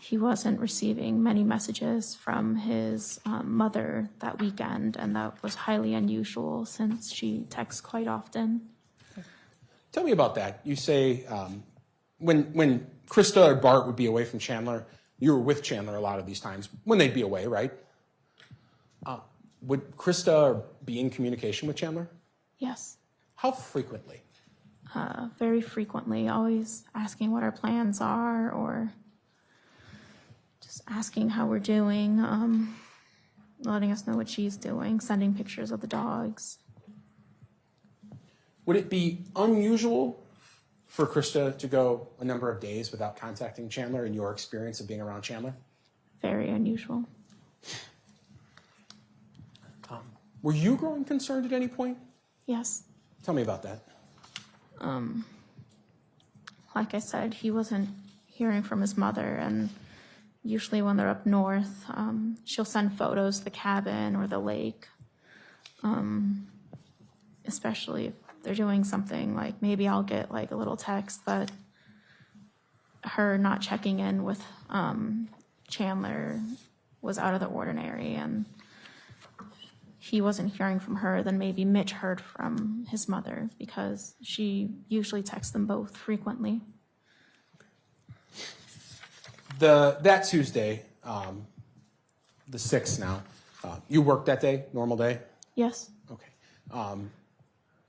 he wasn't receiving many messages from his mother that weekend, and that was highly unusual since she texts quite often. Tell me about that. You say when Krista or Bart would be away from Chandler, you were with Chandler a lot of these times, when they'd be away, right? Would Krista be in communication with Chandler? Yes. How frequently? Very frequently, always asking what our plans are or just asking how we're doing, letting us know what she's doing, sending pictures of the dogs. Would it be unusual for Krista to go a number of days without contacting Chandler in your experience of being around Chandler? Very unusual. Were you growing concerned at any point? Yes. Tell me about that. Like I said, he wasn't hearing from his mother, and usually when they're up north, she'll send photos of the cabin or the lake, especially if they're doing something like maybe I'll get like a little text, but her not checking in with Chandler was out of the ordinary, and he wasn't hearing from her, then maybe Mitch heard from his mother because she usually texts them both frequently. That Tuesday, the 6th now, you worked that day, normal day? Yes. Okay.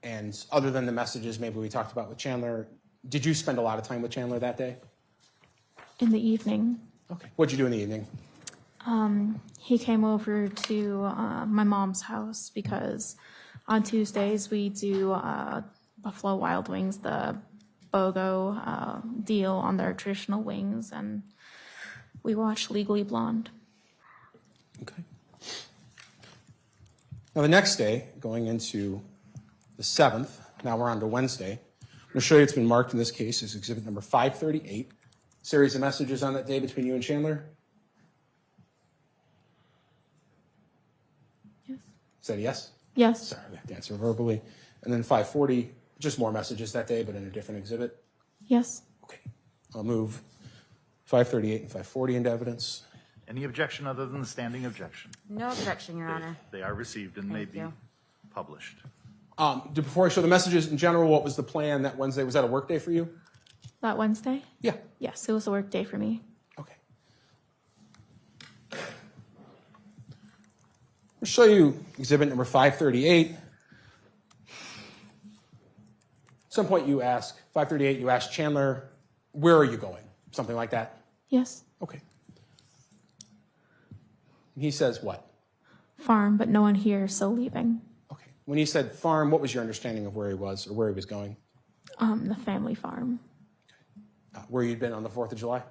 And other than the messages maybe we talked about with Chandler, did you spend a lot of time with Chandler that day? In the evening. Okay. What'd you do in the evening? He came over to my mom's house because On Tuesdays, we do Buffalo Wild Wings, the BOGO deal on their traditional wings, and we watch Legally Blonde. Okay. Now the next day, going into the 7th, now we're on to Wednesday. I'm going to show you it's been marked in this case as exhibit number 538. Series of messages on that day between you and Chandler. Yes. Is that a yes? Yes. Sorry, we have to answer verbally. And then 540, just more messages that day, but in a different exhibit. Yes. I'll move 538 and 540 into evidence. Any objection other than the standing objection? No objection, Your Honor. They are received and may be you. published. Before I show the messages in general, what was the plan that Wednesday? Was that a work day for you? That Wednesday? Yeah. Yes, it was a work day for me. Okay. I'll show you exhibit number 538. At some point you ask, 538, you ask Chandler, where are you going? Something like that? Yes. Okay. And he says what? Farm, but no one here, so leaving. Okay. When he said farm, what was your understanding of where he was or where he was going? The family farm. Where you'd been on the 4th of July?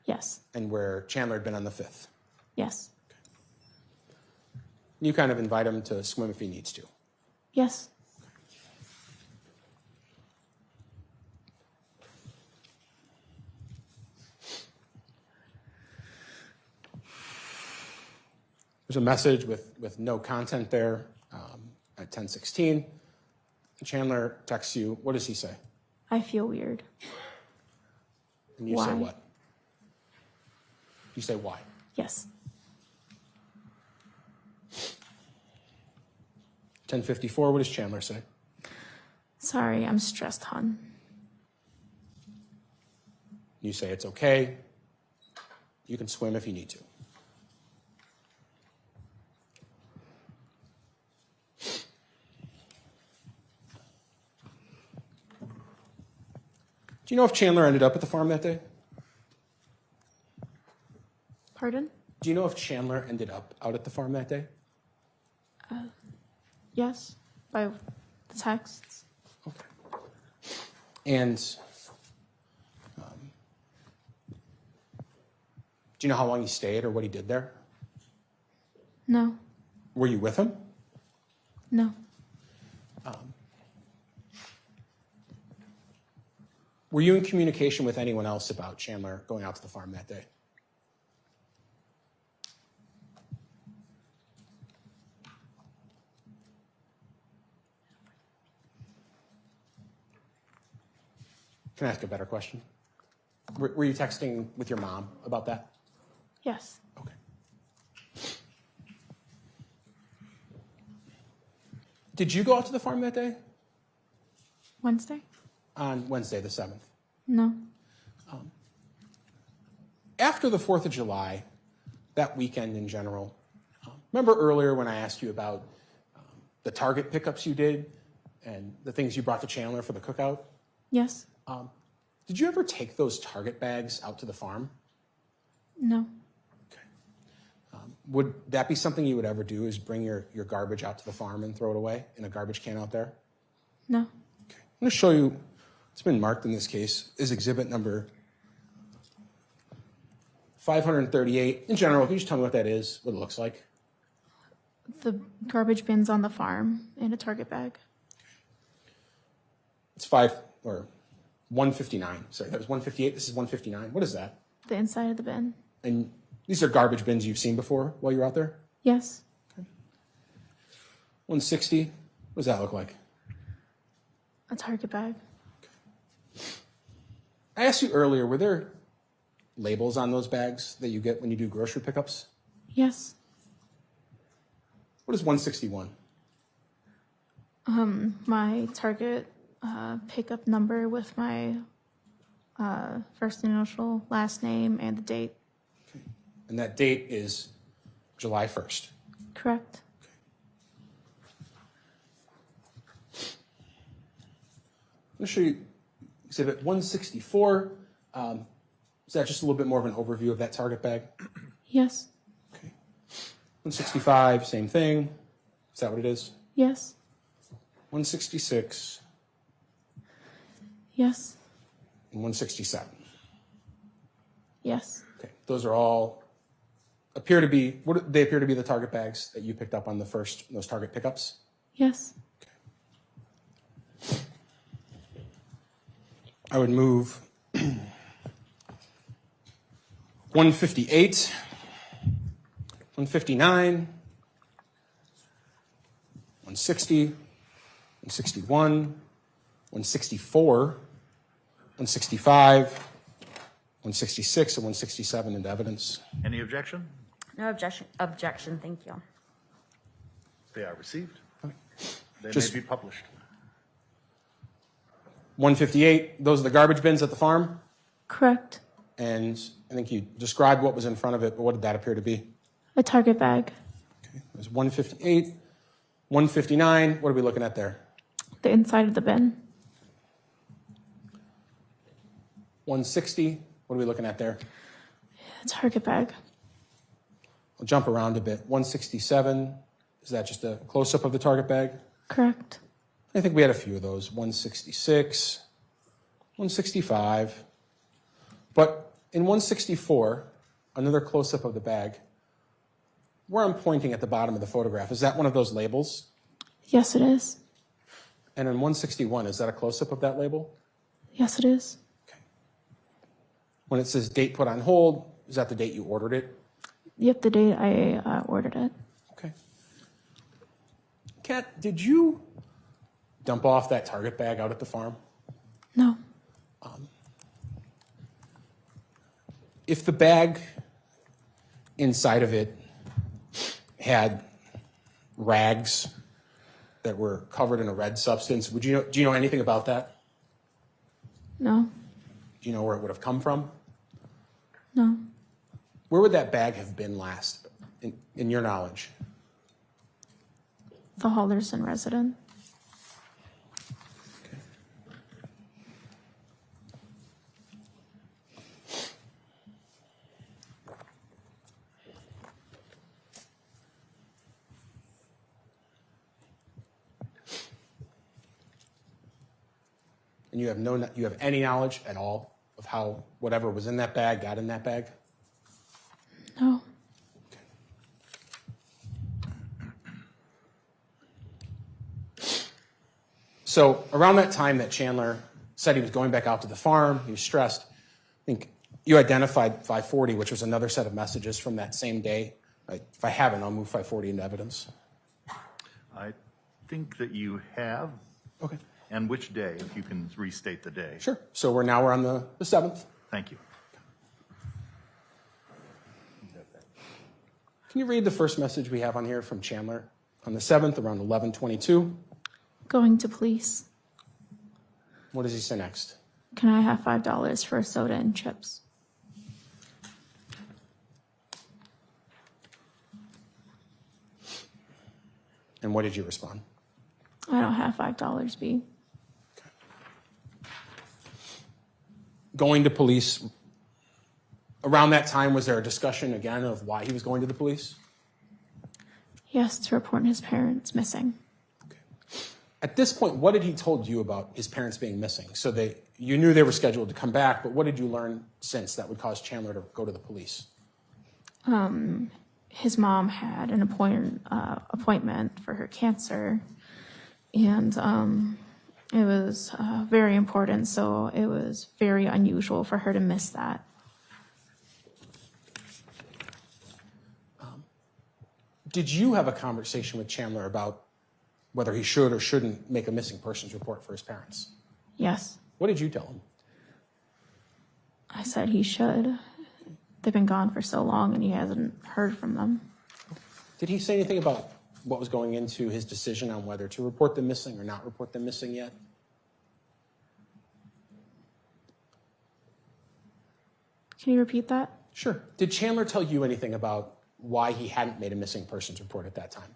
Yes. And where Chandler had been on the 5th? Yes. You kind of invite him to swim if he needs to. Yes. There's a message with no content there at 10:16. Chandler texts you. What does he say? I feel weird. And you Why? say what? You say why? Yes. 10:54. What does Chandler say? Sorry, I'm stressed, hon. You say it's okay. You can swim if you need to. Do you know if Chandler ended up at the farm that day? Pardon? Do you know if Chandler ended up out at the farm that day? Yes, by the texts. And do you know how long he stayed or what he did there? No. Were you with him? No. Were you in communication with anyone else about Chandler going out to the farm that day? Can I ask a better question? Were you texting with your mom about that? Yes. Okay. Did you go out to the farm that day? Wednesday? On Wednesday, the 7th. No. After the 4th of July, that weekend in general, remember earlier when I asked you about the Target pickups you did and the things you brought to Chandler for the cookout? Yes. Did you ever take those Target bags out to the farm? No. Would that be something you would ever do, is bring your garbage out to the farm and throw it away in a garbage can out there? No. I'm going to show you, it's been marked in this case, is exhibit number 538. In general, can you just tell me what that is, what it looks like? The garbage bin's on the farm in a Target bag. It's 159. Sorry, that was 158. This is 159. What is that? The inside of the bin. And these are garbage bins you've seen before while you're out there? Yes. 160. What does that look like? A Target bag. I asked you earlier, were there labels on those bags that you get when you do grocery pickups? Yes. What is 161? My Target pickup number with my first initial, last name, and the date. And that date is July 1st. Correct. I'm going to show you exhibit 164. Is that just a little bit more of an overview of that Target bag? Yes. 165, same thing. Is that what it is? Yes. 166, Yes. and 167. Yes. Okay, those are all appear to be, what they appear to be the target bags that you picked up on the first, those target pickups? Yes. I would move 158, 159, 160, 161, 164, 165, 166, and 167 into evidence. Any objection? No objection, thank you. They are received. They Just- may be published. 158, those are the garbage bins at the farm? Correct. And I think you described what was in front of it, but what did that appear to be? A Target bag. There's 158, 159, what are we looking at there? The inside of the bin. 160, what are we looking at there? A Target bag. I'll jump around a bit. 167, is that just a close-up of the target bag? Correct. I think we had a few of those. 166, 165. But in 164, another close-up of the bag, where I'm pointing at the bottom of the photograph, is that one of those labels? Yes, it is. And in 161, is that a close-up of that label? Yes, it is. When it says date put on hold, is that the date you ordered it? Yep, the date I ordered it. Okay. Kat, did you dump off that target bag out at the farm? No. If the bag inside of it had rags that were covered in a red substance, do you know anything about that? No. Do you know where it would have come from? No. Where would that bag have been last, in your knowledge? The Halderson resident. And you have any knowledge at all of how whatever was in that bag got in that bag? No. So around that time that Chandler said he was going back out to the farm, he was stressed, I think you identified 540, which was another set of messages from that same day. If I haven't, I'll move 540 into evidence. I think that you have. Okay. And which day, if you can restate the day. Sure. So we're on the 7th. Thank you. Can you read the first message we have on here from Chandler on the 7th around 11:22? Going to police. What does he say next? Can I have $5 for a soda and chips? And what did you respond? I don't have $5, B. Going to police, around that time, was there a discussion again of why he was going to the police? Yes, to report his parents missing. At this point, what had he told you about his parents being missing? So you knew they were scheduled to come back, but what did you learn since that would cause Chandler to go to the police? His mom had an appointment for her cancer, and it was very important, so it was very unusual for her to miss that. Did you have a conversation with Chandler about whether he should or shouldn't make a missing persons report for his parents? Yes, What did you tell him? I said he should. They've been gone for so long, and he hasn't heard from them. Did he say anything about what was going into his decision on whether to report them missing or not report them missing yet? Can you repeat that? Sure. Did Chandler tell you anything about why he hadn't made a missing persons report at that time?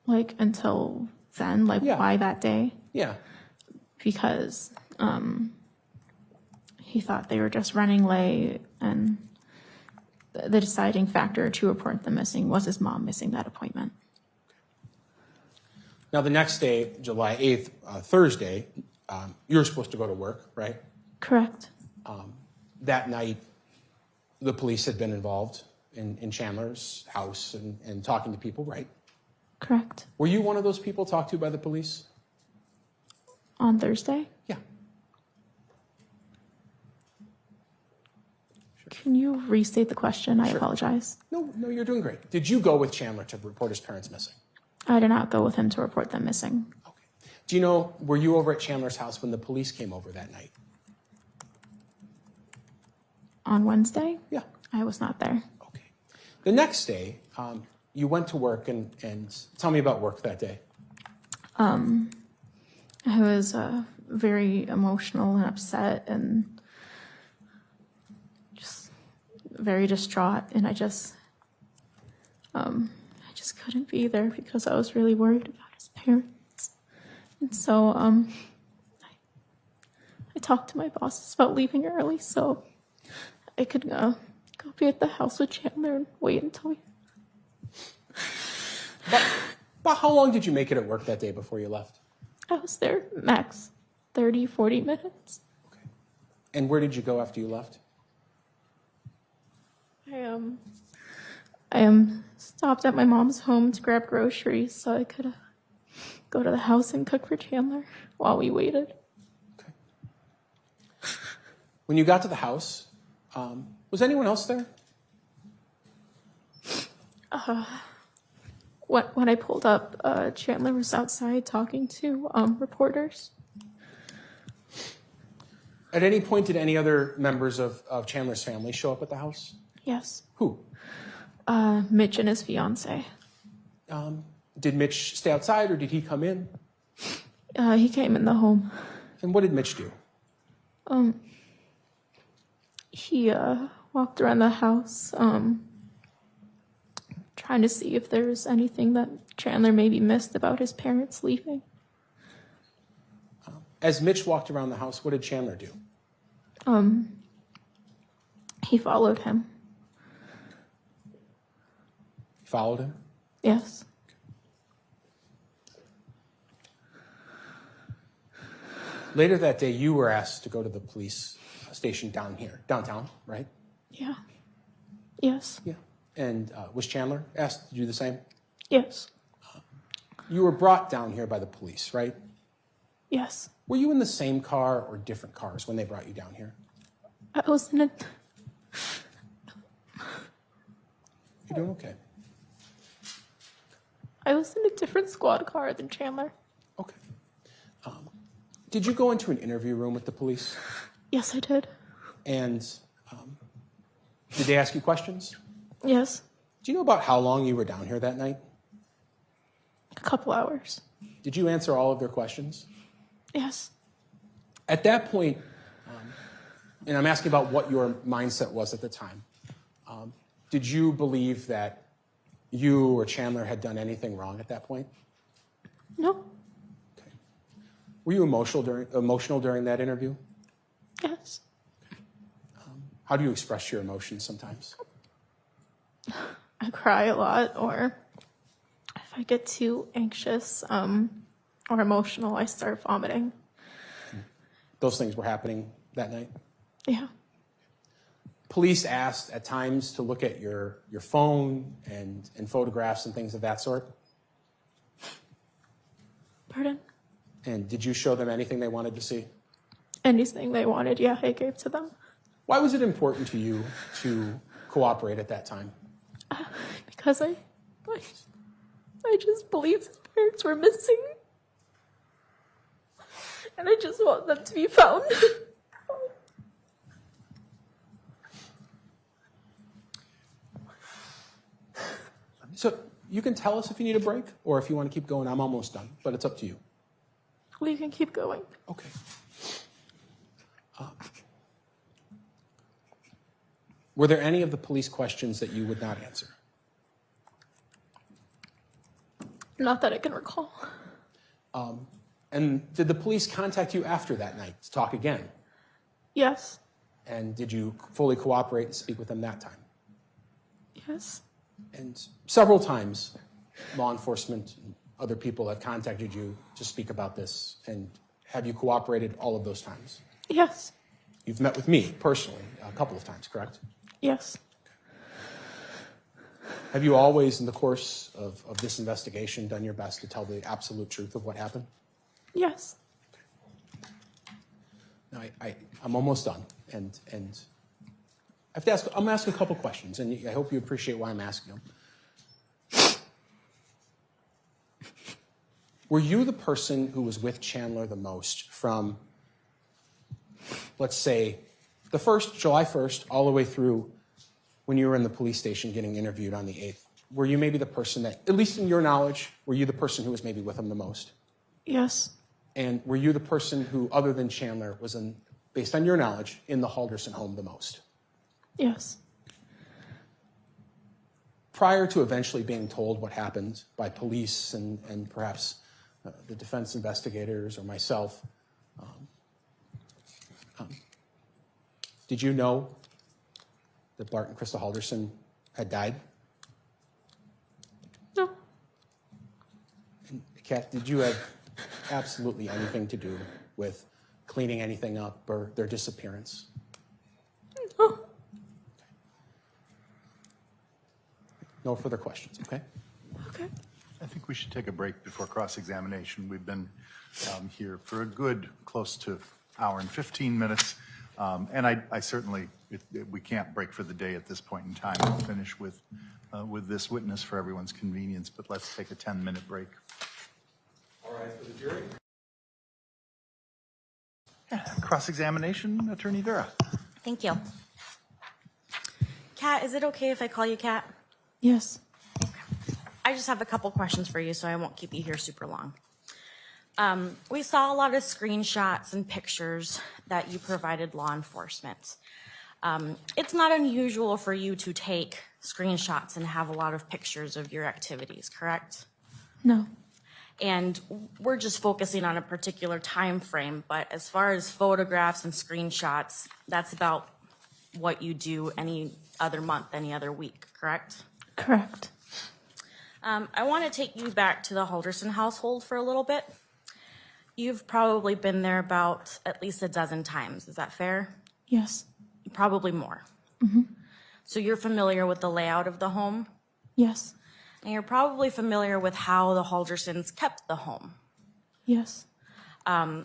Like, until then? Like, Yeah. why that day? Yeah. Because he thought they were just running late, and the deciding factor to report them missing was his mom missing that appointment. Now, the next day, July 8th, Thursday, you were supposed to go to work, right? Correct. That night, the police had been involved in Chandler's house and talking to people, right? Correct. Were you one of those people talked to by the police? On Thursday? Yeah. Can you restate the question? I apologize. No, you're doing great. Did you go with Chandler to report his parents missing? I did not go with him to report them missing. Do you know, were you over at Chandler's house when the police came over that night? On Wednesday? Yeah. I was not there. The next day, you went to work, and tell me about work that day. I was very emotional and upset and just very distraught, and I just couldn't be there because I was really worried about his parents. And so I talked to my bosses about leaving early so I could go be at the house with Chandler and wait until About how long did you make it at work that day before you left? I was there max 30, 40 minutes. And where did you go after you left? I stopped at my mom's home to grab groceries so I could go to the house and cook for Chandler while we waited. When you got to the house, was anyone else there? When I pulled up, Chandler was outside talking to reporters. At any point, did any other members of Chandler's family show up at the house? Yes. Who? Mitch and his fiance. Did Mitch stay outside or did he come in? He came in the home. And what did Mitch do? He walked around the house, trying to see if there was anything that Chandler maybe missed about his parents leaving. As Mitch walked around the house, what did Chandler do? He followed him. Followed him? Yes. Later that day, you were asked to go to the police station downtown, right? Yeah. Yes. Yeah. And was Chandler asked to do the same? Yes. You were brought down here by the police, right? Yes. Were you in the same car or different cars when they brought you down here? I was in a... You're doing okay. I was in a different squad car than Chandler. Okay. Did you go into an interview room with the police? Yes, I did. And did they ask you questions? Yes. Do you know about how long you were down here that night? A couple hours. Did you answer all of their questions? Yes. At that point, and I'm asking about what your mindset was at the time, did you believe that you or Chandler had done anything wrong at that point? No. Were you emotional during that interview? Yes. How do you express your emotions sometimes? I cry a lot, or if I get too anxious or emotional, I start vomiting. Those things were happening that night? Yeah. Police asked at times to look at your phone and photographs and things of that sort. Pardon? And did you show them anything they wanted to see? Anything they wanted, yeah, I gave to them. Why was it important to you to cooperate at that time? Because I just believed his parents were missing. And I just want them to be found. So you can tell us if you need a break or if you want to keep going. I'm almost done, but it's up to you. We can keep going. Okay. Were there any of the police questions that you would not answer? Not that I can recall. And did the police contact you after that night to talk again? Yes. And did you fully cooperate and speak with them that time? Yes. And several times, law enforcement other people have contacted you to speak about this, and have you cooperated all of those times? Yes. You've met with me personally a couple of times, correct? Yes. Have you always, in the course of this investigation, done your best to tell the absolute truth of what happened? Yes. Now, I'm almost done, and I have to ask. I'm gonna ask a couple questions, and I hope you appreciate why I'm asking them. Were you the person who was with Chandler the most from, let's say, the July 1st, all the way through when you were in the police station getting interviewed on the 8th? Were you maybe the person that, at least in your knowledge, were you the person who was maybe with him the most? Yes. And were you the person who, other than Chandler, was in, based on your knowledge, in the Halderson home the most? Yes. Prior to eventually being told what happened by police and perhaps the defense investigators or myself, did you know that Bart and Krista Halderson had died? No. And Kat, did you have absolutely anything to do with cleaning anything up or their disappearance? No. No further questions, okay? Okay. I think we should take a break before cross-examination. We've been here for a good close to hour and 15 minutes. And I certainly, we can't break for the day at this point in time. We'll finish with this witness for everyone's convenience, but let's take a 10-minute break. All right, for the jury. Cross-examination, Attorney Vera. Thank you. Kat, is it okay if I call you Kat? Yes. I just have a couple questions for you, so I won't keep you here super long. We saw a lot of screenshots and pictures that you provided law enforcement. It's not unusual for you to take screenshots and have a lot of pictures of your activities, correct? No. And we're just focusing on a particular time frame, but as far as photographs and screenshots, that's about what you do any other month, any other week, correct? Correct. I want to take you back to the Halderson household for a little bit. You've probably been there about at least a dozen times. Is that fair? Yes. Probably more. Mm-hmm. So you're familiar with the layout of the home? Yes. And you're probably familiar with how the Haldersons kept the home. Yes.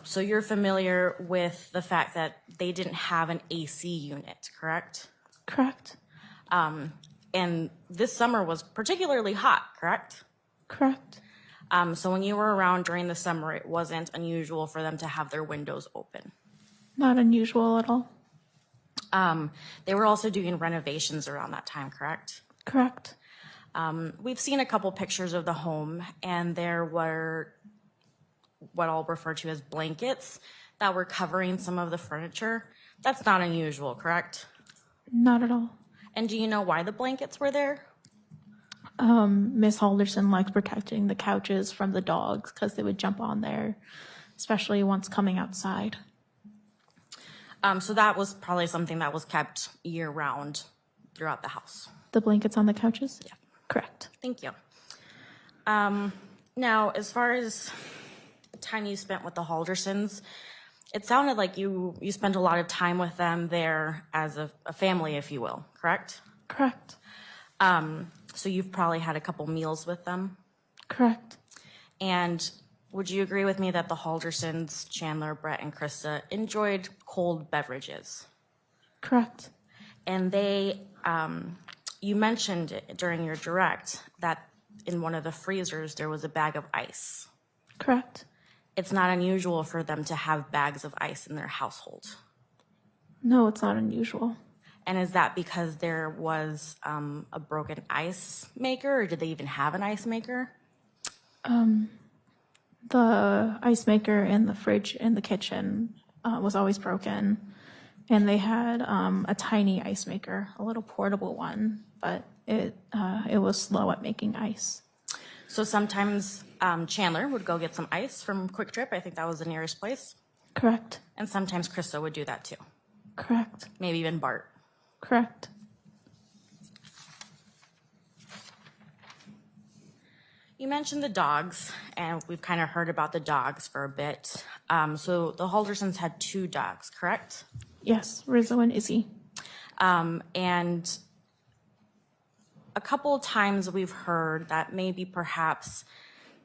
So you're familiar with the fact that they didn't have an AC unit, correct? Correct. And this summer was particularly hot, correct? Correct. So when you were around during the summer, it wasn't unusual for them to have their windows open. Not unusual at all. They were also doing renovations around that time, correct? Correct. We've seen a couple pictures of the home, and there were what I'll refer to as blankets that were covering some of the furniture. That's not unusual, correct? Not at all. And do you know why the blankets were there? Miss Halderson liked protecting the couches from the dogs because they would jump on there, especially once coming outside. So that was probably something that was kept year-round throughout the house. The blankets on the couches? Yeah. Correct. Thank you. Now, as far as the time you spent with the Haldersons, it sounded like you spent a lot of time with them there as a family, if you will, correct? Correct. So you've probably had a couple meals with them? Correct. And would you agree with me that the Haldersons, Chandler, Brett, and Krista enjoyed cold beverages? Correct. And they, you mentioned during your direct that in one of the freezers there was a bag of ice. Correct. It's not unusual for them to have bags of ice in their household. No, it's not unusual. And is that because there was a broken ice maker, or did they even have an ice maker? The ice maker in the fridge in the kitchen was always broken, and they had a tiny ice maker, a little portable one, but it was slow at making ice. So sometimes Chandler would go get some ice from Quick Trip. I think that was the nearest place. Correct. And sometimes Krista would do that too. Correct. Maybe even Bart. Correct. You mentioned the dogs, and we've kind of heard about the dogs for a bit. So the Haldersons had 2 dogs, correct? Yes, Rizzo and Izzy. And a couple of times we've heard that maybe perhaps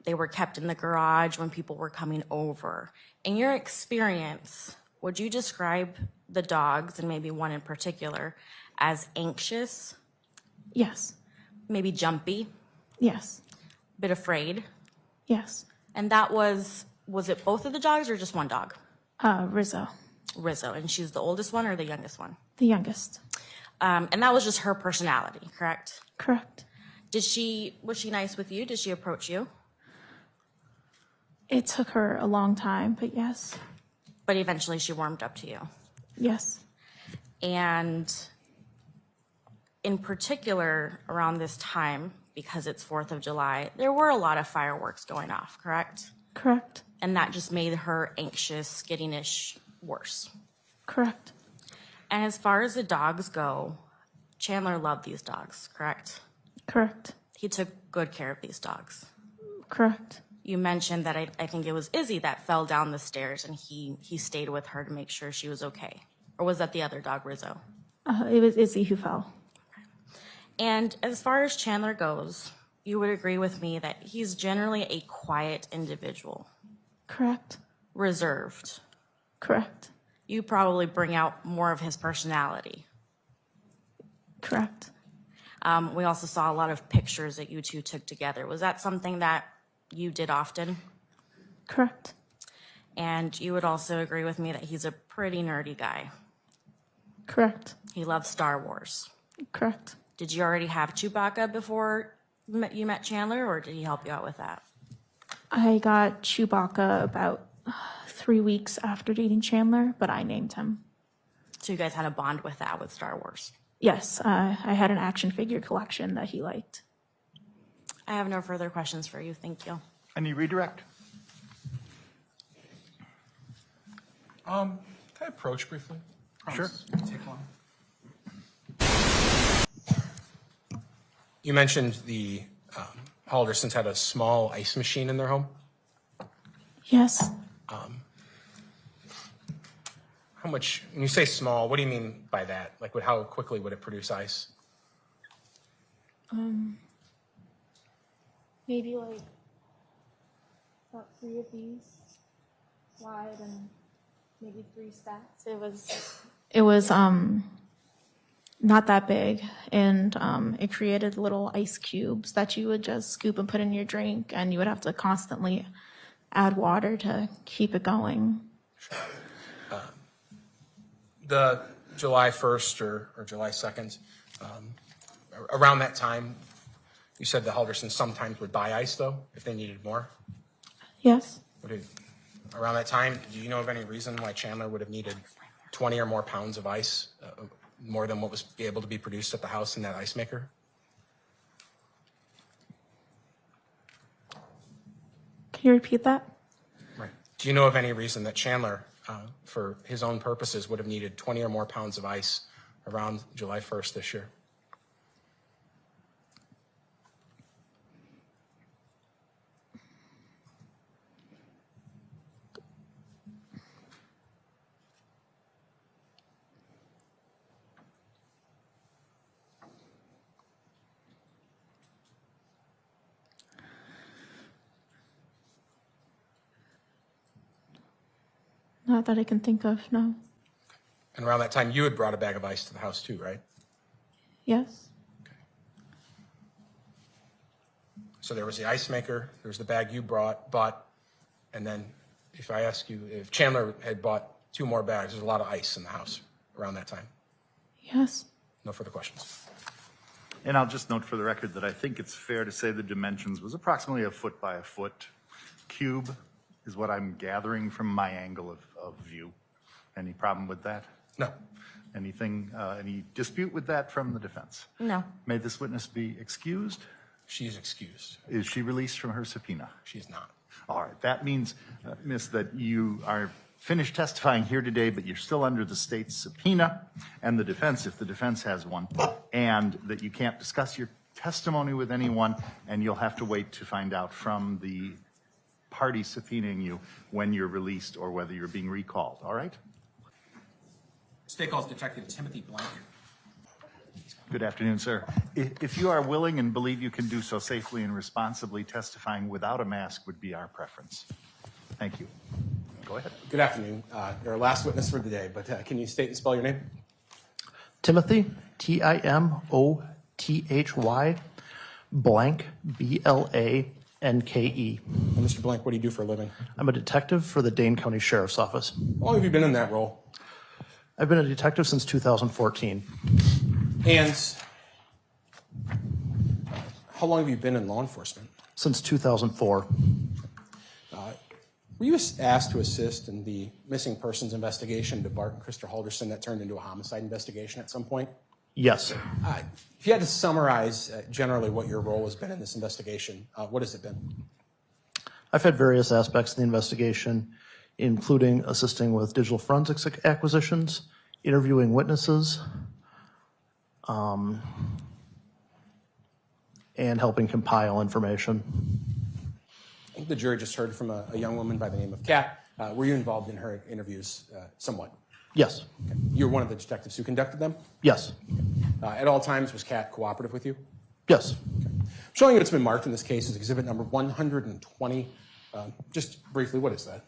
they were kept in the garage when people were coming over. In your experience, would you describe the dogs, and maybe one in particular, as anxious, Yes, maybe jumpy, yes, bit afraid? yes. And that was it both of the dogs or just one dog? Rizzo, Rizzo, and she's the oldest one or the youngest one? the youngest. And that was just her personality, correct? Correct. Was she nice with you? Did she approach you? It took her a long time, but yes, But eventually she warmed up to you. yes, And in particular, around this time, because it's 4th of July, there were a lot of fireworks going off, correct? correct, And that just made her anxious, skittish worse. correct, And as far as the dogs go, Chandler loved these dogs, correct? correct, He took good care of these dogs. correct. You mentioned that I think it was Izzy that fell down the stairs, and he stayed with her to make sure she was okay. Or was that the other dog, Rizzo? It was Izzy who fell. And as far as Chandler goes, you would agree with me that he's generally a quiet individual, Correct, reserved. correct, You probably bring out more of his personality. correct. We also saw a lot of pictures that you two took together. Was that something that you did often? Correct, And you would also agree with me that he's a pretty nerdy guy. correct, He loves Star Wars. correct. Did you already have Chewbacca before you met Chandler, or did he help you out with that? I got Chewbacca about 3 weeks after dating Chandler, but I named him. So you guys had a bond with that, with Star Wars. Yes, I had an action figure collection that he liked. I have no further questions for you. Thank you. Any redirect? Can I approach briefly? Sure. Promise it won't take long. You mentioned the Haldersons had a small ice machine in their home. Yes, How much, when you say small, what do you mean by that? Like, how quickly would it produce ice? maybe like about 3 of these wide and maybe 3 stacks. It was not that big, and it created little ice cubes that you would just scoop and put in your drink, and you would have to constantly add water to keep it going. The July 1st or July 2nd, around that time, you said the Haldersons sometimes would buy ice, though, if they needed more. Yes, Around that time, do you know of any reason why Chandler would have needed 20 or more pounds of ice, more than what was able to be produced at the house in that ice maker? can you repeat that? Right. Do you know of any reason that Chandler, for his own purposes, would have needed 20 or more pounds of ice around July 1st this year? Not that I can think of, no. And around that time, you had brought a bag of ice to the house too, right? Yes, So there was the ice maker, there was the bag you bought, and then if I ask you, if Chandler had bought 2 more bags, there's a lot of ice in the house around that time. yes, No further questions. And I'll just note for the record that I think it's fair to say the dimensions was approximately a foot by a foot cube is what I'm gathering from my angle of view. Any problem with that? No. Anything, any dispute with that from the defense? No. May this witness be excused? She is excused. Is she released from her subpoena? She is not. All right, that means, Miss, that you are finished testifying here today, but you're still under the state's subpoena and the defense, if the defense has one, and that you can't discuss your testimony with anyone, and you'll have to wait to find out from the party subpoenaing you when you're released or whether you're being recalled, all right? State calls Detective Timothy Blank. Good afternoon, sir. If you are willing and believe you can do so safely and responsibly, testifying without a mask would be our preference. Thank you. Go ahead. Good afternoon. You're our last witness for the day, but can you state and spell your name? Timothy, Timothy, blank, Blanke. And Mr. Blank, what do you do for a living? I'm a detective for the Dane County Sheriff's Office. How long have you been in that role? I've been a detective since 2014. And how long have you been in law enforcement? Since 2004. Were you asked to assist in the missing persons investigation to Bart and Christopher Halderson that turned into a homicide investigation at some point? Yes. If you had to summarize generally what your role has been in this investigation, what has it been? I've had various aspects of the investigation, including assisting with digital forensics acquisitions, interviewing witnesses, and helping compile information. I think the jury just heard from a young woman by the name of Cat. Were you involved in her interviews somewhat? Yes. Okay. You're one of the detectives who conducted them? Yes. At all times, was Cat cooperative with you? Yes. Okay. Showing you what's been marked in this case is exhibit number 120. Just briefly, what is that?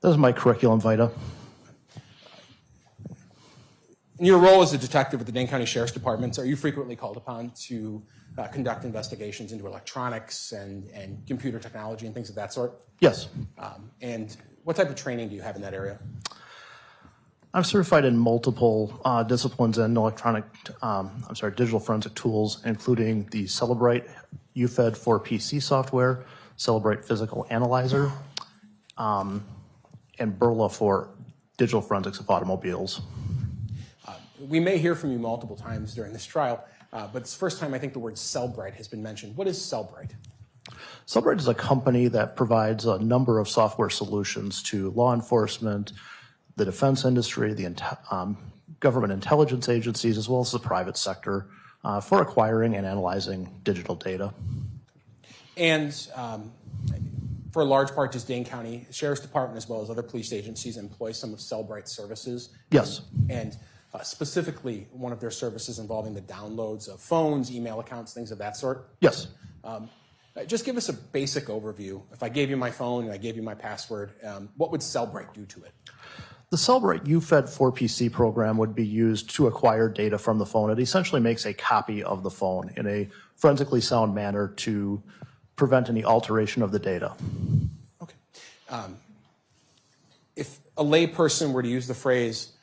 That is my curriculum vitae. In your role as a detective with the Dane County Sheriff's Department, are you frequently called upon to conduct investigations into electronics and computer technology and things of that sort? Yes. And what type of training do you have in that area? I'm certified in multiple disciplines in digital forensic tools, including the Celebrite UFED for PC software, Celebrite Physical Analyzer, and Burla for digital forensics of automobiles. We may hear from you multiple times during this trial, but it's the first time I think the word Celebrite has been mentioned. What is Celebrite? Celebrite is a company that provides a number of software solutions to law enforcement, the defense industry, the government intelligence agencies, as well as the private sector for acquiring and analyzing digital data. And for a large part, does Dane County Sheriff's Department as well as other police agencies employ some of Celebrite's services? Yes. And specifically, one of their services involving the downloads of phones, email accounts, things of that sort? Yes. Just give us a basic overview. If I gave you my phone and I gave you my password, what would Celebrite do to it? The Celebrite UFED for PC program would be used to acquire data from the phone. It essentially makes a copy of the phone in a forensically sound manner to prevent any alteration of the data. Okay. If a layperson were to use the phrase,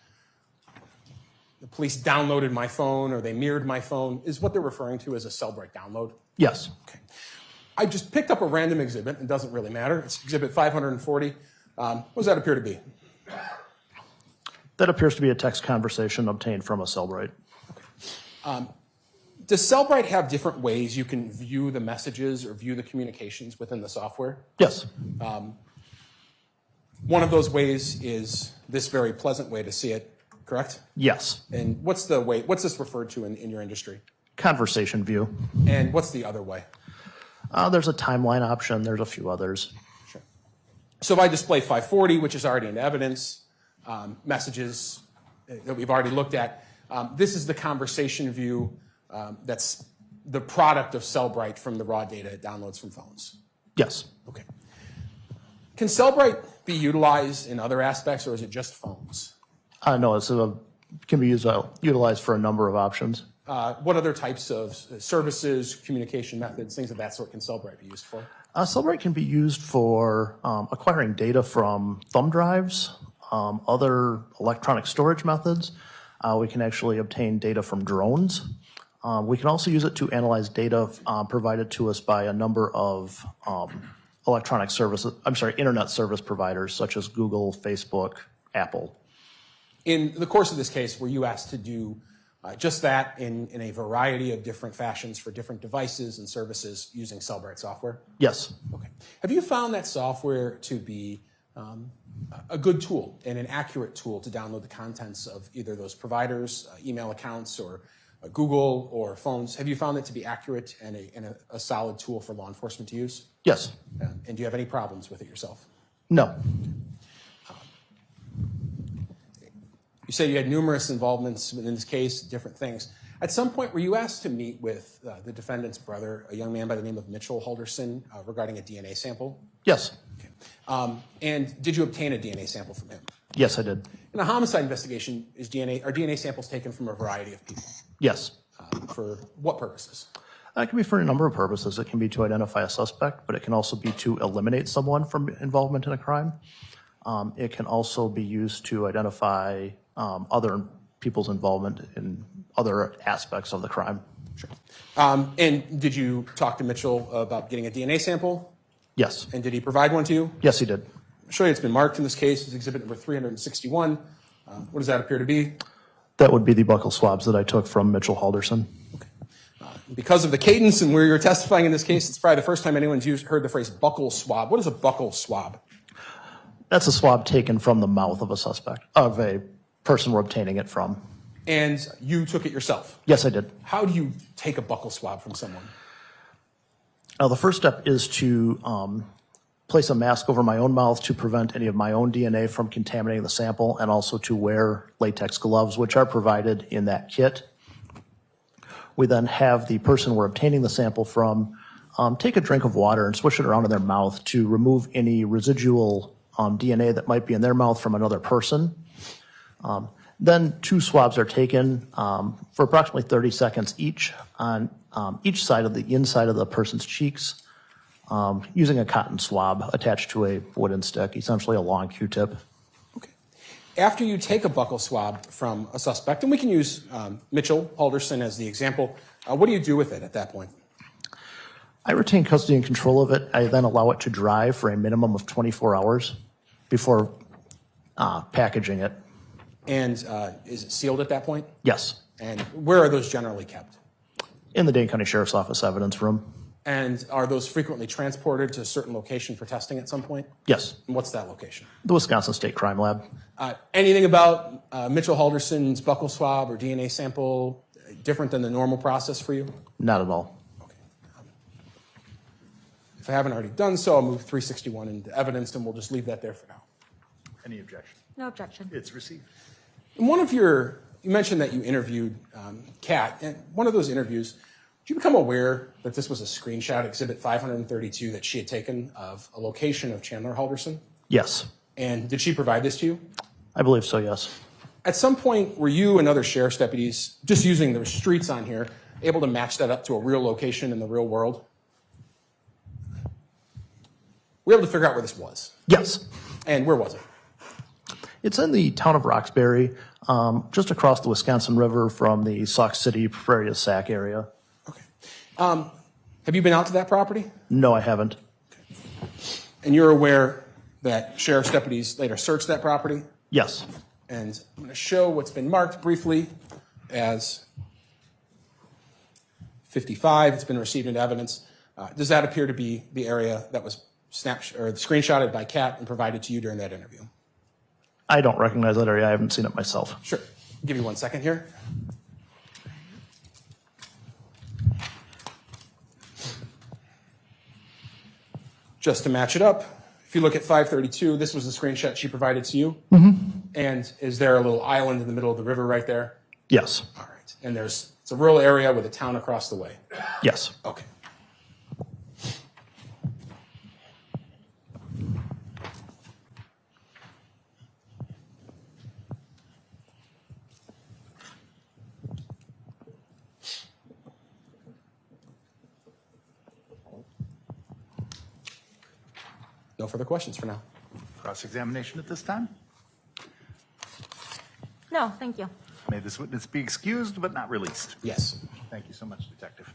the police downloaded my phone or they mirrored my phone, is what they're referring to as a Celebrite download? Yes. Okay. I just picked up a random exhibit. It doesn't really matter. It's exhibit 540. What does that appear to be? That appears to be a text conversation obtained from a Celebrite. Okay. Does Celebrite have different ways you can view the messages or view the communications within the software? Yes. One of those ways is this very pleasant way to see it, correct? Yes. And what's this referred to in your industry? Conversation view. And what's the other way? There's a timeline option. There's a few others. Sure. So if I display 540, which is already in evidence, messages that we've already looked at, this is the conversation view that's the product of Celebrite from the raw data it downloads from phones. Yes. Okay. Can Celebrite be utilized in other aspects, or is it just phones? No, it can be utilized for a number of options. What other types of services, communication methods, things of that sort can Celebrite be used for? Celebrite can be used for acquiring data from thumb drives, other electronic storage methods. We can actually obtain data from drones. We can also use it to analyze data provided to us by a number of internet service providers such as Google, Facebook, Apple. In the course of this case, were you asked to do just that in a variety of different fashions for different devices and services using Celebrite software? Yes. Okay. Have you found that software to be a good tool and an accurate tool to download the contents of either those providers' email accounts or Google or phones. Have you found it to be accurate and a solid tool for law enforcement to use? Yes. And do you have any problems with it yourself? No. You say you had numerous involvements in this case, different things. At some point, were you asked to meet with the defendant's brother, a young man by the name of Mitchell Halderson, regarding a DNA sample? Yes. And did you obtain a DNA sample from him? Yes, I did. In a homicide investigation, are DNA samples taken from a variety of people? Yes. For what purposes? That can be for a number of purposes. It can be to identify a suspect, but it can also be to eliminate someone from involvement in a crime. It can also be used to identify other people's involvement in other aspects of the crime. Sure. And did you talk to Mitchell about getting a DNA sample? Yes. And did he provide one to you? Yes, he did. I'll show you it's been marked in this case. It's exhibit number 361. What does that appear to be? That would be the buccal swabs that I took from Mitchell Halderson. Because of the cadence and where you're testifying in this case, it's probably the first time anyone's heard the phrase buccal swab. What is a buccal swab? That's a swab taken from the mouth of a suspect, of a person we're obtaining it from. And you took it yourself? Yes, I did. How do you take a buccal swab from someone? Now, the first step is to place a mask over my own mouth to prevent any of my own DNA from contaminating the sample, and also to wear latex gloves, which are provided in that kit. We then have the person we're obtaining the sample from take a drink of water and swish it around in their mouth to remove any residual DNA that might be in their mouth from another person. Then 2 swabs are taken for approximately 30 seconds each on each side of the inside of the person's cheeks using a cotton swab attached to a wooden stick, essentially a long Q-tip. After you take a buccal swab from a suspect, and we can use Mitchell Halderson as the example, what do you do with it at that point? I retain custody and control of it. I then allow it to dry for a minimum of 24 hours before packaging it. And is it sealed at that point? Yes. And where are those generally kept? In the Dane County Sheriff's Office evidence room. And are those frequently transported to a certain location for testing at some point? Yes. And what's that location? The Wisconsin State Crime Lab. Anything about Mitchell Halderson's buccal swab or DNA sample different than the normal process for you? Not at all. Okay. If I haven't already done so, I'll move 361 into evidence, and we'll just leave that there for now. Any objection? No objection. It's received. In one of you mentioned that you interviewed Cat, and one of those interviews, did you become aware that this was a screenshot, exhibit 532, that she had taken of a location of Chandler Halderson? Yes. And did she provide this to you? I believe so, yes. At some point, were you and other sheriff's deputies, just using the streets on here, able to match that up to a real location in the real world? Were you able to figure out where this was? Yes. And where was it? It's in the town of Roxbury, just across the Wisconsin River from the Sauk City, Prairie du Sac area. Have you been out to that property? No, I haven't. And you're aware that sheriff's deputies later searched that property? Yes. And I'm going to show what's been marked briefly as 55. It's been received into evidence. Does that appear to be the area that was screenshotted by Cat and provided to you during that interview? I don't recognize that area. I haven't seen it myself. Sure. Give me 1 second here. Just to match it up, if you look at 532, this was the screenshot she provided to you. Mm-hmm. And is there a little island in the middle of the river right there? Yes. All right. And it's a rural area with a town across the way? Yes. Okay. No further questions for now. Cross-examination at this time. No, thank you. May this witness be excused but not released. Yes. Thank you so much, Detective.